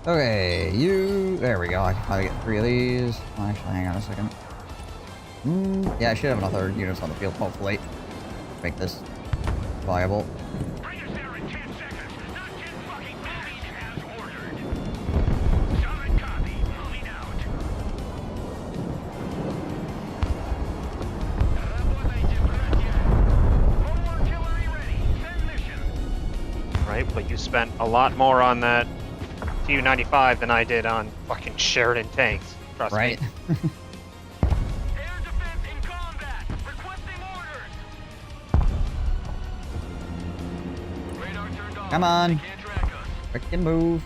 Okay, you. There we go. I can probably get 3 of these. Oh, actually, hang on a second. Yeah, I should have enough other units on the field, hopefully. Make this viable. Right, but you spent a lot more on that Tu-95 than I did on fucking Sheridan tanks. Trust Right. me. Come on. Frickin' move.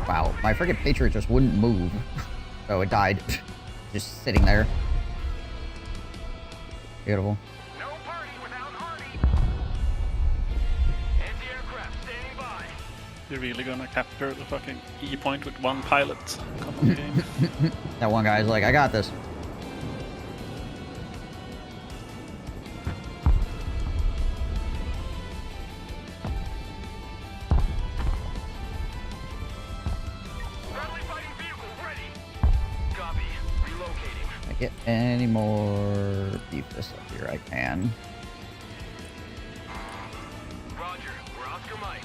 Wow, my frickin' Patriot just wouldn't move. So it died. Just sitting there. Beautiful. No party without Artie. Anti-aircraft standing by. You're really gonna capture the fucking E point with one pilot. Come on, game. That one guy's like, I got this. Friendly fighting vehicle ready. Copy. Relocating. I get any more beef this up here, I can. Roger. We're Oscar Mike.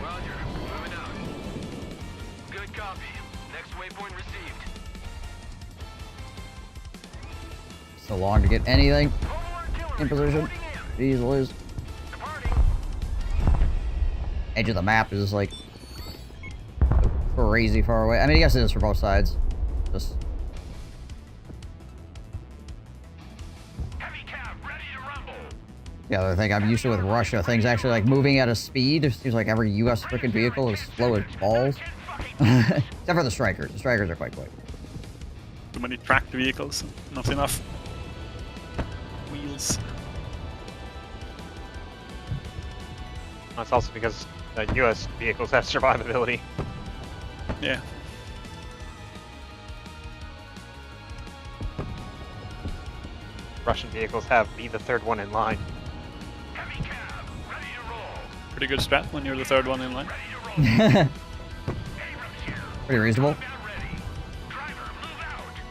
Roger. Moving out. Good copy. Next waypoint received. So long to get anything in position. Jeez Liz. Edge of the map is like crazy far away. I mean, I guess it is for both sides. Just the other thing I'm used to with Russia, things actually like moving at a speed. It seems like every U.S. frickin' vehicle is slow as balls. Except for the Strikers. The Strikers are quite quick. Too many tracked vehicles, not enough wheels. That's also because U.S. vehicles have survivability. Yeah. Russian vehicles have be the third one in line. Pretty good strat when you're the third one in line. Pretty reasonable.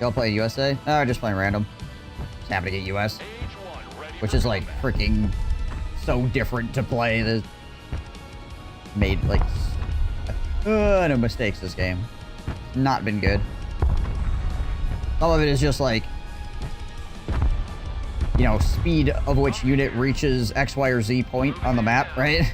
Y'all play USA? No, just playing random. Just happen to get US. Which is like freaking so different to play. That made like no mistakes this game. Not been good. Some of it is just like, you know, speed of which unit reaches X, Y, or Z point on the map, right?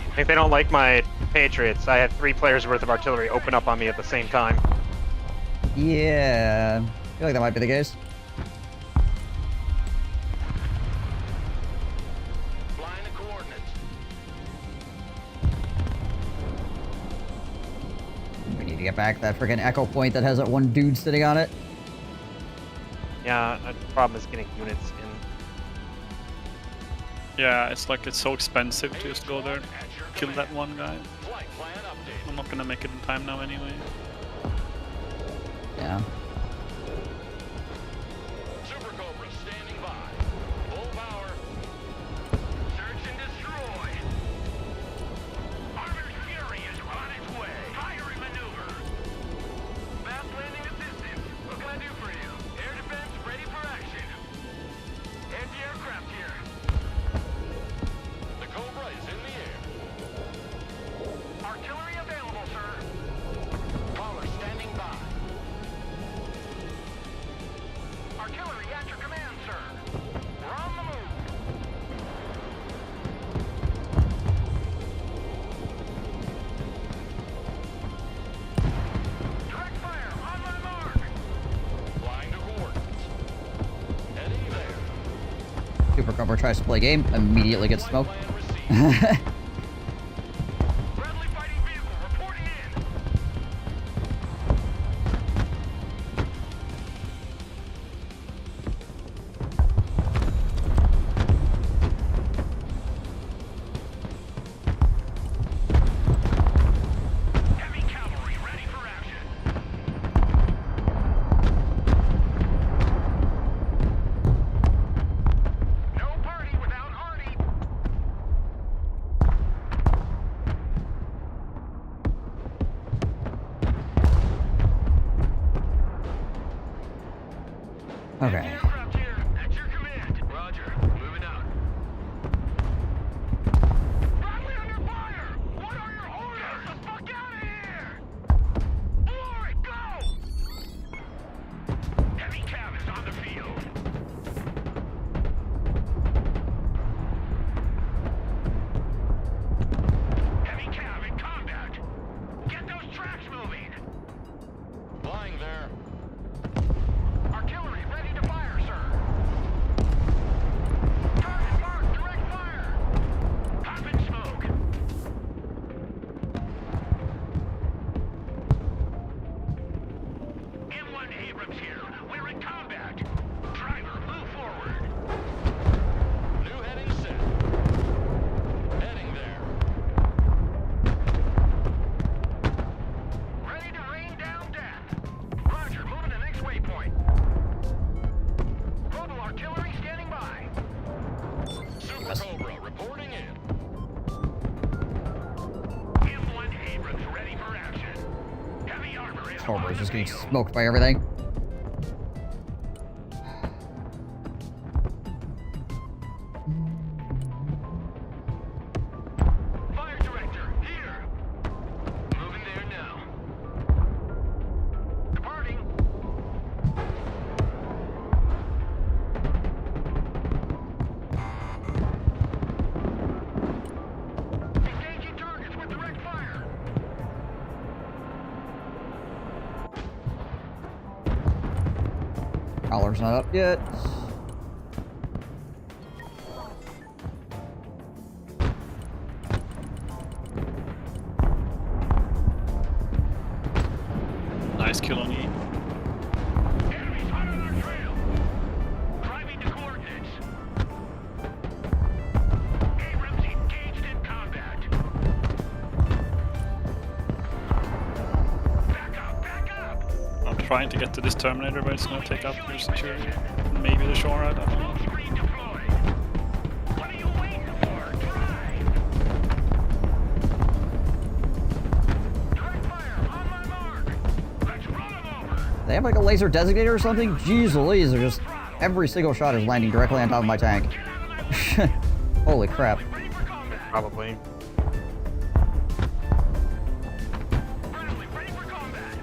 I think they don't like my Patriots. I had 3 players worth of artillery open up on me at the same time. Yeah, I feel like that might be the case. Flying the coordinates. We need to get back that freaking echo point that has that one dude sitting on it. Yeah, the problem is getting units in. Yeah, it's like it's so expensive to just go there and kill that one guy. I'm not gonna make it in time now anyway. Yeah. Super Cobra standing by. Full power. Search and destroy. Armored Fury is on its way. Firing maneuver. Fast landing assistance. What can I do for you? Air defense ready for action. Anti-aircraft here. The Cobra is in the air. Artillery available, sir. Caller standing by. Artillery at your command, sir. We're on the move. Direct fire on my mark. Flying to coordinates. Heading there. Super Cobra tries to play game, immediately gets smoked. Friendly fighting vehicle reporting in. Heavy cavalry ready for action. No party without Artie. Okay. Aircraft here. At your command. Roger. Moving out. Bradley under fire! What are your orders? Get the fuck out of here! Glory, go! Heavy cav is on the field. Heavy cav in combat. Get those tracks moving. Flying there. Yes. Cobra's just getting smoked by everything. Fire director, here. Moving there now. Departing. Engaging targets with direct fire. Collar's not up yet. Nice kill on E. Enemies hot on our trail. Driving to coordinates. Abrams engaged in combat. Back up, back up. I'm trying to get to this Terminator, but it's gonna take up your security. Maybe the shore, I don't know. Screen deployed. What are you waiting for? Drive. Direct fire on my mark. Let's run them over. They have like a laser designator or something? Jeez Louise, they're just... Every single shot is landing directly on top of my tank. Holy crap. Probably. Bradley, ready for combat.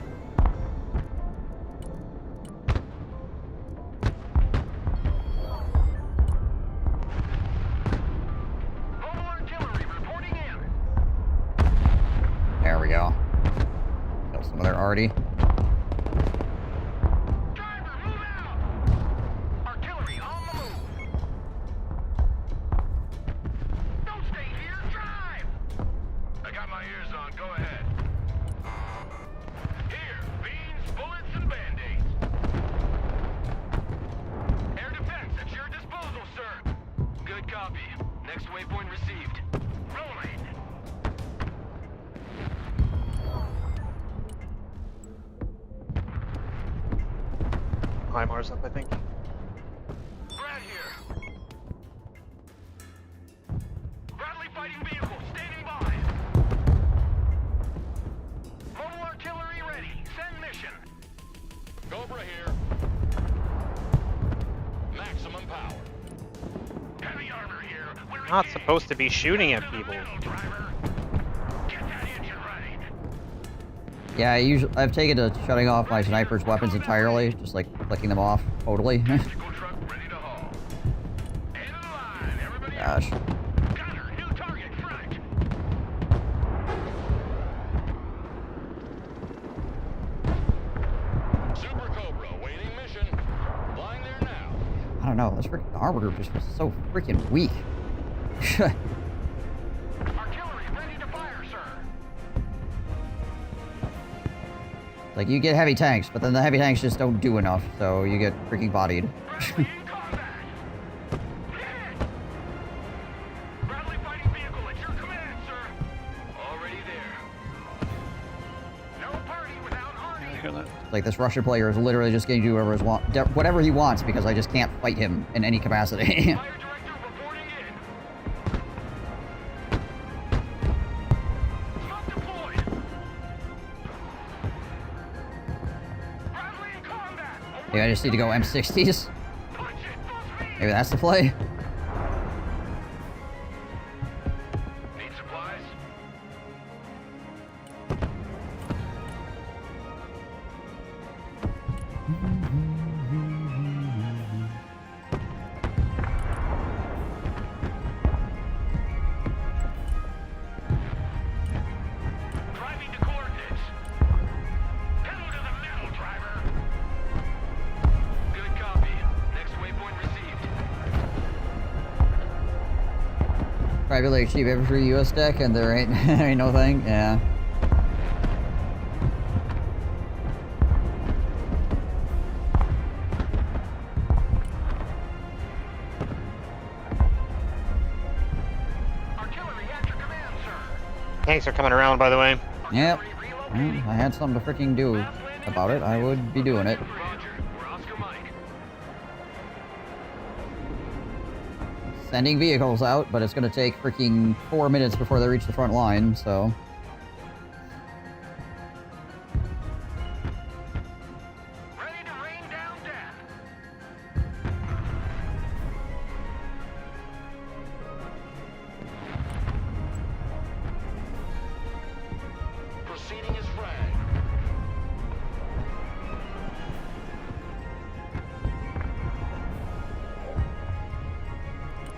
Mobile artillery reporting in. There we go. Kill some of their arty. Driver, move out. Artillery on the move. Don't stay here. Drive. I got my ears on. Go ahead. Here, beans, bullets, and band-aids. Air defense at your disposal, sir. Good copy. Next waypoint received. Rolling. HIMARS up, I think. Brad here. Bradley fighting vehicle standing by. Mobile artillery ready. Send mission. Cobra here. Maximum power. Heavy armor here. We're Not supposed to be shooting at people. driver. Get that engine running. Yeah, I've taken to shutting off my sniper's weapons entirely, just like flicking them off totally. Tactical truck ready to haul. End of the line. Everybody Gosh. Gunner, new target front. Super Cobra waiting mission. Flying there now. I don't know, this freaking armor group just was so freaking weak. Artillery ready to fire, sir. Like, you get heavy tanks, but then the heavy tanks just don't do enough, so you get freaking bodied. Bradley in combat. Hit. Bradley fighting vehicle at your command, sir. Already there. No party without I Arnie. hear that. Like, this Russian player is literally just getting to do whatever he wants because I just can't fight him in any capacity. Fire director reporting in. Smoke deployed. Bradley in combat. Maybe I just need to go M60s. Punch it, full speed. Maybe that's the play. Need supplies? Driving to coordinates. Pedal to the metal, driver. Good copy. Next waypoint received. Probably like cheap every US deck and there ain't, ain't no thing. Yeah. Artillery at your command, sir. Tanks are coming around, by the way. Yep. Well, if I had something to freaking do about it, I would be doing it. Roger. We're Oscar Mike. sending vehicles out, but it's gonna take freaking 4 minutes before they reach the front line, so... Proceeding is flagged.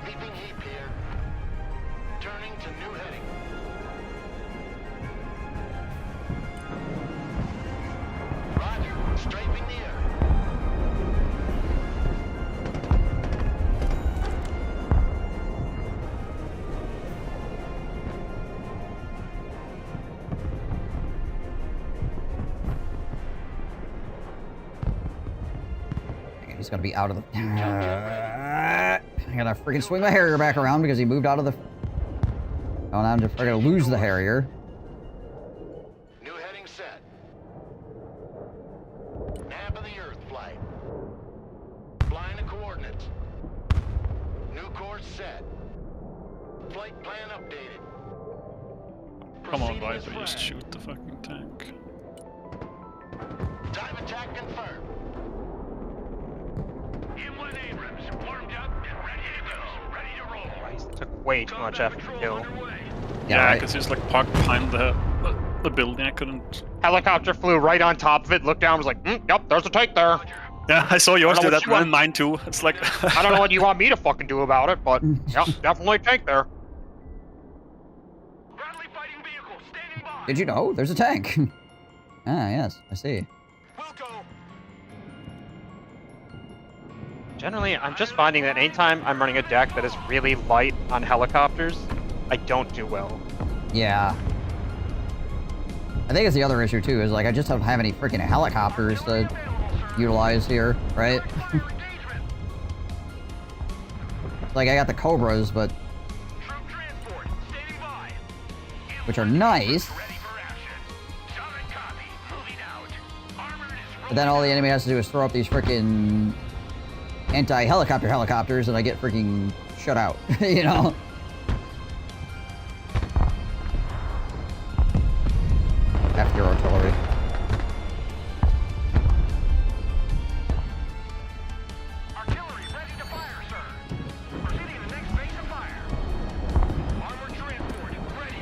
Leaping heap here. Turning to new heading. Roger. Strafing the air. He's gonna be out of the... I gotta freaking swing my Harrier back around because he moved out of the... Oh, now we're gonna lose the Harrier. New heading set. Map of the Earth flight. Flying the coordinates. New course set. Flight plan updated. Come on, Proceeding guys, is we just flagged. shoot the fucking tank. Time attack confirmed. Inland Abrams warmed up and ready to go. Ready to roll. Christ, it took way too much effort to kill. Yeah, because he's like parked behind the building. I couldn't. Helicopter flew right on top of it, looked down, was like, yep, there's a tank there. Yeah, I saw yours I don't do know that, what you and mine too. It's like. I don't know what you want me to fucking do about it, but yep, definitely a tank there. Did you know? There's a tank. Ah, yes, I see. Generally, I'm just finding that anytime I'm running a deck that is really light on helicopters, I don't do well. Yeah. I think it's the other issue too, is like I just don't have any freaking helicopters to utilize here, right? Like I got the Cobras, but... which are nice. But then all the enemy has to do is throw up these freaking anti-helicopter helicopters and I get freaking shut out, you know? After your artillery. Artillery ready to fire, sir. Proceeding to the next base of fire. Armored transport ready.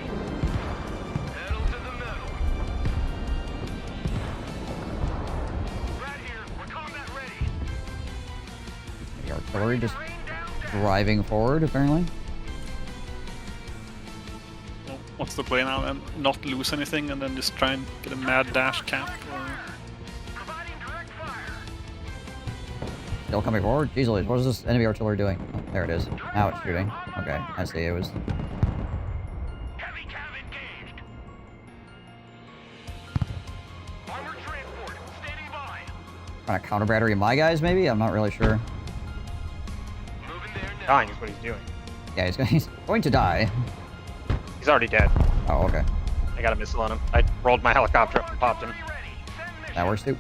Pedal to the metal. Right here. We're combat ready. The artillery just driving forward, apparently. Well, what's the play now? And not lose anything, and then just try and get a mad dash cap. Or... Still coming forward? Jeez Louise, what is this enemy artillery doing? Oh, there it is. Now it's shooting. Okay, I see. It was... trying to counter battery my guys, maybe? I'm not really sure. Dying is what he's doing. Yeah, he's going to die. He's already dead. Oh, okay. I got a missile on him. I rolled my helicopter up and popped him. That works too.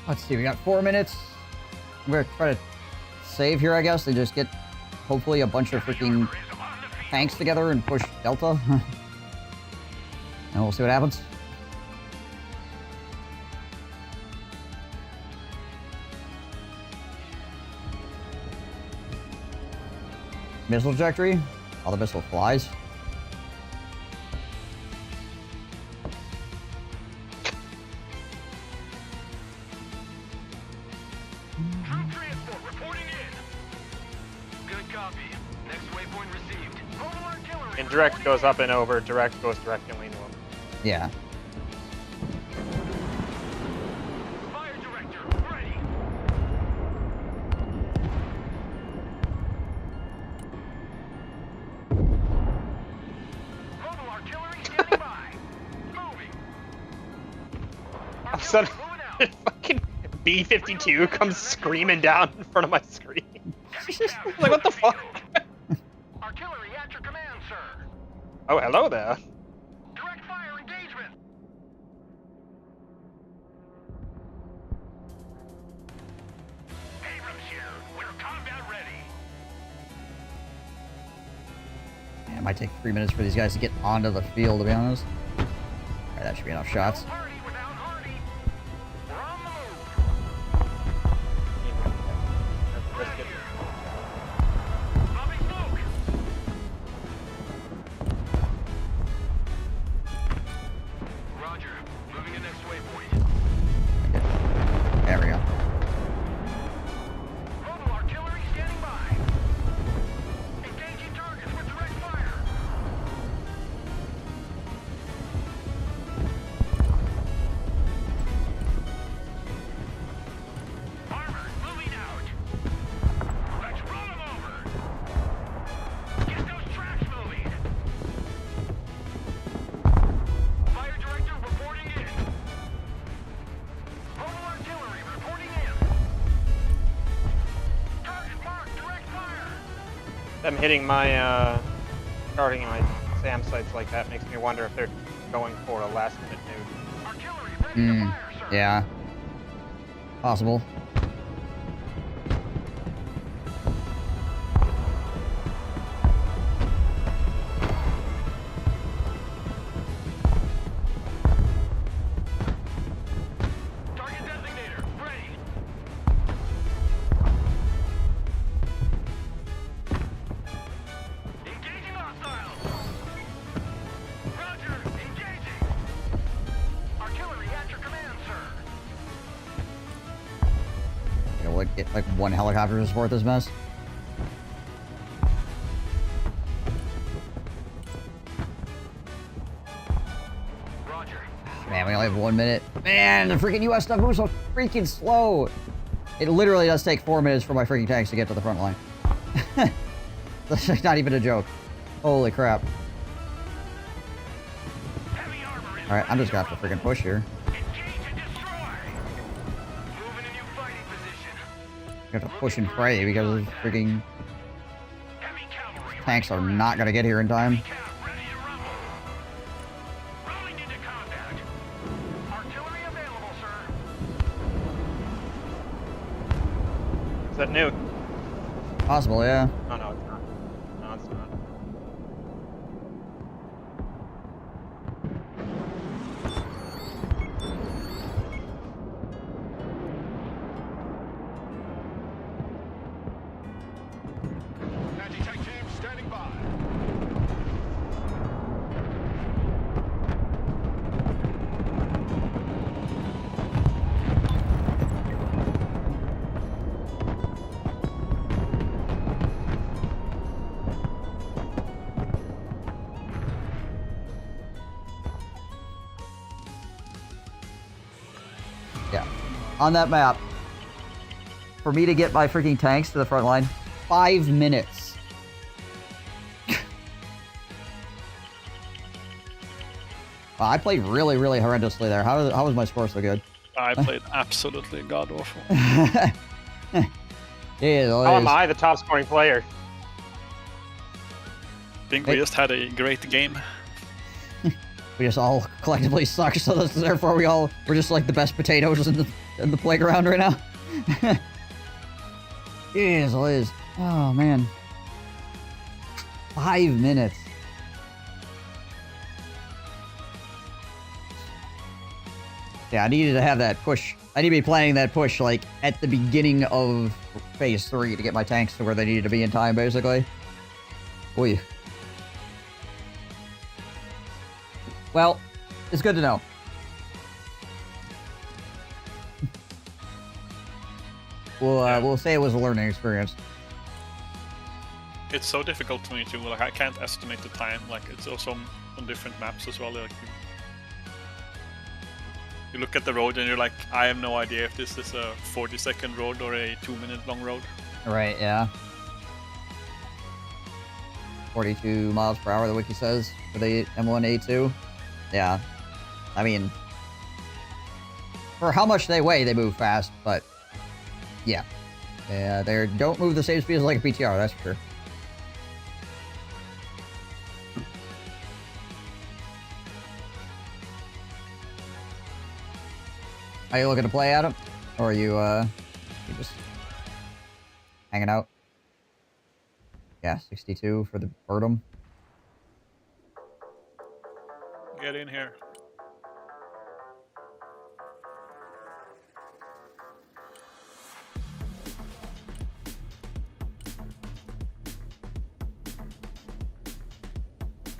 Let's see, we got 4 minutes. We're gonna try to save here, I guess, and just get hopefully a bunch of freaking tanks together and push Delta. And we'll see what happens. Missile trajectory. All the missile flies. Indirect goes up and over, direct goes directly into him. Yeah. All of a sudden, fucking B-52 comes screaming down in front of my screen. Like, what the fuck? Artillery at your command, sir. Oh, hello there. Direct fire It might take 3 minutes for these guys to get onto the field, to be honest. Alright, that should be enough shots. Roger. Moving to next waypoint. There we go. Mobile artillery standing by. Engaging targets with direct fire. Armor moving out. Let's run them over. Get those tracks moving. Fire director reporting in. Mobile artillery reporting in. Target marked, direct fire. Them hitting my starting my SAM sites like that makes me wonder if they're going for a last minute nuke. Yeah. Possible. Target designator ready. Engaging hostiles. Roger, engaging. Artillery at your command, sir. You know, what, get like one helicopter to support this mess? Roger. Man, we only have 1 minute. Man, the freaking US stuff moves so freaking slow. It literally does take 4 minutes for my freaking tanks to get to the front line. That's like not even a joke. Holy crap. Alright, I'm just gonna have to freaking push here. I have to push and pray because freaking tanks are not gonna get here in time. Is that nuke? Possible, yeah. Oh no, it's not. No, it's not. Anti-tank team standing by. Yeah. On that map, for me to get my freaking tanks to the front line, 5 minutes. Wow, I played really, really horrendously there. How was my score so good? I played absolutely god awful. Yeah, How am I the top scoring player? I think we just had a great game. We just all collectively suck, so therefore we're just like the best potatoes in the playground right now. Jeez, Liz. Oh man. 5 minutes. Yeah, I needed to have that push. I need to be planning that push like at the beginning of phase 3 to get my tanks to where they needed to be in time, basically. Oy. Well, it's good to know. We'll say it was a learning experience. It's so difficult for me too. Like I can't estimate the time. Like it's also on different maps as well. Like you look at the road and you're like, I have no idea if this is a 40-second road or a 2-minute long road. Right, yeah. 42 miles per hour, the wiki says, for the M1A2. Yeah. I mean, for how much they weigh, they move fast, but yeah. Yeah, they don't move the same speed as like a PTR, that's for sure. Are you looking to play, Adam? Or are you just hanging out? Yeah, 62 for the Birdum. Get in here.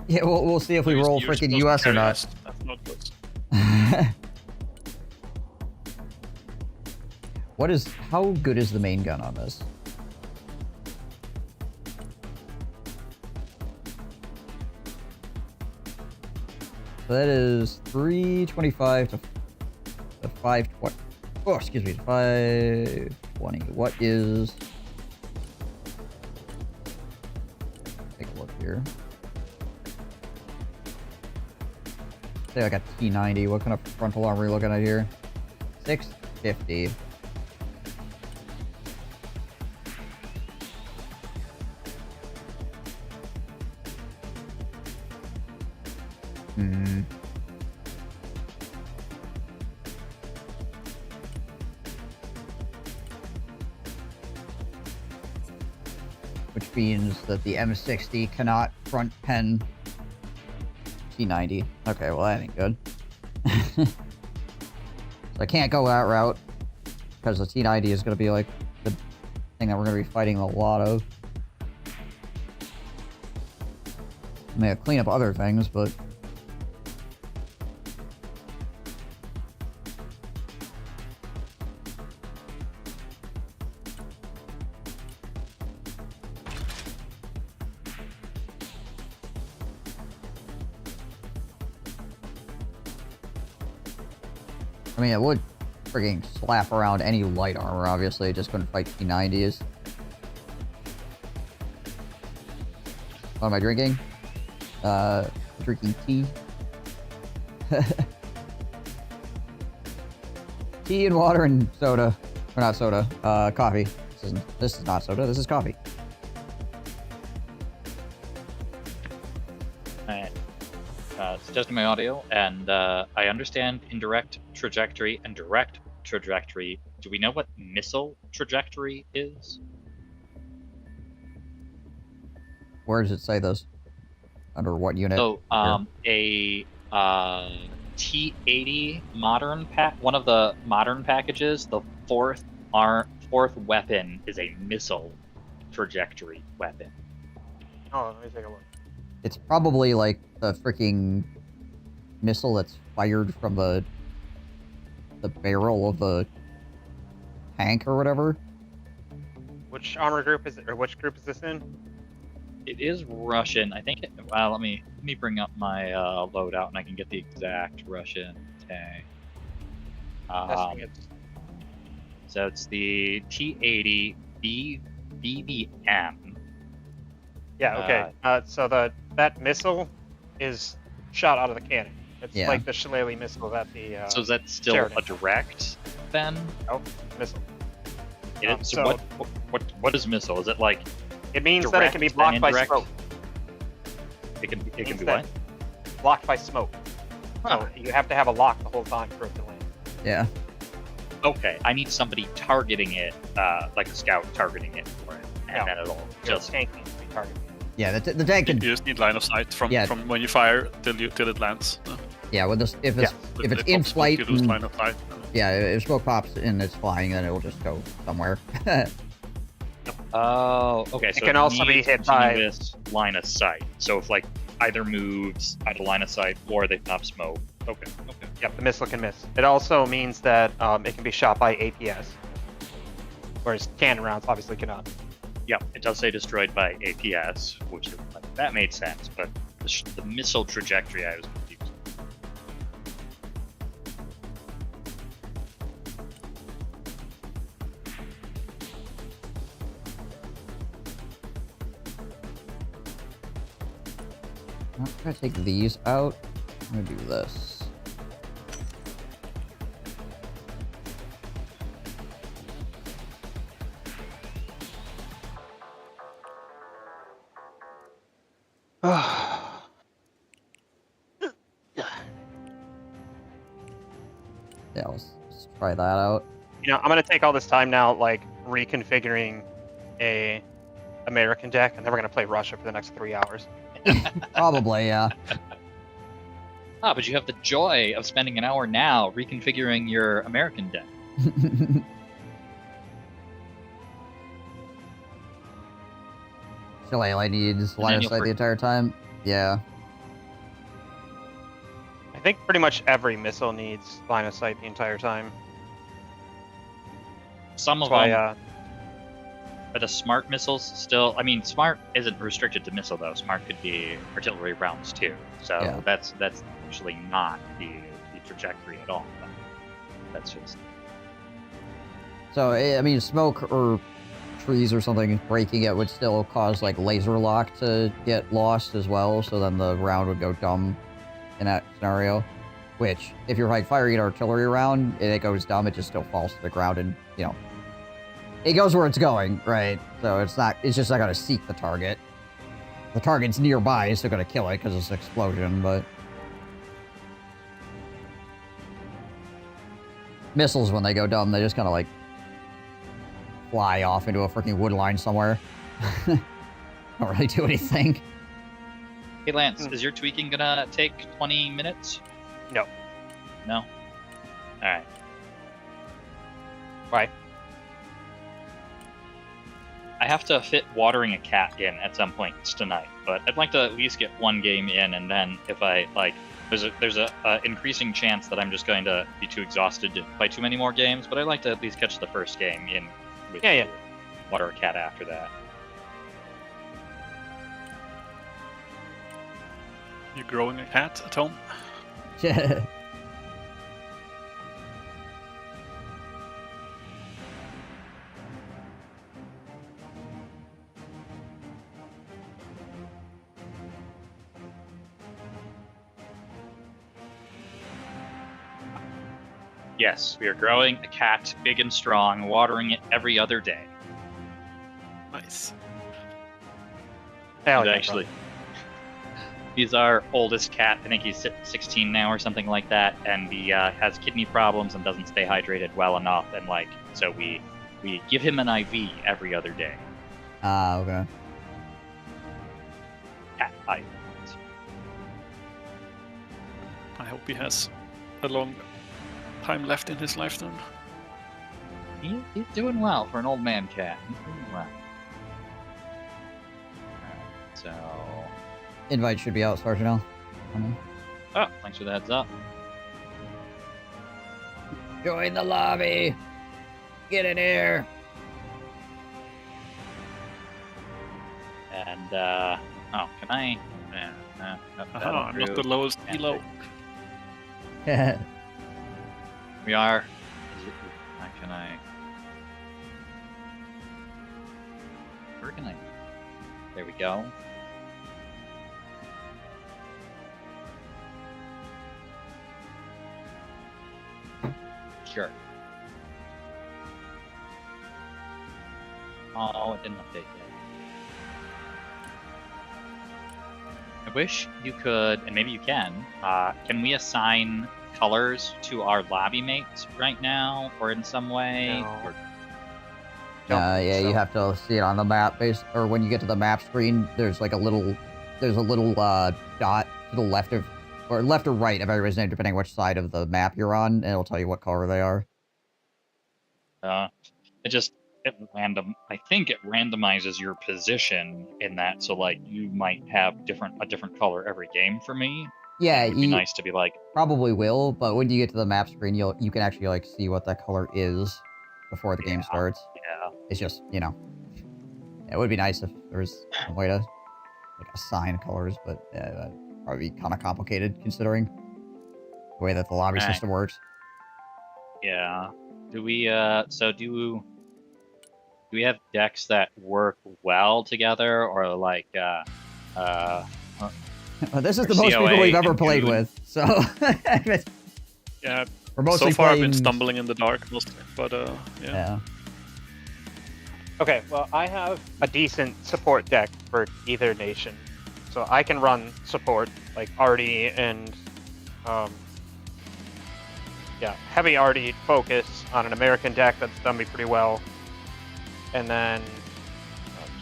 Yeah, we'll see if we roll You're freaking supposed to US or carry not. us. That's not good. How good is the main gun on this? So that is 325 to 520. Oh, excuse me, 520. What is... Take a look here. Say like a T90. What kind of frontal armor are we looking at here? 650. Hmm. Which means that the M60 cannot front pen T90. Okay, well that ain't good. So I can't go that route because the T90 is going to be like the thing that we're going to be fighting a lot of. I mean, I'll clean up other things, but I mean, it would frigging slap around any light armor, obviously. It just couldn't fight T90s. What am I drinking? Drinking tea. Tea and water and soda. Or not soda. Coffee. This is not soda, this is coffee. Alright. It's testing my audio, and I understand indirect trajectory and direct trajectory. Do we know what missile trajectory is? Where does it say those? Under what unit? So, a T-80 modern one of the modern packages, the fourth weapon is a missile trajectory weapon. Oh, let me take a look. It's probably like the freaking missile that's fired from the barrel of the tank or whatever. Which armor group is it, or which group is this in? It is Russian. I think. Let me bring up my loadout and I can get the exact Russian tag. So it's the T-80 BBM. Yeah. Okay. So that missile is shot out of the cannon. It's like the Shillelagh missile that the. So is that still Sheridan. a direct then? Oh, missile. So what is missile? Is it like? It means that it can be blocked by smoke. It can be what? Blocked by smoke. So you have to have a lock the whole time for it to land. Yeah. Okay, I need somebody targeting it, like a scout targeting it for it, and then it'll just tank needs to be targeted. Yeah, the tank can. You just need line of sight from when you fire till it lands. Yeah, with this, if it's in flight, you lose line of sight. Yeah, if smoke pops and it's flying, then it will just go somewhere. Oh, okay. It So can also be hit by this line of sight. So if like either moves out of line of sight or they pop smoke. Okay. Yep, the missile can miss. It also means that it can be shot by APS, whereas cannon rounds obviously cannot. Yep, it does say destroyed by APS, which that made sense, but the missile trajectory I was confused. I'm gonna take these out. I'm gonna do this. Yeah, let's try that out. You know, I'm gonna take all this time now, like reconfiguring a American deck, and then we're gonna play Russia for the next 3 hours. Probably, yeah. Ah, but you have the joy of spending an hour now reconfiguring your American deck. Shillelagh needs line of you'll sight the entire time. Yeah. I think pretty much every missile needs line of sight the entire time. Some of That's why, them. But the smart missiles still. I mean, smart isn't restricted to missile though. Smart could be artillery rounds too. So Yeah. that's actually not the trajectory at all. But that's just. So, I mean, smoke or trees or something breaking it would still cause, like, laser lock to get lost as well, so then the round would go dumb in that scenario. Which, if you're, like, firing an artillery round and it goes dumb, it just still falls to the ground and, you know, it goes where it's going, right? So it's just not gonna seek the target. The target's nearby, it's still gonna kill it because it's an explosion, but... Missiles, when they go dumb, they just kind of, like, fly off into a freaking wood line somewhere. Don't really do anything. Hey Lance, is your tweaking gonna take 20 minutes? No. No? Alright. Why? I have to fit watering a cat in at some point tonight, but I'd like to at least get one game in, and then if I, like, there's a increasing chance that I'm just going to be too exhausted to play too many more games, but I'd like to at least catch the first game in with water a cat after that. You growing a cat at home? Yes, we are growing a cat, big and strong, watering it every other day. Nice. Hell yeah, actually, he's our oldest cat. I think he's 16 now or something like that, and he has kidney problems and doesn't stay hydrated well enough, and like, so we give him an IV every other day. Ah, okay. Cat IV. I hope he has a long time left in his lifetime. He's doing well for an old man cat. He's doing well. So... Invite should be out, Sergeant L. Oh, thanks for the heads up. Join the lobby! Get in here! And, oh, can I... I'm not the lowest elo. We are... How can I... Where can I... There we go. Sure. Oh, it didn't update yet. I wish you could, and maybe you can we assign colors to our lobby mates right now, or in some way? No. Or... Yeah, you have to see it on the map, or when you get to the map screen, there's like a little dot to the left of, or left or right of everybody's name, depending which side of the map you're on, and it'll tell you what color they are. I think it randomizes your position in that, so like you might have a different color every game for me. Yeah, it'd be nice to be like, probably will, but when you get to the map screen, you can actually like see what that color is before the game starts. Yeah. It's just, you know, it would be nice if there was a way to like assign colors, but that'd probably be kind of complicated considering the way that the lobby system works. Yeah. Do we do we have decks that work well together, or like Well, this is the most people we've ever played with, so yeah. We're mostly so far playing... I've been stumbling in the dark mostly, but yeah. Okay, well, I have a decent support deck for either nation, so I can run support like Artie and heavy Artie focus on an American deck that's done me pretty well, and then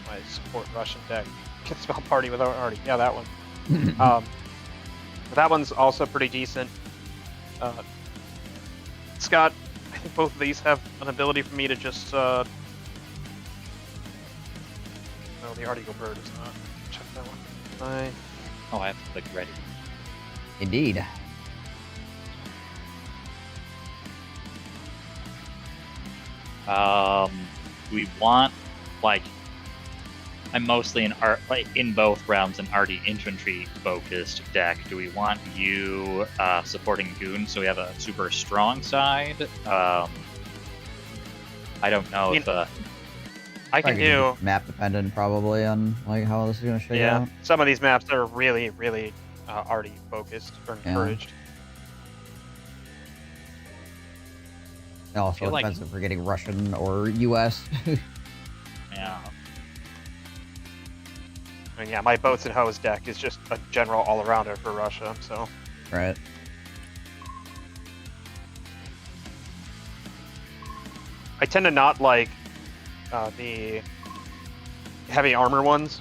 my support Russian deck. Can spell party without Artie. Yeah, that one. That one's also pretty decent. Scott, I think both of these have an ability for me to just. No, the Article Bird is not. Check that one. Oh, I have to click ready. Indeed. We want, like, I'm mostly in both realms an arty infantry focused deck. Do we want you supporting Goon so we have a super strong side? I don't know if I can do map dependent probably on like how this is gonna shake out. Some of these maps are really, really arty focused or encouraged. It also depends if we're getting Russian or US. Yeah. I mean, yeah, my boats and hose deck is just a general all-arounder for Russia, so. Right. I tend to not like the heavy armor ones.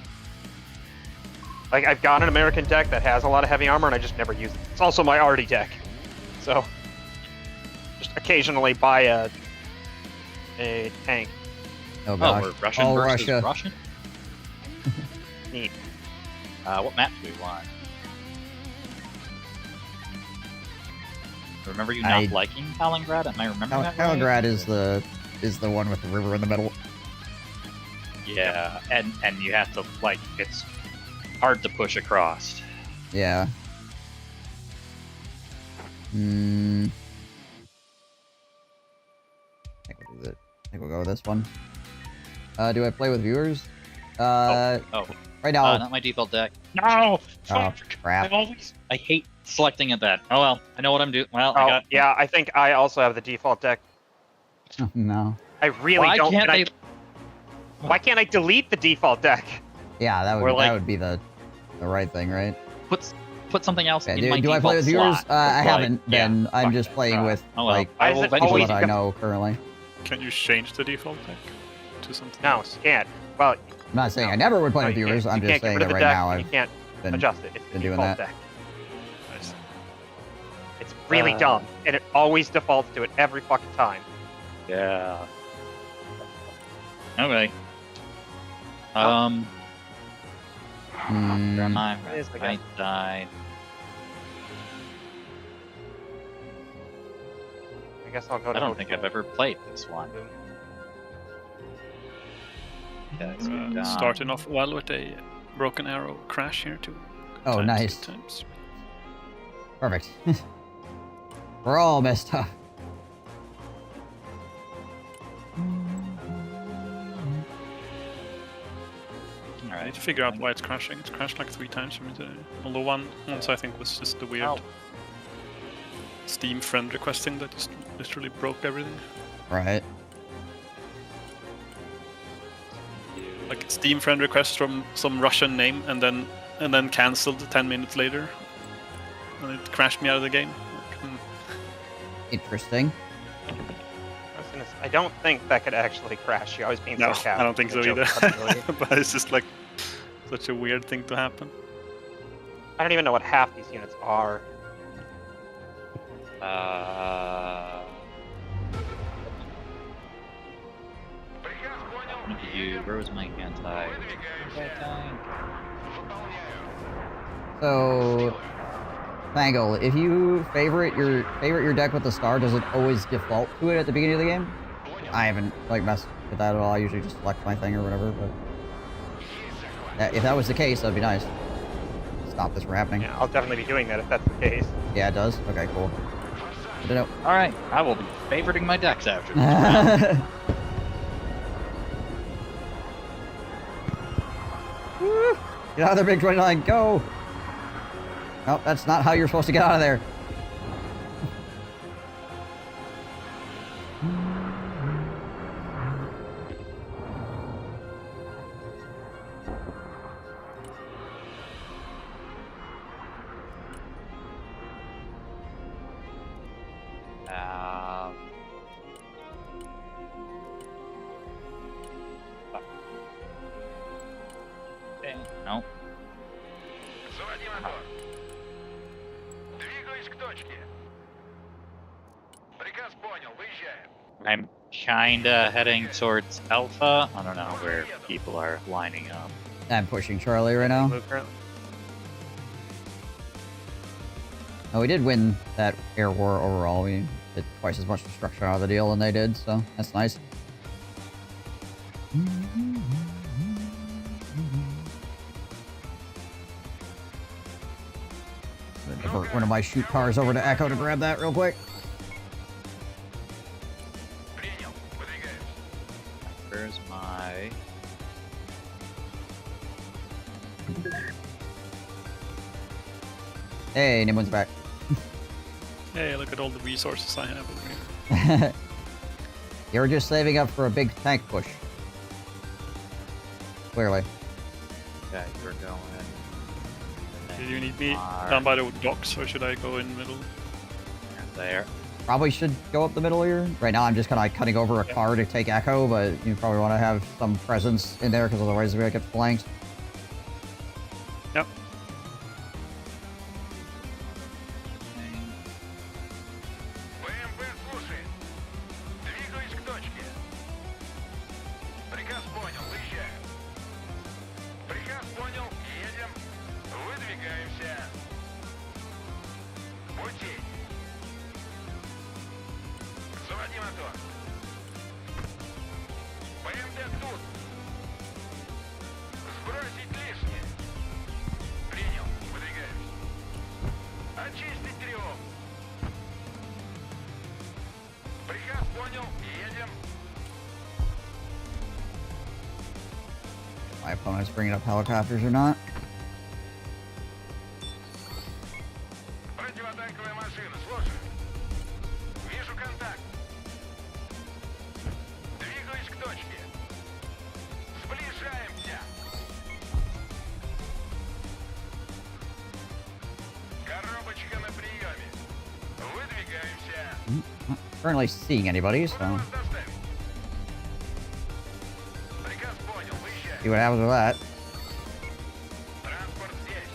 Like, I've got an American deck that has a lot of heavy armor, and I just never use it. It's also my arty deck, so just occasionally buy a tank. Oh gosh. we're Russian All versus Russia. Russian? Neat. What map do we want? Remember you not liking Kaliningrad? Am I remembering that right? Kaliningrad is the one with the river in the middle. Yeah, and you have to, like, it's hard to push across. Yeah. I think we'll go with this one. Do I play with viewers? Right now. Not my default deck. No! Oh, crap. I hate selecting that. Oh well, I know what I'm doing. Well, yeah, I think I also have the default deck. Oh, no. I really Why don't. can't Why can't I delete the default deck? Yeah, that would be the right thing, right? Put something else in my do I play with viewers? slot. I haven't. Then I'm just playing with like people that I know currently. Can you change the default deck to something? No, else? you can't. Well, I'm not saying I never would play with viewers. I'm just saying that right now I've can't been, adjust it. It's been the doing default that. deck. It's really dumb, and it always defaults to it every fucking time. Yeah. Okay. Where am I? I died. I guess I'll go to. I don't think I've ever played this one. Starting off well with a broken arrow crash here too. Oh, nice. Perfect. We're all messed up. I need to figure out why it's crashing. It's crashed like 3 times for me today. Although once I think was just the weird Steam friend requesting that just literally broke everything. Right. Like Steam friend request from some Russian name and then cancelled 10 minutes later. And it crashed me out of the game. Like, Interesting. I don't think that could actually crash you. I was being sarcastic. I don't think so either. But it's just like such a weird thing to happen. I don't even know what half these units are. Where was my anti? So, Mangle, if you favorite your deck with the star, does it always default to it at the beginning of the game? I haven't like messed with that at all. I usually just select my thing or whatever. But if that was the case, that'd be nice. Stop this from happening. Yeah, I'll definitely be doing that if that's the case. Yeah, it does. Okay, cool. Good to know. All right, I will be favoriting my decks after this round. Get out of there, Big 29. Go! Nope, that's not how you're supposed to get out of there. No. к точке. Приказ понял, выезжаем. I'm kinda heading towards Alpha. I don't know where people are lining up. I'm pushing Charlie right now. Oh, we did win that air war overall. We did twice as much destruction out of the deal than they did, so that's nice. I'm gonna divert one of my shoot cars over to Echo to grab that real quick. Where's my... Hey, Nimwin's back. Hey, look at all the resources I have over here. You're just saving up for a big tank push. Clearly. Okay, we're going... Do you need me down by the docks, or should I go in the middle? There. Probably should go up the middle here. Right now I'm just kind of cutting over a car to take Echo, but you probably want to have some presence in there, because otherwise we're going to get flanked. Yep. БМП слушает. Двигаюсь к точке. Приказ понял, выезжаем. Приказ понял, едем. Выдвигаемся. Пути. Заводи мотор. БМП тут. Сбросить лишнее. Принял, выдвигаемся. Очистить тревогу. Приказ понял, едем. My opponent's bringing up helicopters or not. Противотанковая машина, слушай. Вижу контакт. Двигаюсь к точке. Сближаемся. Коробочка на приеме. Выдвигаемся. Not currently seeing anybody, so Приказ понял, выезжаем. see what happens with that. Транспорт здесь.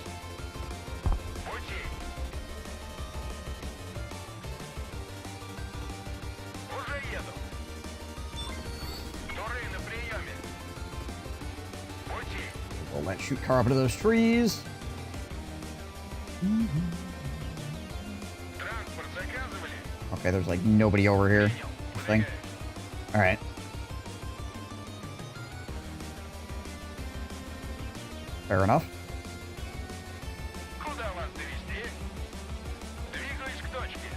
Пути. Уже еду. Туры на приеме. Пути. Roll that shoot car up into those trees. Транспорт заказывали. Okay, there's like nobody over here. Thing. All right. Fair enough. Куда вас довести? Двигаюсь к точке.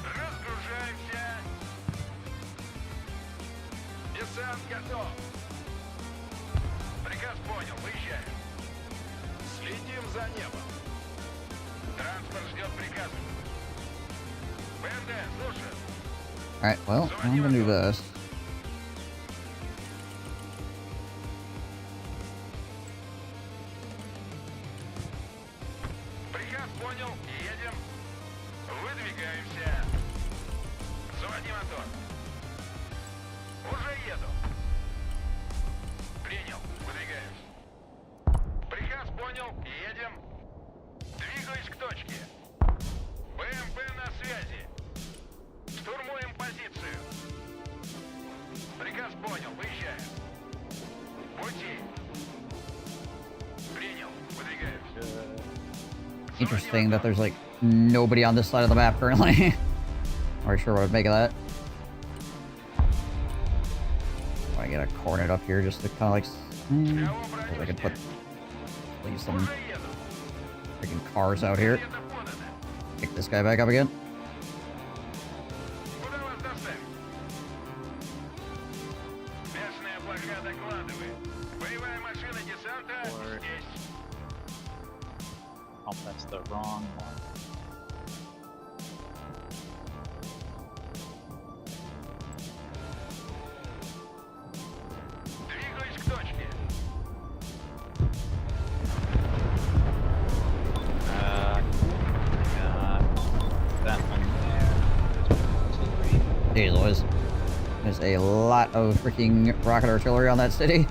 Разгружаемся. Десант готов. Приказ понял, выезжаем. Следим за небом. Транспорт ждет приказа. БМД, слушай. All right. Well, I'm gonna do this. Приказ понял, едем. Выдвигаемся. Заводи мотор. Уже еду. Принял, выдвигаемся. Приказ понял, едем. Двигаюсь к точке. БМП на связи. Штурмуем позицию. Приказ понял, выезжаем. Пути. Принял, выдвигаемся. Interesting that there's like nobody on this side of the map currently. Not sure what I'd make of that. I want to get a coordinate up here just to kind of like. I can put leave some freaking cars out here. Pick this guy back up again. Куда вас доставить? Местная плоха докладывает. Боевая машина десанта здесь. Oh, that's the wrong one. Двигаюсь к точке. That one there. Jeez, Louis. There's a lot of freaking rocket artillery on that city.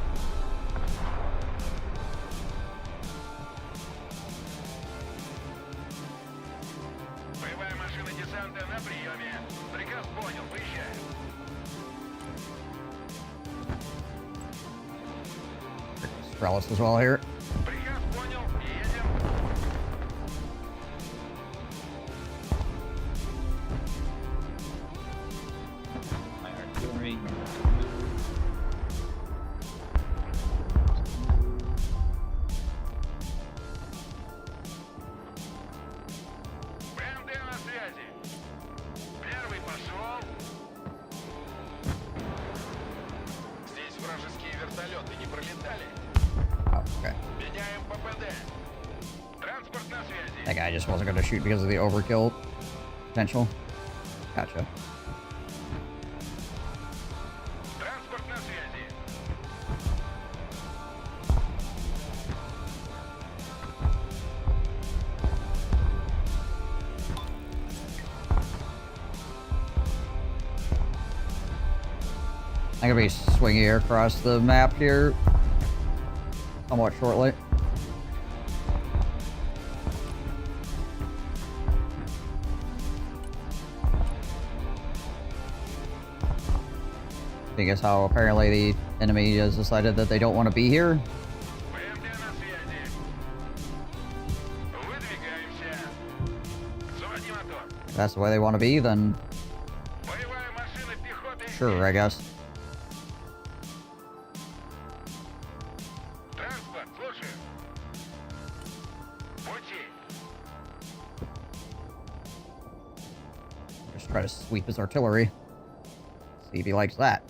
Десанты на приеме. Приказ понял, выезжаем. Strellis as well here. Приказ понял, едем. My artillery. БМД на связи. Первый пошел. Здесь вражеские вертолеты не пролетали. Okay. Меняем ППД. Транспорт на связи. That guy just wasn't going to shoot because of the overkill potential. Gotcha. Транспорт на связи. I'm going to be swinging across the map here somewhat shortly. Seeing as how apparently the enemy has decided that they don't want to be here. БМД на связи. Выдвигаемся. Заводи мотор. If that's the way they want to be, then Боевая машина пехоты. sure, I guess. Транспорт, слушаю. Пути. Just try to sweep his artillery. See if he likes that.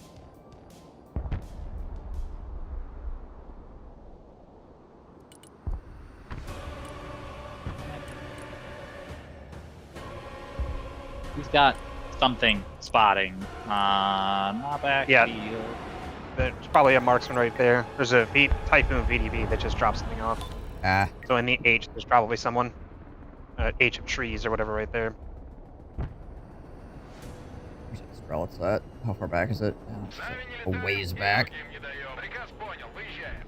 He's got something spotting on my back Yeah. field. There's probably a marksman right there. There's a Typhoon VDB that just dropped something off. Ah. So in the H, there's probably someone. H of trees or whatever right there. Where's that Strelitz at? How far back is it? Oh, it's a ways back. Не даем. Приказ понял, выезжаем.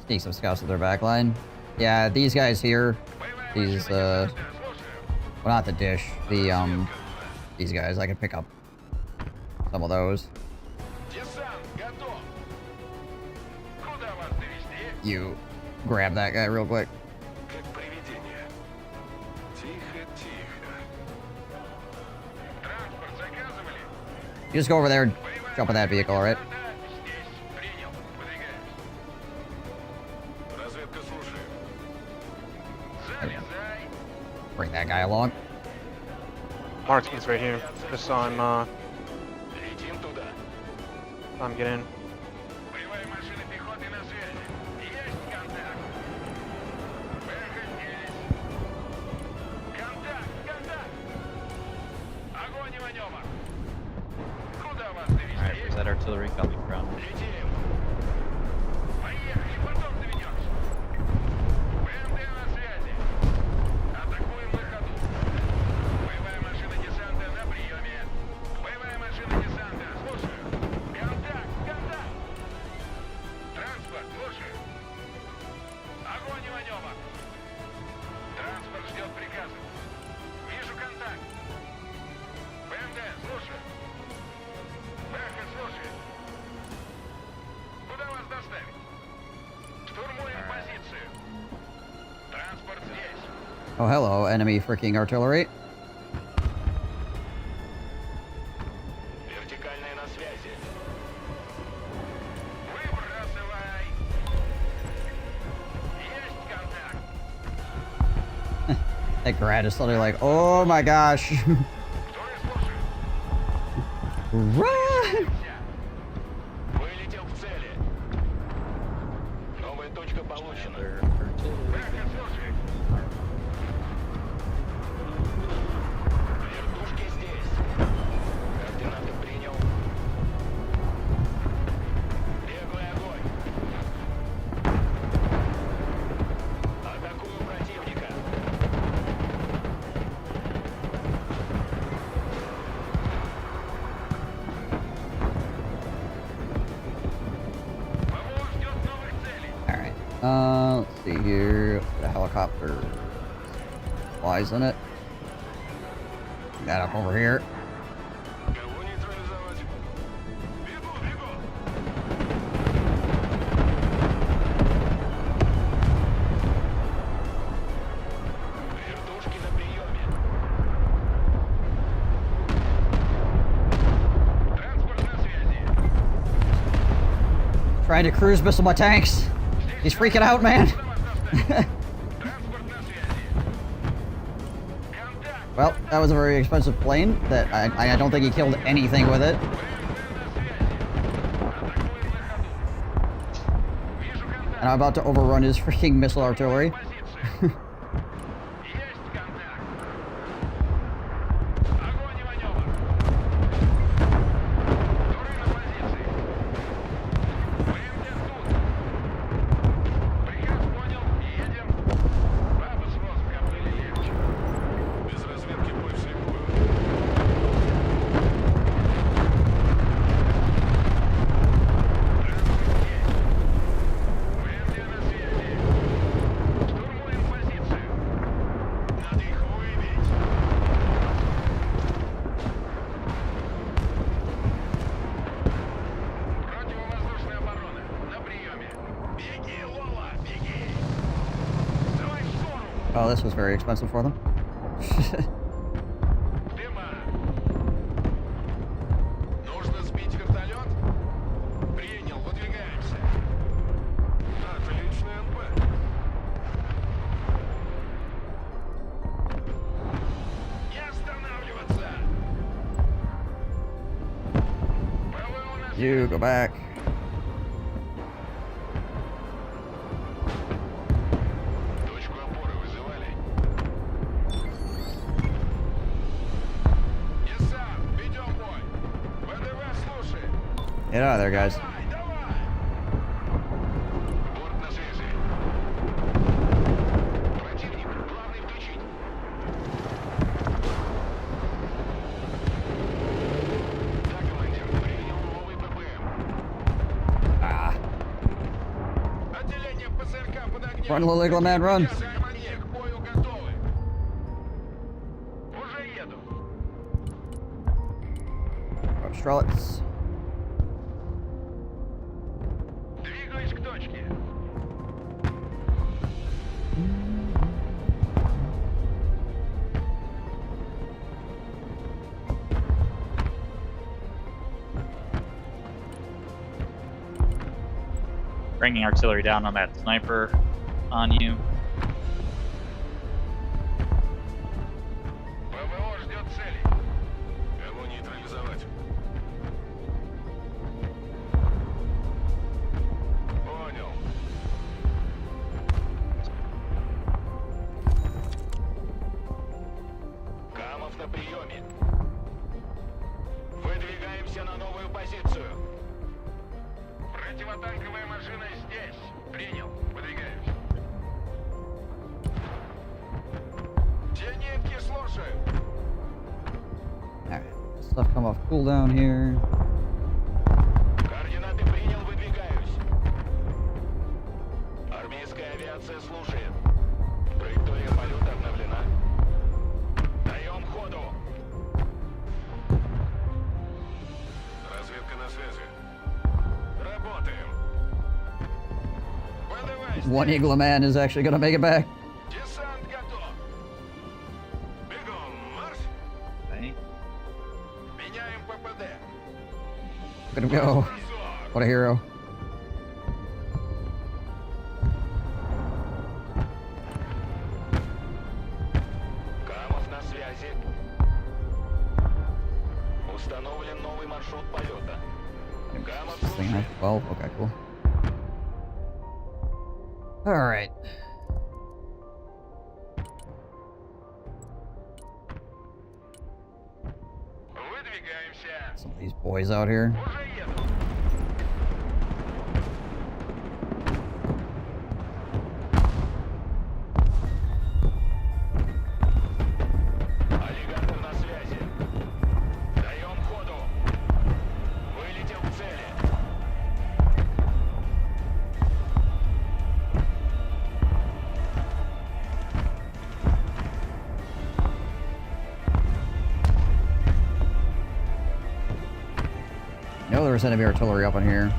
Sneak some scouts to their back line. Yeah, these guys here, these, well, not the dish, these guys, I can pick up some of those. Десант готов. Куда вас довести? You grab that guy real quick. Как привидение. Тихо, тихо. Транспорт заказывали? You just go over there and jump in that vehicle, alright? Здесь. Принял. Выдвигаемся. Разведка слушаю. Залезай. Bring that guy along. Marksman's right here. Just saw him, Летим туда. saw him get in. Боевая машина пехоты на связи. Есть контакт. Выходились. Контакт, контакт. Огонь и маневр. Куда вас Alright, довести? where's that artillery coming from? Летим. Поехали, потом доведешь. БМД на связи. Атакуем на ходу. Боевая машина десанта на приеме. Боевая машина десанта, слушаю. Контакт, контакт. Транспорт, слушаю. Огонь и маневр. Транспорт ждет приказа. Вижу контакт. БМД, слушаю. Бэха, слушаю. Куда вас доставить? Штурмуем позицию. Транспорт здесь. Oh, hello, enemy freaking artillery. Вертикальная на связи. Выбрасывай. Есть контакт. That grad is suddenly like, oh my gosh. Run! Вылетел в цели. Новая точка получена. Бэха, слушай. Вертушки здесь. Координаты принял. Беглый огонь. Атакую противника. Помощь ждет новых целей. Alright. Let's see here. The helicopter flies in it. Bring that up over here. Trying to cruise missile my tanks. He's freaking out, man. Well, that was a very expensive plane that I don't think he killed anything with it. And I'm about to overrun his freaking missile artillery. Oh, this was very expensive for them. You go back. Get out of there, guys. Ah. Run, little man, run. Strelets. Bringing artillery down on that sniper on you. Противотанковая машина здесь. Принял. Выдвигаемся. Зенитки, слушаю. Alright, stuff come off cooldown here. Координаты принял, выдвигаюсь. Армейская авиация слушает. Траектория полета обновлена. Даем ходу. Разведка на связи. Работаем. One Eagle man is actually gonna make it back. Десант готов. Бегом, марш. Меняем ППД. Look at him go. What a hero. Камов на связи. Установлен новый маршрут полета. Камов This thing has 12. Okay, cool. Alright. Выдвигаемся. Some of these boys out here. Уже еду. Аллигатор на связи. Даем ходу. Вылетел к цели. there's enemy artillery up in here.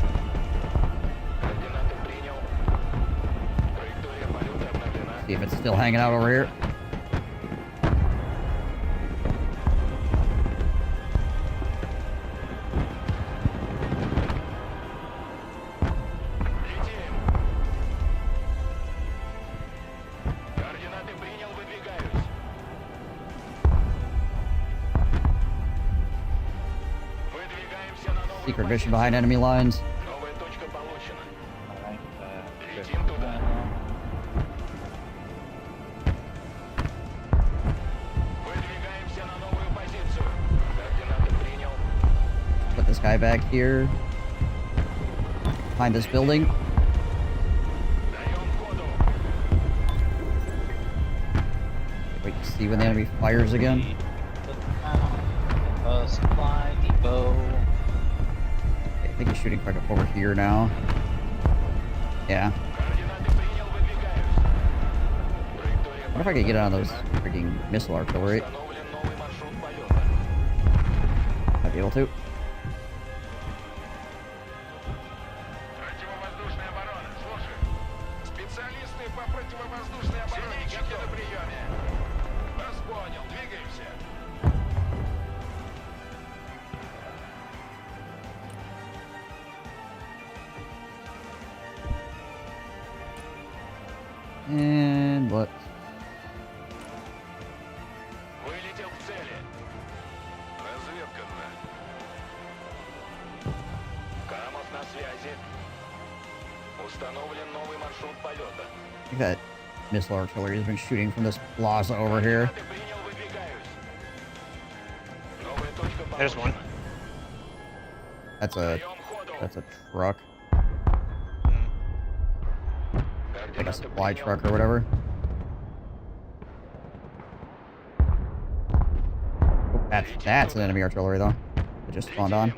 See if it's still hanging out over here. Secret mission behind enemy lines. Put this guy back here. Behind this building. Wait to see when the enemy fires again. Supply depot. I think he's shooting back up over here now. Yeah. What if I could get on those freaking missile artillery? Might be able to. And what? I think that missile artillery has been shooting from this plaza over here. There's one. That's a truck. Like a supply truck or whatever. Oh, that's an enemy artillery though. It just spawned on.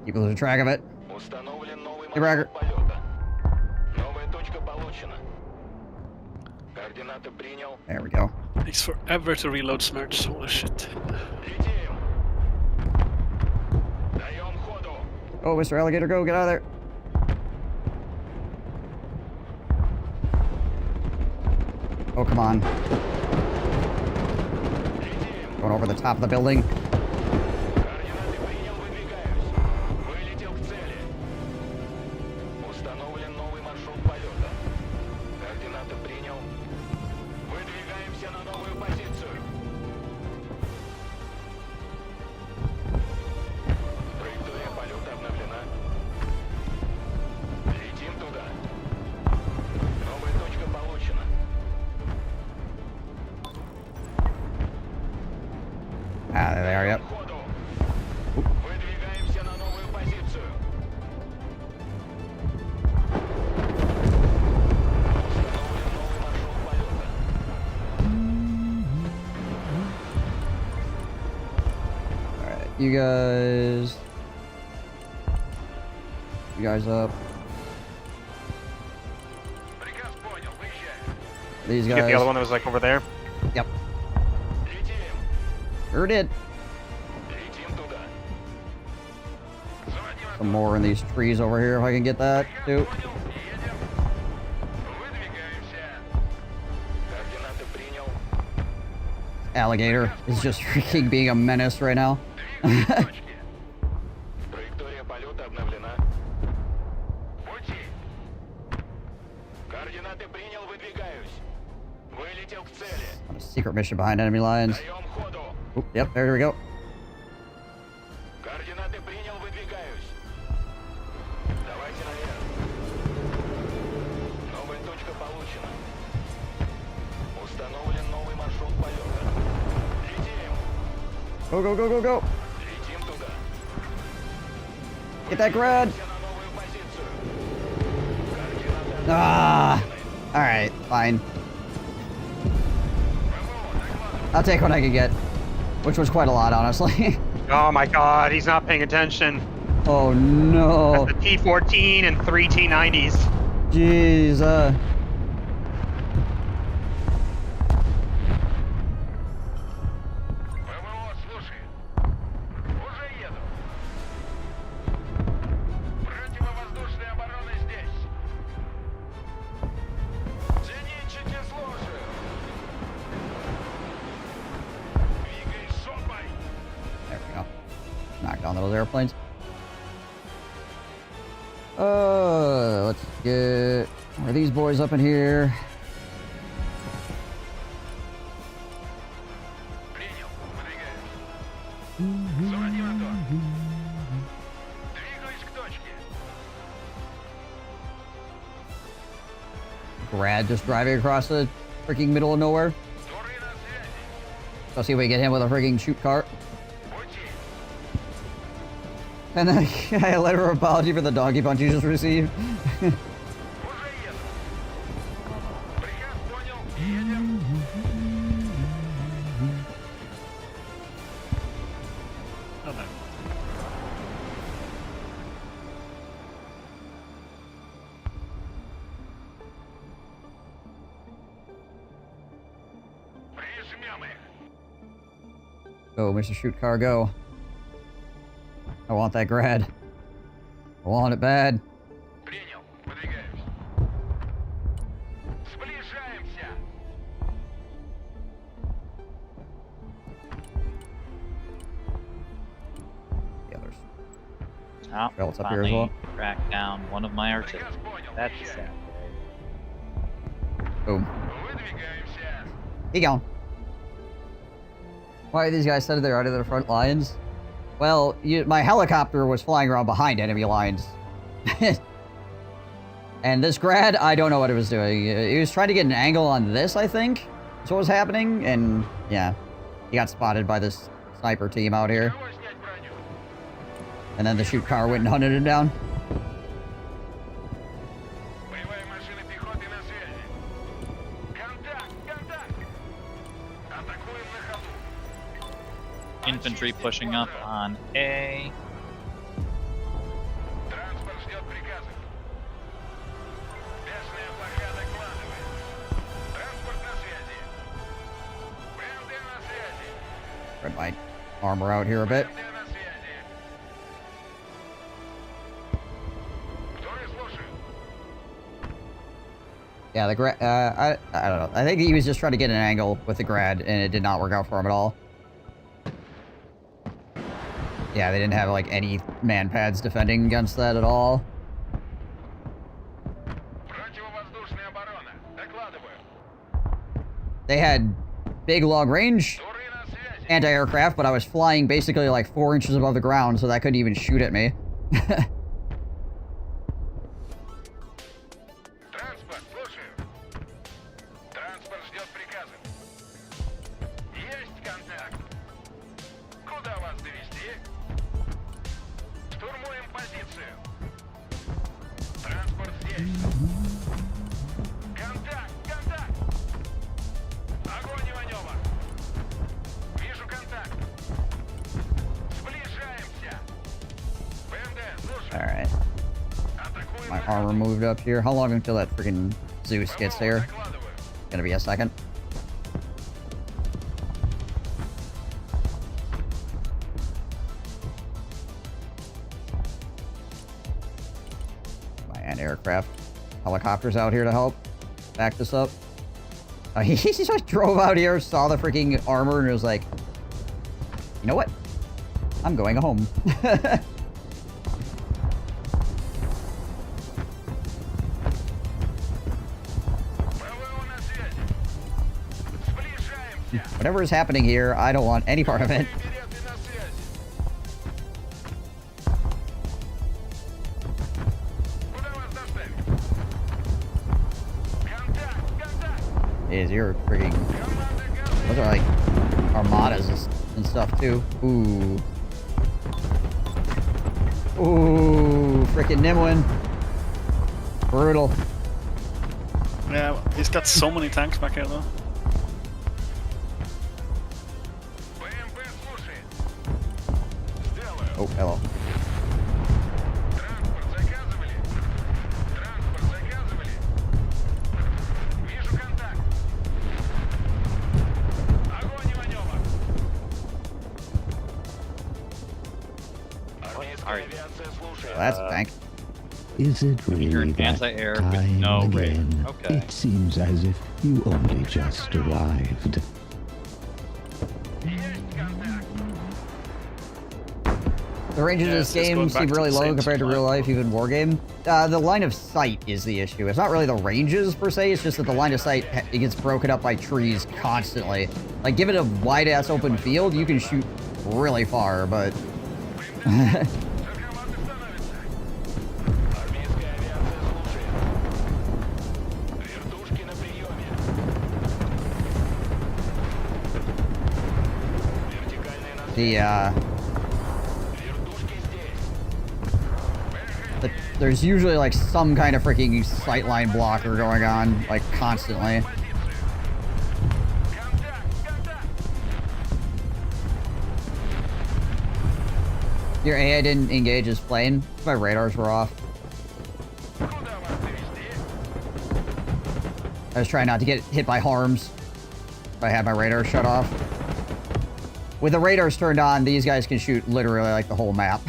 Keep losing track of it. Hey, Bragger. There we go. Takes forever to reload smerch. Holy shit. Oh, Mr. Alligator, go! Get out of there! Oh, come on. Going over the top of the building. Ah, there they are, yep. Alright, you guys up. These guys. Get the other one that was like over there? Yep. Sure did. Some more in these trees over here if I can get that too. Alligator is just freaking being a menace right now. On a secret mission behind enemy lines. Oop, yep, there we go. Go, go, go, go, go! Get that grad! Ah! Alright, fine. I'll take what I can get. Which was quite a lot, honestly. Oh my god, he's not paying attention. Oh no. That's the T14 and 3 T90s. Jeez, There we go. Knock down those airplanes. Let's get... Are these boys up in here? Grad just driving across the freaking middle of nowhere. Let's see if we get him with a freaking shoot cart. And then a letter of apology for the doggy punch you just received. Go, Mr. Shoot Car, go. I want that grad. I want it bad. The others. Oh, Trails up here as well. Track down one of my artillery. That's sad. Boom. He gone. Why are these guys set there out of their front lines? Well, my helicopter was flying around behind enemy lines. And this grad, I don't know what it was doing. He was trying to get an angle on this, I think. That's what was happening. And yeah, he got spotted by this sniper team out here. And then the shoot car went and hunted him down. Infantry pushing up on A. Spread my armor out here a bit. Yeah, the grad, I don't know. I think he was just trying to get an angle with the grad, and it did not work out for him at all. Yeah, they didn't have, like, any man pads defending against that at all. They had big long-range anti-aircraft, but I was flying basically, like, 4 inches above the ground, so that couldn't even shoot at me. Alright. My armor moved up here. How long until that freaking Zeus gets here? Gonna be a second. My anti-aircraft helicopters out here to help back this up. He just drove out here, saw the freaking armor, and was like, you know what? I'm going home. Whatever is happening here, I don't want any part of it. Is you're freaking... Those are like armadas and stuff too. Ooh. Ooh, freaking Nimwin. Brutal. Yeah, he's got so many tanks back here though. Oh, hello. Are you? Well, that's a tank. Is it really that anti-air with time no again? rating. Okay. It seems as if you only just arrived. The ranges of this game seem really low compared to real life, even war game. The line of sight is the issue. It's not really the ranges per se, it's just that the line of sight, it gets broken up by trees constantly. Like, give it a wide-ass open field, you can shoot really far, but... There's usually, like, some kind of freaking sightline blocker going on, like, constantly. Your AI didn't engage his plane. My radars were off. I was trying not to get hit by harms. I had my radar shut off. With the radars turned on, these guys can shoot literally, like, the whole map.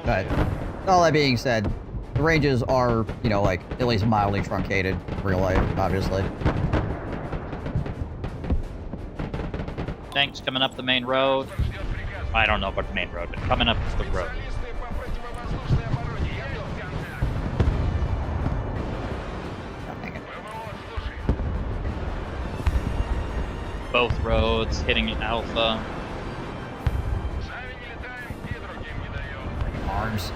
But all that being said, the ranges are, you know, like, at least mildly truncated in real life, obviously. Tanks coming up the main road. I don't know about the main road, but coming up the road. Both roads hitting Alpha. Arms.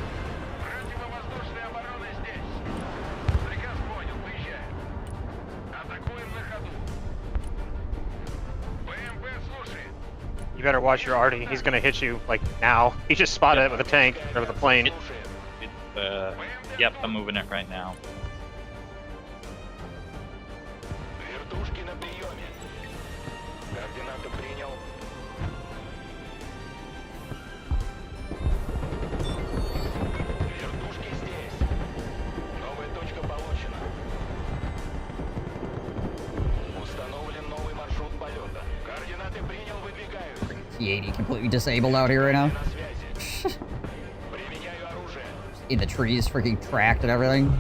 You better watch your Artie. He's gonna hit you, like, now. He just spotted it with a tank, or with a plane. Yep, I'm moving it right now. T-80 completely disabled out here right now. In the trees, freaking tracked and everything.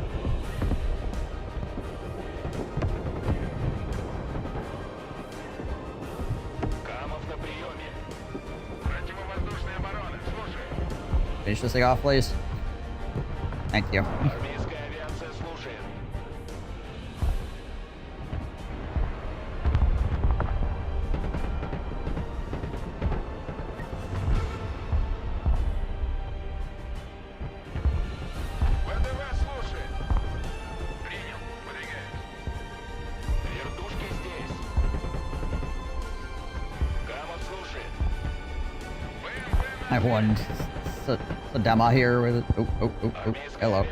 Finish this thing off, please. Thank you. I have one Sadama here with it. Oh, hello.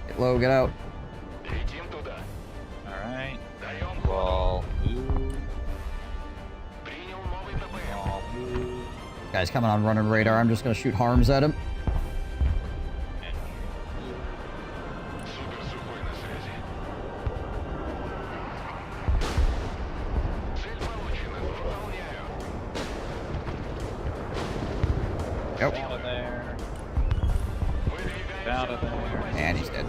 Get low, get out. Alright. Wall move. Wall move. Guy's coming on running radar. I'm just gonna shoot harms at him. Yep. Out of there. Out of there. And he's dead.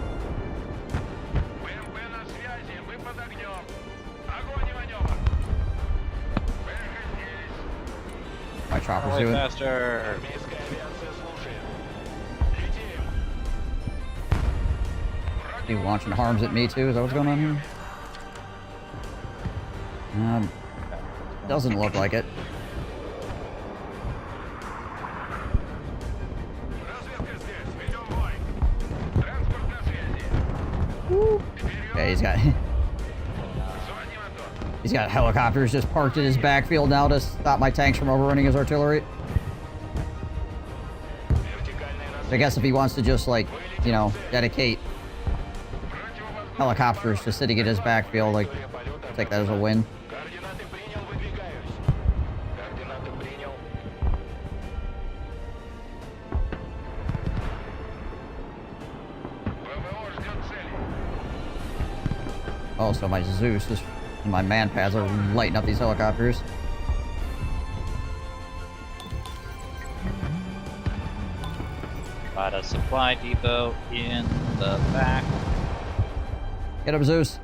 My chopper's doing. Faster. He launching harms at me too. Is that what's going on here? Doesn't look like it. Okay, he's got he's got helicopters just parked in his backfield now to stop my tanks from overrunning his artillery. I guess if he wants to just, like, you know, dedicate helicopters to sitting in his backfield, like, I'll take that as a win. Also, my Zeus is, my man pads are lighting up these helicopters. Got a supply depot in the back. Get him, Zeus.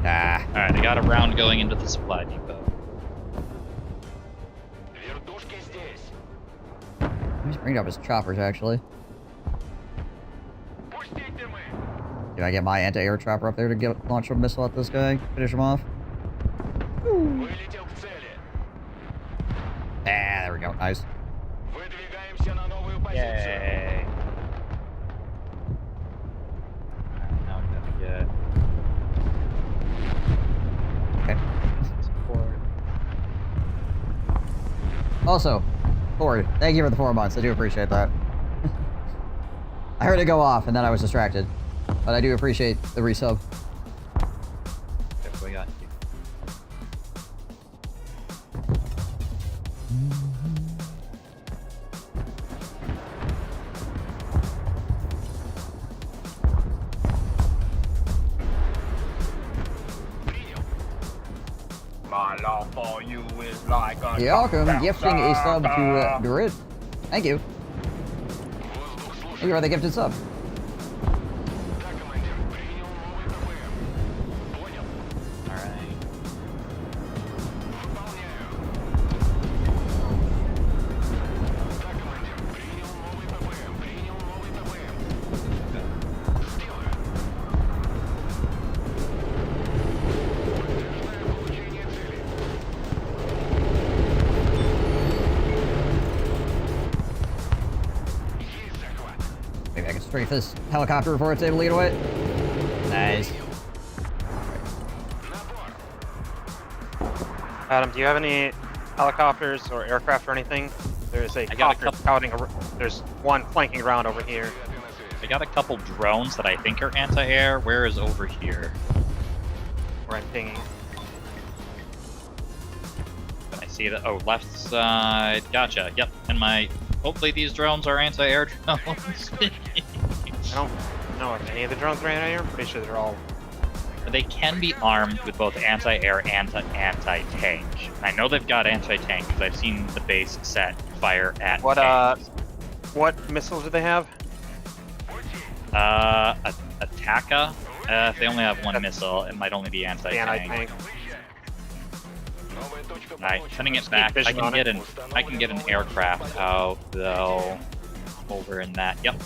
Ah. Alright, I got a round going into the supply depot. He's bringing up his choppers, actually. Do I get my anti-air chopper up there to launch a missile at this guy? Finish him off? Ooh. Ah, there we go. Nice. Yay. Alright, now we're gonna get... Okay. Support. Also, Ford, thank you for the 4 months. I do appreciate that. I heard it go off, and then I was distracted. But I do appreciate the resub. Yep, we got you. My love for you is like a Welcome, gifting a sub to Grid. Thank you. Thank you for the gifted sub. Maybe I can strafe this helicopter before it's able to get away. Nice. Adam, do you have any helicopters or aircraft or anything? There's a copter scouting. There's one flanking around over here. I got a couple drones that I think are anti-air. Where is over here? Where I'm pinging. Can I see that? Oh, left side. Gotcha. Yep. And my... Hopefully these drones are anti-air drones. I don't know if any of the drones are anti-air. I'm pretty sure they're all... They can be armed with both anti-air and anti-tank. I know they've got anti-tank because I've seen the base set fire at tanks. What missiles do they have? Ataka. If they only have one missile, it might only be anti-tank. Alright, sending it back. I can get an aircraft out though. Over in that. Yep.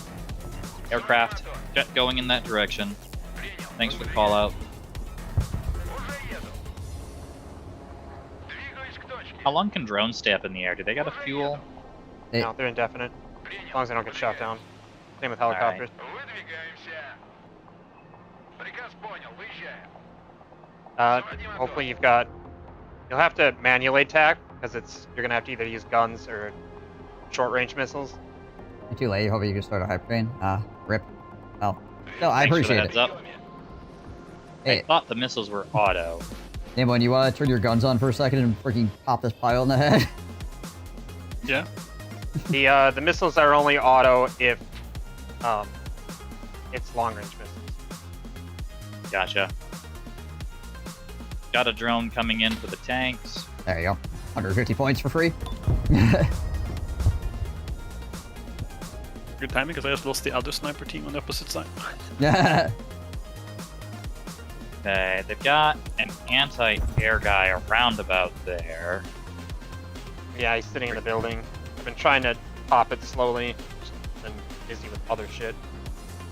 Aircraft. Jet going in that direction. Thanks for the call out. How long can drones stay up in the air? Do they got a fuel? No, they're indefinite. As long as they don't get shot down. Same with helicopters. Hopefully you've got... You'll have to manually attack, because you're gonna have to either use guns or short-range missiles. You're too late. Hopefully you can start a hypertrain. Rip. Oh. No, I Thanks appreciate for the heads it. up. Hey. I thought the missiles were auto. Damon, you want to turn your guns on for a second and freaking pop this pile in the head? Yeah. The missiles are only auto if it's long-range missiles. Gotcha. Got a drone coming in for the tanks. There you go. 150 points for free. Good timing, because I just lost the other sniper team on the opposite side. Yeah. Okay, they've got an anti-air guy around about there. Yeah, he's sitting in the building. I've been trying to pop it slowly. Just been busy with other shit.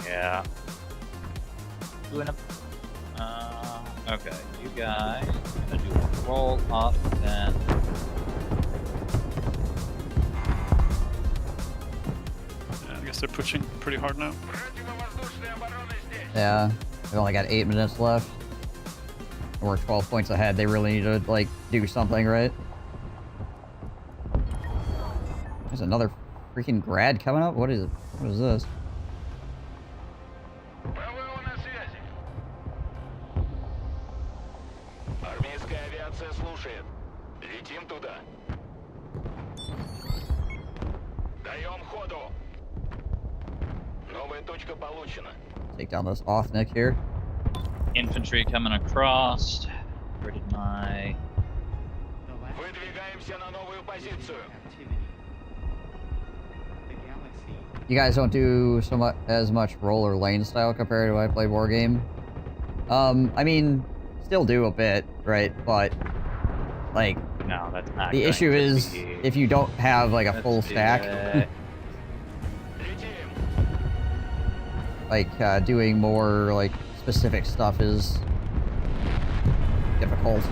Yeah. Doing a... okay, you guys are gonna do a roll up then. Yeah, I guess they're pushing pretty hard now. Yeah, they've only got 8 minutes left. We're 12 points ahead. They really need to, like, do something, right? There's another freaking grad coming up? What is this? Армейская авиация слушает. Летим туда. Даем ходу. Новая точка получена. Take down this Othnik here. Infantry coming across. Where did my... Выдвигаемся на новую позицию. You guys don't do so much as much roll or lane style compared to when I play war game. I mean, still do a bit, right? But like, no, that's not. The issue is if you don't have like a full stack. Like doing more like specific stuff is difficult.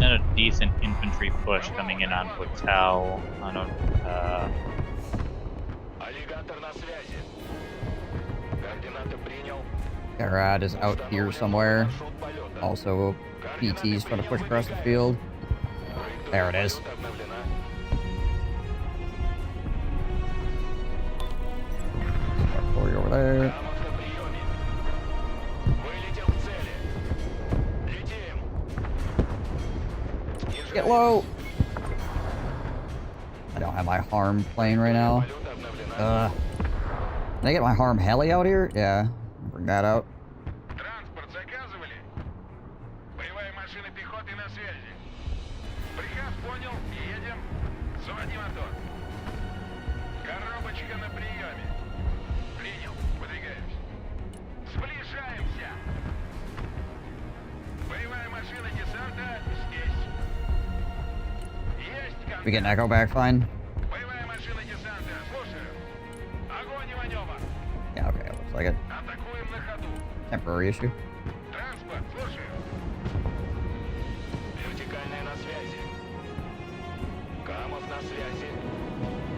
And a decent infantry push coming in on Hotel. I don't. Аллигатор на связи. Координаты принял. Garad is out here somewhere. Also, PT's trying to push across the field. There it is. Artillery over there. Get low! I don't have my harm plane right now. Can I get my harm heli out here? Yeah, bring that out. Транспорт заказывали? Боевая машина пехоты на связи. Приказ понял, едем. Заводи мотор. Коробочка на приеме. Принял, выдвигаемся. Сближаемся. Боевая машина десанта здесь. Есть контакт. We get an echo back fine? Боевая машина десанта, слушаю. Огонь и маневр. Yeah, okay, looks like it. Атакуем на ходу. Temporary issue. Транспорт, слушаю. Вертикальная на связи. Камов на связи.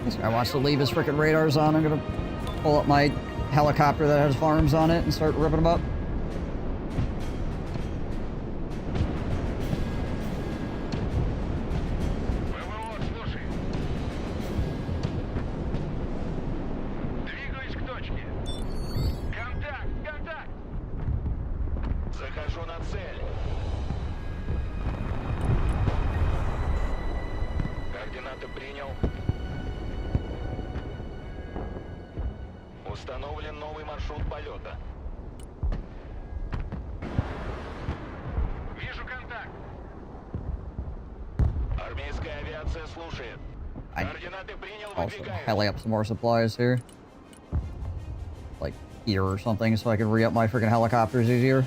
This guy wants to leave his freaking radars on. I'm gonna pull up my helicopter that has farms on it and start ripping them up. ПВО, слушай. Двигаюсь к точке. Контакт, контакт. Захожу на цель. Координаты принял. Установлен новый маршрут полета. Вижу контакт. Армейская авиация слушает. Координаты принял, Also, выдвигаем. heli up some more supplies here. Like here or something so I can re-up my freaking helicopters easier.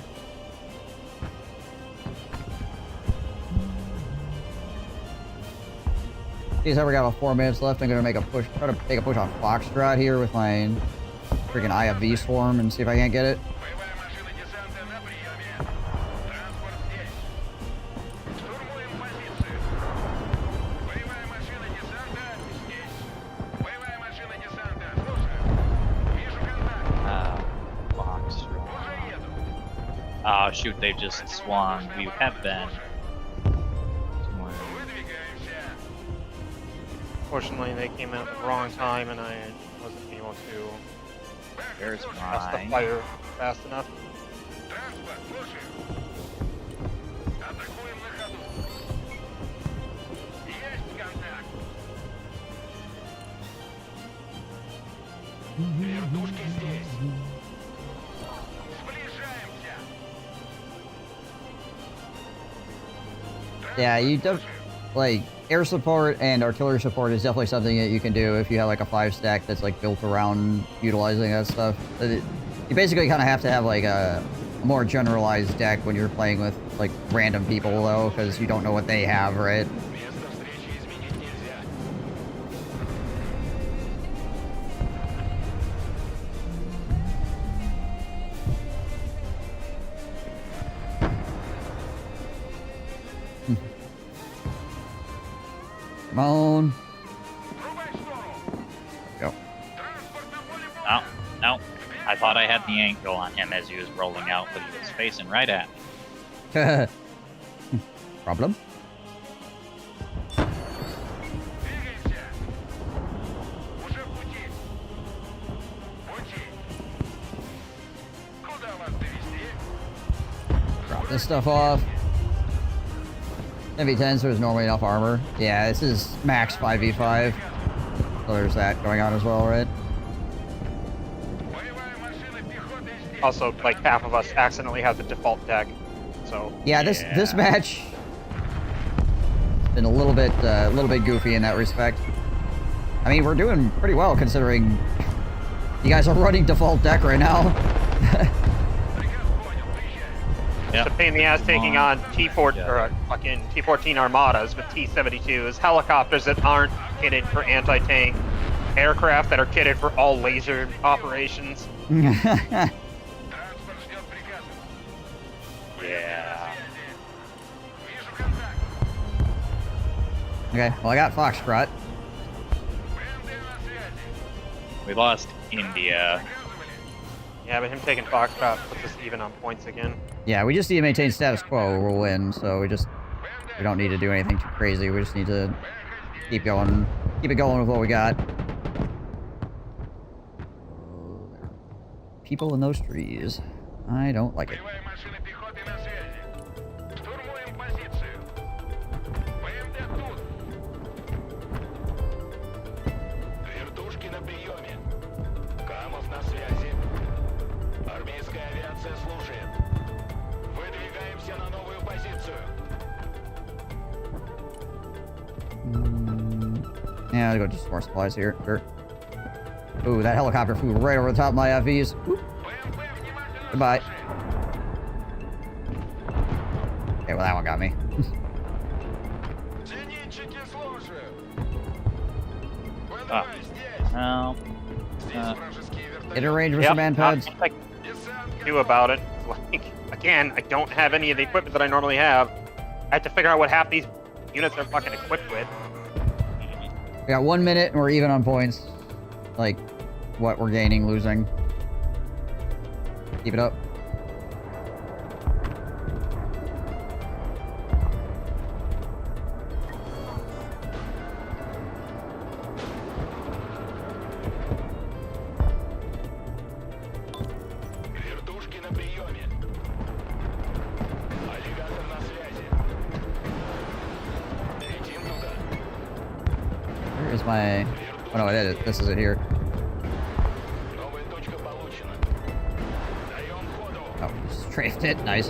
Geez, I got about 4 minutes left. I'm gonna make a push, try to make a push on Foxtrot here with my freaking IFV swarm and see if I can't get it. Боевая машина десанта на приеме. Транспорт здесь. Штурмуем позицию. Боевая машина десанта здесь. Боевая машина десанта, слушаю. Вижу контакт. Box. Уже еду. Oh shoot! They've just swung. We have been. Выдвигаемся. Fortunately, they came out at the wrong time, and I wasn't able to There's press the mine. fire fast enough. Транспорт, слушаю. Атакуем на ходу. Есть контакт. Вертушки здесь. Сближаемся. Yeah, you don't like air support and artillery support is definitely something that you can do if you have like a 5-stack that's like built around utilizing that stuff. You basically kind of have to have like a more generalized deck when you're playing with like random people though, because you don't know what they have, right? Место встречи изменить нельзя. Come on. Go. No, no. I thought I had the angle on him as he was rolling out, but he was facing right at me. Problem? Drop this stuff off. MV10, so there's normally enough armor. Yeah, this is max 5v5. So there's that going on as well, right? Also, like half of us accidentally have the default deck, so. Yeah, this match has been a little bit goofy in that respect. I mean, we're doing pretty well considering you guys are running default deck right now. It's a pain in the ass taking on fucking T-14 Armadas with T-72s, helicopters that aren't kitted for anti-tank, aircraft that are kitted for all laser operations. Yeah. Okay, well I got Foxtrot. We lost India. Yeah, but him taking Foxtrot puts us even on points again. Yeah, we just need to maintain status quo. We'll win. So we don't need to do anything too crazy. We just need to keep it going with what we got. People in those trees. I don't like it. Yeah, I'll go just more supplies here. Sure. Ooh, that helicopter flew right over the top of my FVs. Oop. Goodbye. Okay, well that one got me. Get a range with some man pads. Like, do about it. Like, again, I don't have any of the equipment that I normally have. I have to figure out what half these units are fucking equipped with. We got 1 minute and we're even on points. Like, what we're gaining, losing. Keep it up. Where is my... Oh no, this is it here. Oh, strafed it. Nice.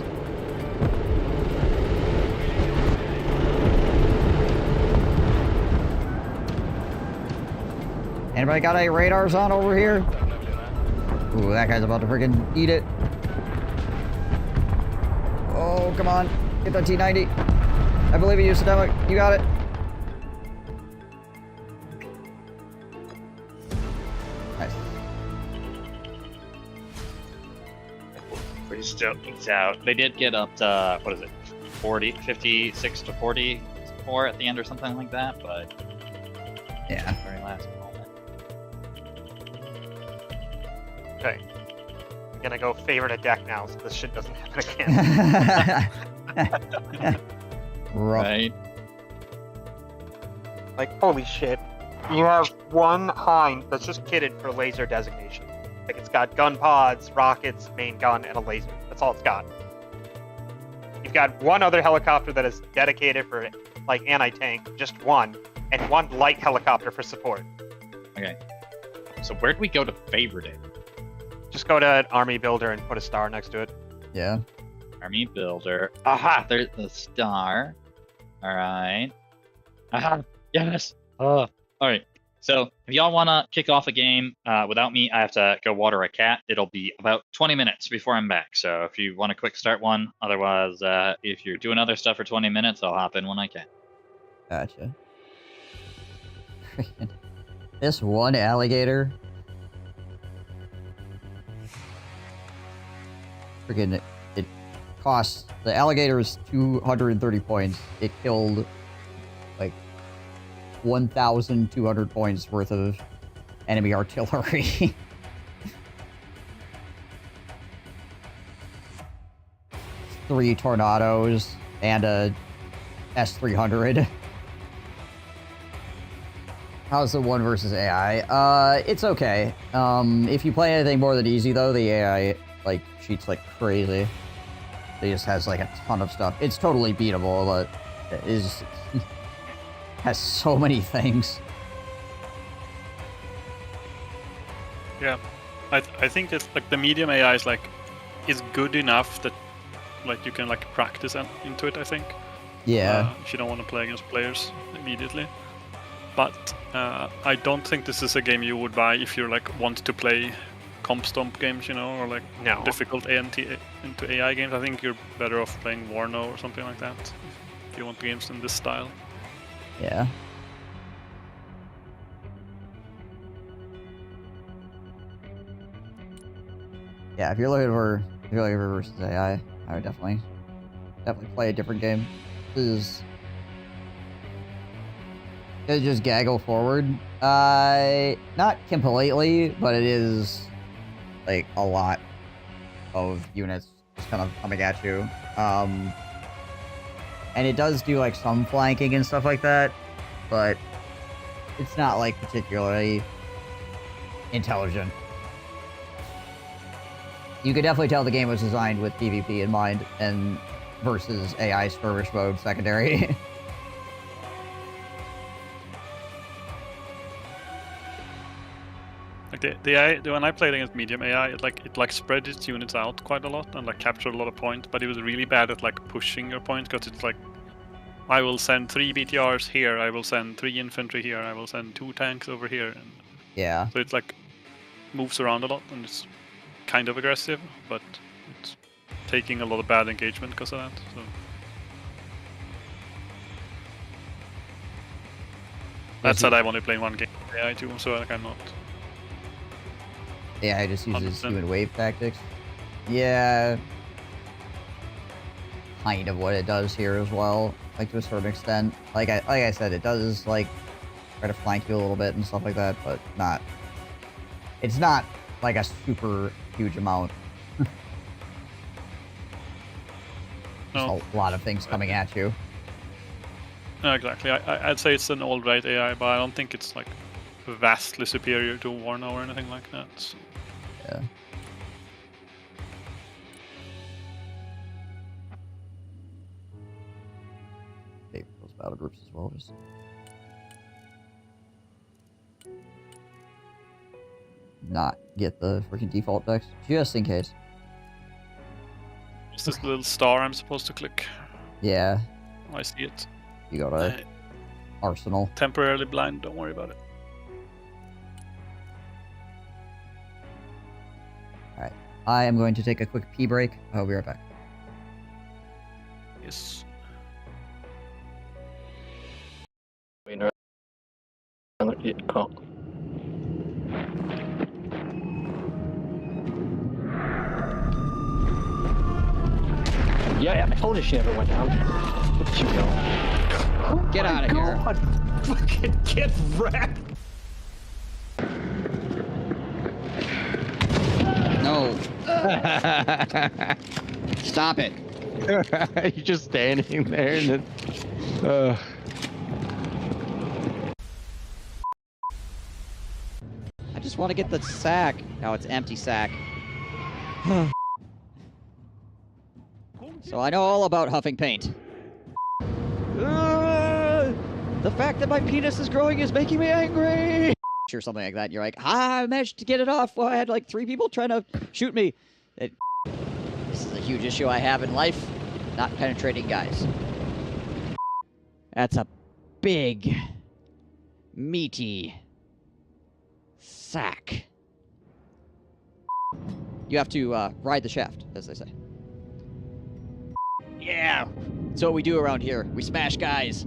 Anybody got any radars on over here? Ooh, that guy's about to freaking eat it. Oh, come on. Get that T-90. I believe in you, Stomach. You got it. Nice. Pretty stoked out. They did get up to, what is it, 56 to 44 at the end or something like that, but... Yeah. Very last moment. Okay. I'm gonna go favorite a deck now, so this shit doesn't happen again. Right. Like, holy shit. You have one Hind that's just kitted for laser designation. Like, it's got gun pods, rockets, main gun, and a laser. That's all it's got. You've got one other helicopter that is dedicated for, like, anti-tank, just one, and one light helicopter for support. Okay. So where'd we go to favorite it? Just go to Army Builder and put a star next to it. Yeah. Army Builder. Aha! There's the star. Alright. Aha! Yes! Oh. Alright. So, if y'all want to kick off a game without me, I have to go water a cat. It'll be about 20 minutes before I'm back. So, if you want to quick start one, otherwise, if you're doing other stuff for 20 minutes, I'll hop in when I can. Gotcha. This one alligator. Freaking, it costs, the alligator is 230 points. It killed, like, 1,200 points worth of enemy artillery. Three tornadoes and a S-300. How's the 1 versus AI? It's okay. If you play anything more than easy, though, the AI, like, cheats like crazy. It just has, like, a ton of stuff. It's totally beatable, but it is... has so many things. Yeah. I think it's, like, the medium AI is, like, is good enough that, like, you can, like, practice into it, I think. Yeah. If you don't want to play against players immediately. But I don't think this is a game you would buy if you like want to play comp stomp games, you know, or like difficult into AI games. I think you're better off playing Warno or something like that if you want games in this style. Yeah. Yeah, if you're looking for versus AI, I would definitely play a different game. This is just gaggle forward. Not completely, but it is like a lot of units just kind of coming at you. And it does do like some flanking and stuff like that, but it's not like particularly intelligent. You could definitely tell the game was designed with PvP in mind and versus AI skirmish mode secondary. Like the AI, when I played against medium AI, it like spread its units out quite a lot and like captured a lot of points, but it was really bad at like pushing your points because it's like, I will send 3 BTRs here, I will send 3 infantry here, I will send 2 tanks over here. And yeah. So it like moves around a lot and it's kind of aggressive, but it's taking a lot of bad engagement because of that. So. That said, I've only played one game with AI too, so like I'm not. Yeah, it just uses 100%. human wave tactics. Yeah. Kind of what it does here as well, like to a certain extent. Like I said, it does like try to flank you a little bit and stuff like that, but not. It's not like a super huge amount. No. A lot of things coming at you. No, exactly. I'd say it's an alright AI, but I don't think it's like vastly superior to Warno or anything like that. So. Yeah. Favorite those battle groups as well. Just not get the freaking default decks just in case. It's this little star I'm supposed to click. Yeah. Oh, I see it. You go to Arsenal. Temporarily blind, don't worry about it. Alright. I am going to take a quick pee break. I'll be right back. Yes. Oh. Yeah, I told you she never went down. Look at you go. Get out of here. Fucking get wrecked. No. Stop it. You're just standing there and then... I just want to get the sack. Now it's empty sack. So I know all about huffing paint. The fact that my penis is growing is making me angry! Or something like that. You're like, I managed to get it off. Well, I had like 3 people trying to shoot me. This is a huge issue I have in life. Not penetrating guys. That's a big, meaty sack. You have to ride the shaft, as they say. Yeah! That's what we do around here. We smash guys.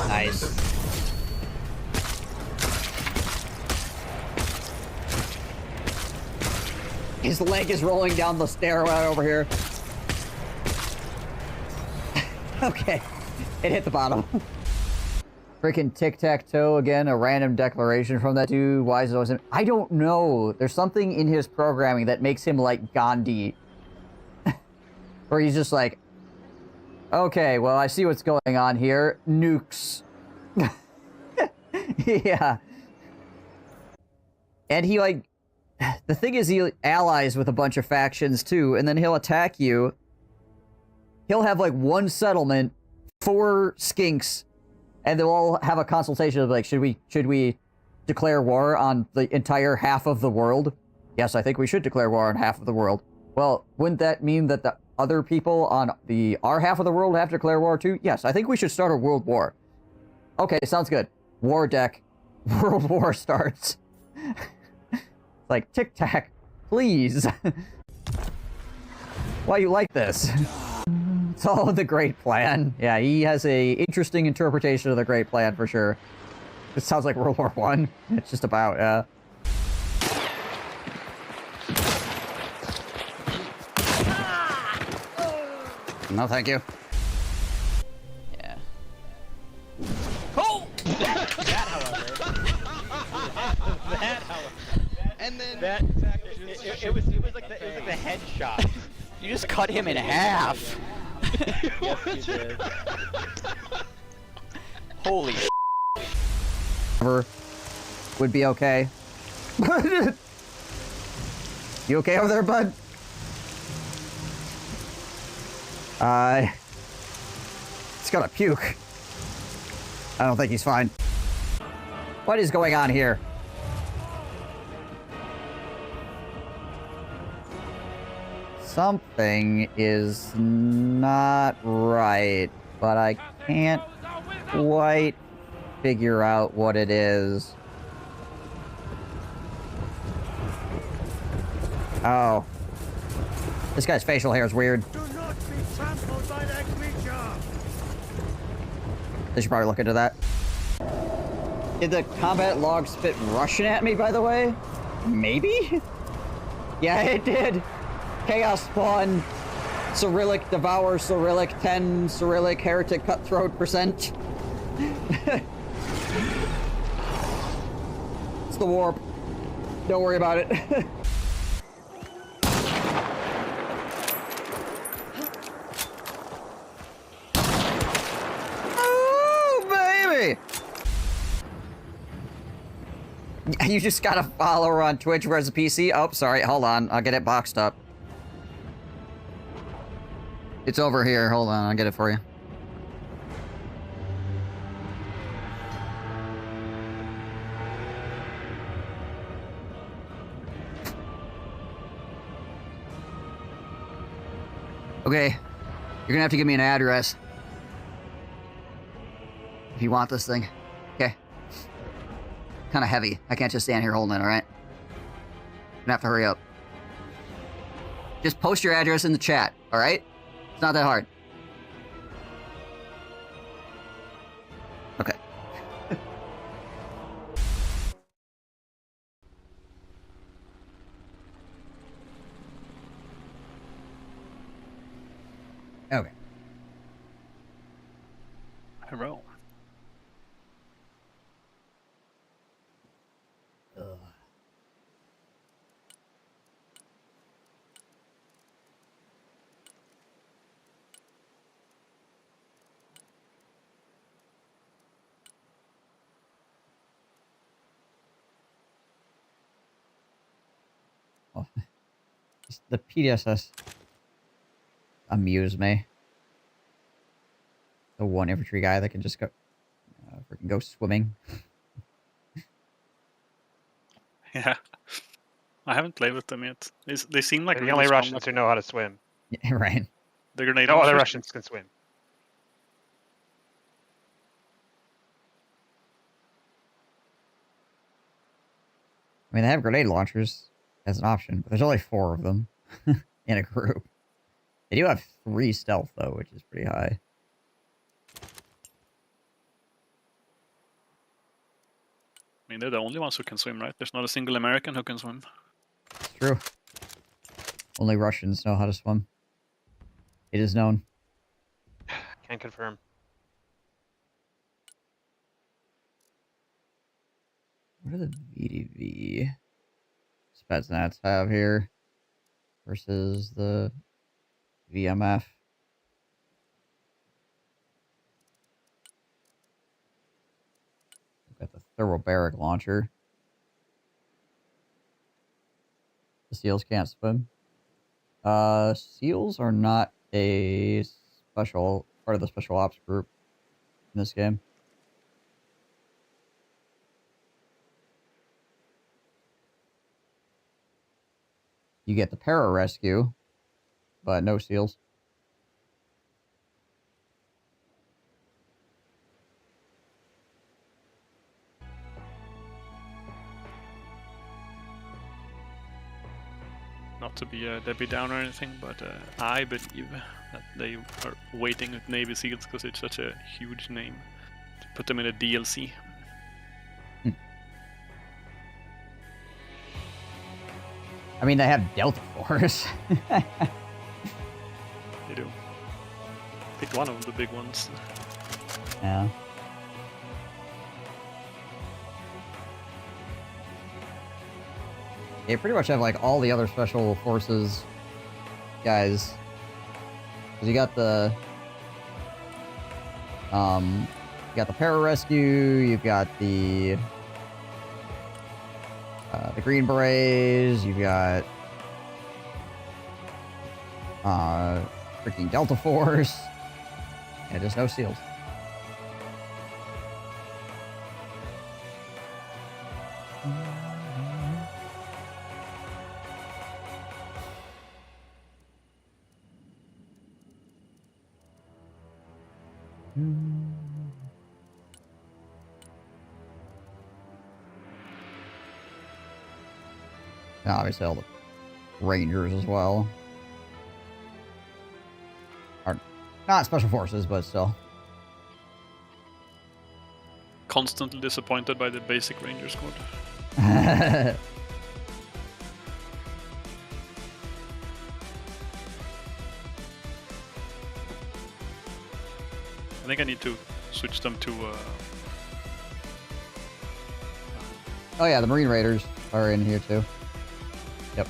Nice. His leg is rolling down the stairway over here. Okay. It hit the bottom. Freaking tic-tac-toe again, a random declaration from that dude. Why is it always him? I don't know. There's something in his programming that makes him like Gandhi. Where he's just like, okay, well, I see what's going on here. Nukes. Yeah. And he, like... The thing is, he allies with a bunch of factions, too, and then he'll attack you. He'll have, like, one settlement, 4 skinks, and they'll all have a consultation of, like, should we declare war on the entire half of the world? Yes, I think we should declare war on half of the world. Well, wouldn't that mean that the other people on our half of the world have to declare war too? Yes, I think we should start a world war. Okay, sounds good. War deck. World war starts. Like, tic-tac, please. Why you like this? It's all the great plan. Yeah, he has a interesting interpretation of the great plan for sure. It sounds like World War I. It's just about, No, thank you. Yeah. Oh! That, however. And then it was like the headshot. You just cut him in half. Yes, you did. Holy would be okay. You okay over there, bud? He's gonna puke. I don't think he's fine. What is going on here? Something is not right, but I can't quite figure out what it is. Oh. This guy's facial hair is weird. They should probably look into that. Did the combat log spit Russian at me, by the way? Maybe? Yeah, it did. Chaos spawn. Cyrillic devour, Cyrillic 10, Cyrillic heretic cutthroat %. It's the warp. Don't worry about it. You just gotta follow her on Twitch versus PC. Oh, sorry. Hold on. I'll get it boxed up. It's over here. Hold on. I'll get it for you. Okay. You're gonna have to give me an address. If you want this thing. Okay. Kind of heavy. I can't just stand here holding it, alright? Gonna have to hurry up. Just post your address in the chat, alright? It's not that hard. Okay. Okay. Hello. Well, the PDSS amuse me. The one infantry guy that can just go, freaking go swimming. Yeah. I haven't played with them yet. They seem like They're the really only strong, Russians who know how to swim. Yeah, right. The grenade No other launchers. Russians can swim. I mean, they have grenade launchers as an option, but there's only 4 of them in a group. They do have 3 stealth, though, which is pretty high. I mean, they're the only ones who can swim, right? There's not a single American who can swim. It's true. Only Russians know how to swim. It is known. Can confirm. What do the VDV Spetsnaz have here versus the VMF? We've got the thermobaric launcher. The SEALs can't swim. SEALs are not a special part of the special ops group in this game. You get the para-rescue, but no SEALs. Not to be a Debbie Downer or anything, but I believe that they are waiting with Navy SEALs because it's such a huge name to put them in a DLC. I mean, they have Delta Force. They do. Pick one of the big ones. Yeah. They pretty much have like all the other special forces guys. 'Cause you got the pararescue, you've got the Green Berets, you've got freaking Delta Force. Yeah, just no SEALs. And obviously all the Rangers as well. Are not special forces, but still. Constantly disappointed by the basic Ranger squad. I think I need to switch them to Oh yeah, the Marine Raiders are in here too. Yep.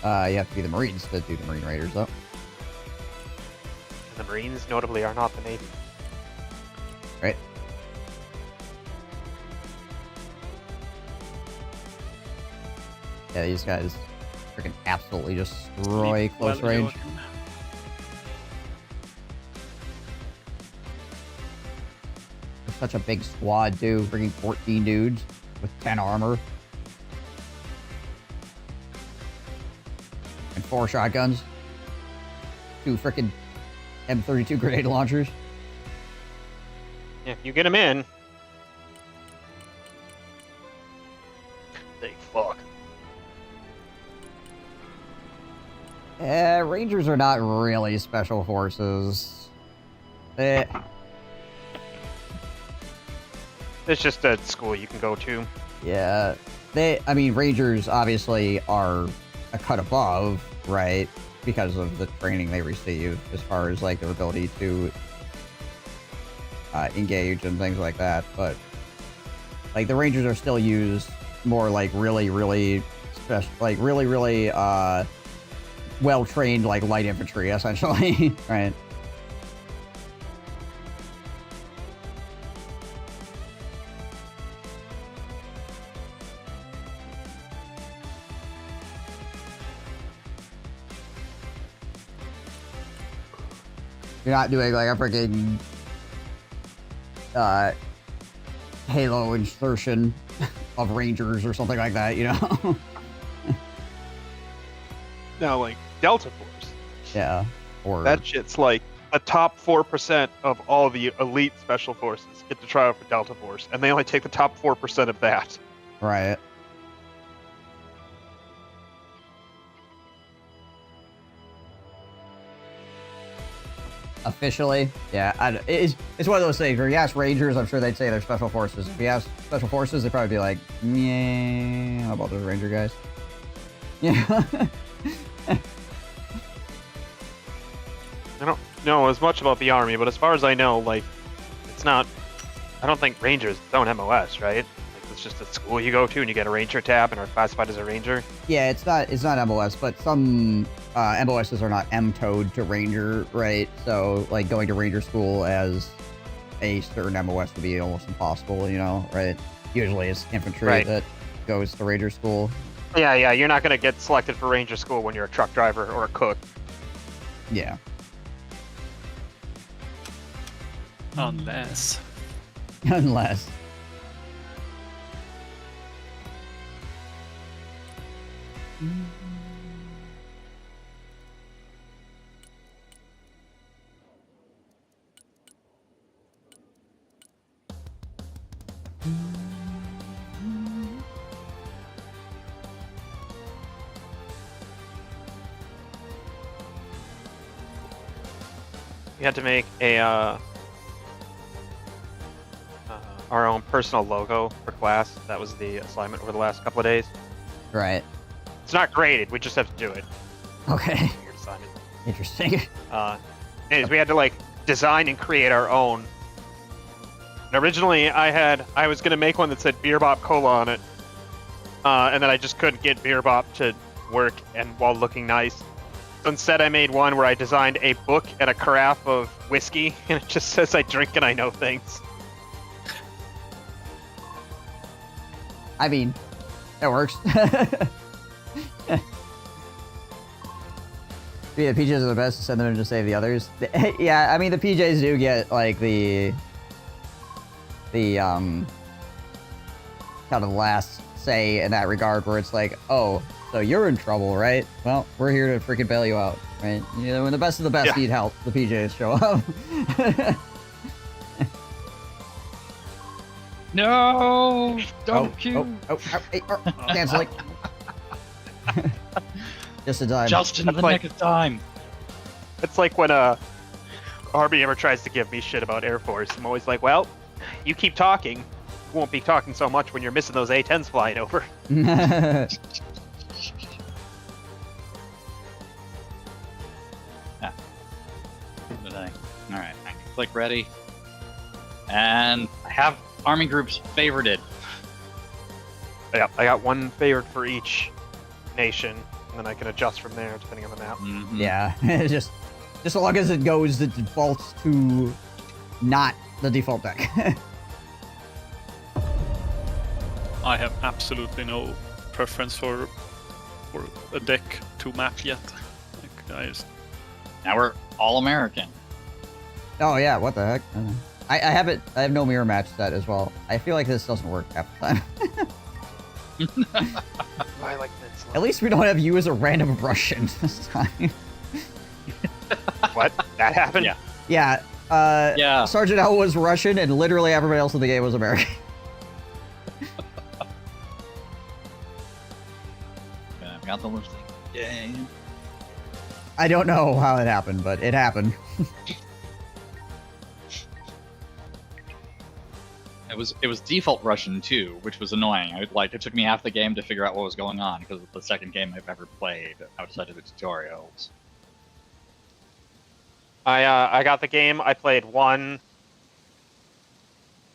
You have to be the Marines to do the Marine Raiders, though. The Marines, notably, are not the Navy. Right. Yeah, these guys freaking absolutely destroy close range. They're such a big squad, too. Freaking 14 dudes with 10 armor. And 4 shotguns. 2 frickin' M32 grenade launchers. Yeah, if you get them in. They fuck. Rangers are not really special forces. It's just a school you can go to. Yeah. I mean, Rangers obviously are a cut above, right? Because of the training they receive as far as, like, their ability to engage and things like that. But, like, the Rangers are still used more like really special, like, really well-trained, like, light infantry, essentially, right? You're not doing, like, a freaking Halo insertion of Rangers or something like that, you know? Now, like, Delta Force. Yeah. Or that shit's like the top 4% of all the elite special forces get to try out for Delta Force, and they only take the top 4% of that. Right. Officially, yeah. It's one of those things where you ask Rangers, I'm sure they'd say they're special forces. If you ask special forces, they'd probably be like, yeah, how about those Ranger guys? Yeah. know as much about the army, but as far as I know, like, it's not. I don't think Rangers its own MOS, right? Like, it's just a school you go to and you get a Ranger tab and are classified as a Ranger. Yeah, it's not MOS, but some MOSs are not M-towed to Ranger, right? So, like, going to Ranger school as a certain MOS would be almost impossible, you know, right? Usually it's infantry that goes to Ranger school. Yeah, you're not going to get selected for Ranger school when you're a truck driver or a cook. Yeah. Unless. Unless. We had to make a our own personal logo for class. That was the assignment over the last couple of days. Right. It's not graded. We just have to do it. Okay. Weird assignment. Interesting. Anyways, we had to like design and create our own. And originally, I was gonna make one that said Beer Bop Cola on it, and then I just couldn't get Beer Bop to work and while looking nice. So instead, I made one where I designed a book and a carafe of whiskey, and it just says I drink and I know things. I mean, that works. Yeah, the PJs are the best. Send them in to save the others. Yeah, I mean, the PJs do get, like, the kind of last say in that regard, where it's like, oh, so you're in trouble, right? Well, we're here to freaking bail you out, right? You know, when the best of the best need help, the PJs show up. No! Don't Canceling. Just in time. Just in the nick of time. It's like when Arby ever tries to give me shit about Air Force. I'm always like, well, you keep talking. You won't be talking so much when you're missing those A-10s flying over. Alright, I can click ready. And I have army groups favorited. Yeah, I got one favorite for each nation, and then I can adjust from there depending on the map. Yeah, just as long as it goes, it defaults to not the default deck. I have absolutely no preference for a deck to map yet. Like, I just... Now we're all American. Oh yeah, what the heck? I have no mirror match set as well. I feel like this doesn't work half the time. I like this. At least we don't have you as a random Russian this time. What? That happened? Yeah. Yeah. Sergeant L was Russian, and literally everybody else in the game was American. I've got the listing. Yay. I don't know how it happened, but it happened. It was default Russian too, which was annoying. It took me half the game to figure out what was going on because it's the second game I've ever played outside of the tutorials. I got the game. I played one.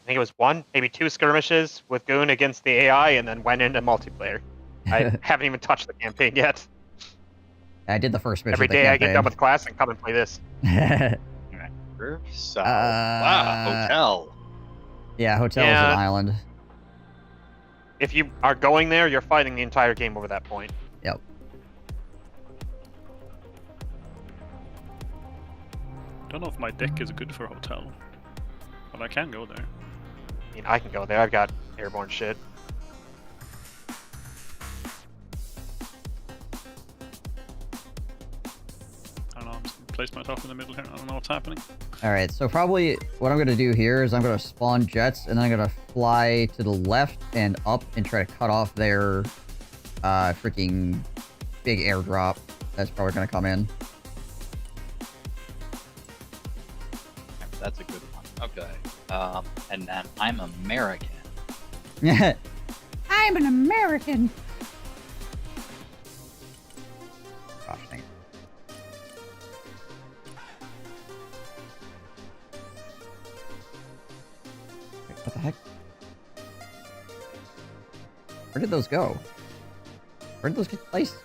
I think it was one, maybe two skirmishes with Goon against the AI, and then went into multiplayer. I haven't even touched the campaign yet. I did the first mission. Every day I get done with class and come and play this. Alright. So, wow, hotel. Yeah, hotel is an island. If you are going there, you're fighting the entire game over that point. Yep. Don't know if my deck is good for hotel, but I can go there. I mean, I can go there. I've got airborne shit. I don't know. I'm just gonna place myself in the middle here. I don't know what's happening. Alright, so probably what I'm going to do here is I'm going to spawn jets, and then I'm going to fly to the left and up and try to cut off their freaking big airdrop that's probably going to come in. That's a good one. Okay. And then I'm American. I'm an American. Gosh, dang it. What the heck? Where did those go? Where did those get placed?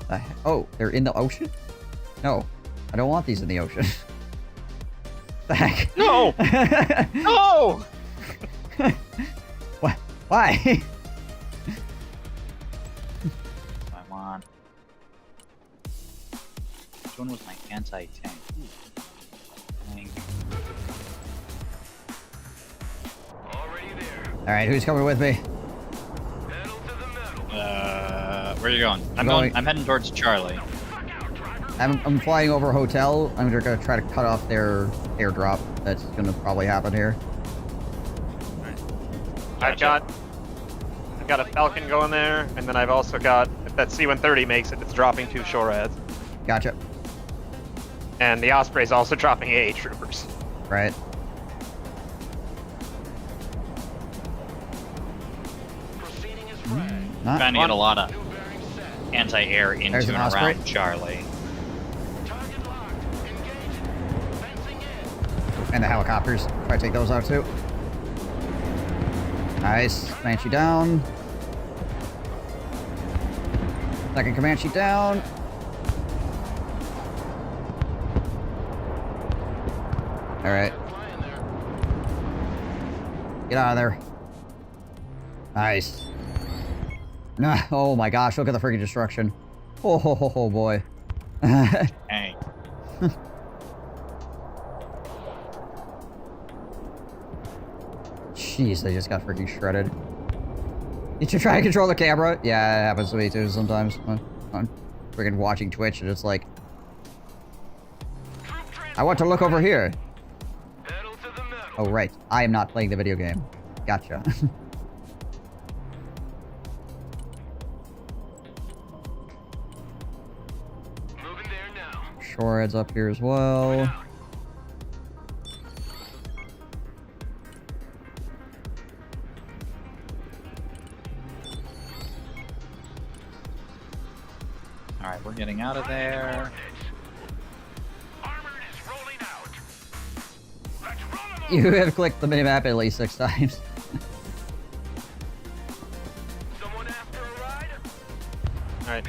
The heck? Oh, they're in the ocean? No, I don't want these in the ocean. The heck? No! No! What? Why? I want. Which one was my anti-tank? Tank. Alright, who's coming with me? Where are you going? I'm heading towards Charlie. I'm flying over a hotel. I'm gonna try to cut off their airdrop. That's gonna probably happen here. I've got a Falcon going there, and then I've also got, if that C-130 makes it, it's dropping 2 SHORADs. Gotcha. And the Osprey's also dropping AA troopers. Right. Trying to get a lot of anti-air into There's and an Osprey. around Charlie. And the helicopters. Try to take those out too. Nice. Comanche down. Second Comanche down. Alright. Get out of there. Nice. Nah, oh my gosh, look at the freaking destruction. Oh boy. Dang. Jeez, they just got freaking shredded. Did you try to control the camera? Yeah, it happens to me too sometimes. I'm freaking watching Twitch and it's like, I want to look over here. Oh right, I am not playing the video game. Gotcha. SHORAD's up here as well. Alright, we're getting out of there. You have clicked the minimap at least 6 times. Alright.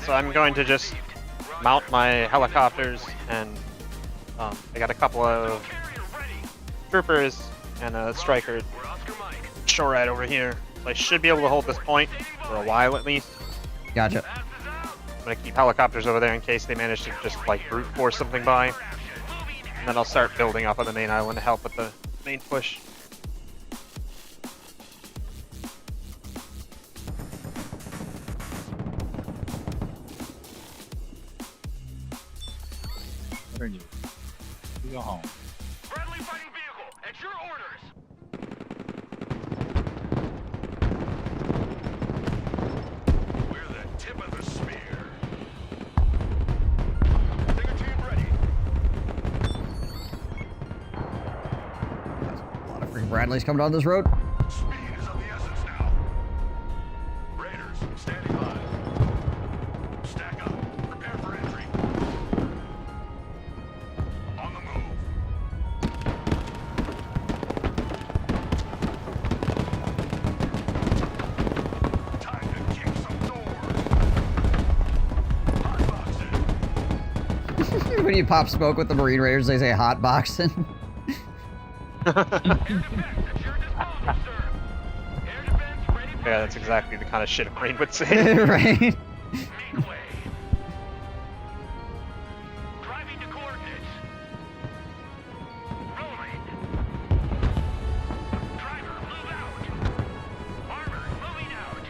So I'm going to just mount my helicopters, and I got a couple of troopers and a striker SHORAD over here. So I should be able to hold this point for a while at least. Gotcha. I'm gonna keep helicopters over there in case they manage to just like brute force something by. And then I'll start building up on the main island to help with the main push. What are you? You go home. Friendly fighting vehicle, at your orders. We're the tip of the spear. Stinger team ready. A lot of freaking Bradleys coming down this road. Speed is of the essence now. Raiders, standing by. Stack up. Prepare for entry. On the move. Time to kick some doors. Hotboxing. When you pop smoke with the Marine Raiders, they say hot boxing. Yeah, that's exactly the kind of shit a Marine would say. Right? Driving to coordinates. Rolling. Driver, move out. Armor, moving out.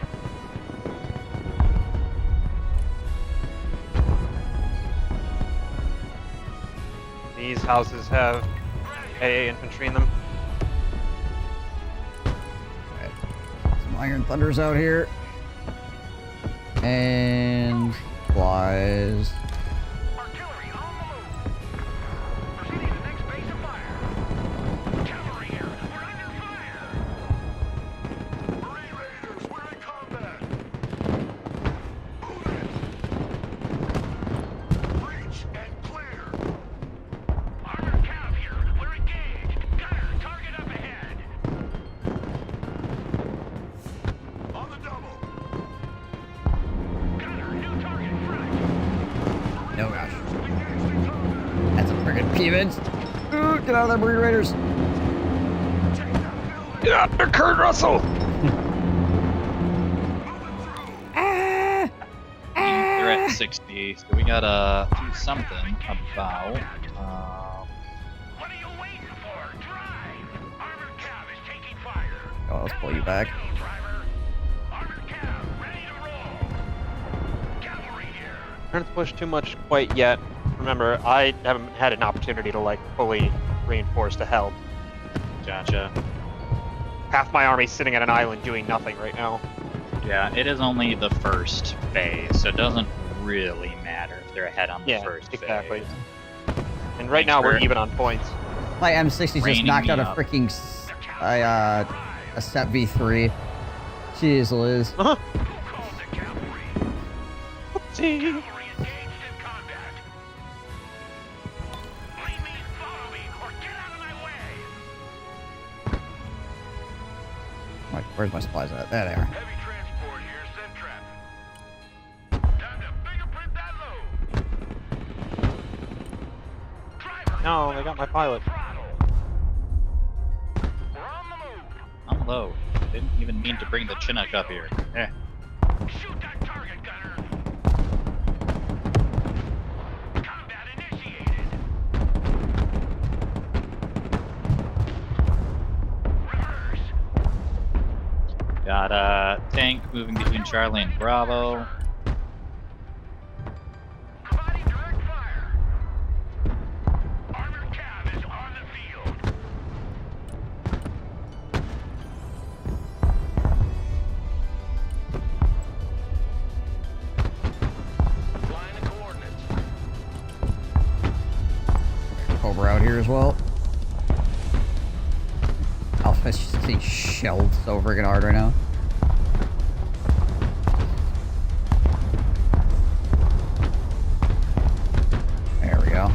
These houses have AA infantry in them. Some Iron Thunders out here. And flies. Artillery on the move. Proceeding to the next base of fire. Cavalry here. We're under fire. Marine Raiders, we're in combat. Move it. Breach and clear. Armored cav here. We're engaged. Gunner, target demons. Ooh, get out of there, Marine Raiders. Get out there, Kurt Russell. They're at 60, so we gotta do something about. Oh, let's pull you back. Trying to push too much quite yet. Remember, I haven't had an opportunity to like fully reinforce to help. Gotcha. Half my army's sitting at an island doing nothing right now. Yeah, it is only the first phase, so it doesn't really matter if they're ahead on the first exactly. phase. And right now we're even on points. My M60 just Raining knocked me out a up. freaking a Set V3. Jeez, Liz. See. Wait, where's my supplies at? There they are. No, they got my pilot. I'm low. Didn't even mean to bring the Chinook up here. Eh. Shoot that target, gunner! Combat initiated! Reverse! Got a tank moving between Charlie and Bravo. Providing direct fire! Armored cav is on the field! Flying the coordinates. Cobra out here as well. Alpha's just getting shelled so friggin' hard right now. There we go.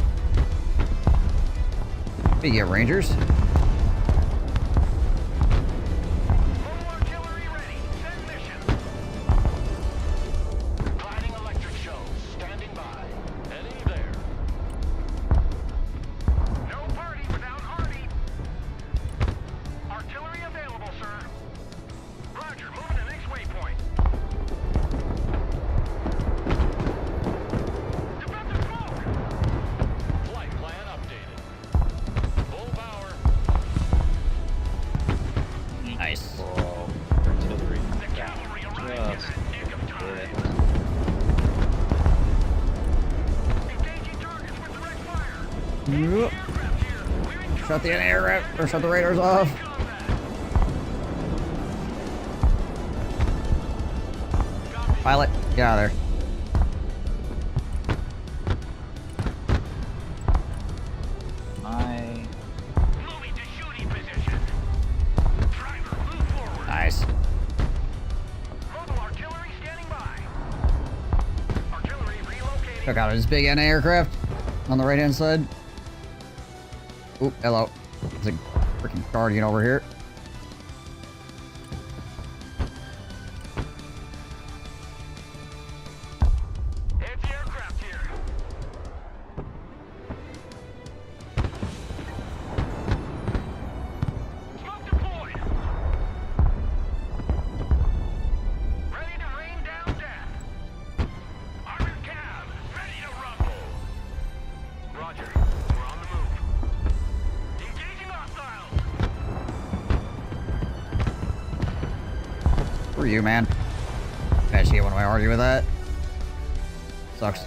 We get Rangers. Gliding electric show, standing by. Heading there. No party without Hardy. Artillery available, sir. Roger, moving to next waypoint. Defensive smoke! Flight plan updated. Full power. Nice. Artillery. The cavalry arrives in the nick of time. Engaging targets with direct fire. Yep. Shut the aircraft, or shut the Raiders off. Pilot, get out of there. Moving to shooting position. Driver, move forward. Nice. Mobile artillery standing by. Artillery relocating. Took out his big anti-aircraft on the right-hand side. Oop, hello. There's a freaking Guardian over here. Anti-aircraft here. Smoke deployed. Ready to rain down death. Armored cav, ready to rumble. Roger, we're on the move. Engaging hostiles. For you, man. Actually, when I argue with that. Sucks.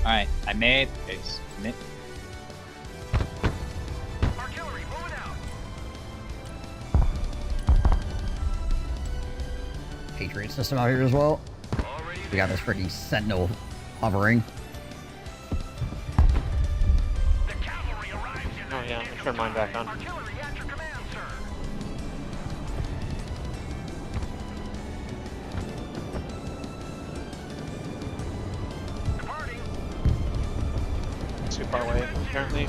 Alright, I made a Patriot system out here as well. We got this freaking Sentinel hovering. Oh yeah, I turned mine back on. Too far away, apparently.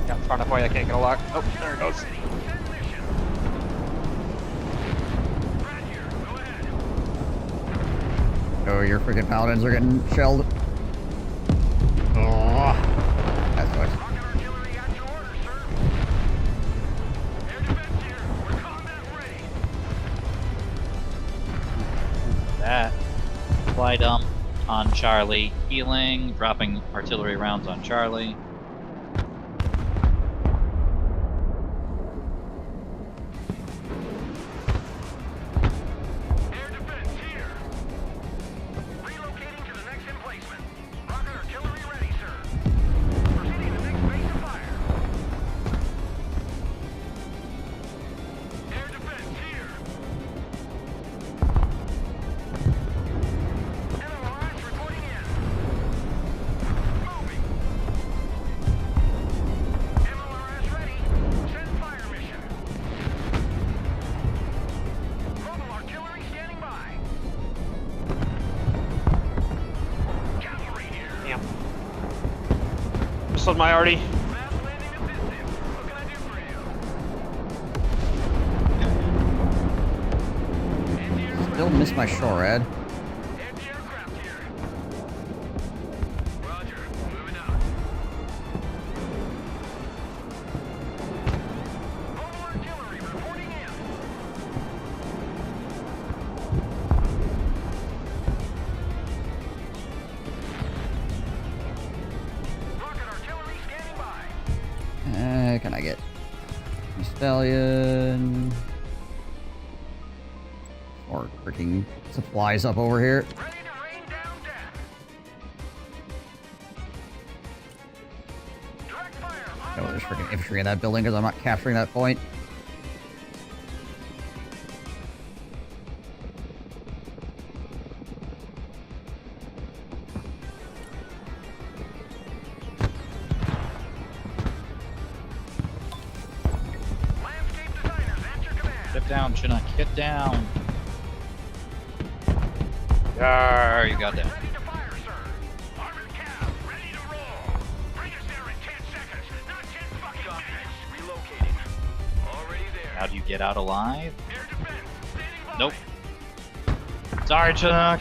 Got far enough away I can't get a lock. Oh, there it goes. Oh, your freaking paladins are getting shelled. Oh, that sucks. That. Fly dump on Charlie. Healing. Dropping artillery rounds on Charlie. Missile'd my arty. Still miss my shorad. Can I get a stallion? Or freaking supplies up over here. Oh, there's freaking infantry in that building because I'm not capturing that point. Get down, Chinook. Get down. Yarr, you got that. How do you get out alive? Nope. Sorry, Chinook.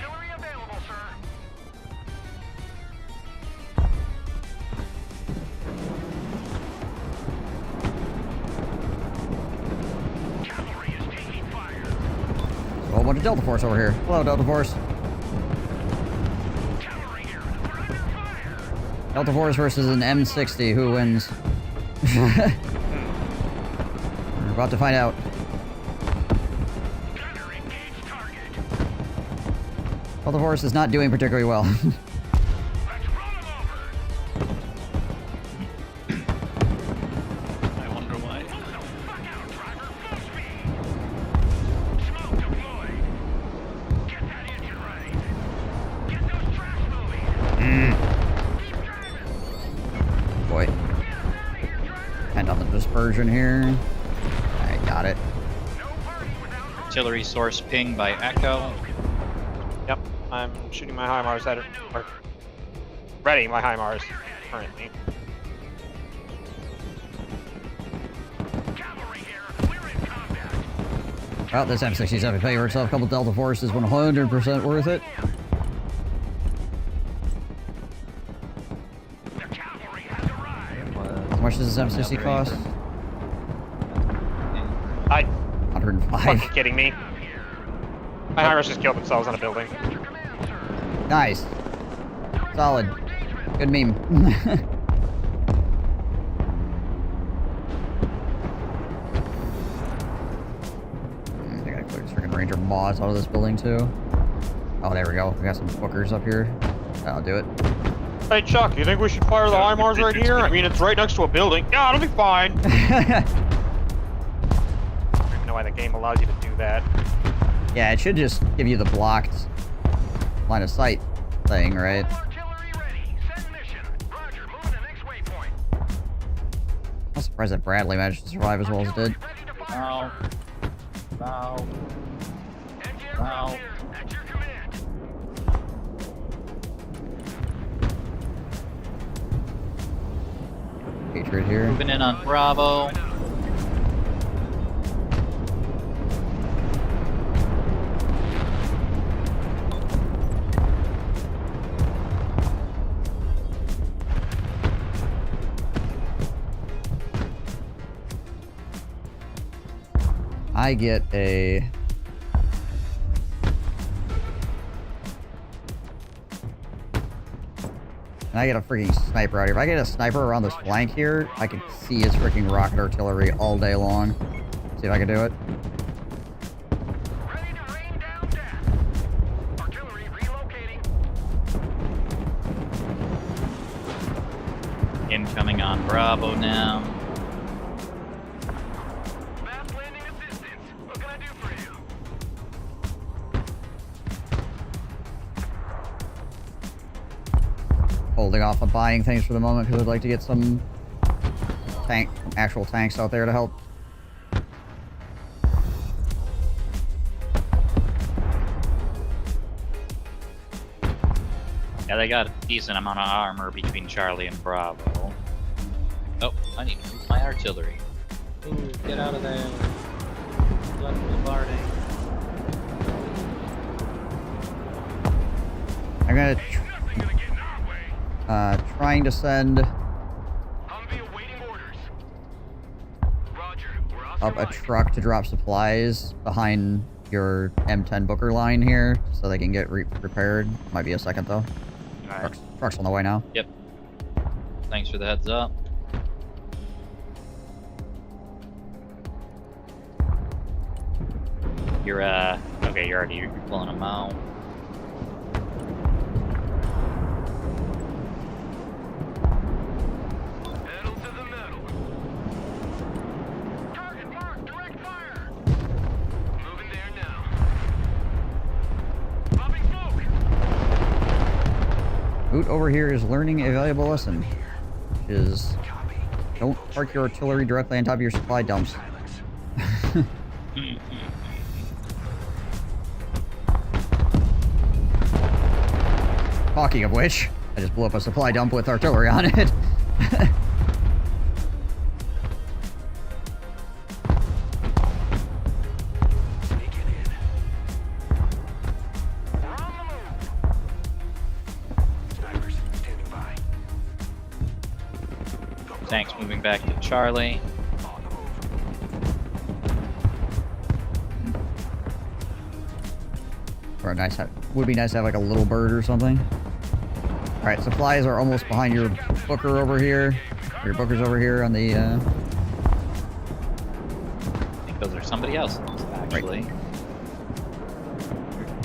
A whole bunch of Delta Force over here. Hello, Delta Force. Delta Force versus an M60. Who wins? We're about to find out. Delta Force is not doing particularly well. I wonder why. Boy. Depend on the dispersion here. I got it. Artillery source ping by Echo. Yep, I'm shooting my HIMARS at it. Or ready my HIMARS currently. Well, this M67 pay for itself. A couple Delta Force is 100% worth it. How much does this M60 cost? 105. Fucking kidding me. My HIMARS just killed themselves on a building. Nice. Solid. Good meme. I gotta clear this freaking Ranger mods out of this building too. Oh, there we go. We got some bookers up here. That'll do it. Hey Chuck, you think we should fire the HIMARS right here? I mean, it's right next to a building. Yeah, it'll be fine. I don't even know why the game allows you to do that. Yeah, it should just give you the blocked line of sight thing, right? I'm surprised that Bradley managed to survive as well as it did. Bow. Bow. Bow. Patriot here. Moving in on Bravo. I get a... And I get a freaking sniper out here. If I get a sniper around this flank here, I can see his freaking rocket artillery all day long. See if I can do it. Incoming on Bravo now. Holding off on buying things for the moment because I'd like to get some actual tanks out there to help. Yeah, they got a decent amount of armor between Charlie and Bravo. Oh, I need to move my artillery. Ooh, get out of there. Left bombarding. I'm gonna trying to send up a truck to drop supplies behind your M10 Booker line here so they can get repaired. Might be a second though. Alright. Truck's on the way now. Yep. Thanks for the heads up. You're okay, you're pulling them out. Boot over here is learning a valuable lesson, which is don't park your artillery directly on top of your supply dumps. Talking of which, I just blew up a supply dump with artillery on it. Tanks moving back to Charlie. Or a nice, would be nice to have like a little bird or something. All right, supplies are almost behind your Booker over here. Your Booker's over here on the. I think those are somebody else's, actually. Right.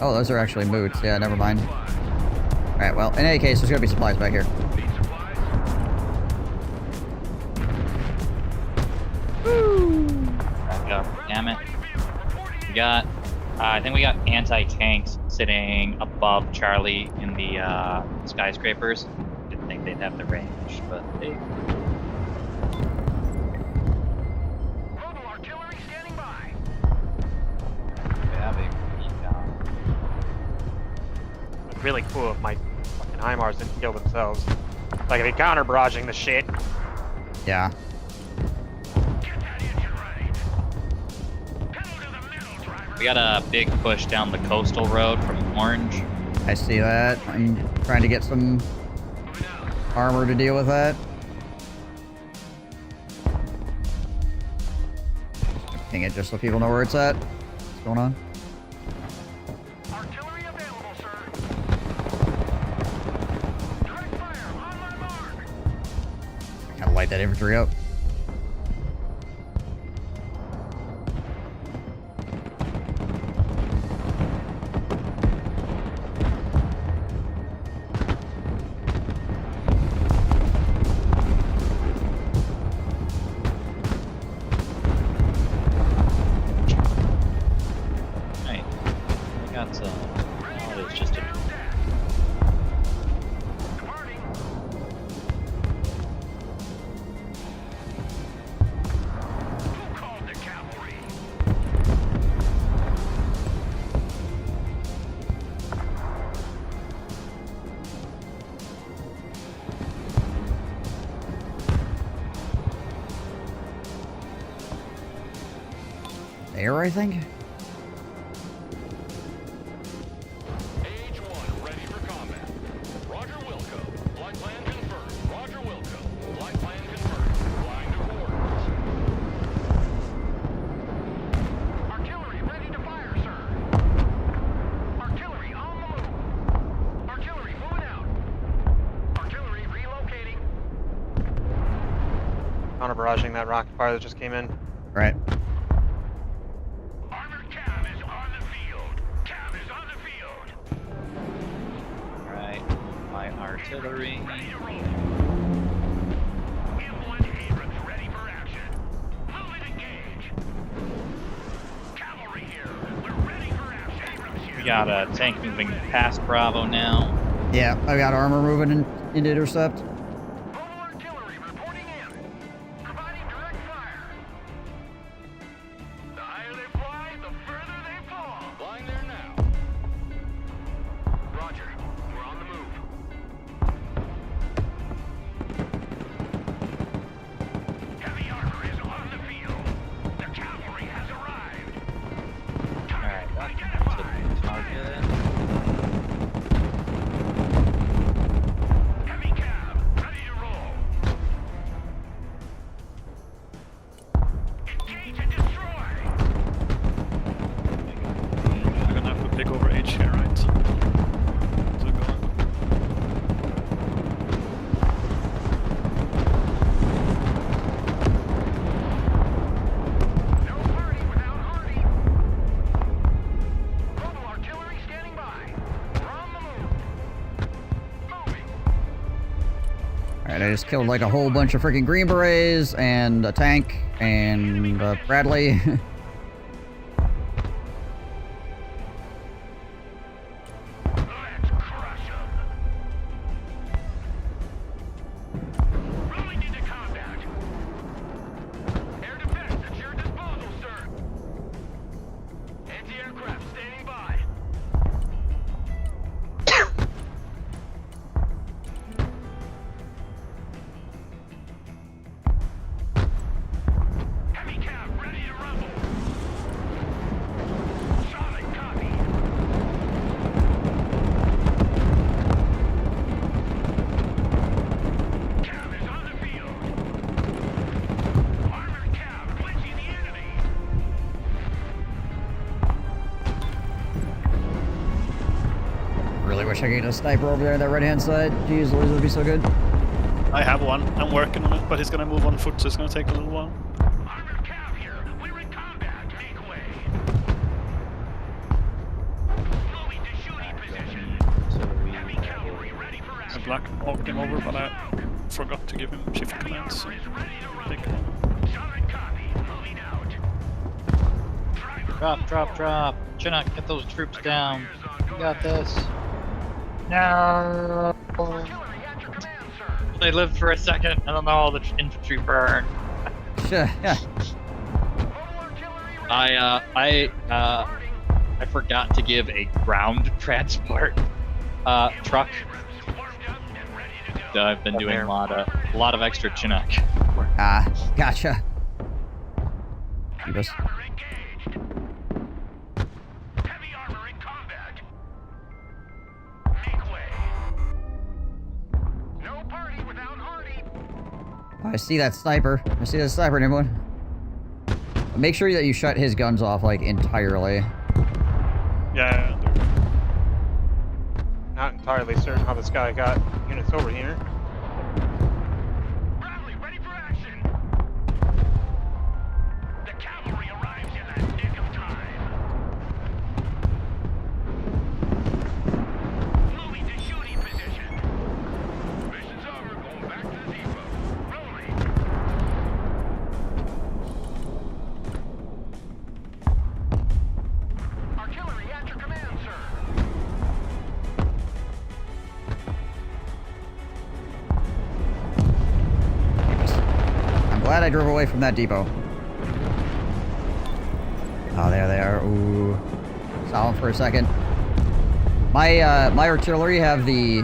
Oh, those are actually moots. Yeah, never mind. All right, well, in any case, there's gonna be supplies back here. Back up, damn it. We got, I think we got anti-tanks sitting above Charlie in the skyscrapers. Didn't think they'd have the range, but they. Really cool if my fucking HIMARS didn't kill themselves. Like if he counter barraging the shit. Yeah. We got a big push down the coastal road from Orange. I see that. I'm trying to get some armor to deal with that. Ping it just so people know where it's at. What's going on? Kind of light that infantry up. Air, I think? AH-1 ready for combat. Roger Wilco. Flight plan confirmed. Roger Wilco. Flight plan confirmed. Flying to coordinates. counter barraging that rocket fire that just came in. Right. Alright, my artillery. We got a tank moving past Bravo now. Yeah, I got armor moving in to intercept. Alright, I just killed like a whole bunch of freaking Green Berets and a tank and Bradley. Really wish I could get a sniper over there on that right-hand side. Jeez, Louise would be so good. I have one. I'm working on it, but he's gonna move on foot, so it's gonna take a little while. I black walked him over, but I forgot to give him shift commands. So take him. Drop. Chinook, get those troops down. You got this. No. They lived for a second. I don't know. All the infantry burned. Sure, yeah. I forgot to give a ground transport truck. So I've been doing a lot of extra Chinook. Ah, gotcha. You just... I see that sniper. I see that sniper, anyone. Make sure that you shut his guns off, like, entirely. Yeah. Not entirely certain how this guy got units over here. Bradley, ready for action! The cavalry arrives in that nick of time. Moving to shooting position. Mission's over, going back to the depot. Artillery at your command, sir. I'm glad I drove away from that depot. Oh, there they are. Ooh. Saw them for a second. My artillery have the...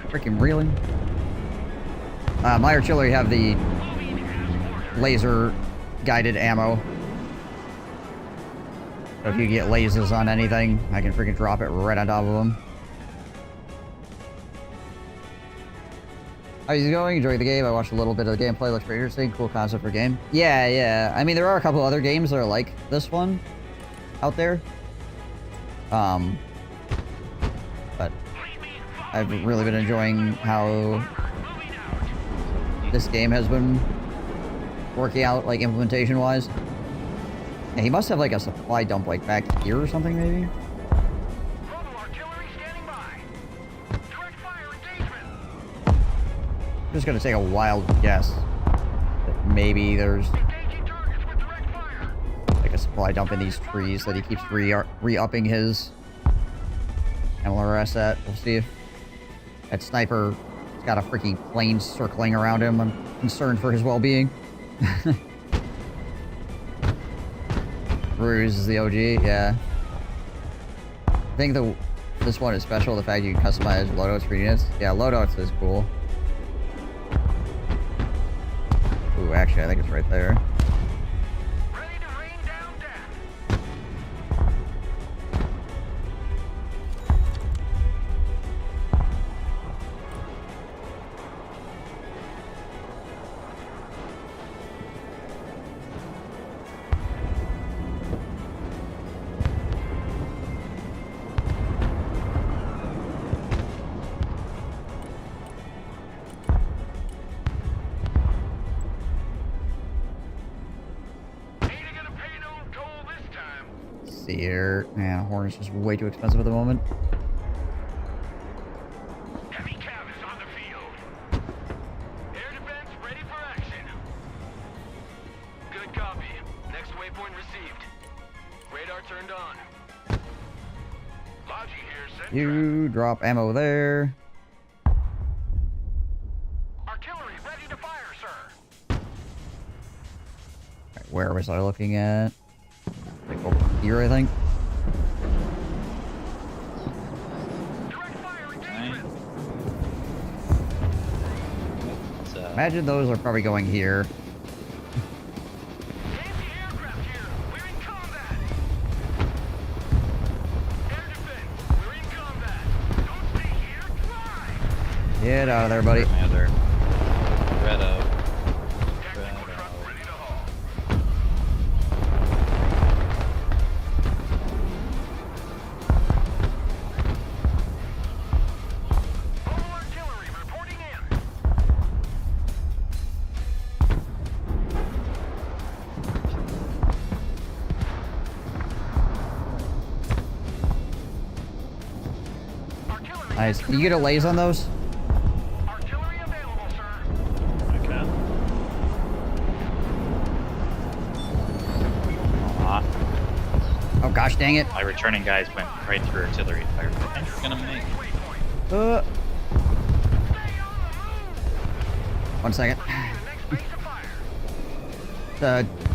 Freaking reeling. My artillery have the laser guided ammo. So if you get lasers on anything, I can freaking drop it right on top of them. How's it going? Enjoying the game? I watched a little bit of the gameplay. Looks pretty interesting. Cool concept for a game. Yeah. I mean, there are a couple other games that are like this one out there. But I've really been enjoying how this game has been working out, like, implementation-wise. Yeah, he must have, like, a supply dump, like, back here or something, maybe? I'm just gonna take a wild guess that maybe there's like a supply dump in these trees that he keeps re-upping his MLRS at. We'll see if that sniper's got a freaking plane circling around him. I'm concerned for his well-being. Ruse is the OG, yeah. I think this one is special, the fact you can customize loadouts for units. Yeah, loadouts is cool. Ooh, actually, I think it's right there. See here. Man, Horn is just way too expensive at the moment. Heavy cav is on the field. Air defense ready for action. Good copy. Next waypoint received. Radar turned on. Logi here, send You drop ammo there. artillery ready to fire, sir. Right, where was I looking at? Like over here, I think. Imagine those are probably going here. Get out of there, buddy. Nice. Can you get a laze on those? I can. Oh gosh, dang it. My returning guys went right through artillery fire. I think we're gonna make. 1 second.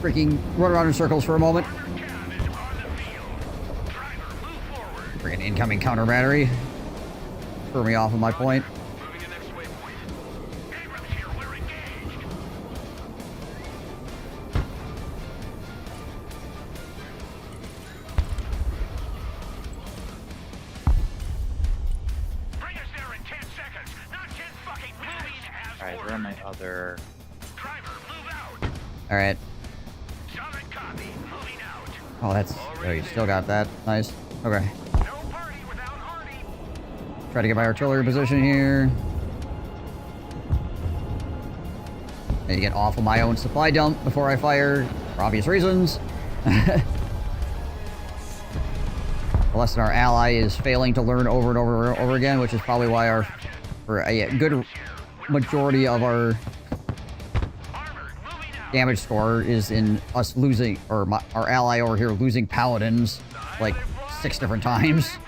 Freaking run around in circles for a moment. Freaking incoming counter battery. Threw me off of my point. Alright, where are my other... Alright. Oh, that's... Oh, you still got that. Nice. Okay. Try to get my artillery position here. Need to get off of my own supply dump before I fire, for obvious reasons. Unless our ally is failing to learn over and over and over again, which is probably why for a good majority of our damage score is in us losing, or our ally over here losing paladins like 6 different times.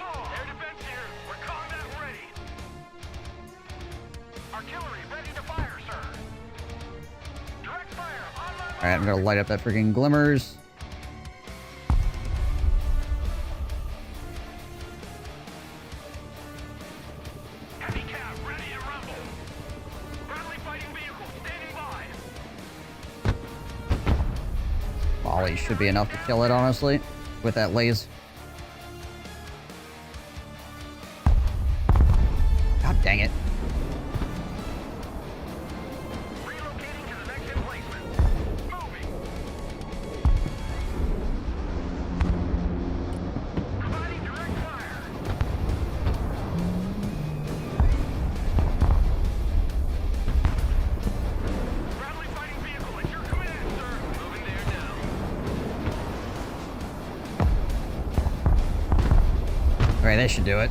Alright, I'm gonna light up that freaking glimmers. Volley should be enough to kill it, honestly, with that laze. God dang it. Alright, they should do it.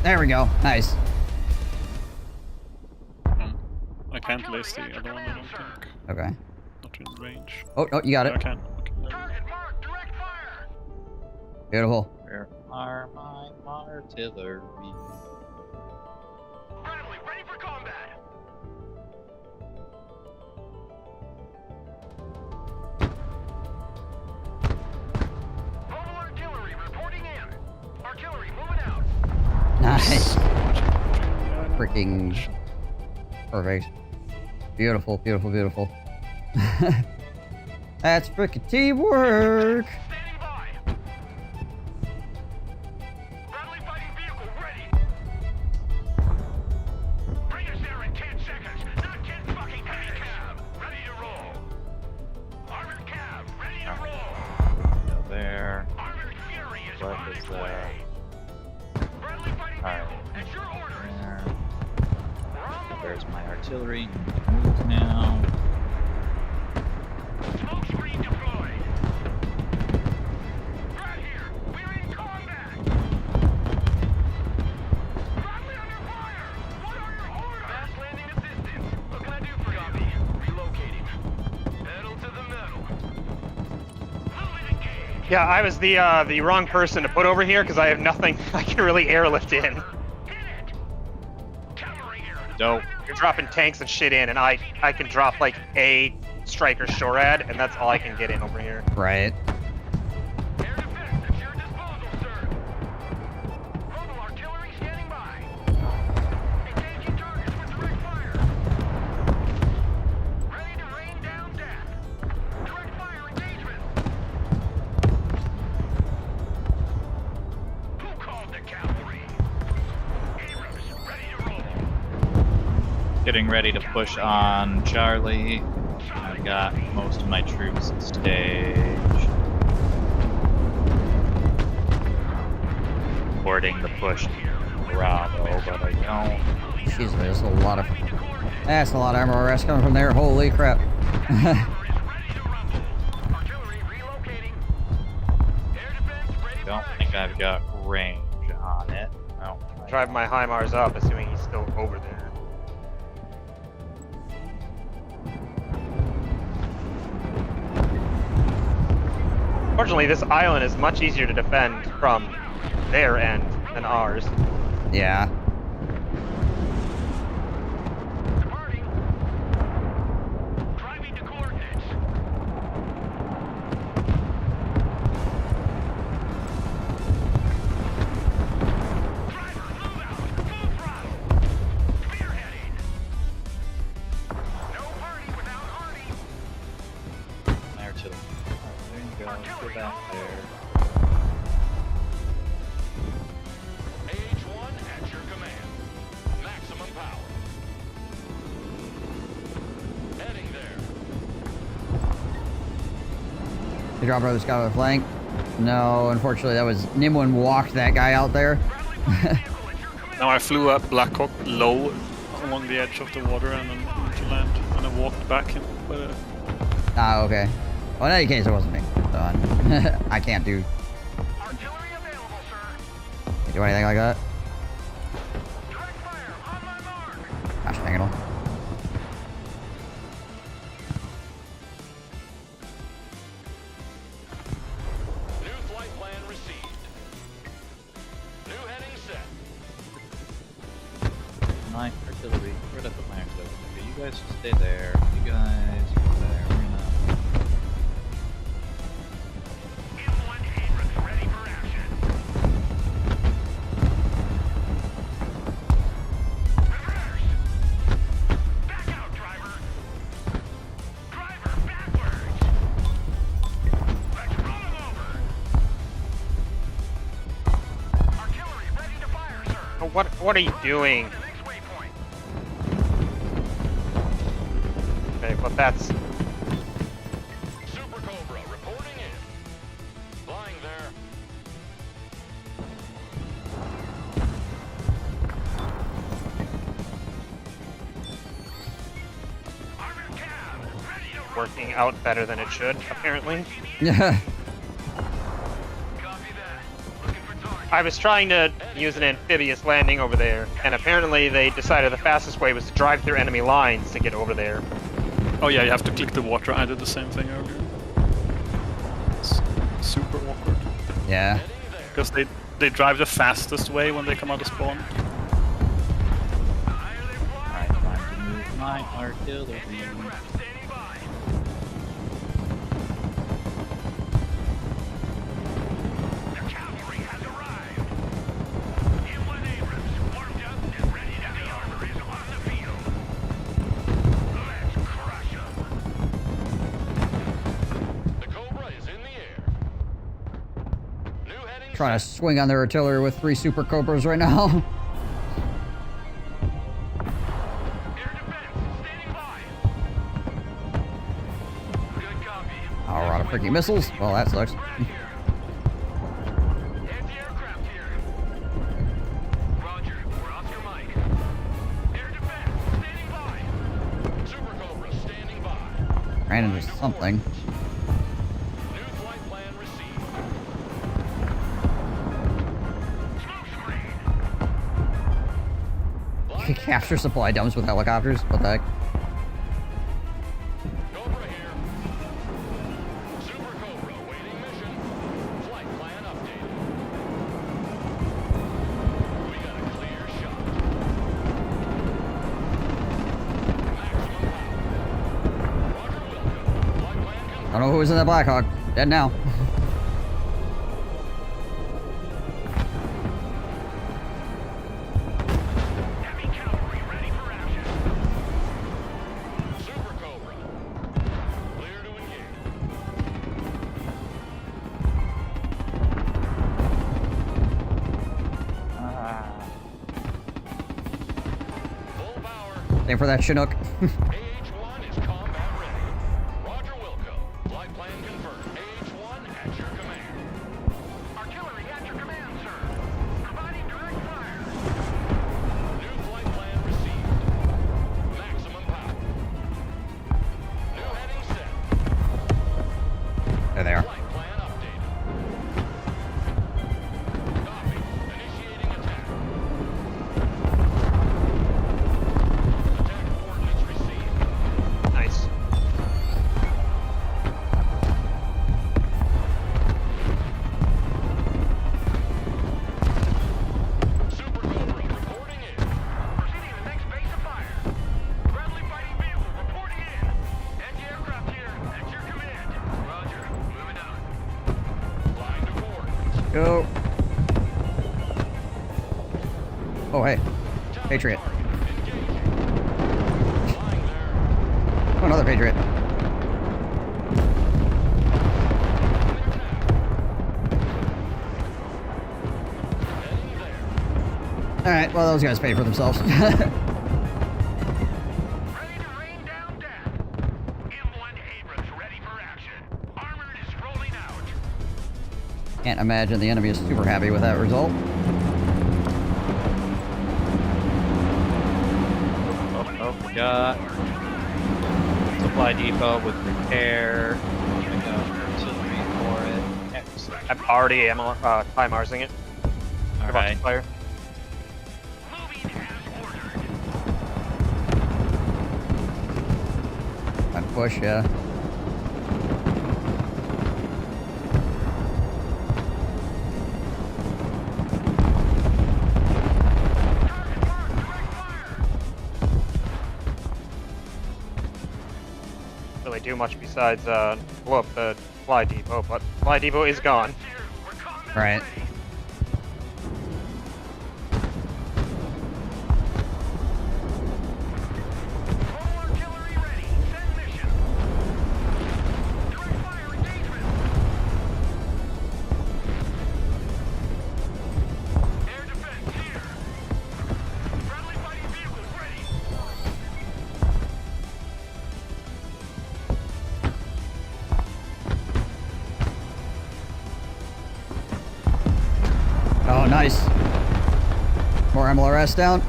There we go. Nice. I can't list the other one, I don't think. Okay. Not in range. Oh, you got it. I can. Okay. Beautiful. Where are my artillery? Bradley, ready for combat. Mobile artillery reporting in. Artillery moving out. Nice. Freaking perfect. Beautiful, beautiful, beautiful. That's freaking teamwork. Bradley fighting vehicle ready. Bring us there in 10 seconds, not 10 fucking heavy cab. Ready to roll. Armored cab, ready to roll. Go there. Armored Fury is What on is its that? way. Bradley fighting Alright. vehicle, at your orders. There. We're on the There's my artillery. Move now. smoke screen deployed. Right here, we're in combat. Bradley under fire. What are your orders? Fast landing assistance. What can I do for you? Copy. Relocating. Pedal to the metal. Fluid engage. Yeah, I was the wrong person to put over here because I have nothing I can really airlift in. Dope. You're dropping tanks and shit in, and I can drop like a striker SHORAD, and that's all I can get in over here. Right. Air defense at your disposal, sir. Mobile artillery standing by. Engaging targets with direct fire. Ready to rain down death. Direct fire engagement. Who called the cavalry? Abrams, ready to roll. Getting ready to push on Charlie. I've got most of my troops staged. Boarding the push Bravo, but I don't. Jeez, there's a lot of... That's a lot of armor rest coming from there. Holy crap. Don't think I've got range on it. No. Drive my HIMARS up, assuming he's still over there. Fortunately, this island is much easier to defend from their end than ours. Yeah. Driving to coordinates. Driver, move out. Full throttle. Spearheading. No party without Hardy. My artillery. There you go. Get back there. AH-1 at your command. Maximum power. Heading there. The drop brothers got on the flank. No, unfortunately, that was Nimwin walked that guy out there. Now I flew up Blackhawk low along the edge of the water and then to land, and I walked back in. But Ah, okay. Well, in any case, it wasn't me. So I can't do anything like that. Gosh dang it all. New flight plan received. New heading set. My artillery. Where'd I put my artillery? Okay, you guys stay there. You guys go there. We're gonna. What are you doing? Okay, but that's... Super Cobra reporting in. Flying there. working out better than it should, apparently. Yeah. I was trying to use an amphibious landing over there, and apparently they decided the fastest way was to drive through enemy lines to get over there. Oh yeah, you have to click the water. I did the same thing earlier. It's super awkward. Yeah. Because they drive the fastest way when they come out of spawn. Alright, time to move my artillery. Trying to swing on their artillery with 3 Super Cobras right now. Oh, we're out of freaking missiles. Well, that sucks. Ran into something. You can capture supply dumps with helicopters? What the heck? I don't know who was in that Blackhawk. Dead now. Same for that Chinook. There they are. Nice. Go. Oh, hey. Patriot. Oh, another Patriot. Alright, well, those guys paid for themselves. Can't imagine the enemy is super happy with that result. Oh, we got supply depot with repair. We got artillery for it. Excellent. I'm already time-arsing it. Alright. Fire. Trying to push, yeah. Really do much besides blow up the fly depot, but fly depot is gone. Right. Oh, nice. More MLRS down.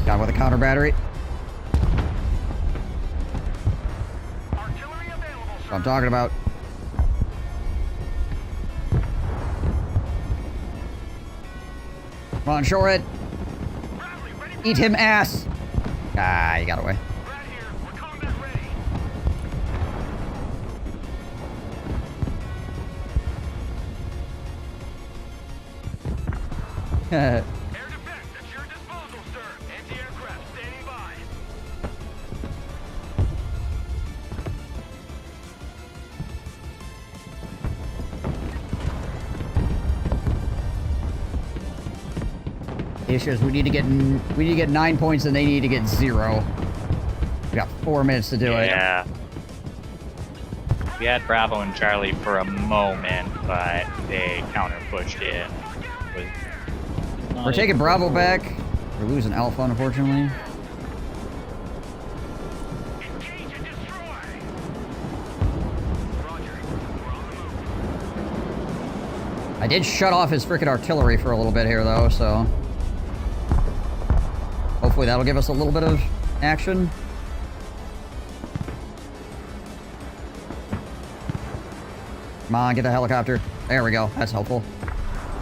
Got with a counter battery. What I'm talking about. Come on, shore it. Eat him, ass. Ah, you got away. Air defense at your disposal, sir. Anti-aircraft standing by. The issue is we need to get 9 points and they need to get 0. We got 4 minutes to do it. Yeah. We had Bravo and Charlie for a moment, but they counter pushed in. We're taking Bravo back. We're losing Alpha, unfortunately. I did shut off his frickin' artillery for a little bit here, though, so... hopefully that'll give us a little bit of action. Come on, get the helicopter. There we go. That's helpful.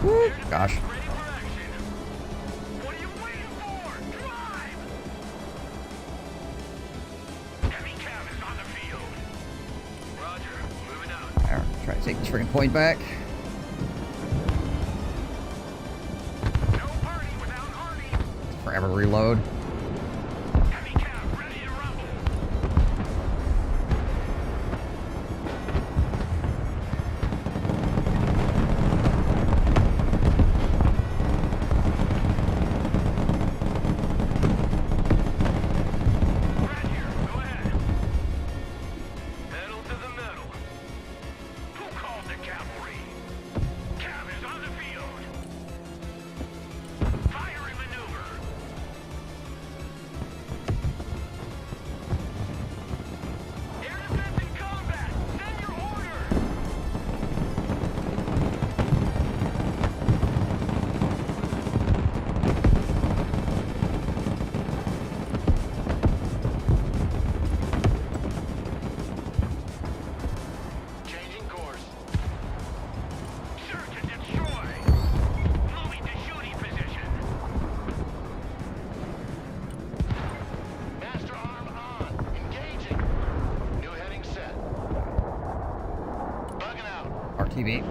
Woo. Gosh. There, try to take this freaking point back. Forever reload. RTV.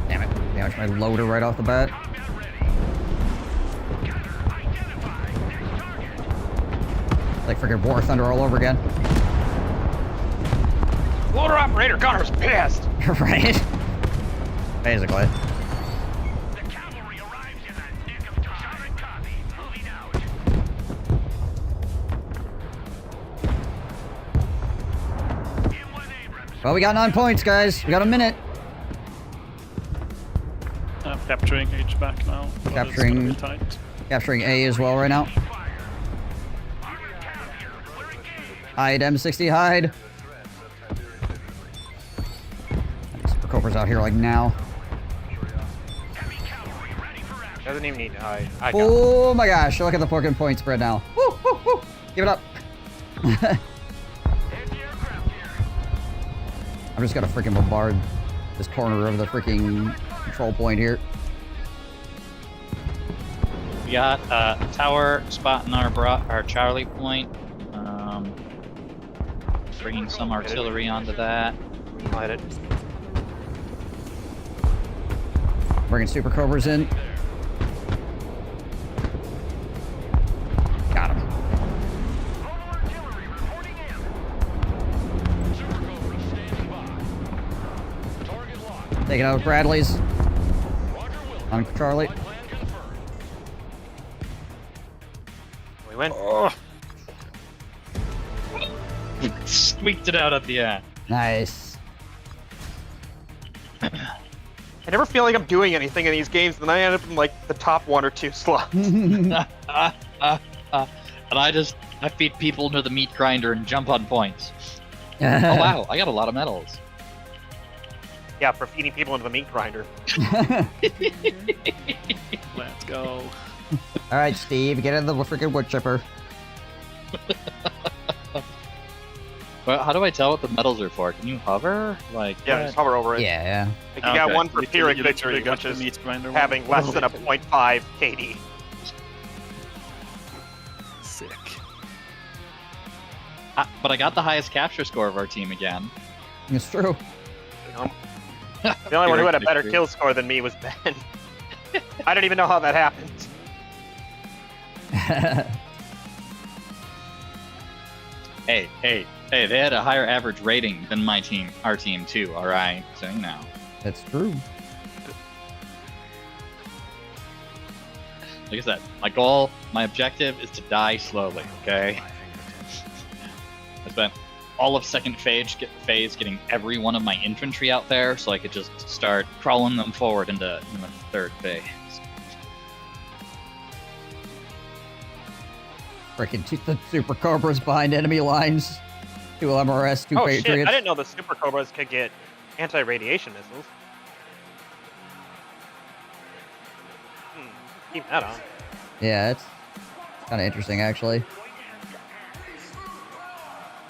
Damn it. Damage my loader right off the bat. Like freaking War Thunder all over again. Loader operator Connor's pissed. Right? Basically. Well, we got 9 points, guys. We got a minute. I'm capturing H back now. but it's gonna be tight. Capturing A as well right now. Hide M60, hide. Super Cobra's out here like now. Doesn't even need to hide. Oh my gosh, look at the fucking point spread now. Woo, woo, woo. Give it up. I'm just gonna freaking bombard this corner of the freaking control point here. We got a tower spot in our Charlie point. Bringing some artillery onto that. Light it. Bringing Super Cobras in. Got him. Taking out Bradley's. On Charlie. We win. Oh. Squeaked it out at the end. Nice. I never feel like I'm doing anything in these games, and then I end up in like the top 1 or 2 slots. And I feed people into the meat grinder and jump on points. Oh wow, I got a lot of medals. Yeah, for feeding people into the meat grinder. Let's go. All right, Steve, get in the freaking wood chipper. Well, how do I tell what the medals are for? Can you hover? Like, Yeah, just hover over it. Yeah. Like you got one for You Pyrrhic literally victory, got which the is meat grinder one. having less than a 0.5 KD. Sick. But I got the highest capture score of our team again. It's true. The only one who had a better Victory. kill score than me was Ben. I don't even know how that happened. Hey, they had a higher average rating than our team too, alright? So, you know. That's true. Like I said, my goal, my objective is to die slowly, okay? I spent all of second phase getting every one of my infantry out there so I could just start crawling them forward into the third phase. Freaking the Super Cobras behind enemy lines. 2 MRS, 2 Oh Patriots. shit, I didn't know the Super Cobras could get anti-radiation missiles. Keep that on. Yeah, it's kind of interesting, actually.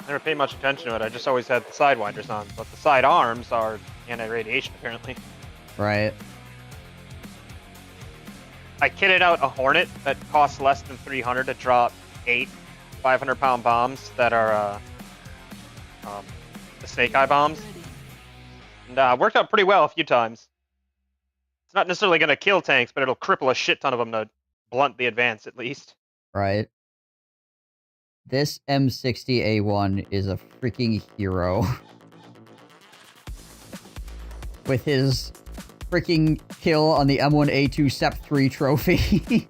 Never paid much attention to it, I just always had the Sidewinders on, but the side arms are anti-radiation apparently. Right. I kitted out a Hornet that costs less than 300 to drop 8 500-pound bombs that are the snake eye bombs. And worked out pretty well a few times. It's not necessarily going to kill tanks, but it'll cripple a shit ton of them to blunt the advance at least. Right. This M60A1 is a freaking hero. With his freaking kill on the M1A2 Sep 3 trophy.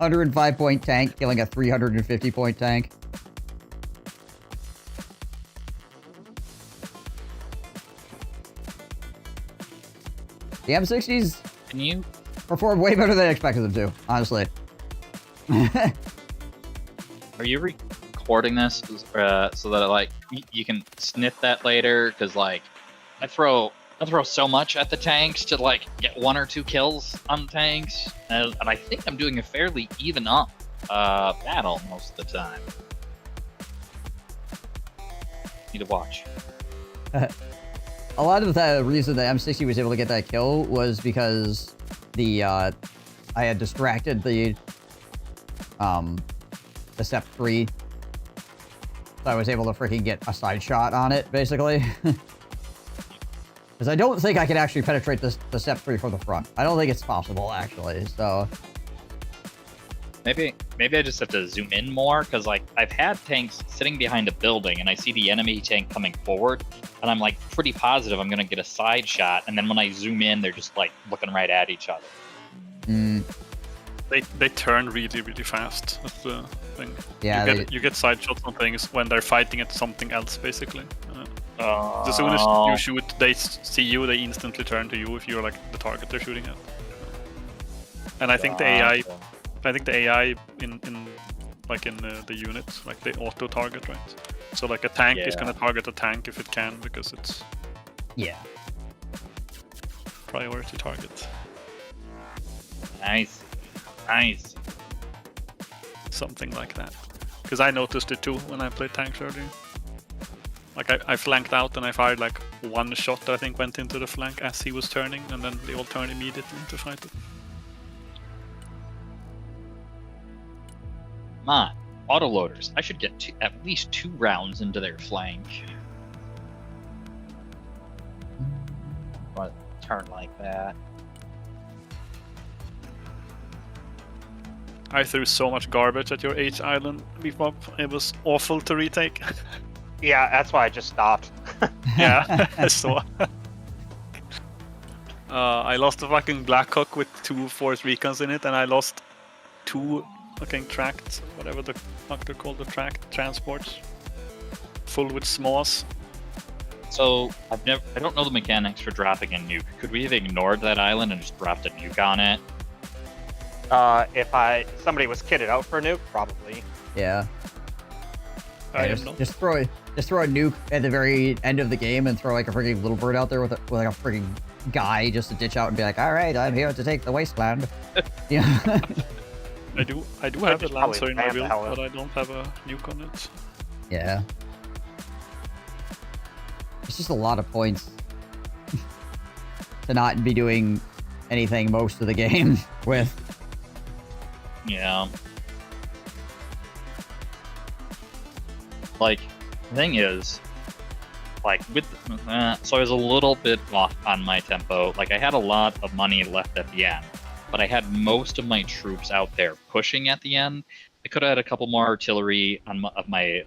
105-point tank, killing a 350-point tank. The M60s Can you performed way better than I expected them to, honestly. Are you recording this so that like you can snip that later? Because like I throw so much at the tanks to like get 1 or 2 kills on tanks, and I think I'm doing a fairly even up battle most of the time. Need to watch. A lot of the reason the M60 was able to get that kill was because the I had distracted the Sep 3, so I was able to freaking get a side shot on it, basically. Because I don't think I can actually penetrate the Sep 3 from the front. I don't think it's possible, actually, so... Maybe I just have to zoom in more, because like I've had tanks sitting behind a building and I see the enemy tank coming forward, and I'm like pretty positive I'm gonna get a side shot, and then when I zoom in, they're just like looking right at each other. Mm. They turn really, really fast. That's the thing. Yeah, you get side shots on things when they're fighting at something else, basically. As soon as you shoot, they see you, they instantly turn to you if you're like the target they're shooting at. And I think the AI in the units, like they auto target, right? So like a tank is gonna target a tank if it can, because it's priority target. Nice. Something like that. Because I noticed it too when I played tanks earlier. Like I flanked out and I fired like 1 shot that I think went into the flank as he was turning, and then they all turned immediately to fight it. Come on, autoloaders. I should get at least 2 rounds into their flank. But turn like that. I threw so much garbage at your H island beef up. It was awful to retake. Yeah, that's why I just stopped. Yeah, I saw. I lost a fucking Blackhawk with 2 Force Recons in it, and I lost 2 fucking tracked, whatever the fuck they're called, the tracked transports, full with SMAWs. So I don't know the mechanics for dropping a nuke. Could we have ignored that island and just dropped a nuke on it? If somebody was kitted out for a nuke, probably. Yeah. Just throw a nuke at the very end of the game and throw like a freaking little bird out there with like a freaking guy just to ditch out and be like, all right, I'm here to take the wasteland. Yeah. I do have a Lancer in my build, but I don't have a nuke on it. Yeah. It's just a lot of points to not be doing anything most of the game with. Yeah. Like, the thing is, like, so I was a little bit off on my tempo. Like, I had a lot of money left at the end, but I had most of my troops out there pushing at the end. I could have had a couple more artillery of my,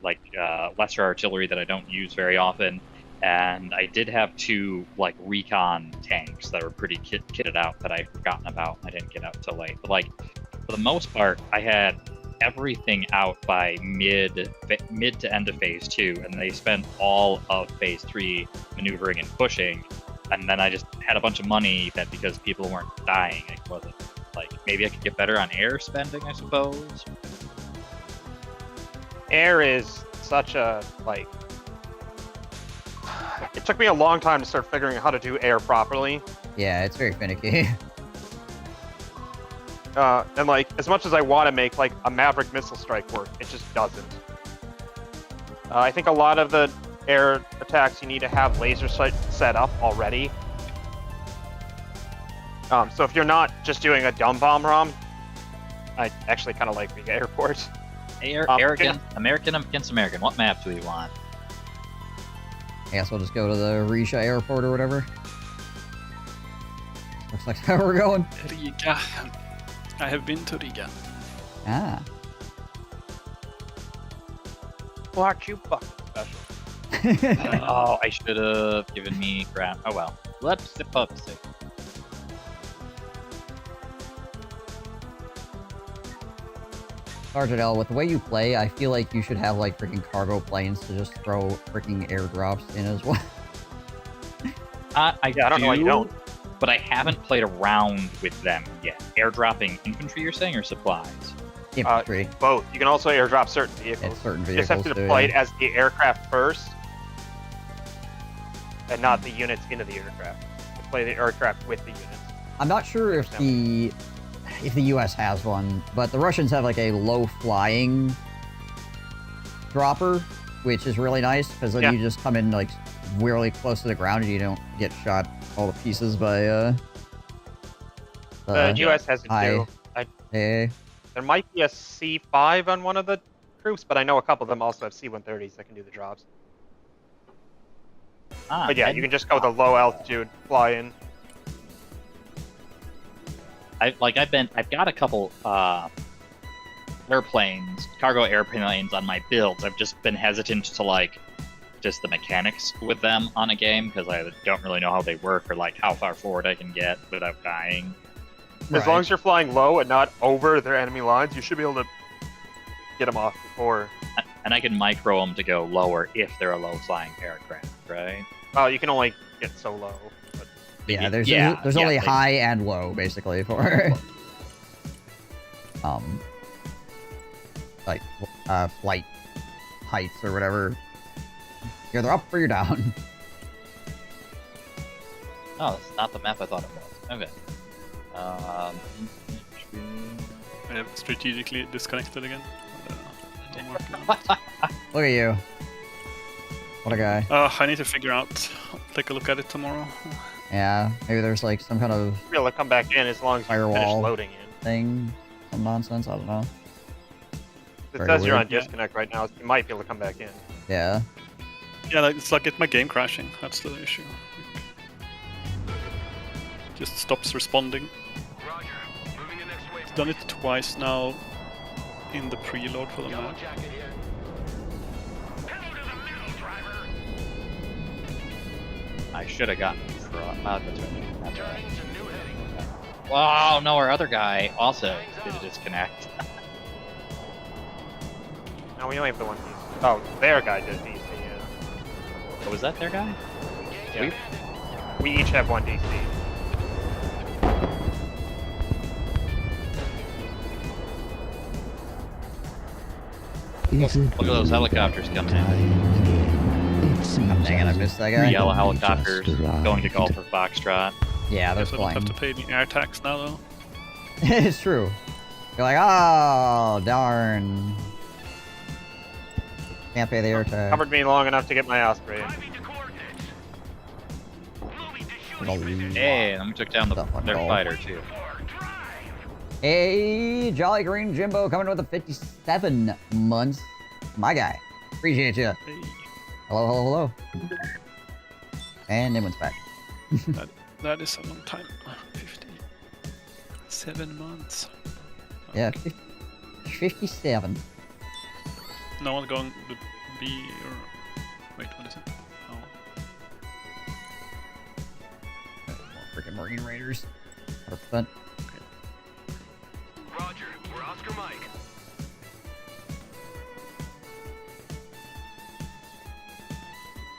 lesser artillery that I don't use very often. And I did have 2, like, recon tanks that were pretty kitted out that I'd forgotten about. I didn't get out till late. But, like, for the most part, I had everything out by mid to end of phase 2, and they spent all of phase 3 maneuvering and pushing. And then I just had a bunch of money that because people weren't dying, it wasn't, like, maybe I could get better on air spending, I suppose. Air is such a, like... It took me a long time to start figuring out how to do air properly. Yeah, it's very finicky. And like, as much as I want to make like a Maverick missile strike work, it just doesn't. I think a lot of the air attacks you need to have laser sight set up already. So if you're not just doing a dumb bomb ROM, I actually kind of like Riga Airport. American against American. What map do we want? I guess we'll just go to the Riga Airport or whatever. Looks like how we're going. Riga. I have been to Riga. Ah. What you fucking special? Oh, I should have given me ground. Oh well. Let's sip up. Sergeant L, with the way you play, I feel like you should have like freaking cargo planes to just throw freaking airdrops in as well. I don't know why you don't. But I haven't played around with them yet. Airdropping infantry, you're saying, or supplies? Infantry. Both. You can also airdrop certain vehicles. Certain you just have to deploy it as the aircraft first, and not the units into the aircraft. Deploy the aircraft with the units. I'm not sure if the U.S. has one, but the Russians have like a low-flying dropper, which is really nice because then you just come in like really close to the ground and you don't get shot all the pieces by the U.S. has it too. There might be a C5 on one of the troops, but I know a couple of them also have C-130s that can do the drops. But yeah, you can just go with a low altitude fly in. I've got a couple airplanes, cargo airplanes on my builds. I've just been hesitant to like just the mechanics with them on a game because I don't really know how they work or like how far forward I can get without dying. As long as you're flying low and not over their enemy lines, you should be able to get them off before. And I can micro them to go lower if they're a low-flying aircraft, right? Well, you can only get so low. But... Yeah, there's only high and low basically for flight heights or whatever. You're either up or you're down. Oh, that's not the map I thought it was. Okay. I have strategically disconnected again. Look at you. What a guy. I need to figure out. I'll take a look at it tomorrow. Yeah, maybe there's like some kind of be able to come back in as long as you finish loading in. Thing, some nonsense. I don't know. It says you're on disconnect right now. So you might be able to come back in. Yeah. Yeah, it's like my game crashing. That's the issue. Just stops responding. Done it twice now in the preload for the map. I should have gotten wow, no, our other guy also did a disconnect. No, we only have the one DC. Oh, their guy did DC, Oh, was that their guy? Yeah. We each have one DC. Look at those helicopters coming in. Oh, dang it, I missed that guy. Yellow helicopters going to golf for Foxtrot. Yeah, they're Guess I don't have flying. to pay the air tax now, though. It's true. You're like, oh, darn. Can't pay the air tax. Covered me long enough to get my Osprey. Hey, and we took down their fighter, too. Hey, Jolly Green Jimbo coming with a 57 months. My guy. Appreciate you. Hello, hello, hello. And Nimwin's back. That is a long time. 57 months. Yeah, 57. No one's going to be or wait, what is it? Oh. Freaking Marine Raiders. 100%. Roger, we're Oscar Mike.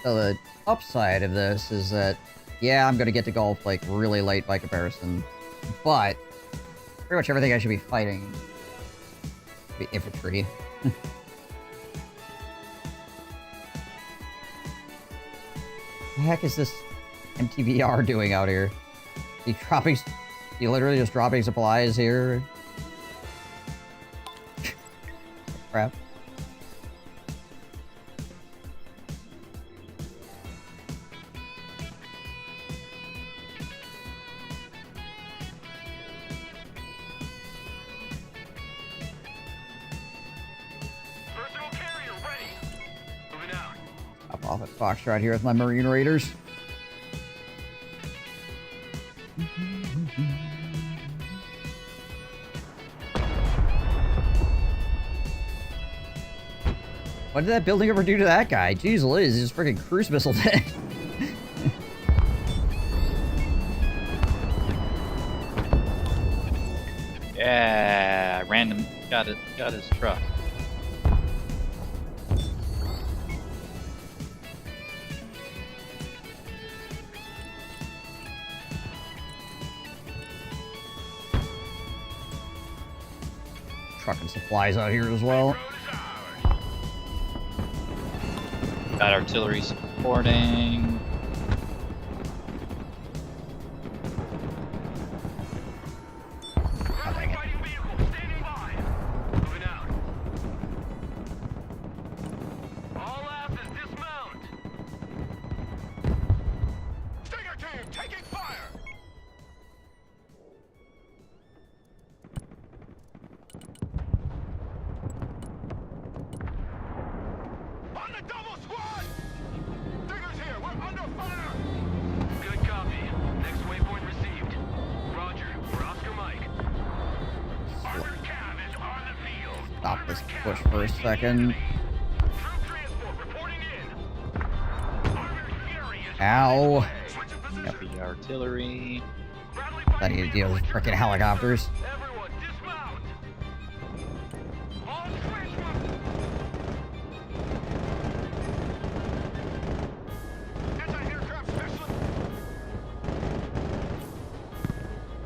So the upside of this is that, yeah, I'm gonna get to golf like really late by comparison, but pretty much everything I should be fighting be infantry. The heck is this MTVR doing out here? You literally just dropping supplies here? Crap. Personal carrier ready. Moving out. Hop off at Foxtrot here with my Marine Raiders. What did that building ever do to that guy? Jeez Liz, he's freaking cruise missile dead. Yeah, random got his truck. Trucking supplies out here as well. Got artillery supporting. Oh, dang it. All asses dismount. Stinger team taking fire. On the double squad. Stingers here. We're under fire. Good copy. Next waypoint received. Roger. We're Oscar Mike. Armored cab is on the field. Stop this push for a second. Ow. Got the artillery. I need to deal with freaking helicopters.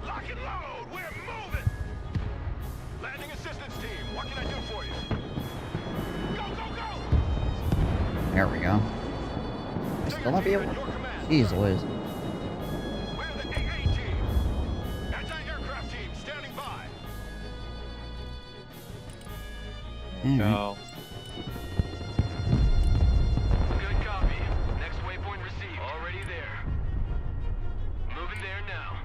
Lock and load. We're moving. Landing assistance team. What can I do for you? Go, go, go. There we go. Still not be able to. Jeez Liz. We're the AA team. Anti-aircraft team standing by. Go. Good copy. Next waypoint received. Already there. Moving there now.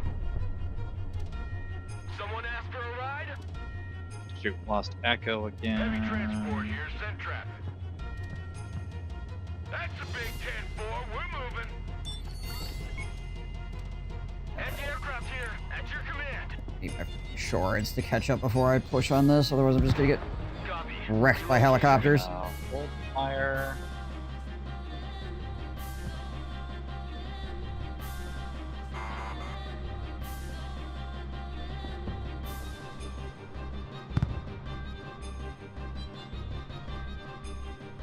Someone asked for a ride? Shoot, lost echo again. Heavy transport here. Send traffic. That's the big 10-4. We're moving. Anti-aircraft here. At your command. Need my insurance to catch up before I push on this, otherwise I'm just gonna get wrecked by helicopters. Full fire.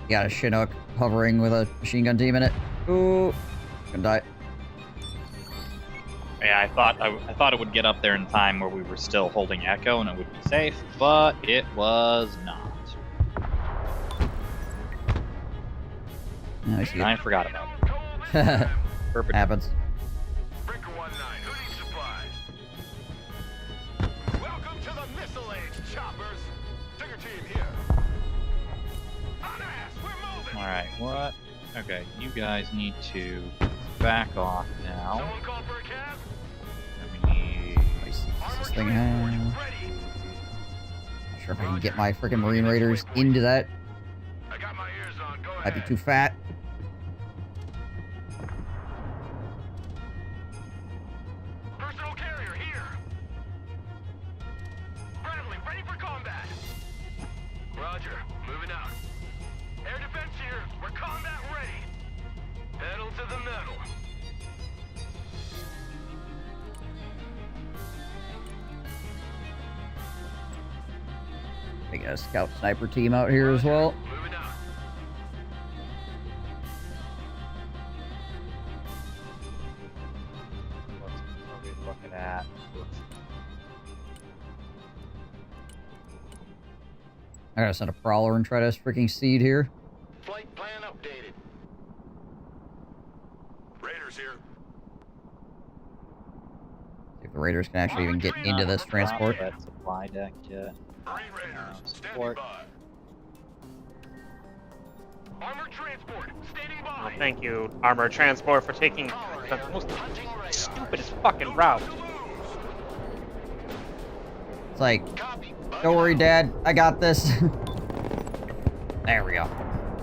Got a Chinook hovering with a machine gun team in it. Ooh. Gonna die. Yeah, I thought it would get up there in time where we were still holding Echo and it would be safe, but it was not. I see. I forgot about it. Perfect. Happens. Breaker 19, who needs supplies? Welcome to the Missile Age, choppers. Tiger team here. On ass, we're moving. Alright, what? Okay, you guys need to back off now. Someone call for a cab? And we need... This thing has... Not sure if I can get my freaking Marine Raiders into that. I got my ears on. Go Might be ahead. too fat. Personal carrier here. Bradley, ready for combat. Roger, moving out. Air defense here. We're combat ready. Pedal to the metal. We got a scout sniper team out here as well. Moving out. What are we looking at? I gotta send a prowler and try to freaking seed here. Flight plan updated. Raiders here. See if the Raiders can actually even get into this transport. That supply deck yet. Marine Raiders, standing Support. by. Armored transport, standing by. Well, thank you, Armored Transport, for taking the most stupidest fucking route. It's like, don't worry, Dad. I got this. There we go.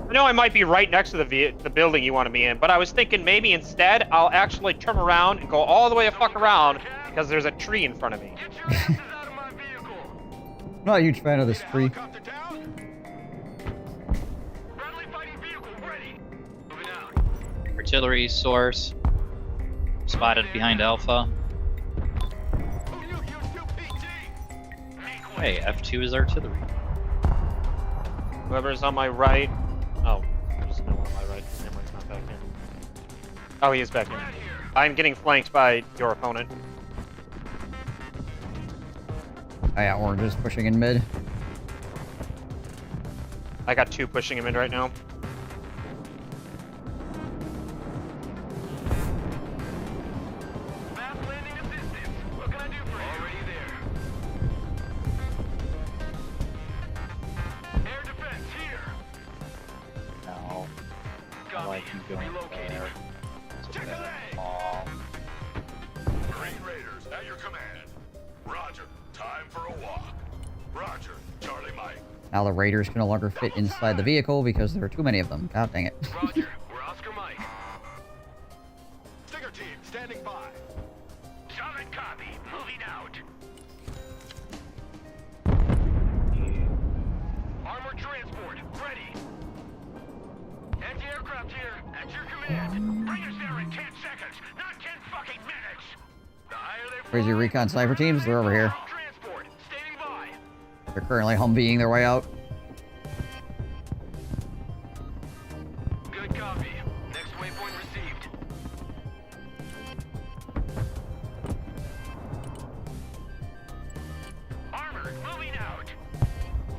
I know I might be right next to the building you want to be in, but I was thinking maybe instead I'll actually turn around and go all the way the fuck around because there's a tree in front of me. I'm not a huge fan of this tree. Artillery source. Spotted behind Alpha. Hey, F2 is artillery. Whoever's on my right. Oh, there's no one on my right. Cameron's not back here. Oh, he is back here. I'm getting flanked by your opponent. Oh yeah, orange is pushing in mid. I got two pushing him in right now. No. I like him going there. So Marine Raiders, at your command. Roger, time for a walk. Roger, Charlie Mike. Now the Raiders can no longer fit inside the vehicle because there are too many of them. God dang it. Roger, we're Oscar Mike. Stinger team, standing by. Solid copy, moving out. Armored transport, ready. Anti-aircraft here, at your command. Bring us there in 10 seconds, not 10 fucking minutes. The higher they Where's your recon sniper teams? They're over here. transport, standing by. They're currently humveeing their way out. Good copy. Next waypoint received. Armored, moving out.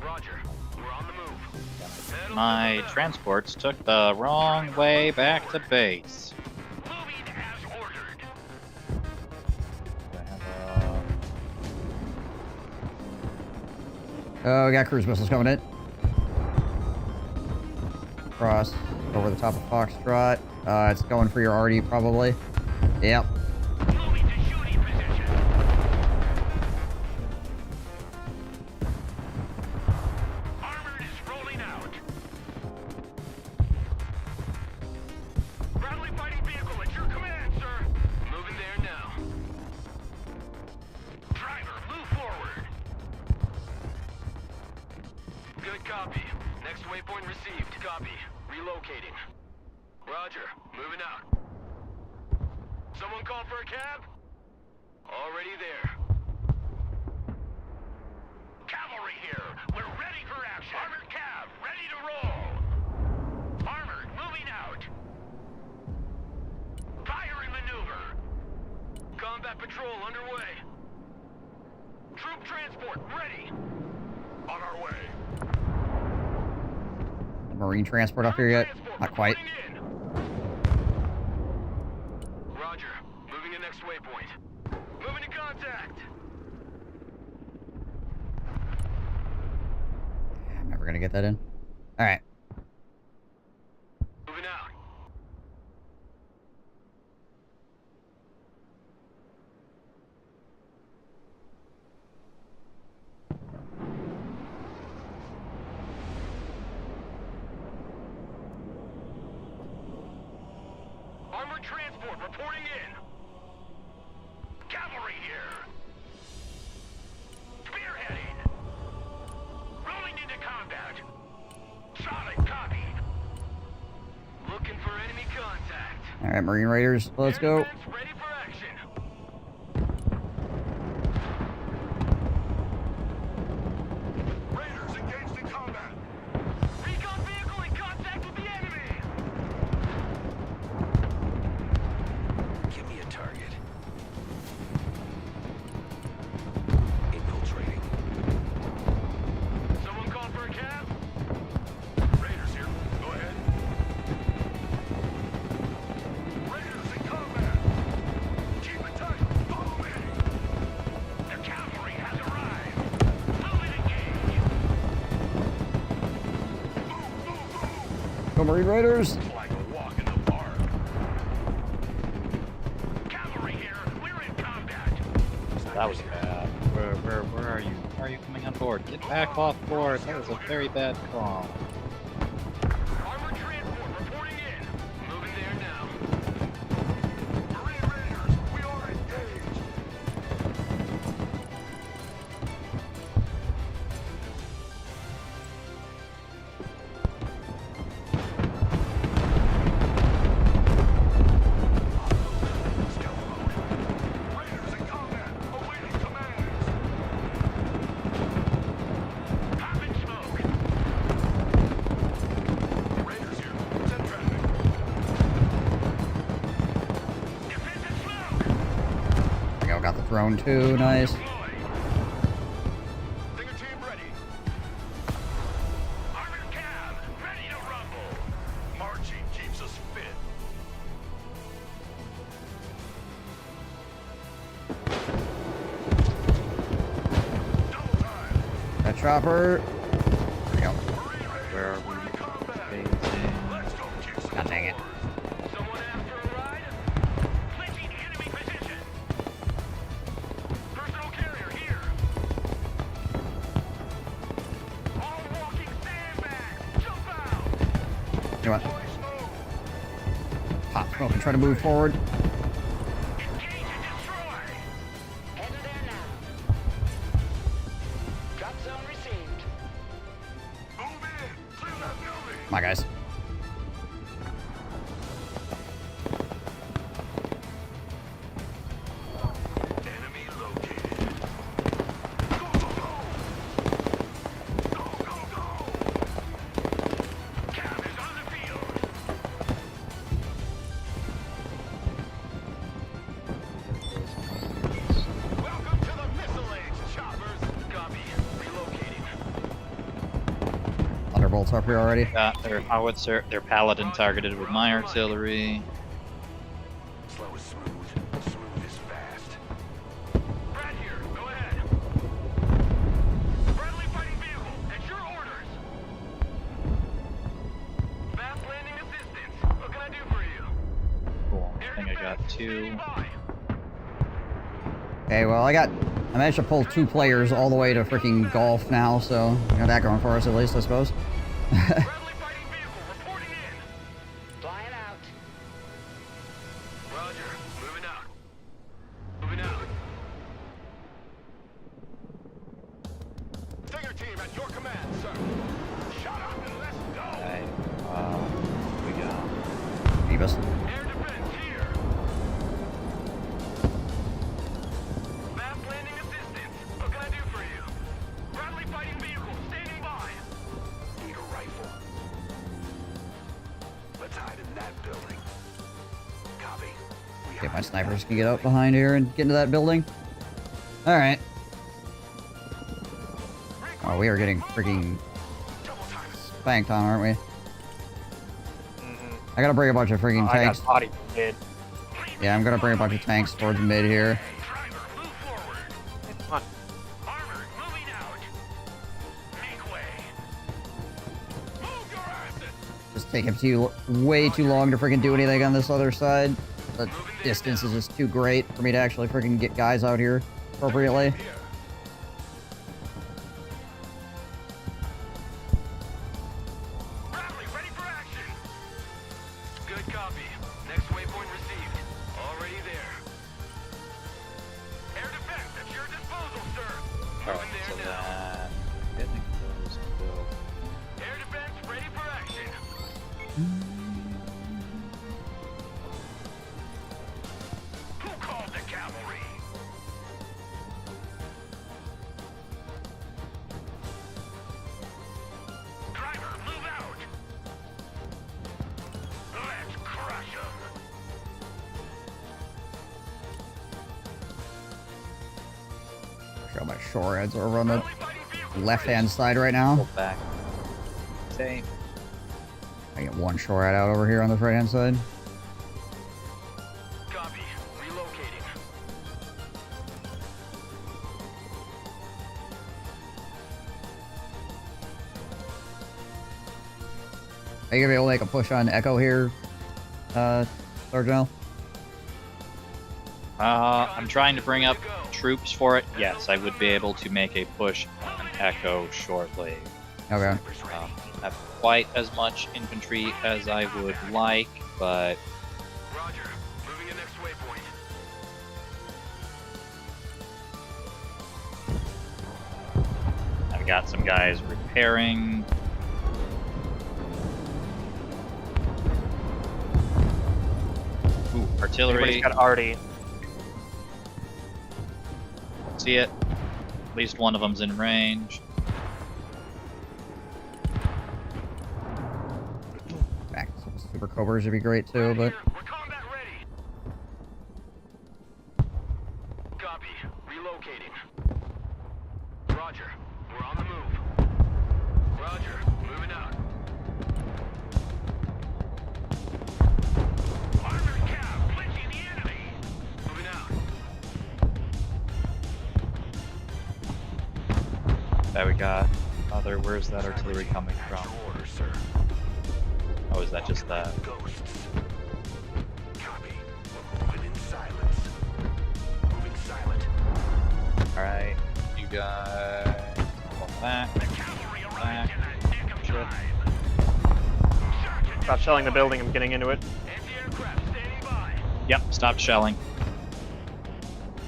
Roger, we're on the move. my transports took the wrong way back to base. Moving as ordered. Oh, we got cruise missiles coming in. Cross over the top of Foxtrot. It's going for your RD probably. Yep. Armored is rolling out. Bradley fighting vehicle at your command, sir. Moving there now. Driver, move forward. Good copy. Next waypoint received. Copy. Relocating. Roger. Moving out. Someone call for a cab? Already there. Cavalry here. We're ready for action. Armored cab, ready to roll. Armored, moving out. Combat patrol underway. Troop transport ready. On our way. Marine transport up here yet? Not quite. Roger. Moving to next waypoint. Moving to contact. I'm never gonna get that in. Alright. Moving out. Armored transport reporting in. Cavalry here. Spearheading. Rolling into combat. Solid copy. Looking for enemy contact. Alright, Marine Raiders, let's go. Ready for action. Raiders engaged in combat. Recon vehicle in contact with the enemy. Give me a target. Infiltrating. Someone call for a cab? Raiders here. Go ahead. Raiders in combat. Keep it tight. Follow me. The cavalry has arrived. Move and engage. Go Marine Raiders! Like a walk in the park. Cavalry here. We're in combat. That was bad. Where are you? Why are you coming on board? Get back off board. That was a very bad call. Armored transport reporting in. Moving there now. Marine Raiders, we are engaged. Raiders in combat, awaiting commands. Popping smoke. Raiders here, send traffic. Defensive smoke. There we go, got the drone too, nice. Stinger team ready. Armored cab, ready to rumble. Marching keeps us fit. That chopper. There we go. Where are we? God dang it. Someone after a ride? Clinching enemy position. Personal carrier here. All walking sandbags. Jump out. You know what? Pop smoke and try to move forward. Engage and destroy. Headed there now. Drop zone received. Move in. Clear that building. Come on, guys. Enemy located. Go, go, go. Go, go, go. Cab is on the field. Welcome to the Missile Age, choppers. Copy. Relocating. Thunderbolts up here already. Got their howitzer, their paladin targeted with my artillery. Slow is smooth. Smooth is fast. Brad here. Go ahead. Friendly fighting vehicle. At your orders. Fast landing assistance. What can I do for you? Cool. I think I got two. Okay, well, I managed to pull 2 players all the way to freaking golf now, so we got that going for us at least, I suppose. Friendly fighting vehicle reporting in. Flying out. Roger. Moving out. Moving out. Stinger team at your command, sir. Shut up and let's go. Okay. We go. Beavis. Air defense here. Fast landing assistance. What can I do for you? Friendly fighting vehicle standing by. Need a rifle. Let's hide in that building. Copy. We Okay, My snipers can get up behind here and get into that building. Alright. Oh, we are getting freaking spanked on, aren't we? I gotta bring a bunch of freaking tanks. I got body mid. Yeah, I'm gonna bring a bunch of tanks towards mid here. Come on. Just taking way too long to freaking do anything on this other side. The distance is just too great for me to actually freaking get guys out here appropriately. Good copy. Next waypoint received. Already there. Air defense at your disposal, sir. Alright, so then getting those to Air defense ready for action. Who called the cavalry? Driver, move out. Let's crush him. Show my shore heads over on the left-hand side right now. Pull back. Same. I get one shore head out over here on the right-hand side. Copy. Relocating. Are you gonna be able to make a push on Echo here, Sergeant? I'm trying to bring up troops for it. Yes, I would be able to make a push on Echo shortly. Okay. Not quite as much infantry as I would like, but Roger. Moving to next waypoint. I've got some guys repairing. Ooh, artillery. Everybody's got arty. See it? At least one of them's in range. Back super cobras would be great too, but We're combat ready. Copy. Relocating. Roger. We're on the move. Roger. Moving out. Armored cap. Clinching the enemy. Moving out. There we got other. Where's that artillery coming from? Order, sir. Oh, is that just the? Ghosts. Copy. We're moving in silence. Moving silent. All right, you guys. Pull back. Back. Shit. Stop shelling the building. I'm getting into it. Anti-aircraft standing by. Yep, stopped shelling.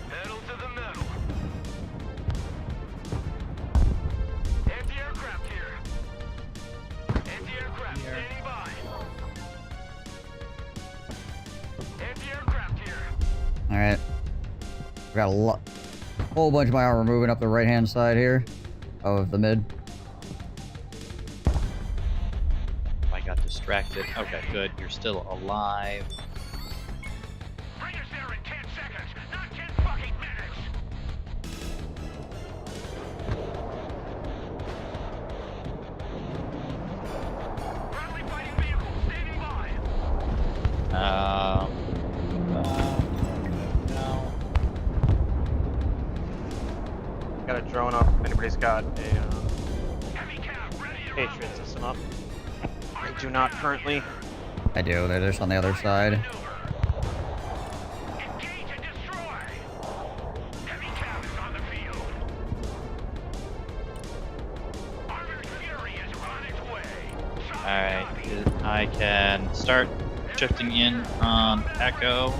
Pedal to the metal. Anti-aircraft here. Anti-aircraft standing by. Anti-aircraft here. all right. We got a whole bunch of my armor moving up the right-hand side here of the mid. I got distracted. Okay, good. You're still alive. Bring us there in 10 seconds, not 10 fucking minutes. Friendly fighting vehicles standing by. No. Got a drone up. If anybody's got a Patriot system up. I do not currently. I do. They're just on the other side. Engage and destroy. Heavy cav is on the field. Armored Fury is on its way. Alright, I can start shifting in on Echo.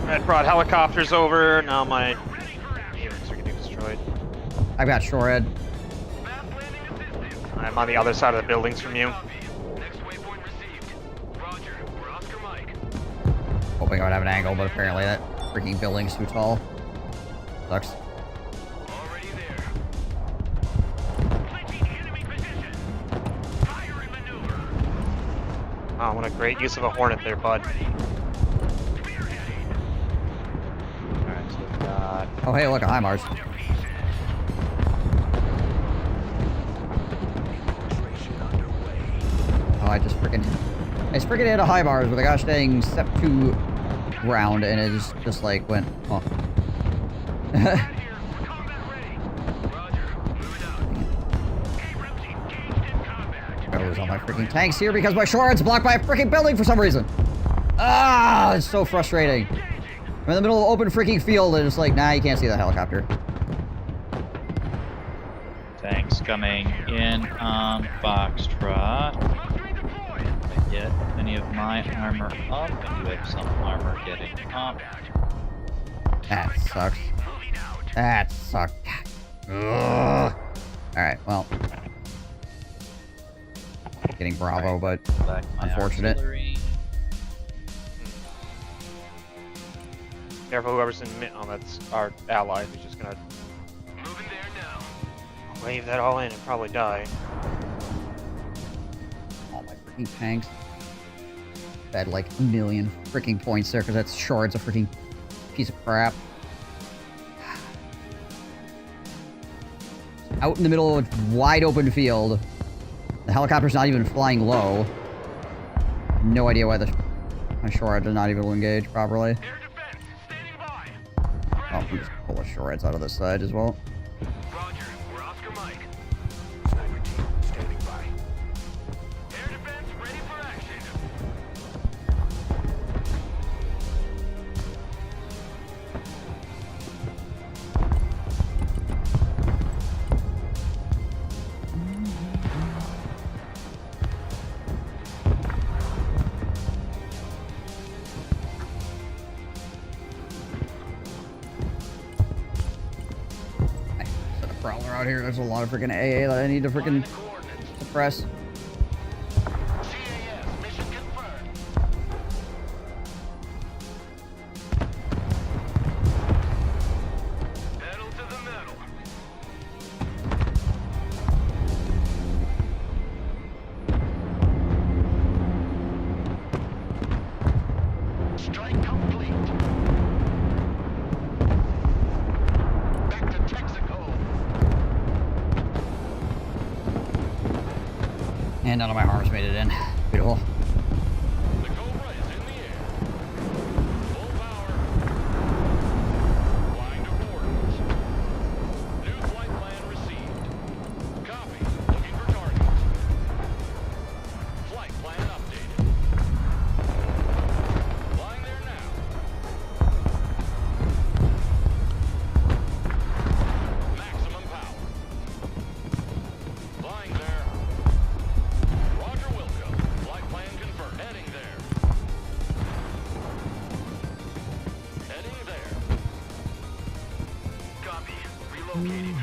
Red brought helicopters over. Now my units are getting destroyed. I've got shorehead. I'm on the other side of the buildings from you. Hoping I would have an angle, but apparently that freaking building's too tall. Sucks. Oh, what a great use of a Hornet there, bud. Alright, so we've got. Oh, hey, look, a HIMARS. Oh, I just freaking hit a HIMARS with a gosh dang step 2 round, and it just like went, oh. Gotta lose all my freaking tanks here because my shorehead's blocked by a freaking building for some reason. Ah, it's so frustrating. I'm in the middle of an open freaking field and it's like, nah, you can't see the helicopter. Tanks coming in on Foxtrot. I get any of my armor up, and you have some armor getting up. That sucks. That sucked. Alright, well. Getting Bravo, but unfortunate. Artillery. Careful, whoever's in mid. Oh, that's our ally. He's just gonna wave that all in and probably die. All my freaking tanks. I had like a million freaking points there because that shard's a freaking piece of crap. Out in the middle of a wide open field. The helicopter's not even flying low. No idea why my shorhead did not even engage properly. Oh, I'm just pull the shortheads out of this side as well. Roger, we're Oscar Mike. Sniper team standing by. Air defense ready for action. Prowler out here. There's a lot of freaking AA that I need to freaking suppress. Strike complete. Back to Texaco. And none of my arms made it in. Beautiful. The Cobra is in the air. Full power. Flying to coordinates. New flight plan received. Copy. Looking for targets. Flight plan updated. Flying there now. Maximum power. Flying there. Roger Wilco. Flight plan confirmed. Heading there. Heading there. Copy. Relocating.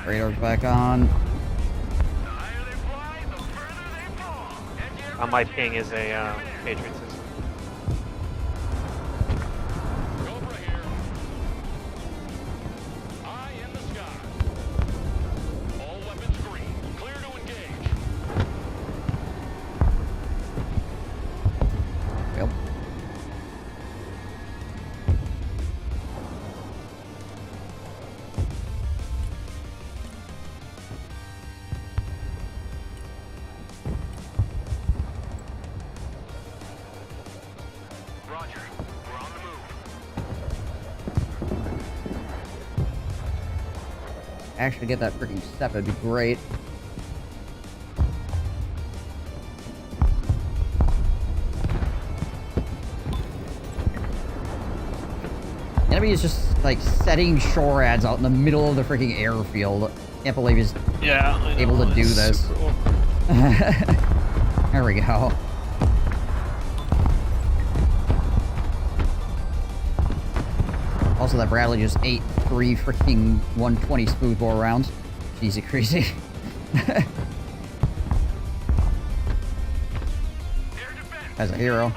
Radar's back on. My ping is a Patriot system. Yep. Roger. We're on the move. Actually get that freaking step, it'd be great. Enemy is just like setting shore ads out in the middle of the freaking airfield Can't believe he's able to do this. There we go. Also, that Bradley just ate 3 freaking 120 smoothbore rounds. Easy crazy. As a hero.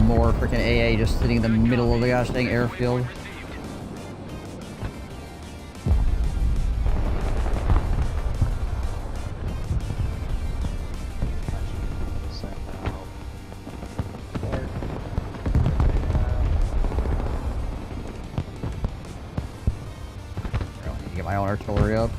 More freaking AA just sitting in the middle of the gosh dang airfield. I need to get my own artillery up.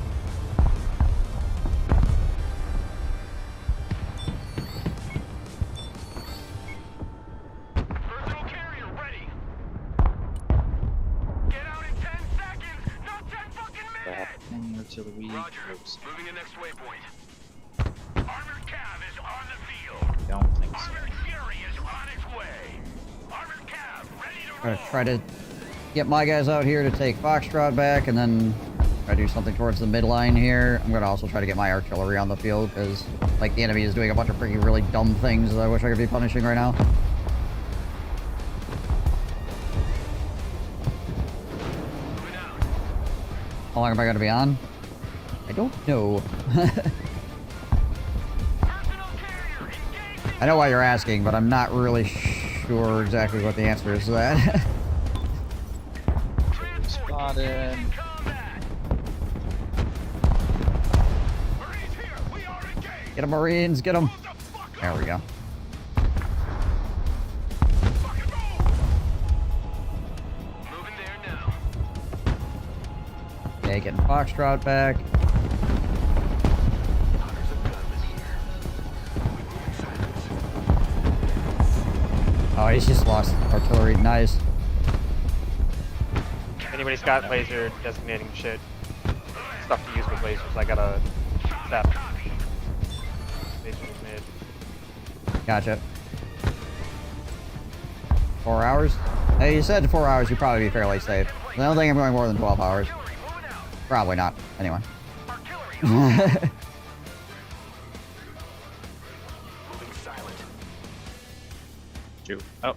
Artillery. Moving to next waypoint. Armored cav is on the field. Don't think so. Armored Fury is on its way. Armored cav ready to I'm gonna try to get my guys out here to take Foxtrot back, and then try to do something towards the midline here. I'm gonna also try to get my artillery on the field, because, like, the enemy is doing a bunch of freaking really dumb things that I wish I could be punishing right now. How long am I gonna be on? I don't know. I know why you're asking, but I'm not really sure exactly what the answer is to that. Spotted. Get them, Marines, get them. There we go. Okay, getting Foxtrot back. Oh, he's just lost artillery. Nice. If anybody's got laser designating shit, stuff to use with lasers, I gotta zap. Laser mid. Gotcha. 4 hours? Hey, you said 4 hours, you'd probably be fairly safe. I don't think I'm going more than 12 hours. Probably not. Anyway. Oh,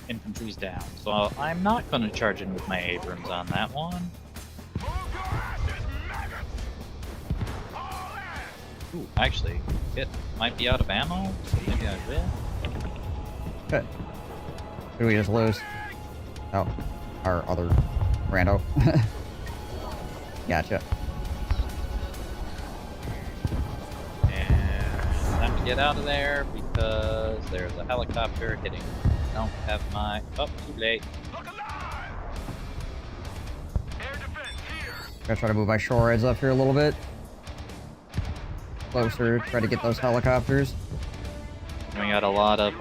infantry's down. So I'm not going to charge in with my Abrams on that one. Ooh, actually, it might be out of ammo. So maybe I will. Good. Who did we just lose? Oh, our other rando. Gotcha. And time to get out of there because there's a helicopter hitting. Don't have my... Oh, too late. Gotta try to move my shore heads up here a little bit. Closer, try to get those helicopters. We got a lot of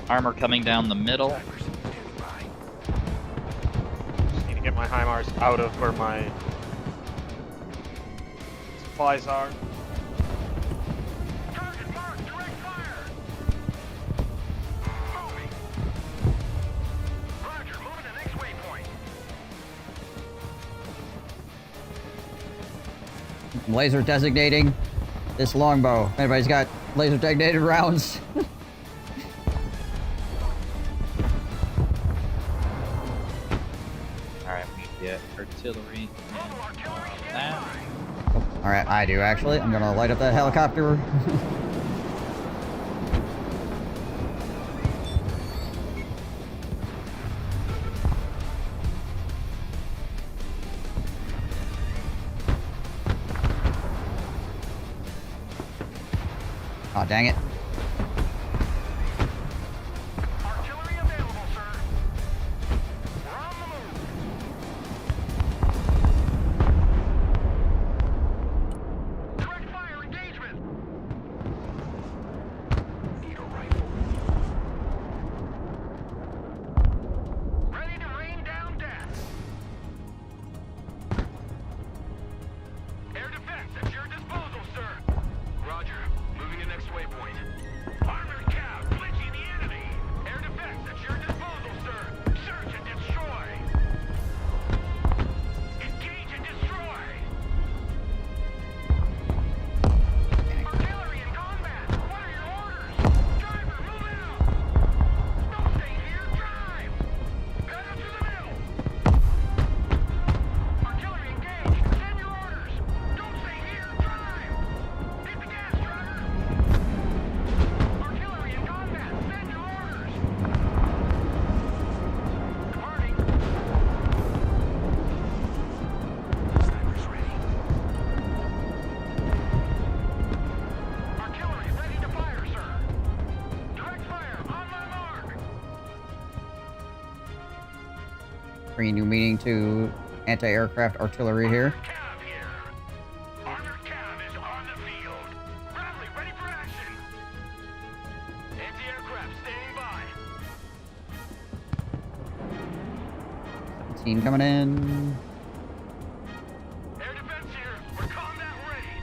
armor coming down the middle. Just need to get my HIMARS out of where my supplies are. Laser designating this longbow. Anybody's got laser designated rounds? Alright, we get artillery and that. Alright, I do actually. I'm gonna light up that helicopter. Oh, dang it. Artillery available, sir. We're on the move. Direct fire engagement. bringing new meaning to anti-aircraft artillery here. Armored cav is on the field. Bradley, ready for action. Anti-aircraft standing by. 17 coming in. Air defense here. We're combat ready.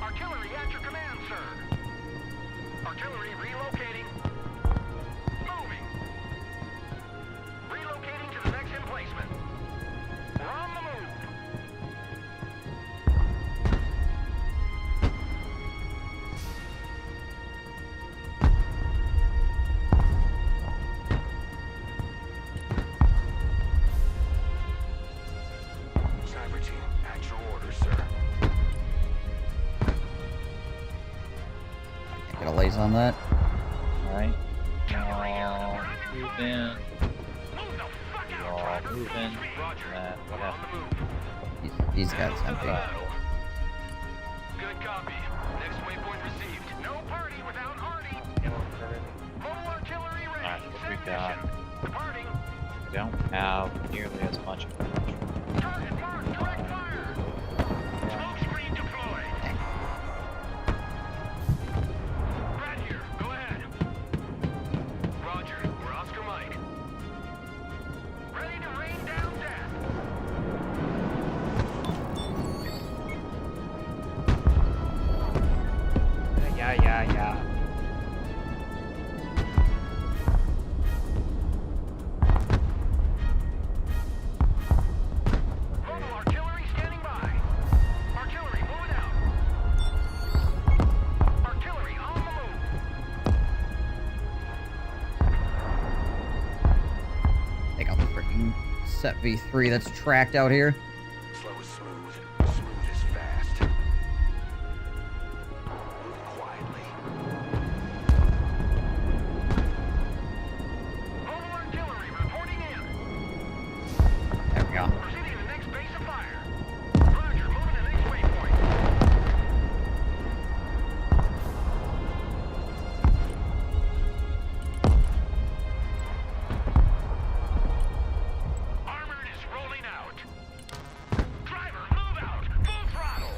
Artillery at your command, sir. Artillery relocating. Moving. Relocating to the next emplacement. We're on the move. Sniper team, at your orders, sir. Get a lace on that. Alright. Now, move in. All move in. That, what happened? These guys empty. Good copy. Next waypoint received. No party without Artie. Mobile artillery ready. Alright, what we got? Departing. We don't have nearly as much. Target marked. Direct fire. Smoke screen deployed. Brad here. Go ahead. Roger. We're Oscar Mike. Ready to rain down death. Yeah. Mobile artillery standing by. Artillery moving out. Artillery on the move. Take out the freaking set V3 that's tracked out here. Slow is smooth. Smooth is fast. Moving quietly. Mobile artillery reporting in. There we go. Proceeding to the next base of fire. Roger, moving to the next waypoint. Armored is rolling out. Driver, move out. Full throttle.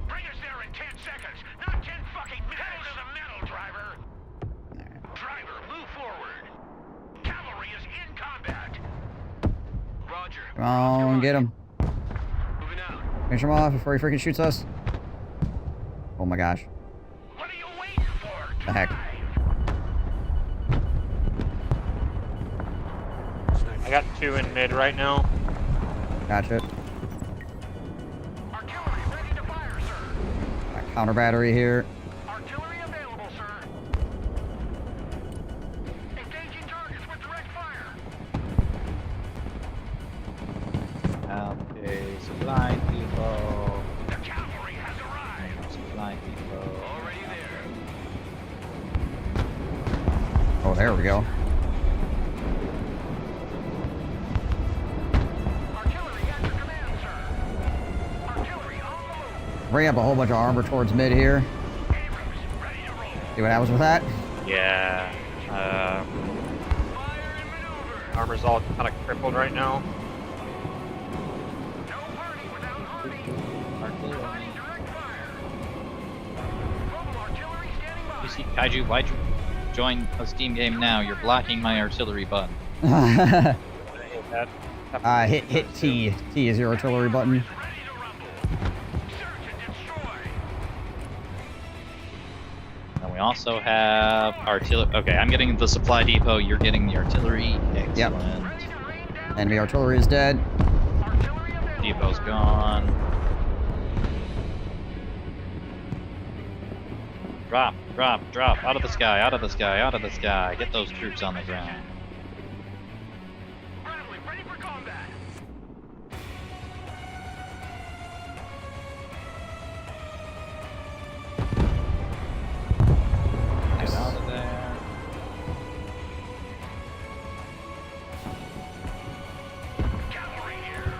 Bring us there in 10 seconds, not 10 fucking minutes. Pedal to the metal, driver. Driver, move forward. Cavalry is in combat. Roger. Come on, get him. Moving out. Finish him off before he freaking shoots us. Oh my gosh. What are you waiting for? The heck. I got 2 in mid right now. Gotcha. Artillery ready to fire, sir. Got counter battery here. Artillery available, sir. Engaging targets with direct fire. Have a supply depot. The cavalry has arrived. Supply depot. Already there. Oh, there we go. Artillery at your command, sir. Artillery on the move. Bring up a whole bunch of armor towards mid here. Abrams ready to roll. See what happens with that. Yeah. Fire and maneuver. Armor's all kind of crippled right now. No party without Artie. Providing direct fire. Mobile artillery standing by. You see, Kaiju, why'd you join a Steam game now? You're blocking my artillery button. Hit T. T is your artillery button. Ready to rumble. Search and destroy. And we also have artillery. Okay, I'm getting the supply depot. You're getting the artillery. Excellent. Ready to rain down. Enemy artillery is dead. Artillery available. Depot's gone. Drop, drop, drop. Out of the sky, out of the sky, out of the sky. Get those troops on the ground. Bradley, ready for combat. Get out of there. Cavalry here.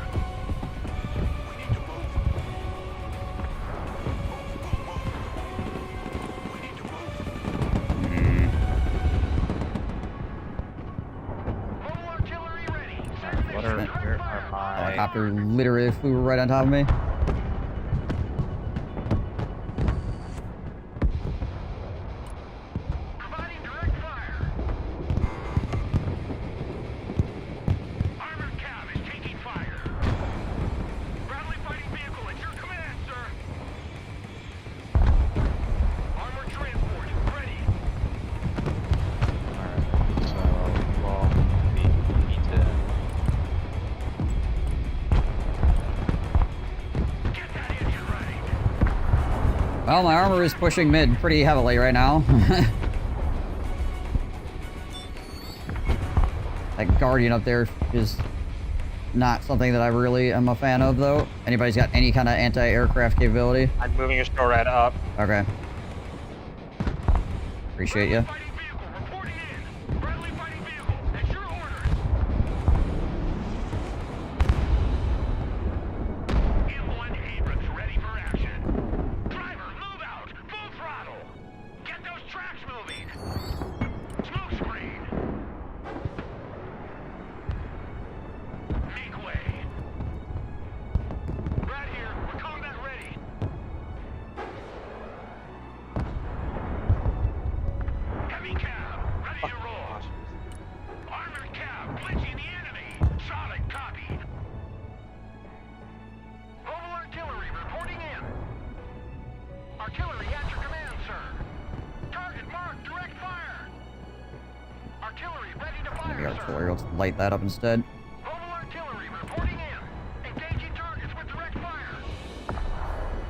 We need to move. Move. Helicopter literally flew right on top of me. Providing direct fire. Armored cab is taking fire. Bradley fighting vehicle at your command, sir. Armored transport ready. Alright, so we'll need to. Well, my armor is pushing mid pretty heavily right now. That Guardian up there is not something that I really am a fan of, though. Anybody's got any kind of anti-aircraft capability? I'm moving a SHORAD up. Okay. Appreciate you. Maybe artillery will light that up instead.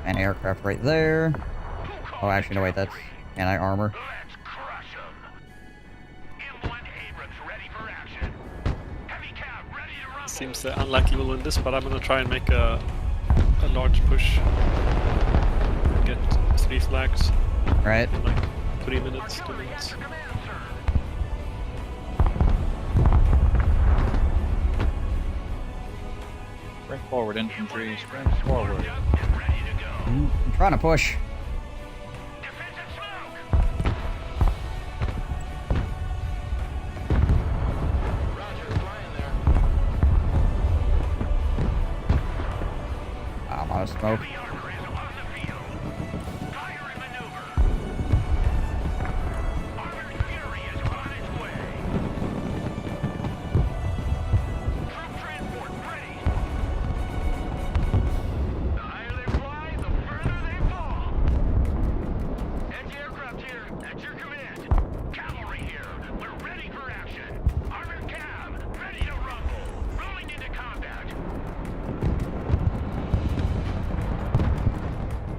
An aircraft right there. Oh, actually, no, wait, that's anti-armor. Seems unlikely we'll win this, but I'm gonna try and make a large push. Get 3 flags. Right. In like 3 minutes, 2 minutes. Sprint forward, infantry. Sprint forward. I'm trying to push. I'm out of smoke.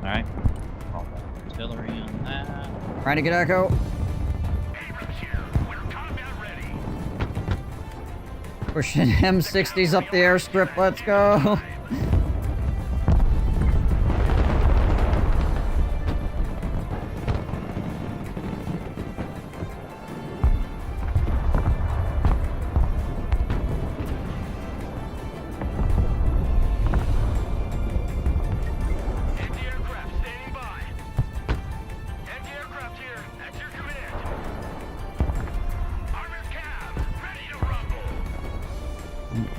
Alright. Artillery on that. Trying to get echo. Pushing M60s up the airstrip. Let's go.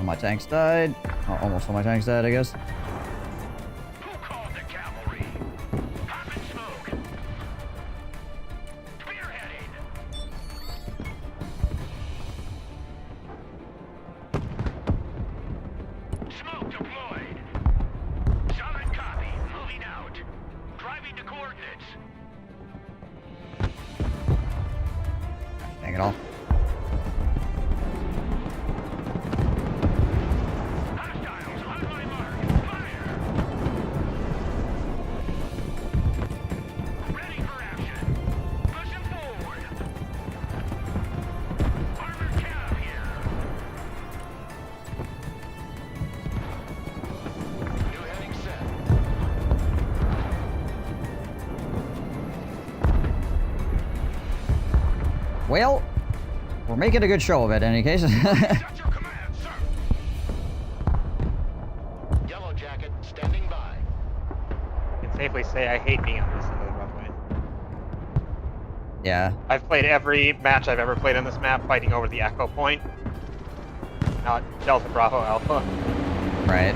My tanks died. Oh, almost all my tanks died, I guess. Dang it all. Well, we're making a good show of it in any case. Yellow Jacket standing by. I can safely say I hate being on this side of the roadway. Yeah. I've played every match I've ever played on this map fighting over the Echo Point. Not Delta Bravo Alpha. Right.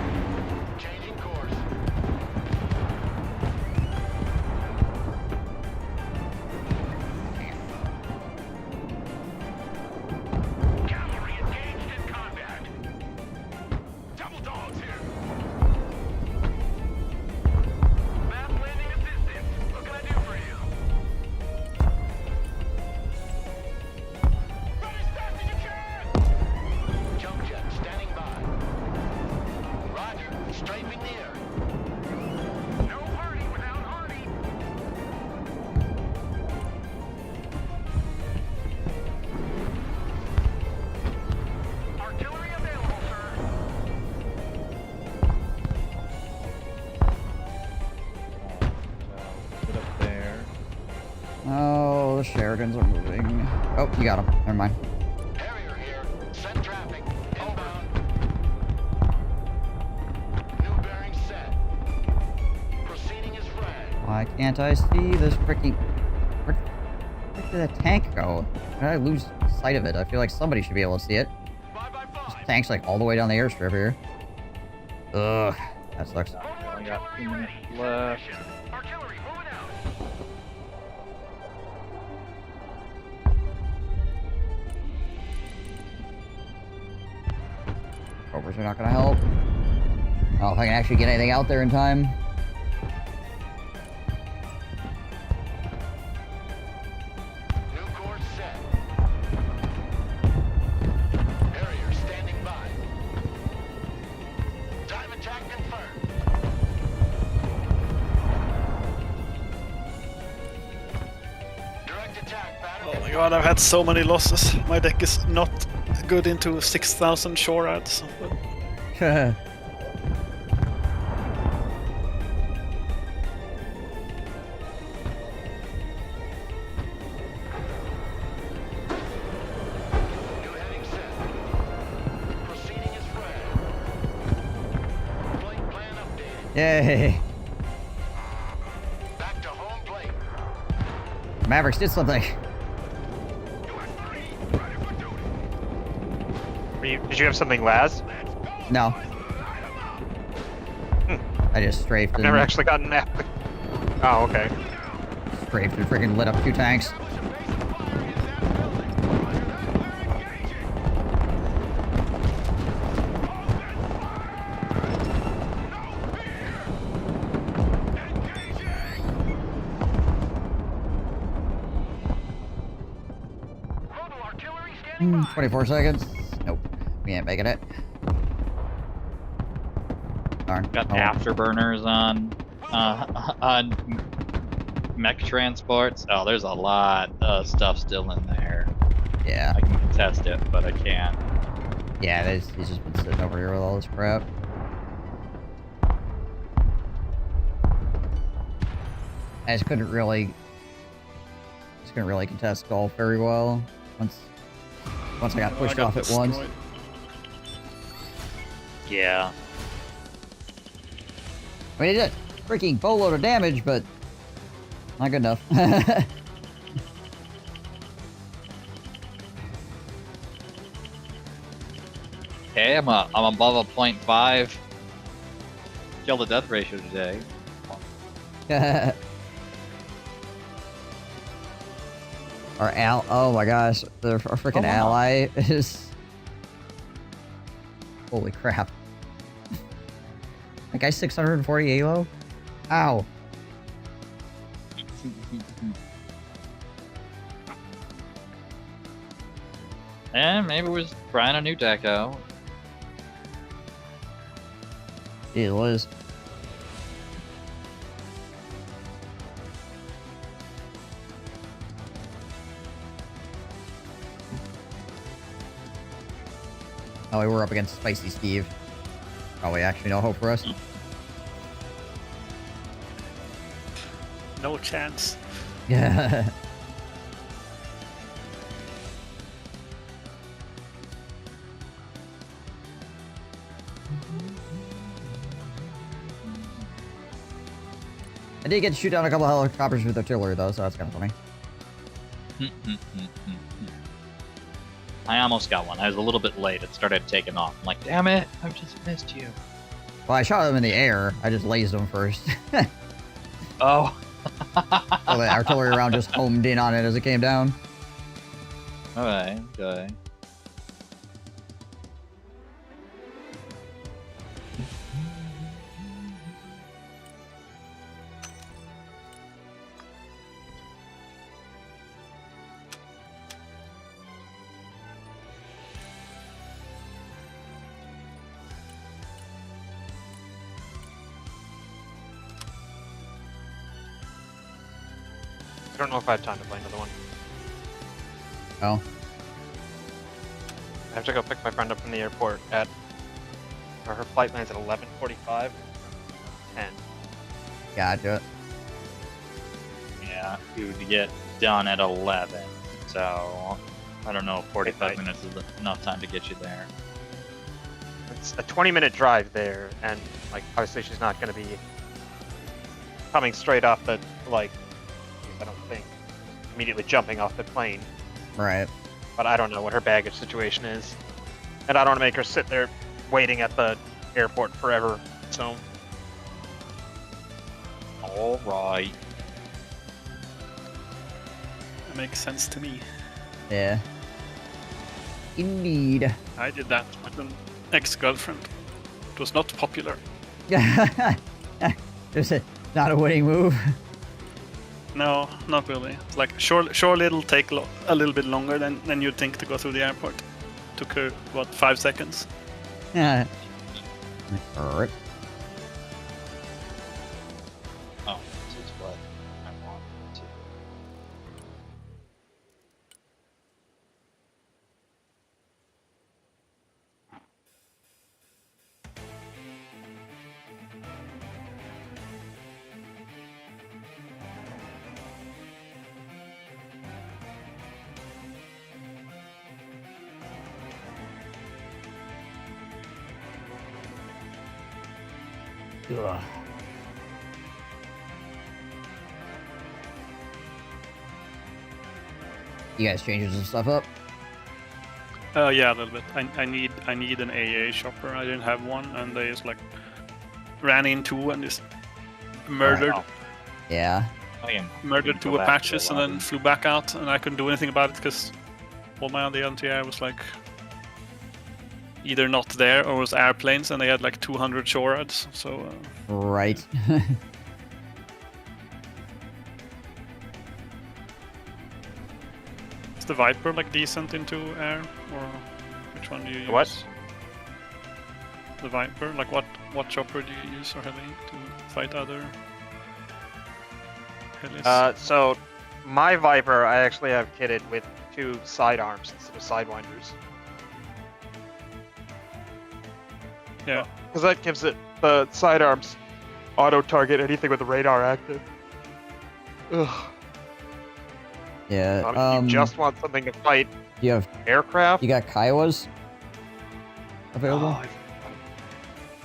Changing course. Cavalry engaged in combat. Double dogs here. Mass landing assistance. What can I do for you? Run as fast as you can! Jump jet standing by. Roger, strafing near. No party without Hardy. Artillery available, sir. Put up there. Oh, the Sheridans are moving. Oh, you got him. Never mind. Harrier here. Send traffic. Inbound. New bearing set. Proceeding as flagged. Why can't I see this freaking... Where did that tank go? How did I lose sight of it? I feel like somebody should be able to see it. This tank's like all the way down the airstrip here. Ugh, that sucks. Only got 2 minutes left. Artillery moving out. Cobras are not gonna help. I don't know if I can actually get anything out there in time. New course set. Harrier standing by. Time attack confirmed. Direct attack pattern. Oh my god, I've had so many losses. My deck is not good into 6,000 shore ads. New heading set. Proceeding as flagged. Flight plan updated. Yay! Back to home plate. Mavericks did something. Did you have something, Laz? No. I just strafed and Never actually gotten that. Oh, okay. strafed and freaking lit up 2 tanks. Mobile artillery standing by. 24 seconds. Nope. We ain't making it. Darn. Got Oh. afterburners on mech transports. Oh, there's a lot of stuff still in there. Yeah. I can contest it, but I can't. Yeah, he's just been sitting over here with all this crap. I just couldn't really contest golf very well once I got pushed off at once. Yeah. I mean, it did a freaking boatload of damage, but not good enough. Hey, I'm above a 0.5 kill to death ratio today. Oh my gosh, our freaking ally is... Holy crap. That guy's 640 ALO? Ow. And maybe we're just trying a new deco. It was. Oh, we were up against Spicy Steve. Probably actually no hope for us. No chance. Yeah. I did get to shoot down a couple of helicopters with artillery though, so that's kind of funny. I almost got one. I was a little bit late. It started taking off. I'm like, damn it, I've just missed you. Well, I shot them in the air. I just lased them first. Oh. So the artillery round just homed in on it as it came down. Alright, okay. I don't know if I have time to play another one. Oh. I have to go pick my friend up from the airport at... Or her flight lands at 11:45. 10. Gotcha. Yeah, you would get done at 11, so I don't know if 45 minutes is enough time to get you there. It's a 20-minute drive there, and like obviously she's not going to be coming straight off the like. I don't think immediately jumping off the plane. Right. But I don't know what her baggage situation is, and I don't want to make her sit there waiting at the airport forever. So. All right. That makes sense to me. Yeah. Indeed. I did that with an ex-girlfriend. It was not popular. Just not a winning move. No, not really. It's like surely it'll take a little bit longer than you'd think to go through the airport. Took her what, 5 seconds? Yeah. Alright. Oh, this is what I want to. Ugh. You guys changing some stuff up? Yeah, a little bit. I need an AA shopper. I didn't have one, and they just like ran into and just murdered. Right. Yeah. Murdered two Apaches and then flew back out, and I couldn't do anything about it because all my other anti-air was like either not there or was airplanes, and they had like 200 SHORADs. So. Right. Is the Viper like decent into air, or which one do you use? What? The Viper, like what chopper do you use or heli to fight other helis? So my Viper, I actually have kitted with 2 sidearms instead of sidewinders. Yeah. Because that gives it the sidearms auto target anything with the radar active. Ugh. Yeah. You just want something to fight You have aircraft? You got Kiowas available?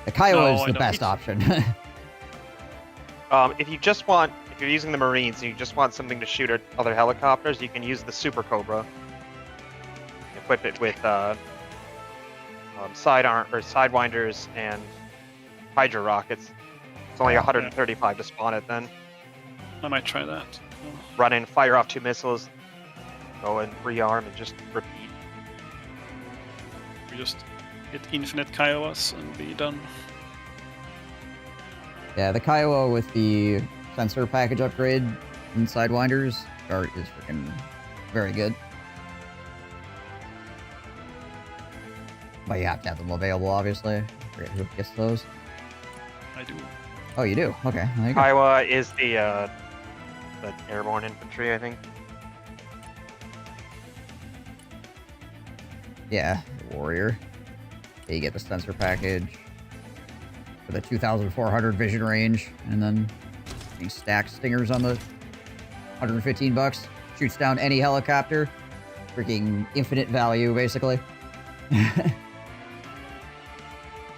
The Kiowa is the best option. If you're using the Marines and you just want something to shoot at other helicopters, you can use the Super Cobra. Equip it with sidewinders and Hydra rockets. It's only 135 to spawn it then. I might try that. Run in, fire off 2 missiles, go and rearm and just repeat. We just get infinite Kiowas and be done. Yeah, the Kiowa with the sensor package upgrade and sidewinders is freaking very good. But you have to have them available, obviously. I forget who gets those. I do. Oh, you do? Okay. There you go. Kiowa is the airborne infantry, I think. Yeah, the Warrior. Yeah, you get the sensor package with a 2,400 vision range, and then you stack stingers on the 115 bucks. Shoots down any helicopter. Freaking infinite value, basically.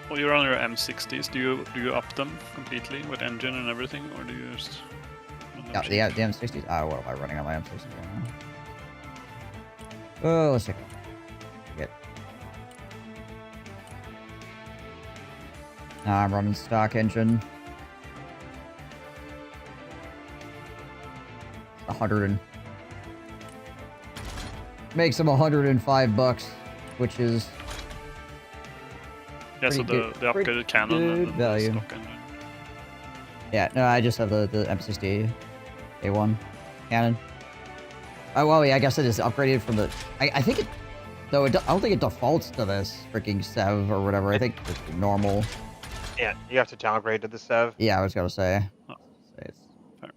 Well, you're on your M60s. Do you up them completely with engine and everything, or do you just? Yeah, the M60s. Ah, what am I running on my M60s right now? Oh, let's check it. I'm running stock engine. 100 and... Makes them $105, which is... Yeah, so the upgraded cannon and the value. stock engine. Yeah, no, I just have the M60 A1 cannon. Oh, well, yeah, I guess it is upgraded from the... I think it... Though, I don't think it defaults to this freaking Sev or whatever. I think it's normal. Yeah, you have to downgrade to the Sev. Yeah, I was gonna say. It's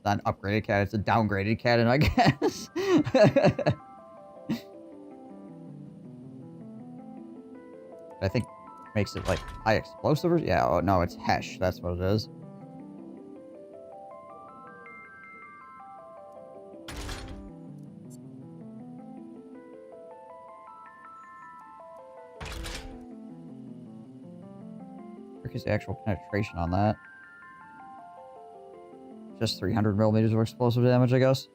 not an upgraded cannon, it's a downgraded cannon, I guess. I think makes it like high explosive or... Yeah, oh, no, it's Hesh, that's what it is. Is the actual penetration on that? Just 300 millimeters of explosive damage, I guess.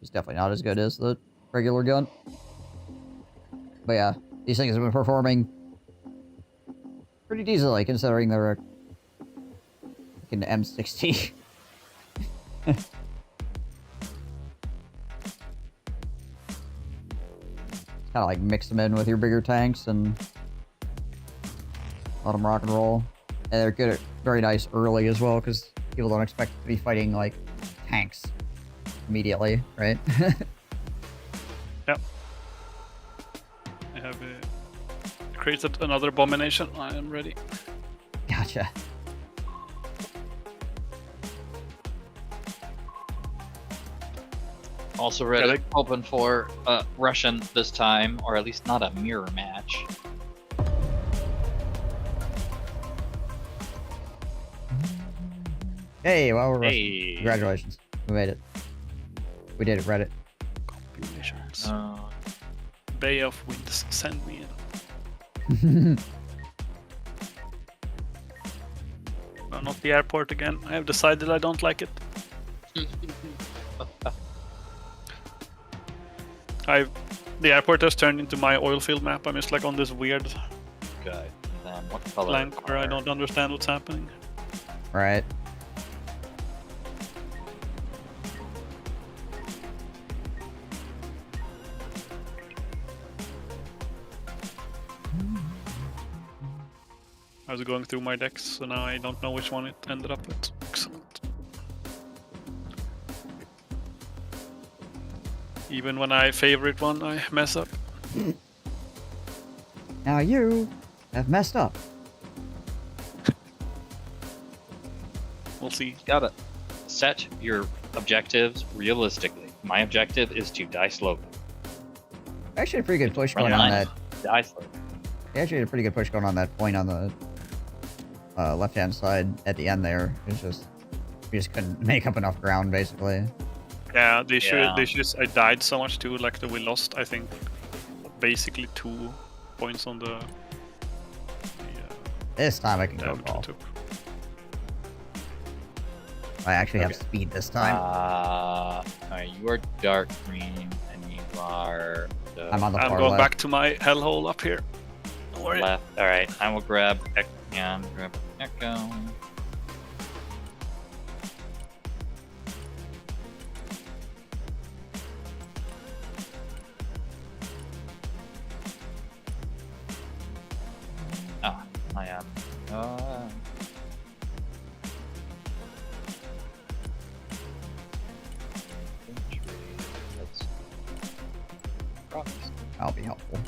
It's definitely not as good as the regular gun. But yeah, these things have been performing pretty decently considering they're a fucking M60. Kind of like mix them in with your bigger tanks and let them rock and roll. And they're good at very nice early as well because people don't expect to be fighting like tanks immediately, right? Yep. I have created another abomination. I am ready. Gotcha. Also ready, hoping for Russian this time, or at least not a mirror match. Hey, well, we're Hey. Congratulations. We made it. We did it, Reddit. Combinations. Bay of Winds, send me in. No, not the airport again. I have decided I don't like it. The airport has turned into my oil field map. I'm just like on this weird Okay. And then what color? blank where I don't understand what's happening. Right. I was going through my decks, so now I don't know which one it ended up with. Excellent. Even when I favorite one, I mess up. Now you have messed up. We'll see. Gotta set your objectives realistically. My objective is to die slowly. Actually, a pretty good push going Really on nice. that. Die slowly. Actually, a pretty good push going on that point on the left-hand side at the end there. It's just we just couldn't make up enough ground, basically. Yeah, they should. Yeah. They should. I died so much too. Like that, we lost. I think basically 2 points on the. This time I can go damage we ball. took. I actually have Okay. speed this time. Alright, you are dark green, and you are. I'm on the I'm far going left. back to my hellhole up here. Don't worry. left. Alright, I will grab. Yeah, grab Echo. Ah, I am. I'll be helpful.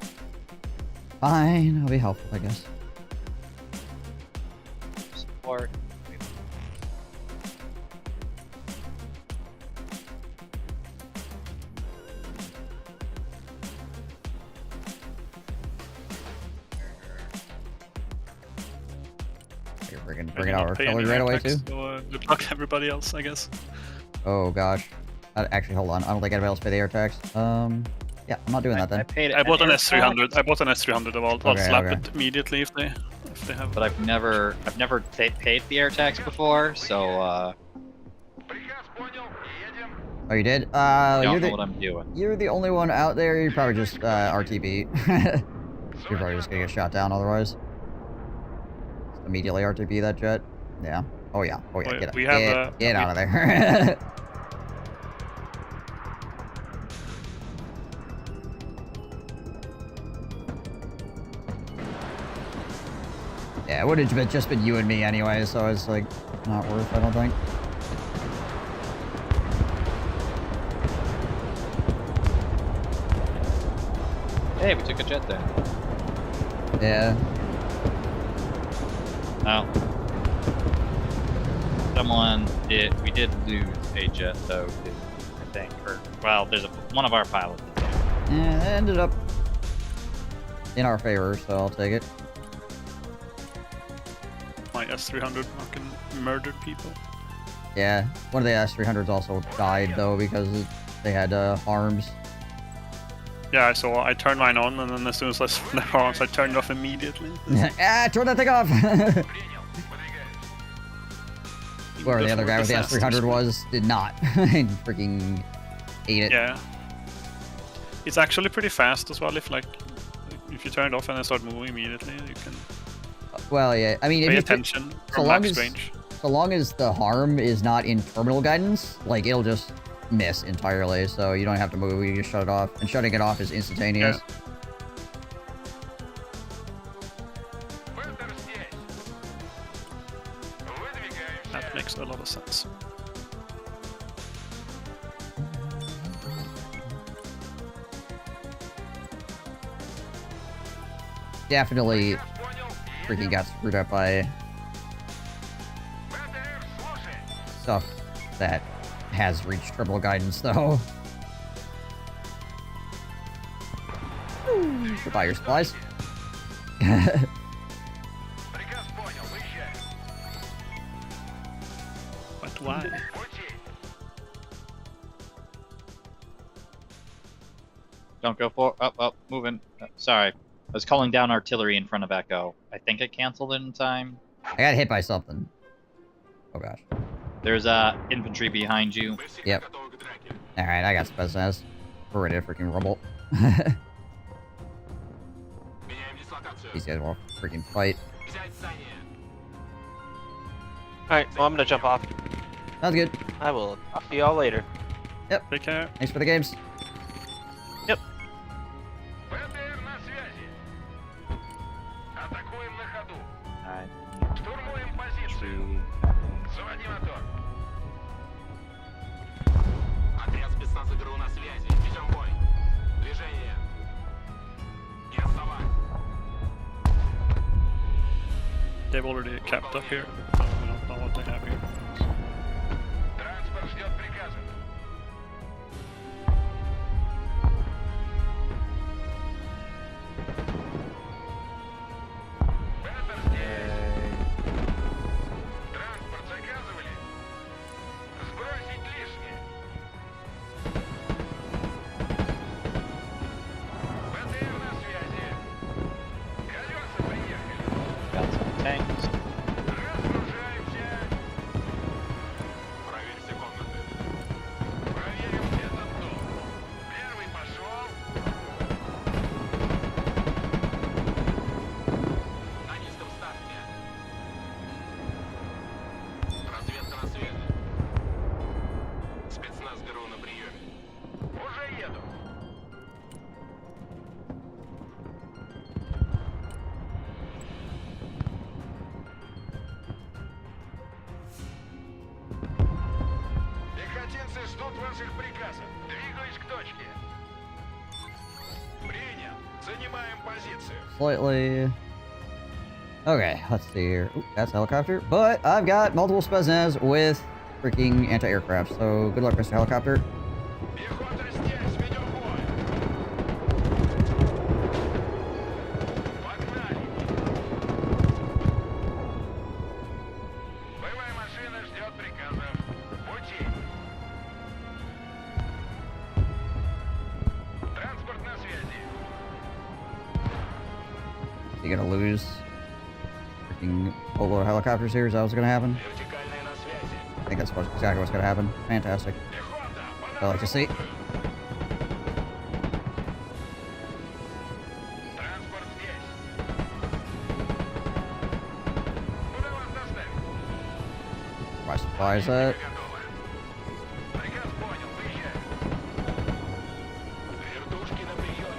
Fine, I'll be helpful, I guess. Support. You're bringing I did out not pay artillery any right away attacks, too. So, good luck, everybody else, I guess. Oh gosh. Actually, hold on. I don't think anybody else paid the air tax. Yeah, I'm not doing that then. I bought an S300. I bought an S300. I'll Okay, slap okay. it immediately if they have. But I've never paid the air tax before, so Oh, you did? I don't You're know the what I'm doing. you're the only one out there. You're probably just RTB. You're probably just gonna get shot down otherwise. Just immediately RTB that jet. Yeah. Oh yeah. Oh yeah. We have, Get out of there. Yeah, it would have just been you and me anyway, so it's like not worth, I don't think. Hey, we took a jet there. Yeah. Oh. We did lose a jet though, I think. Or, well, there's one of our pilots. Yeah, it ended up in our favor, so I'll take it. My S300 fucking murdered people. Yeah, one of the S300s also died though because they had harms. Yeah, I saw. I turned mine on, and then as soon as I saw the harms, I turned it off immediately. Ah, turn that thing off! Where the other guy with the S300 did not. Freaking ate it. Yeah. It's actually pretty fast as well. If you turn it off and then start moving immediately, you can. Well, yeah. I mean, pay if attention so from long max as range. so long as the harm is not in terminal guidance, like it'll just miss entirely. So you don't have to move. You just shut it off, and shutting it off is instantaneous. Yeah. That makes a lot of sense. Definitely freaking got screwed up by stuff that has reached triple guidance, though. Goodbye your supplies. But why? Don't go for moving. Sorry. I was calling down artillery in front of Echo. I think I canceled it in time. I got hit by something. Oh gosh. There's infantry behind you. Yep. Alright, I got Spetsnaz. We're ready to freaking rumble. These guys will freaking fight. Alright, well, I'm gonna jump off. Sounds good. I will talk to y'all later. Yep. Take care. Thanks for the games. Yep. Отряд спецназа ГРУ на связи. Ведем бой. Движение. Не отставать. They've already capped up here. I don't know what they have here. Транспорт ждет приказа. Транспорт заказывали? Сбросить лишнее. БТР на связи. Колеса приехали. Got some tanks. Разгружаемся. Проверьте комнаты. Проверим этот дом. Первый пошел. На низком старте. Разведка на связи. Спецназ ГРУ на приеме. Уже еду. Пехотинцы ждут ваших приказов. Двигаюсь к точке. Принял. Занимаем позицию. Slightly. Okay, let's see here. Ooh, that's a helicopter. But I've got multiple Spetsnaz with freaking anti-aircraft. So good luck, Mr. Helicopter. Пехота здесь. Ведем бой. Погнали. Боевая машина ждет приказов. Пути. Транспорт на связи. You're gonna lose freaking Polo helicopters here. Is that what's gonna happen? Вертикальная на связи. I think that's exactly what's gonna happen. Fantastic. I like to see. Транспорт здесь. Why is that?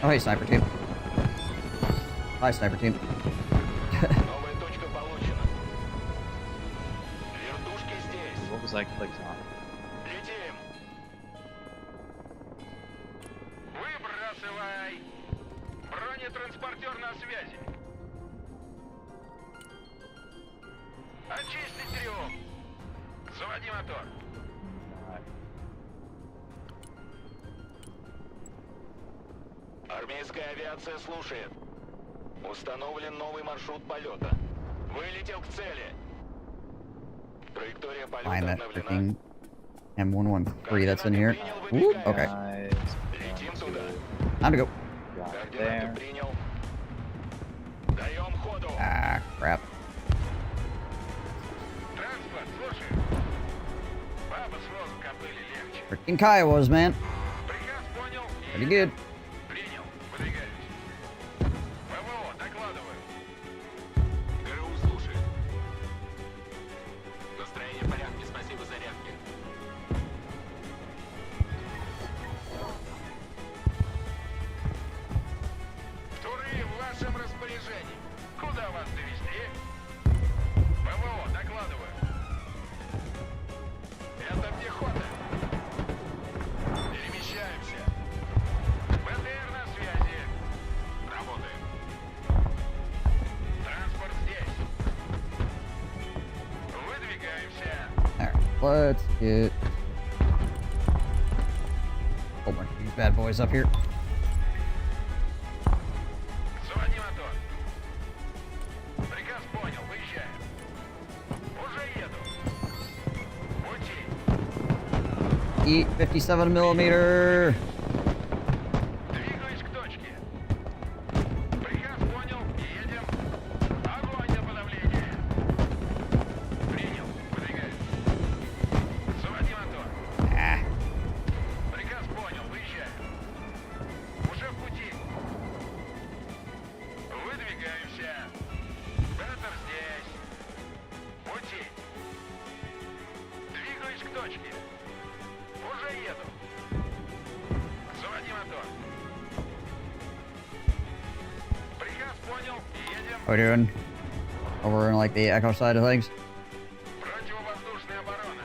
Oh, hey, sniper team. Hi, sniper team. What was I clicked on? Выбрасывай! Бронетранспортер на связи. Очистить трюм. Заводи мотор. Армейская авиация слушает. Установлен новый маршрут полета. Вылетел к цели. Траектория полета Find that обновлена. freaking M113 that's in here. Woo, okay. Летим туда. Time to go. Координаты принял. Даем ходу. Ah, crap. Транспорт, слушай. Баба с возом копыли легче. Freaking Kiowas, man. Приказ понял. Pretty good. Принял. Выдвигаюсь. ПВО, докладываю. ГРУ слушает. Настроение в порядке, спасибо зарядке. Туры в вашем распоряжении. Куда вас довезти? ПВО, докладываю. Это пехота. Перемещаемся. БТР на связи. Работаем. Транспорт здесь. Выдвигаемся. Alright, let's get a whole bunch of these bad boys up here. Заводи мотор. Приказ понял, выезжаем. Уже еду. Пути. Eat 57mm. Двигаюсь к точке. Приказ понял, едем. Огонь на подавление. Принял, выдвигаюсь. Заводи мотор. Приказ понял, выезжаем. Уже в пути. Выдвигаемся. Беттер здесь. Пути. Двигаюсь к точке. Уже еду. Заводи мотор. Приказ понял, едем. How we doing? Over in like the echo side of things. Противовоздушная оборона.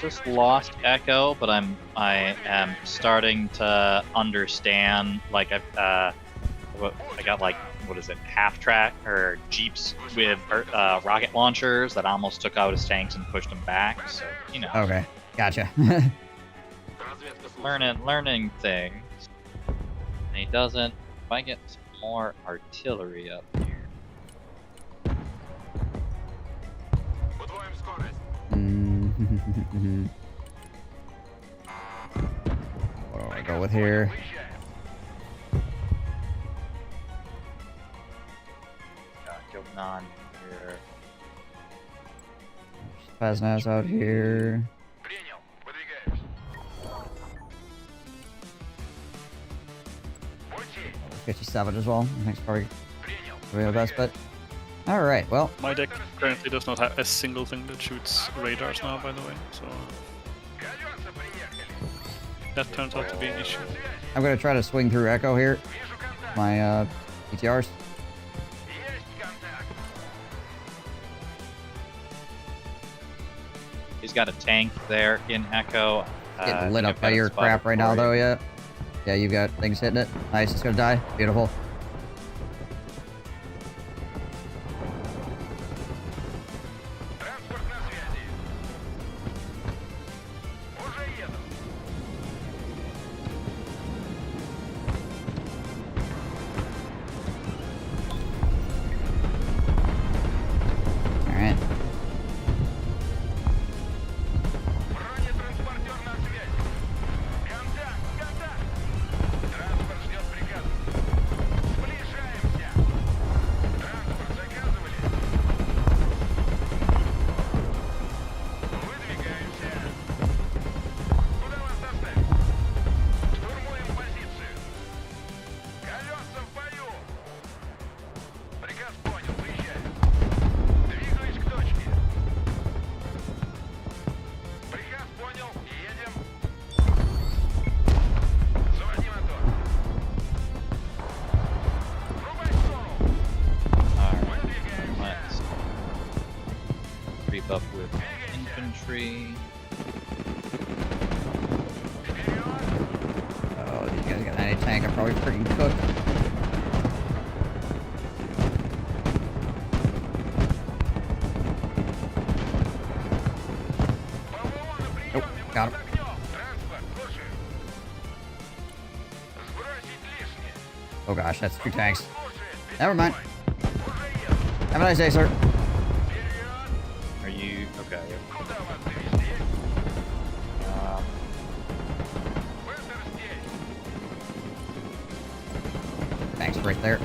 Just lost echo, but I am starting to understand. Like I got like what is it, half track or jeeps with rocket launchers that almost took out his tanks and pushed him back. So you know. Okay, gotcha. learning things. And he doesn't. If I get some more artillery up here. Удвоим скорость. What do I go with here? Going on here. Spaznas out here. Принял, выдвигаюсь. Пути. 57 as well. I think it's probably the best bet. Alright, well. My deck currently does not have a single thing that shoots radars now, by the way, so that turns out to be an issue. I'm gonna try to swing through Echo here. My ETRs. He's got a tank there in Echo. Getting lit up by your crap right now, though, yeah. Yeah, you got things hitting it. Nice, it's gonna die. Beautiful. Alright. Any tank, I'm probably freaking cooked. Nope, got him. Oh gosh, that's 2 tanks. Never mind. Have a nice day, sir. Are you okay? Thanks, right there.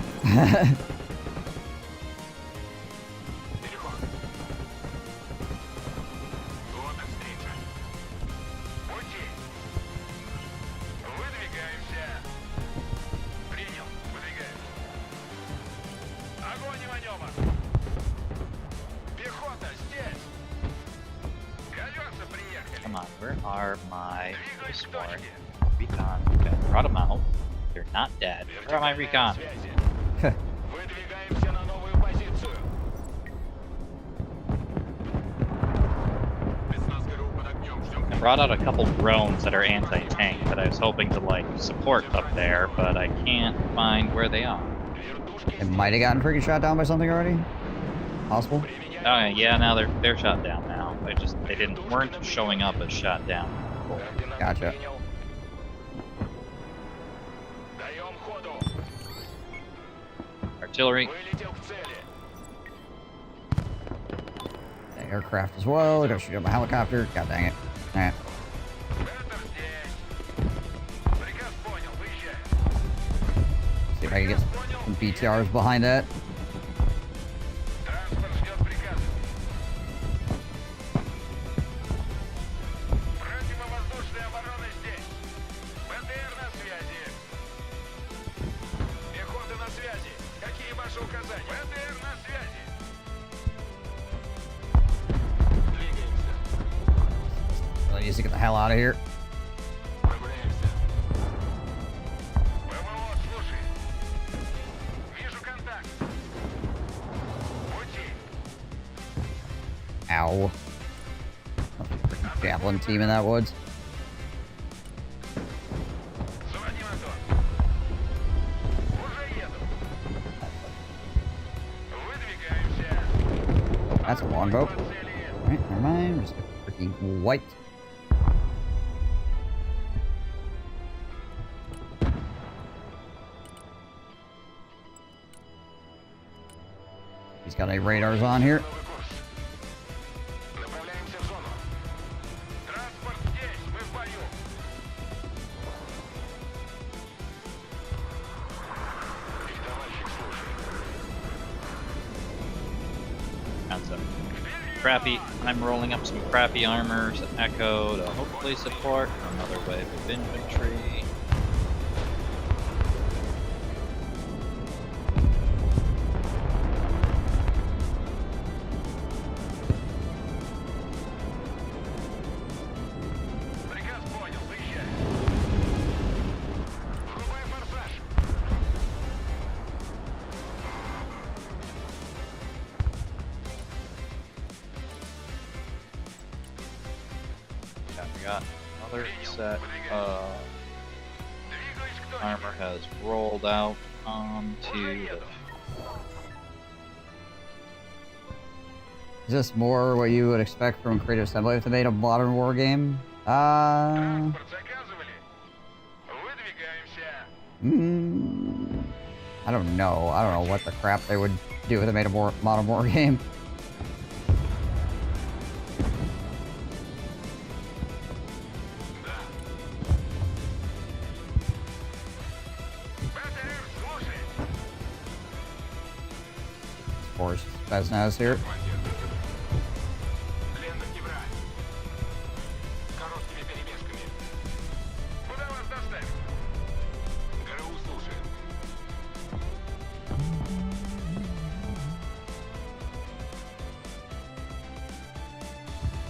Come on, where are my sworn recon? Okay, brought them out. They're not dead. Where are my recon? I brought out a couple drones that are anti-tank that I was hoping to like support up there, but I can't find where they are. It might have gotten freaking shot down by something already. Possible. Oh yeah, now they're shot down now. They weren't showing up as shot down. Gotcha. Artillery. The aircraft as well. I gotta shoot up my helicopter. God dang it. Alright. See if I can get some BTRs behind that. Really needs to get the hell out of here. Ow. Javelin team in that woods. That's a longbow. Alright, never mind. We're just freaking wiped. He's got any radars on here. Crappy. I'm rolling up some crappy armors, Echo to hopefully support another wave of infantry. We got another set of armor has rolled out onto the... Is this more what you would expect from Creative Assembly if they made a modern war game? I don't know. I don't know what the crap they would do if they made a more modern war game. Force Spetsnaz here.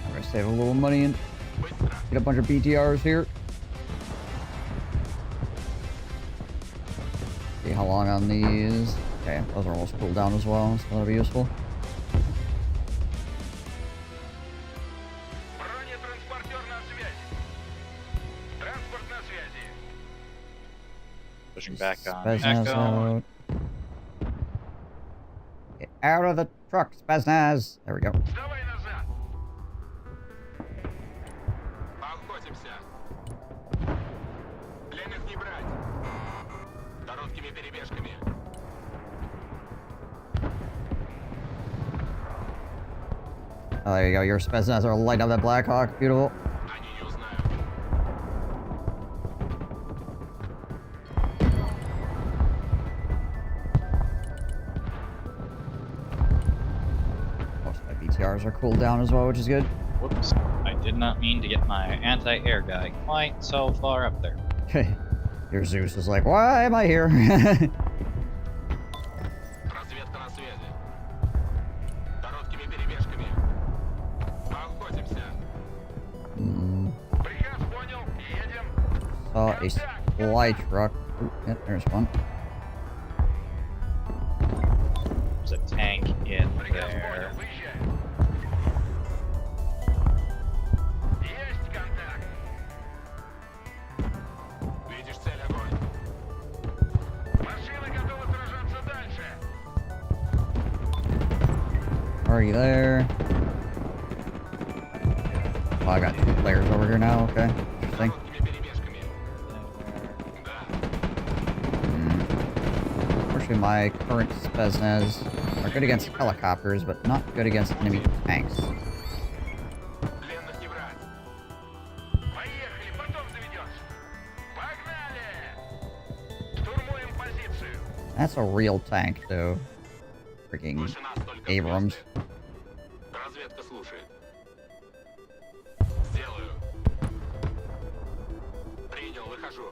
I'm gonna save a little money and get a bunch of BTRs here. See how long on these. Okay, those are almost cooled down as well, so that'll be useful. Pushing back on Spaznaz Echo. out. Get out of the truck, Spaznaz. There we go. Поохотимся. Пленных не брать. Короткими перебежками. Oh, there you go. Your Spaznaz are lighting up that Blackhawk. Beautiful. Они не узнают. Most of my BTRs are cooled down as well, which is good. Whoops. I did not mean to get my anti-air guy quite so far up there. Your Zeus is like, why am I here? Разведка на связи. Короткими перебежками. Поохотимся. Приказ понял. Едем. Saw a supply truck. Ooh, yeah, there's one. There's a tank in there. Видишь цель, огонь. Машины готовы сражаться дальше. Already there. Oh, I got 2 players over here now. Okay. Interesting. Unfortunately, my current Spaznaz are good against helicopters, but not good against enemy tanks. Пленных не брать. Поехали, потом заведешь. Погнали. Штурмуем позицию. That's a real tank, though. Freaking Abrams. Разведка слушает. Сделаю. Принял, выхожу.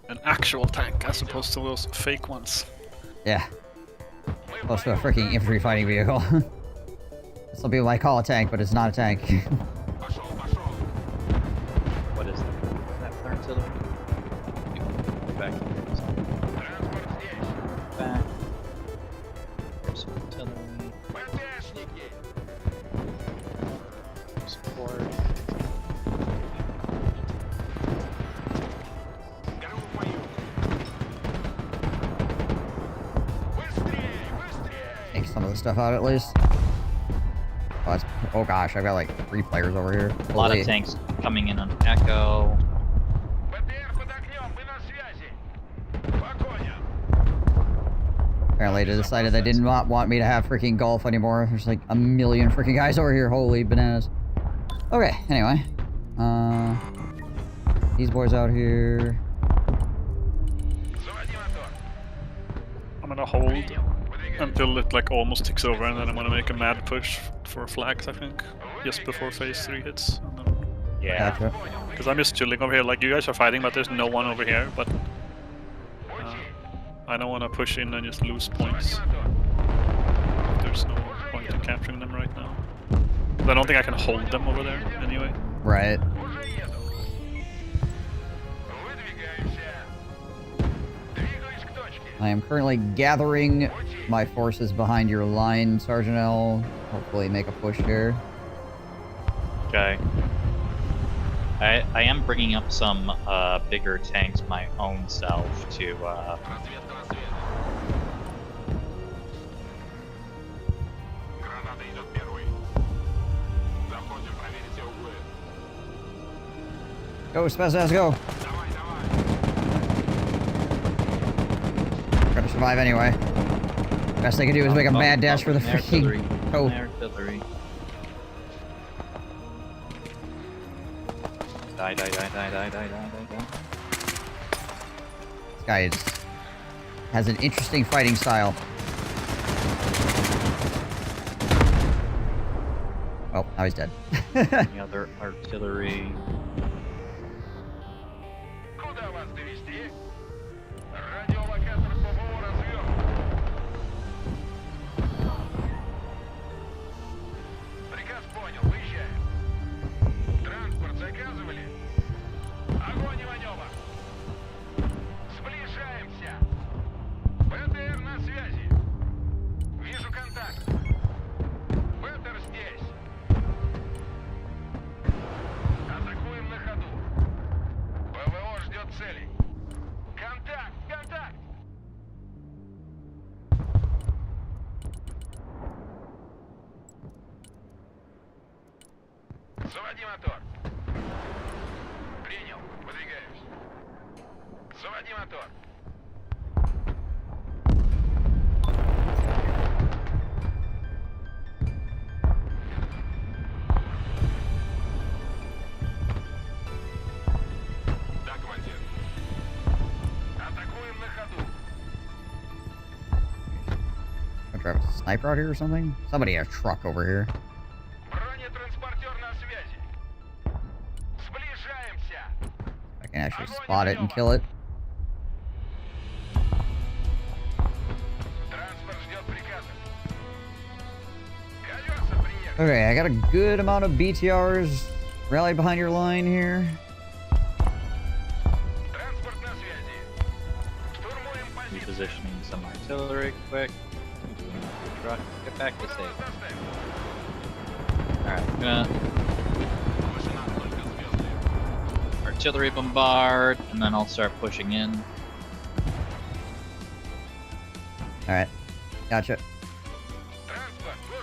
An actual tank as opposed to those fake ones. Yeah. Close to a freaking infantry fighting vehicle. Some people might call a tank, but it's not a tank. What is that? That artillery? Back here. Back. There's some artillery. Support. Take some of the stuff out at least. Oh, oh gosh, I've got like 3 players over here. A lot Holy. of tanks coming in on Echo. Apparently they decided they didn't want me to have freaking golf anymore. There's like a million freaking guys over here. Holy bananas. Okay, anyway. These boys out here. I'm gonna hold until it like almost ticks over, and then I'm gonna make a mad push for flags, I think, just before phase 3 hits. And then... Yeah. Gotcha. Because I'm just chilling over here. Like, you guys are fighting, but there's no one over here. But I don't want to push in and just lose points. There's no point in capturing them right now. I don't think I can hold them over there anyway. Right. I am currently gathering my forces behind your line, Sergeant L. Hopefully make a push here. Okay. I am bringing up some bigger tanks my own self to Граната идет первой. Заходим, проверите углы. Go, Spaznaz, go! Gotta survive anyway. Best they can do is make a mad dash for the freaking... Oh. Artillery. Die. This guy has an interesting fighting style. Oh, now he's dead. Any other artillery? Куда вас довести? Радиолокатор ПВО развернут. Приказ понял, выезжаем. Транспорт заказывали? Огонь и маневр. Сближаемся. БТР на связи. Вижу контакт. БТР здесь. Атакуем Заводи мотор. Принял. Выдвигаемся. Заводи мотор. Да, командир. Атакуем на ходу. I'm gonna drive a sniper out here or something? Somebody had a truck over here. Бронетранспортер на связи. Сближаемся. I can actually spot it and kill it. Транспорт ждет приказа. Колеса приехали. Okay, I got a good amount of BTRs rallied behind your line here. Транспорт на связи. Штурмуем позицию. Repositioning some artillery quick. Truck, get back to safe. Alright, I'm gonna artillery bombard, and then I'll start pushing in. Alright, gotcha.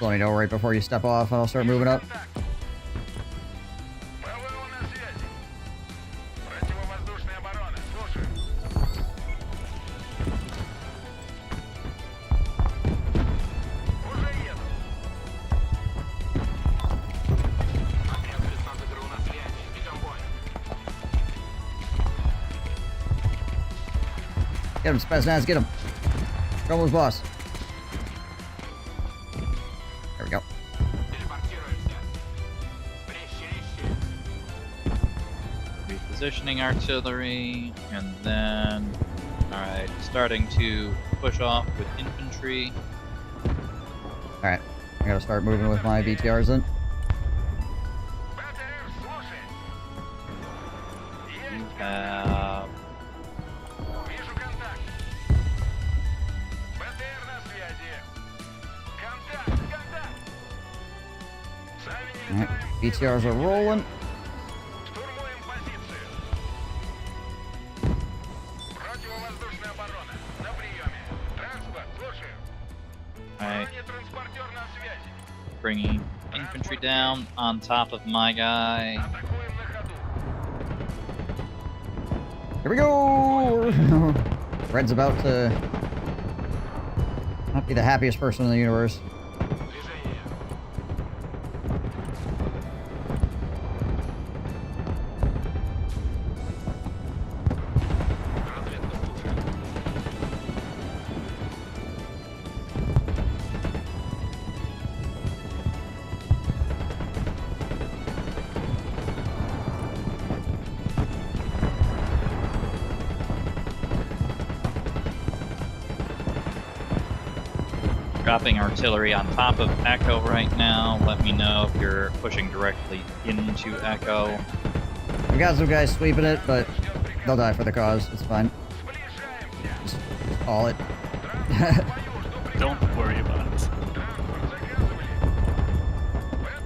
Let me know right before you step off and I'll start moving up. ПВО на связи. Противовоздушная оборона. Слушаю. Уже еду. Отряд спецназа ГРУ на связи. Ведем бой. Get him, Spaznaz, get him. Trouble boss. There we go. Телепортируемся. Repositioning artillery, and then, alright, starting to push off with infantry. Alright, I gotta start moving with my BTRs then. You have Вижу контакт. БТР на связи. Контакт, контакт. Сами не Alright, летаем. BTRs are rolling. Штурмуем позицию. Противовоздушная оборона. На приеме. Транспорт, слушаю. alright, Бронетранспортер на связи. bringing infantry down on top of my guy. Атакуем на ходу. Here we go! Red's about to not be the happiest person in the universe. Dropping artillery on top of Echo right now. Let me know if you're pushing directly into Echo. We got some guys sweeping it, but they'll die for the cause. It's fine. Just call it. Don't worry about it.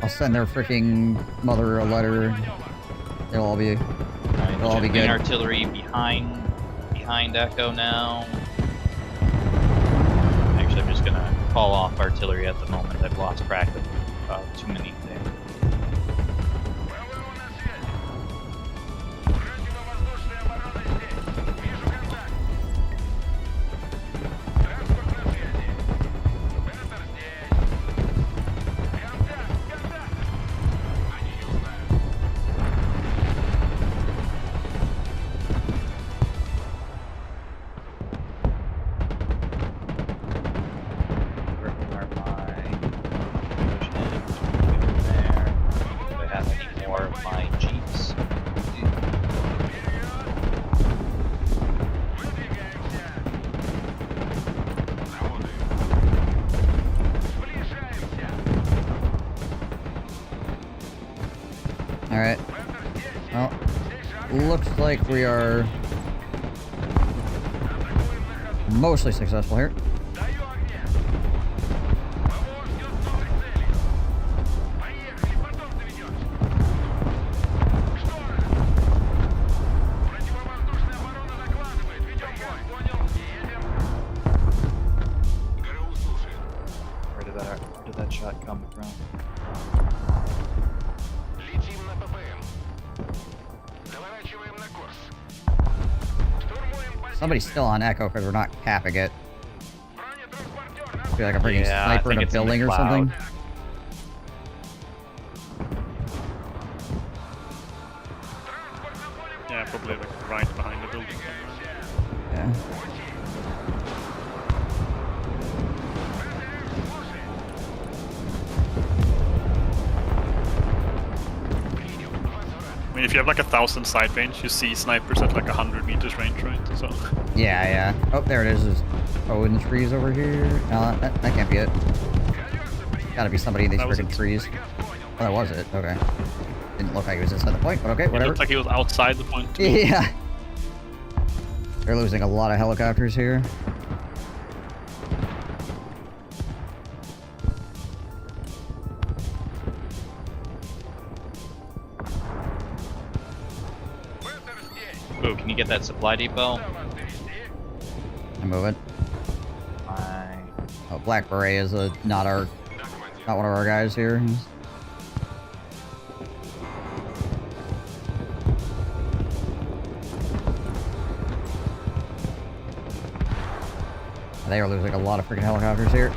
I'll send their freaking mother a letter. They'll all be good. Artillery behind Echo now. Actually, I'm just gonna call off artillery at the moment. I've lost track of too many things. Противовоздушная оборона здесь. Вижу контакт. Транспорт на связи. Бетер здесь. Контакт, контакт. Они не узнают. Where are my push in there? Do I have any more of my jeeps? Alright. Well, looks like we are mostly successful here. Where did that shot come from? Летим на Somebody's still on Echo because we're not capping it. I feel like I'm bringing Yeah, I sniper in think a it's in the building or cloud. something. Yeah, probably like right behind the building somewhere. Yeah. I mean, if you have like 1,000 sight range, you see snipers at like 100 meters range, right? So. Yeah, yeah. Oh, there it is. Oh, in the trees over here. No, that can't be it. Gotta be somebody in these freaking trees. Oh, that was it. Okay. Didn't look like he was inside the point, but okay, It whatever. looked like he was outside the point. Yeah. They're losing a lot of helicopters here. Ooh, can you get that supply depot? I'm moving. Fine. Oh, Black Beret is not one of our guys here. They are losing a lot of freaking helicopters here.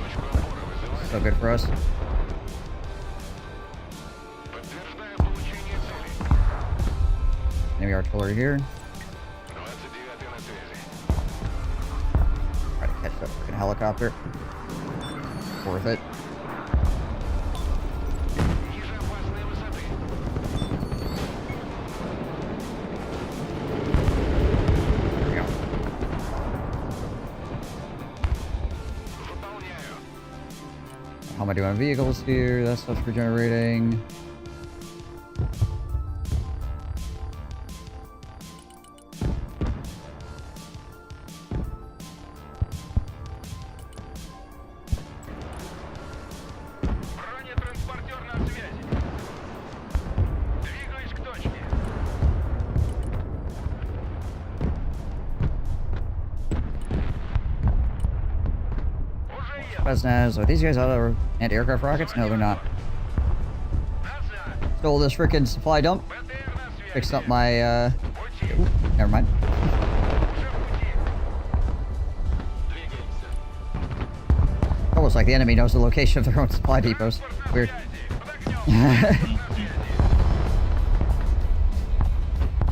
So good for us. Enemy artillery here. Try to catch that freaking helicopter. Worth it. There we go. How am I doing on vehicles here? That stuff's regenerating. Spetsnaz, are these guys out of anti-aircraft rockets? No, they're not. Stole this frickin' supply dump. Fixed up my, ooh, never mind. Almost like the enemy knows the location of their own supply depots. Weird.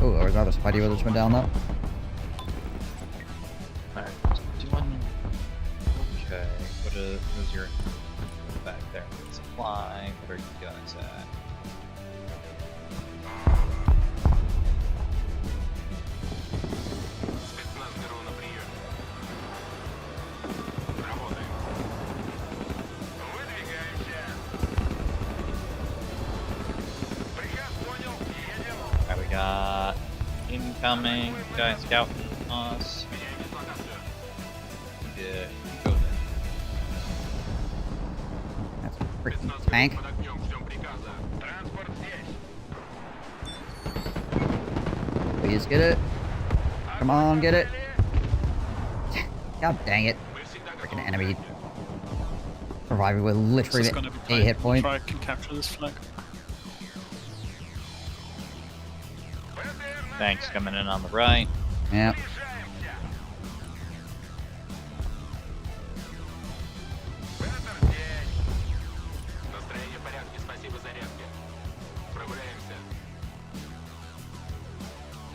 Oh, there's another supply depot that just went down though. Alright, doing... Okay, what is your... back there? Supply, what are you guys at? Alright, we got incoming guy scouting us. Yeah, go there. That's a freaking tank. Please get it. Come on, get it. God dang it. Freaking enemy. Surviving with literally This is gonna be a tight. hit point. Try to capture this flag. Tanks coming in on the right. Yeah. Настроение в порядке, спасибо за зарядки. Прогуляемся.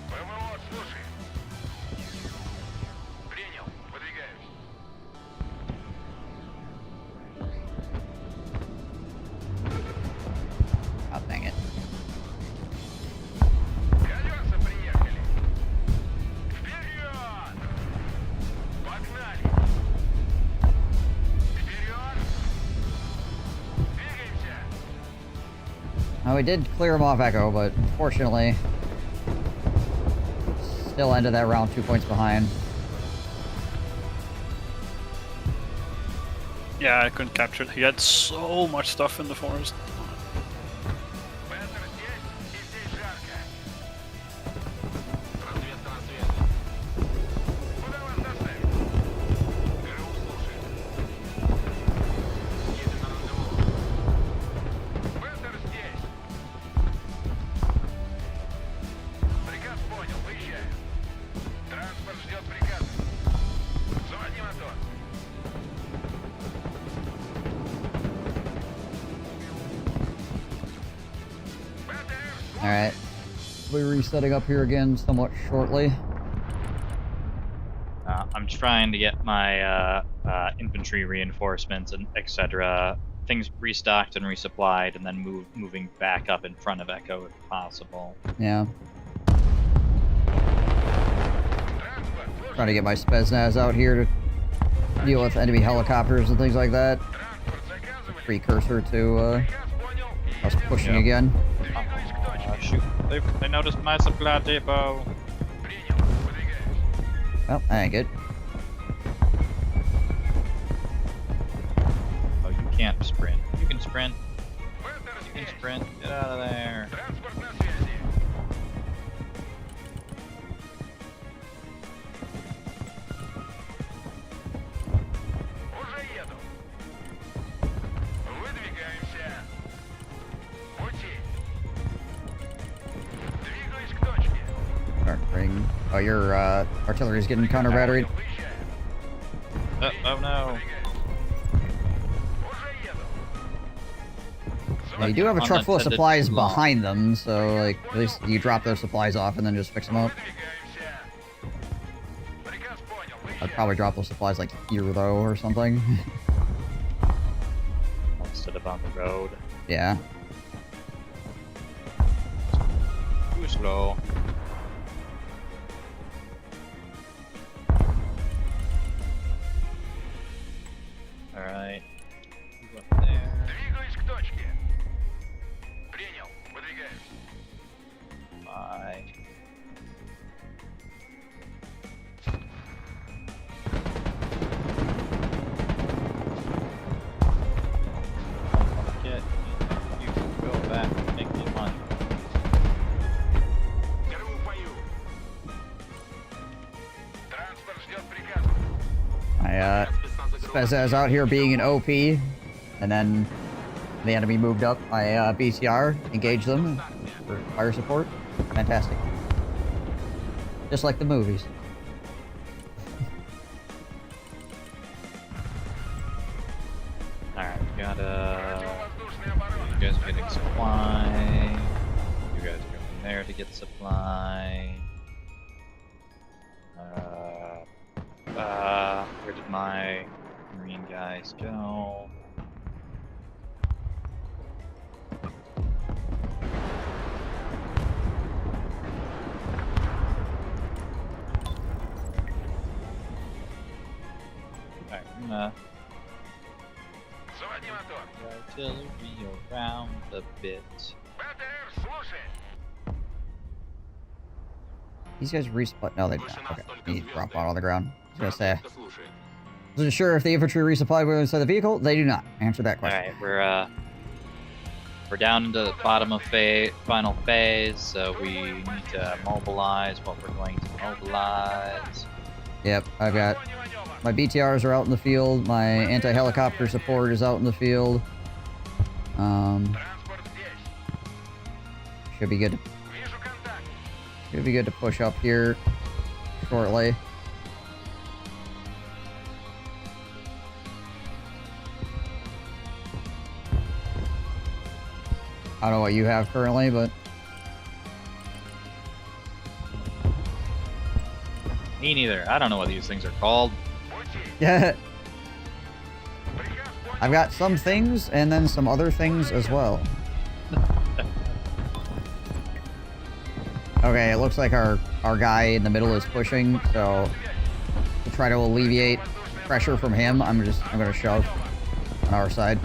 ПВО, слушай. Принял, выдвигаюсь. Oh, dang it. Колеса приехали. Вперед! Погнали! Вперед! Двигаемся! Oh, we did clear him off Echo, but unfortunately, still ended that round 2 points behind. Yeah, I couldn't capture it. He had so much stuff in the forest. Петр здесь и здесь жарко. Разведка на связи. Куда вас доставить? ГРУ слушает. Едем на рандеву. Петр здесь. Приказ понял, выезжаем. Транспорт ждет приказа. Alright. We'll be resetting up here again somewhat shortly. I'm trying to get my infantry reinforcements and etc. Things restocked and resupplied, and then moving back up in front of Echo if possible. Yeah. Trying to get my Spetsnaz out here to deal with enemy helicopters and things like that. Precursor to us pushing again. Shoot, they noticed my supply depot. Well, that ain't good. Oh, you can't sprint. You can sprint. You can sprint. Get out of there. Oh, your artillery's getting counter-batteried. Oh no. Yeah, you do have a truck full of supplies behind them, so like at least you drop those supplies off and then just fix them up. I'd probably drop those supplies like here though or something. Instead of on the road. Yeah. Too slow. Alright. Move up there. Bye. Get you can go back and make me money. My Spetsnaz out here being an OP, and then the enemy moved up. My BTR engaged them for fire support. Fantastic. Just like the movies. Alright, we got you guys are getting supply. You guys are going there to get supply. Where did my Marine guys go? Alright, I'm gonna artillery around a bit. These guys respawn. No, they don't. Okay, they drop out on the ground. I was gonna say. Wasn't sure if the infantry resupplied were inside the vehicle. They do not. Answer that question. Alright, we're down into the bottom of final phase, so we need to mobilize what we're going to mobilize. Yep, I've got my BTRs are out in the field. My anti-helicopter support is out in the field. Should be good. Should be good to push up here shortly. I don't know what you have currently, but Me neither. I don't know what these things are called. yeah. I've got some things and then some other things as well. Okay, it looks like our guy in the middle is pushing, so to try to alleviate pressure from him, I'm gonna shove on our side.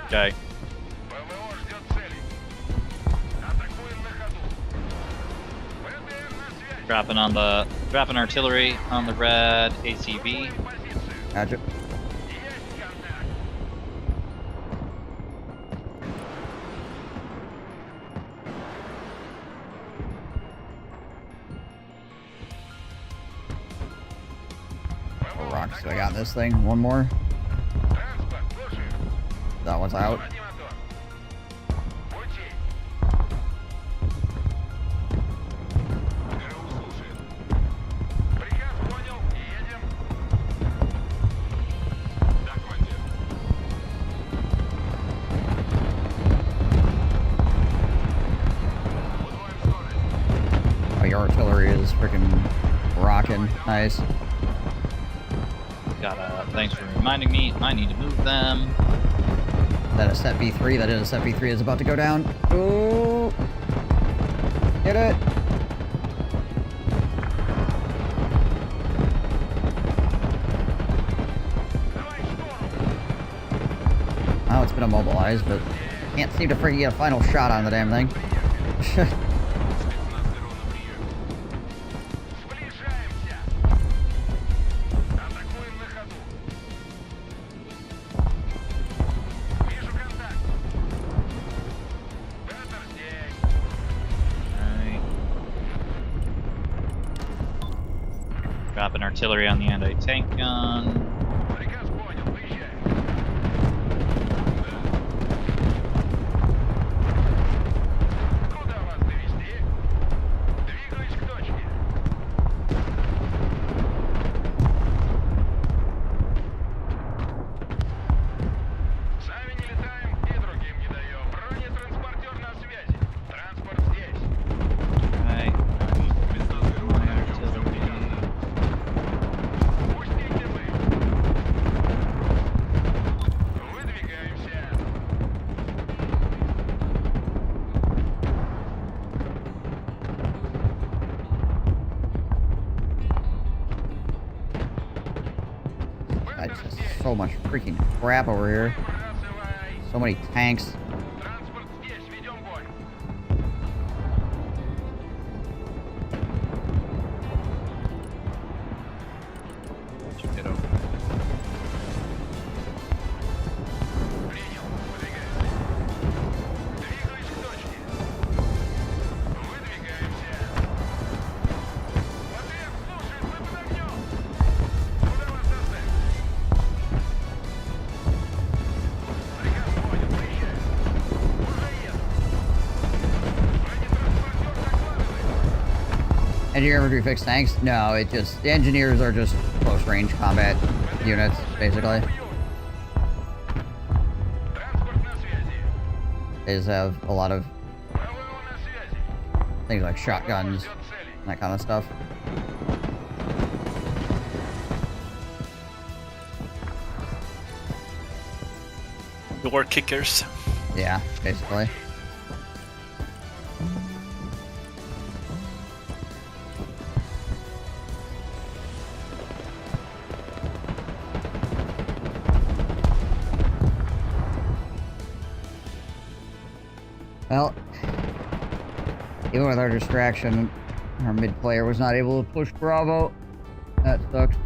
Okay. Dropping artillery on the red ACV. Gotcha. Oh, rocks. I got this thing. One more. That one's out. in. Nice. Thanks for reminding me. I need to move them. Is that a set B3? That is a set B3 is about to go down. Ooh. Get it. Oh, it's been immobilized, but can't seem to freaking get a final shot on the damn thing. Dropping artillery on the anti-tank gun. So much freaking crap over here. So many tanks. Engineer infantry fix tanks? No, it just... The engineers are just close-range combat units, basically. They just have a lot of things like shotguns and that kind of stuff. Door kickers. Yeah, basically. Well, even with our distraction, our mid player was not able to push Bravo. That sucks.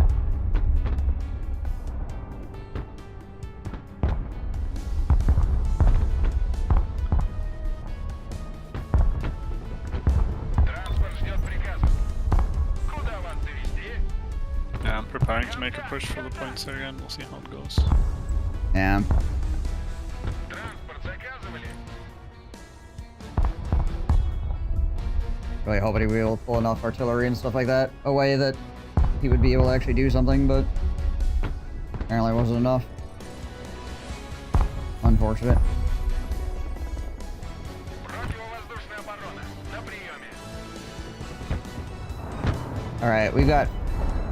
Yeah, I'm preparing to make a push for the points here again. We'll see how it goes. Yeah. Really hoping he would be able to pull enough artillery and stuff like that away that he would be able to actually do something, but apparently wasn't enough. Unfortunate. Alright, we've got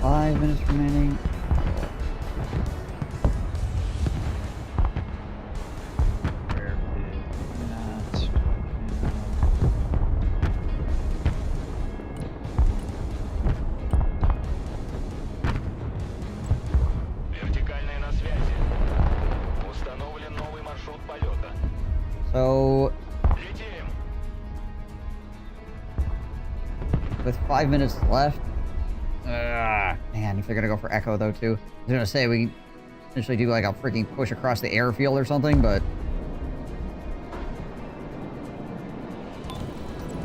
5 minutes remaining. So, with 5 minutes left, man, if they're gonna go for Echo though too, I was gonna say we essentially do like a freaking push across the airfield or something, but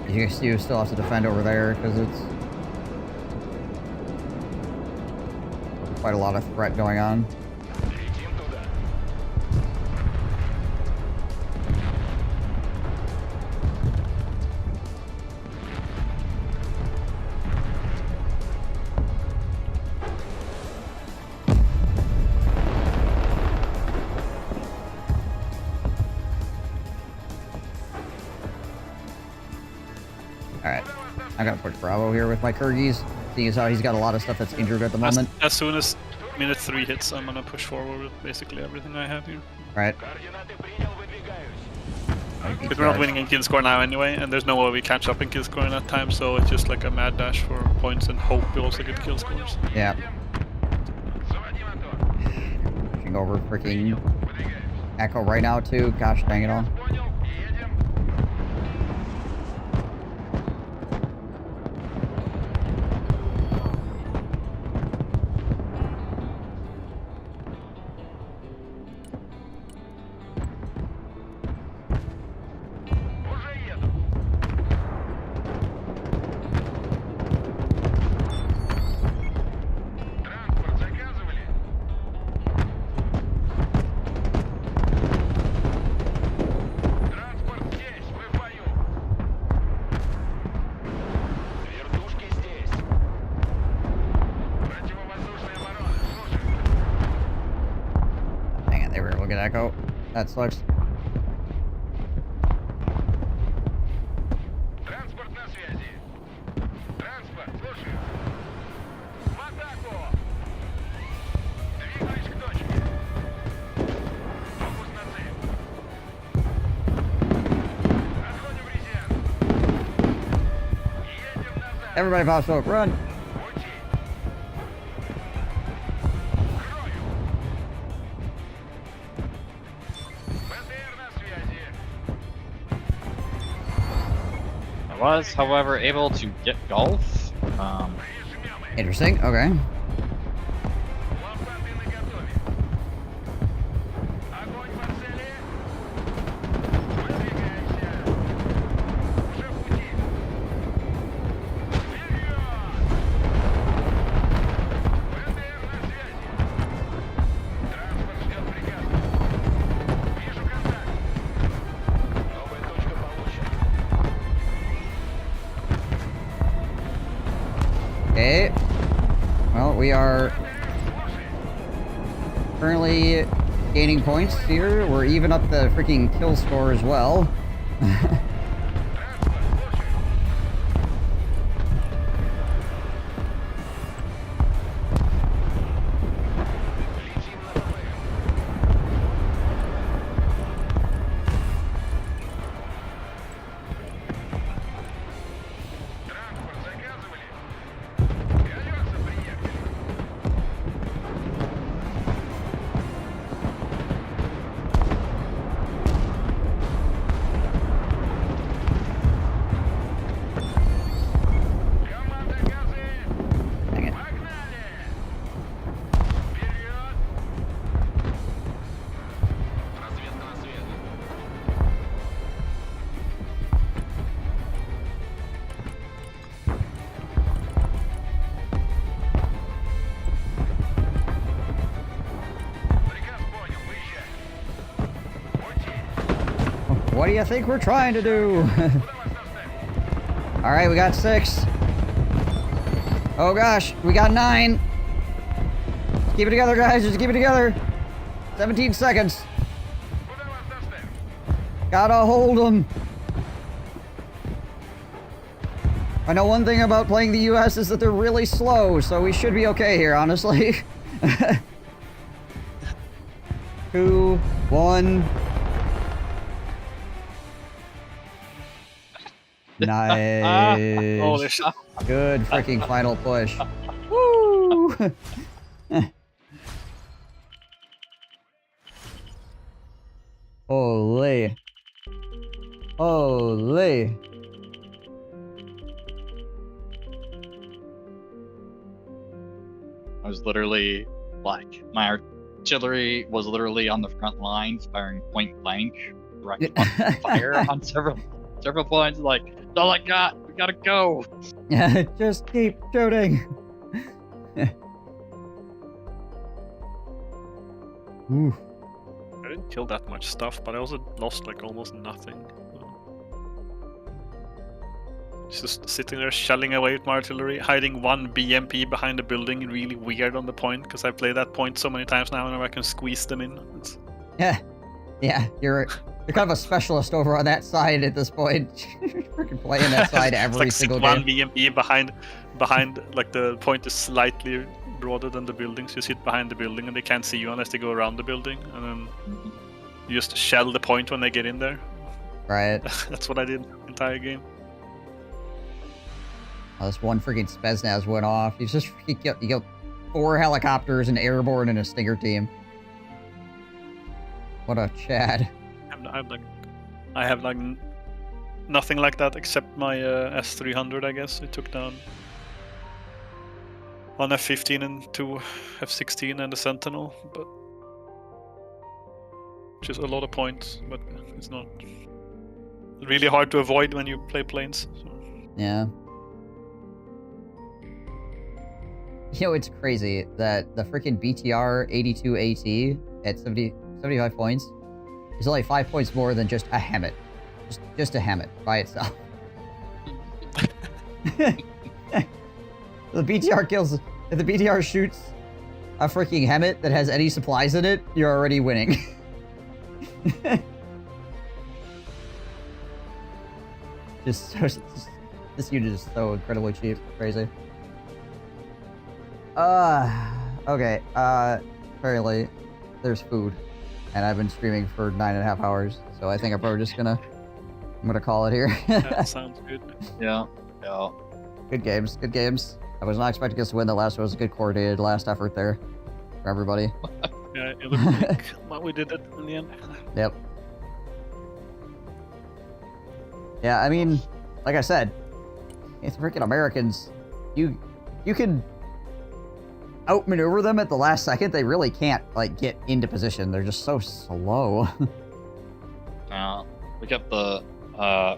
you still have to defend over there because it's quite a lot of threat going on. Alright, I'm gonna push Bravo here with my Kyrgyz. seeing as how he's got a lot of stuff that's injured at the moment. As soon as minute 3 hits, I'm gonna push forward with basically everything I have here. Right. Because we're not winning in kill score now anyway, and there's no way we catch up in kill score in that time, so it's just like a mad dash for points and hope we also get kill scores. Yeah. Pushing over freaking Echo right now too. Gosh dang it all. Echo. That sucks. Everybody pop smoke, run! I was, however, able to get golf. Interesting, okay. Okay. Well, we are currently gaining points here. We're even up the freaking kill score as well. What do you think we're trying to do? Alright, we got 6. Oh gosh, we got 9. Just keep it together, guys. Just keep it together. 17 seconds. Gotta hold them. I know one thing about playing the US is that they're really slow, so we should be okay here, honestly. 2, 1. Nice. Holy shit. Good freaking final push. Woo! Holy. Holy. I was literally like, my artillery was literally on the front lines, firing point blank, direct fire on several points. Like, that's all I got. We gotta go. Yeah, just keep shooting. Oof. I didn't kill that much stuff, but I also lost like almost nothing. Just sitting there shelling away with my artillery, hiding one BMP behind a building, really weird on the point, because I played that point so many times now, and I can squeeze them in. Yeah, you're kind of a specialist over on that side at this point. Freaking playing that side every like single one game. BMP behind, like the point is slightly broader than the buildings. You sit behind the building and they can't see you unless they go around the building, and then you just shell the point when they get in there. Right. That's what I did the entire game. Oh, this one freaking Spetsnaz went off. You just freaking you got 4 helicopters, an airborne, and a Stinger team. What a Chad. I have like nothing like that except my S300, I guess. It took down 1 F-15 and 2 F-16 and a Sentinel, but which is a lot of points, but it's not really hard to avoid when you play planes. So. Yeah. You know, it's crazy that the freaking BTR 82AT at 75 points is only 5 points more than just a Hammett. Just a Hammett by itself. The BTR kills... If the BTR shoots a freaking Hammett that has any supplies in it, you're already winning. This unit is so incredibly cheap. Crazy. Okay. Apparently, there's food. And I've been streaming for 9.5 hours, so I think I'm probably just gonna... I'm gonna call it here. That sounds good. Yeah. Yeah. Good games. Good games. I was not expecting us to win. The last one was a good coordinated last effort there for everybody. Yeah, it looked like well, we did it in the end. Yep. Yeah, I mean, like I said, it's freaking Americans. You can outmaneuver them at the last second. They really can't like get into position. They're just so slow. We kept the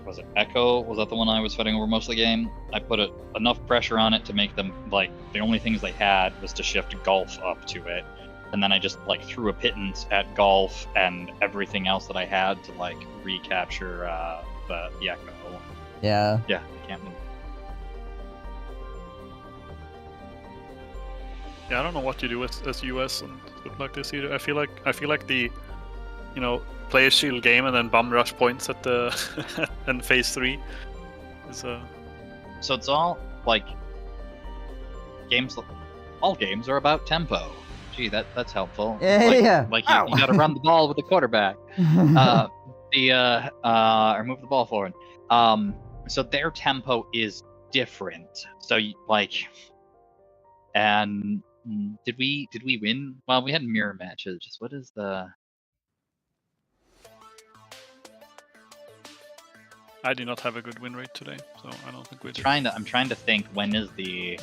was it Echo? Was that the one I was fighting over most of the game? I put enough pressure on it to make them like the only things they had was to shift Golf up to it, and then I just like threw a pittance at Golf and everything else that I had to like recapture the Echo. Yeah. Yeah, I can't move. Yeah, I don't know what to do as US and stuff like this either. I feel like the, you know, play a shield game and then bum rush points at the and phase 3 is So it's all like games. All games are about tempo. Gee, that's helpful. Yeah. Like you got to run the ball with the quarterback. Or move the ball forward. So their tempo is different. So and did we win? Well, we had mirror matches. What is the? I did not have a good win rate today, so I don't think we did. I'm trying to think when is the.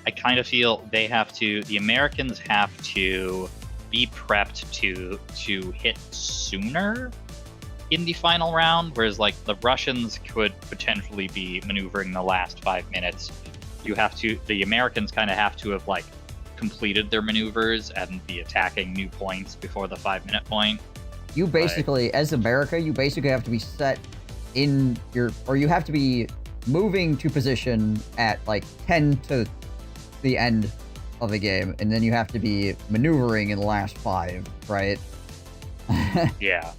I kind of feel the Americans have to be prepped to hit sooner in the final round, whereas like the Russians could potentially be maneuvering the last 5 minutes. The Americans kind of have to have like completed their maneuvers and be attacking new points before the 5-minute point. You basically, as America, you basically have to be set in you have to be moving to position at like 10 to the end of the game, and then you have to be maneuvering in the last 5, right? Yeah.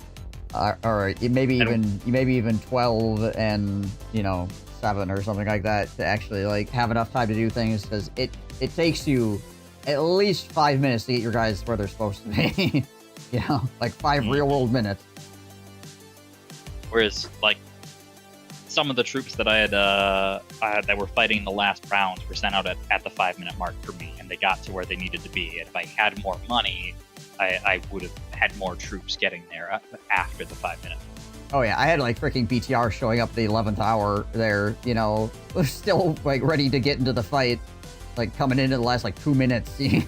Or maybe even 12 and 7 or something like that to actually like have enough time to do things, because it takes you at least 5 minutes to get your guys where they're supposed to be. Like 5 real world minutes. Whereas like some of the troops that I had that were fighting the last rounds were sent out at the 5-minute mark for me, and they got to where they needed to be. And if I had more money, I would have had more troops getting there after the 5-minute. Oh yeah, I had like freaking BTR showing up at the 11th hour there, still like ready to get into the fight, like coming into the last like 2 minutes. They're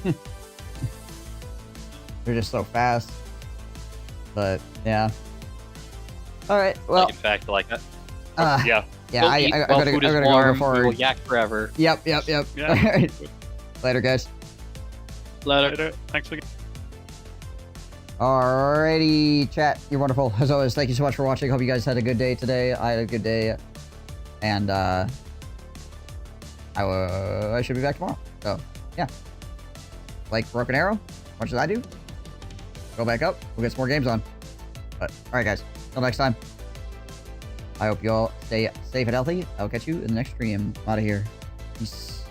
just so fast. But yeah. All right. Well, like, in fact, like yeah. Yeah, I gotta go before. We will yak forever. Yep. Yeah. All right. Later, guys. Later. Thanks for. Alrighty, chat. You're wonderful as always. Thank you so much for watching. Hope you guys had a good day today. I had a good day, and I should be back tomorrow. So yeah, like Broken Arrow, much as I do. Go back up. We'll get some more games on. But all right, guys. Till next time. I hope you all stay safe and healthy. I'll catch you in the next stream. I'm out of here. Peace.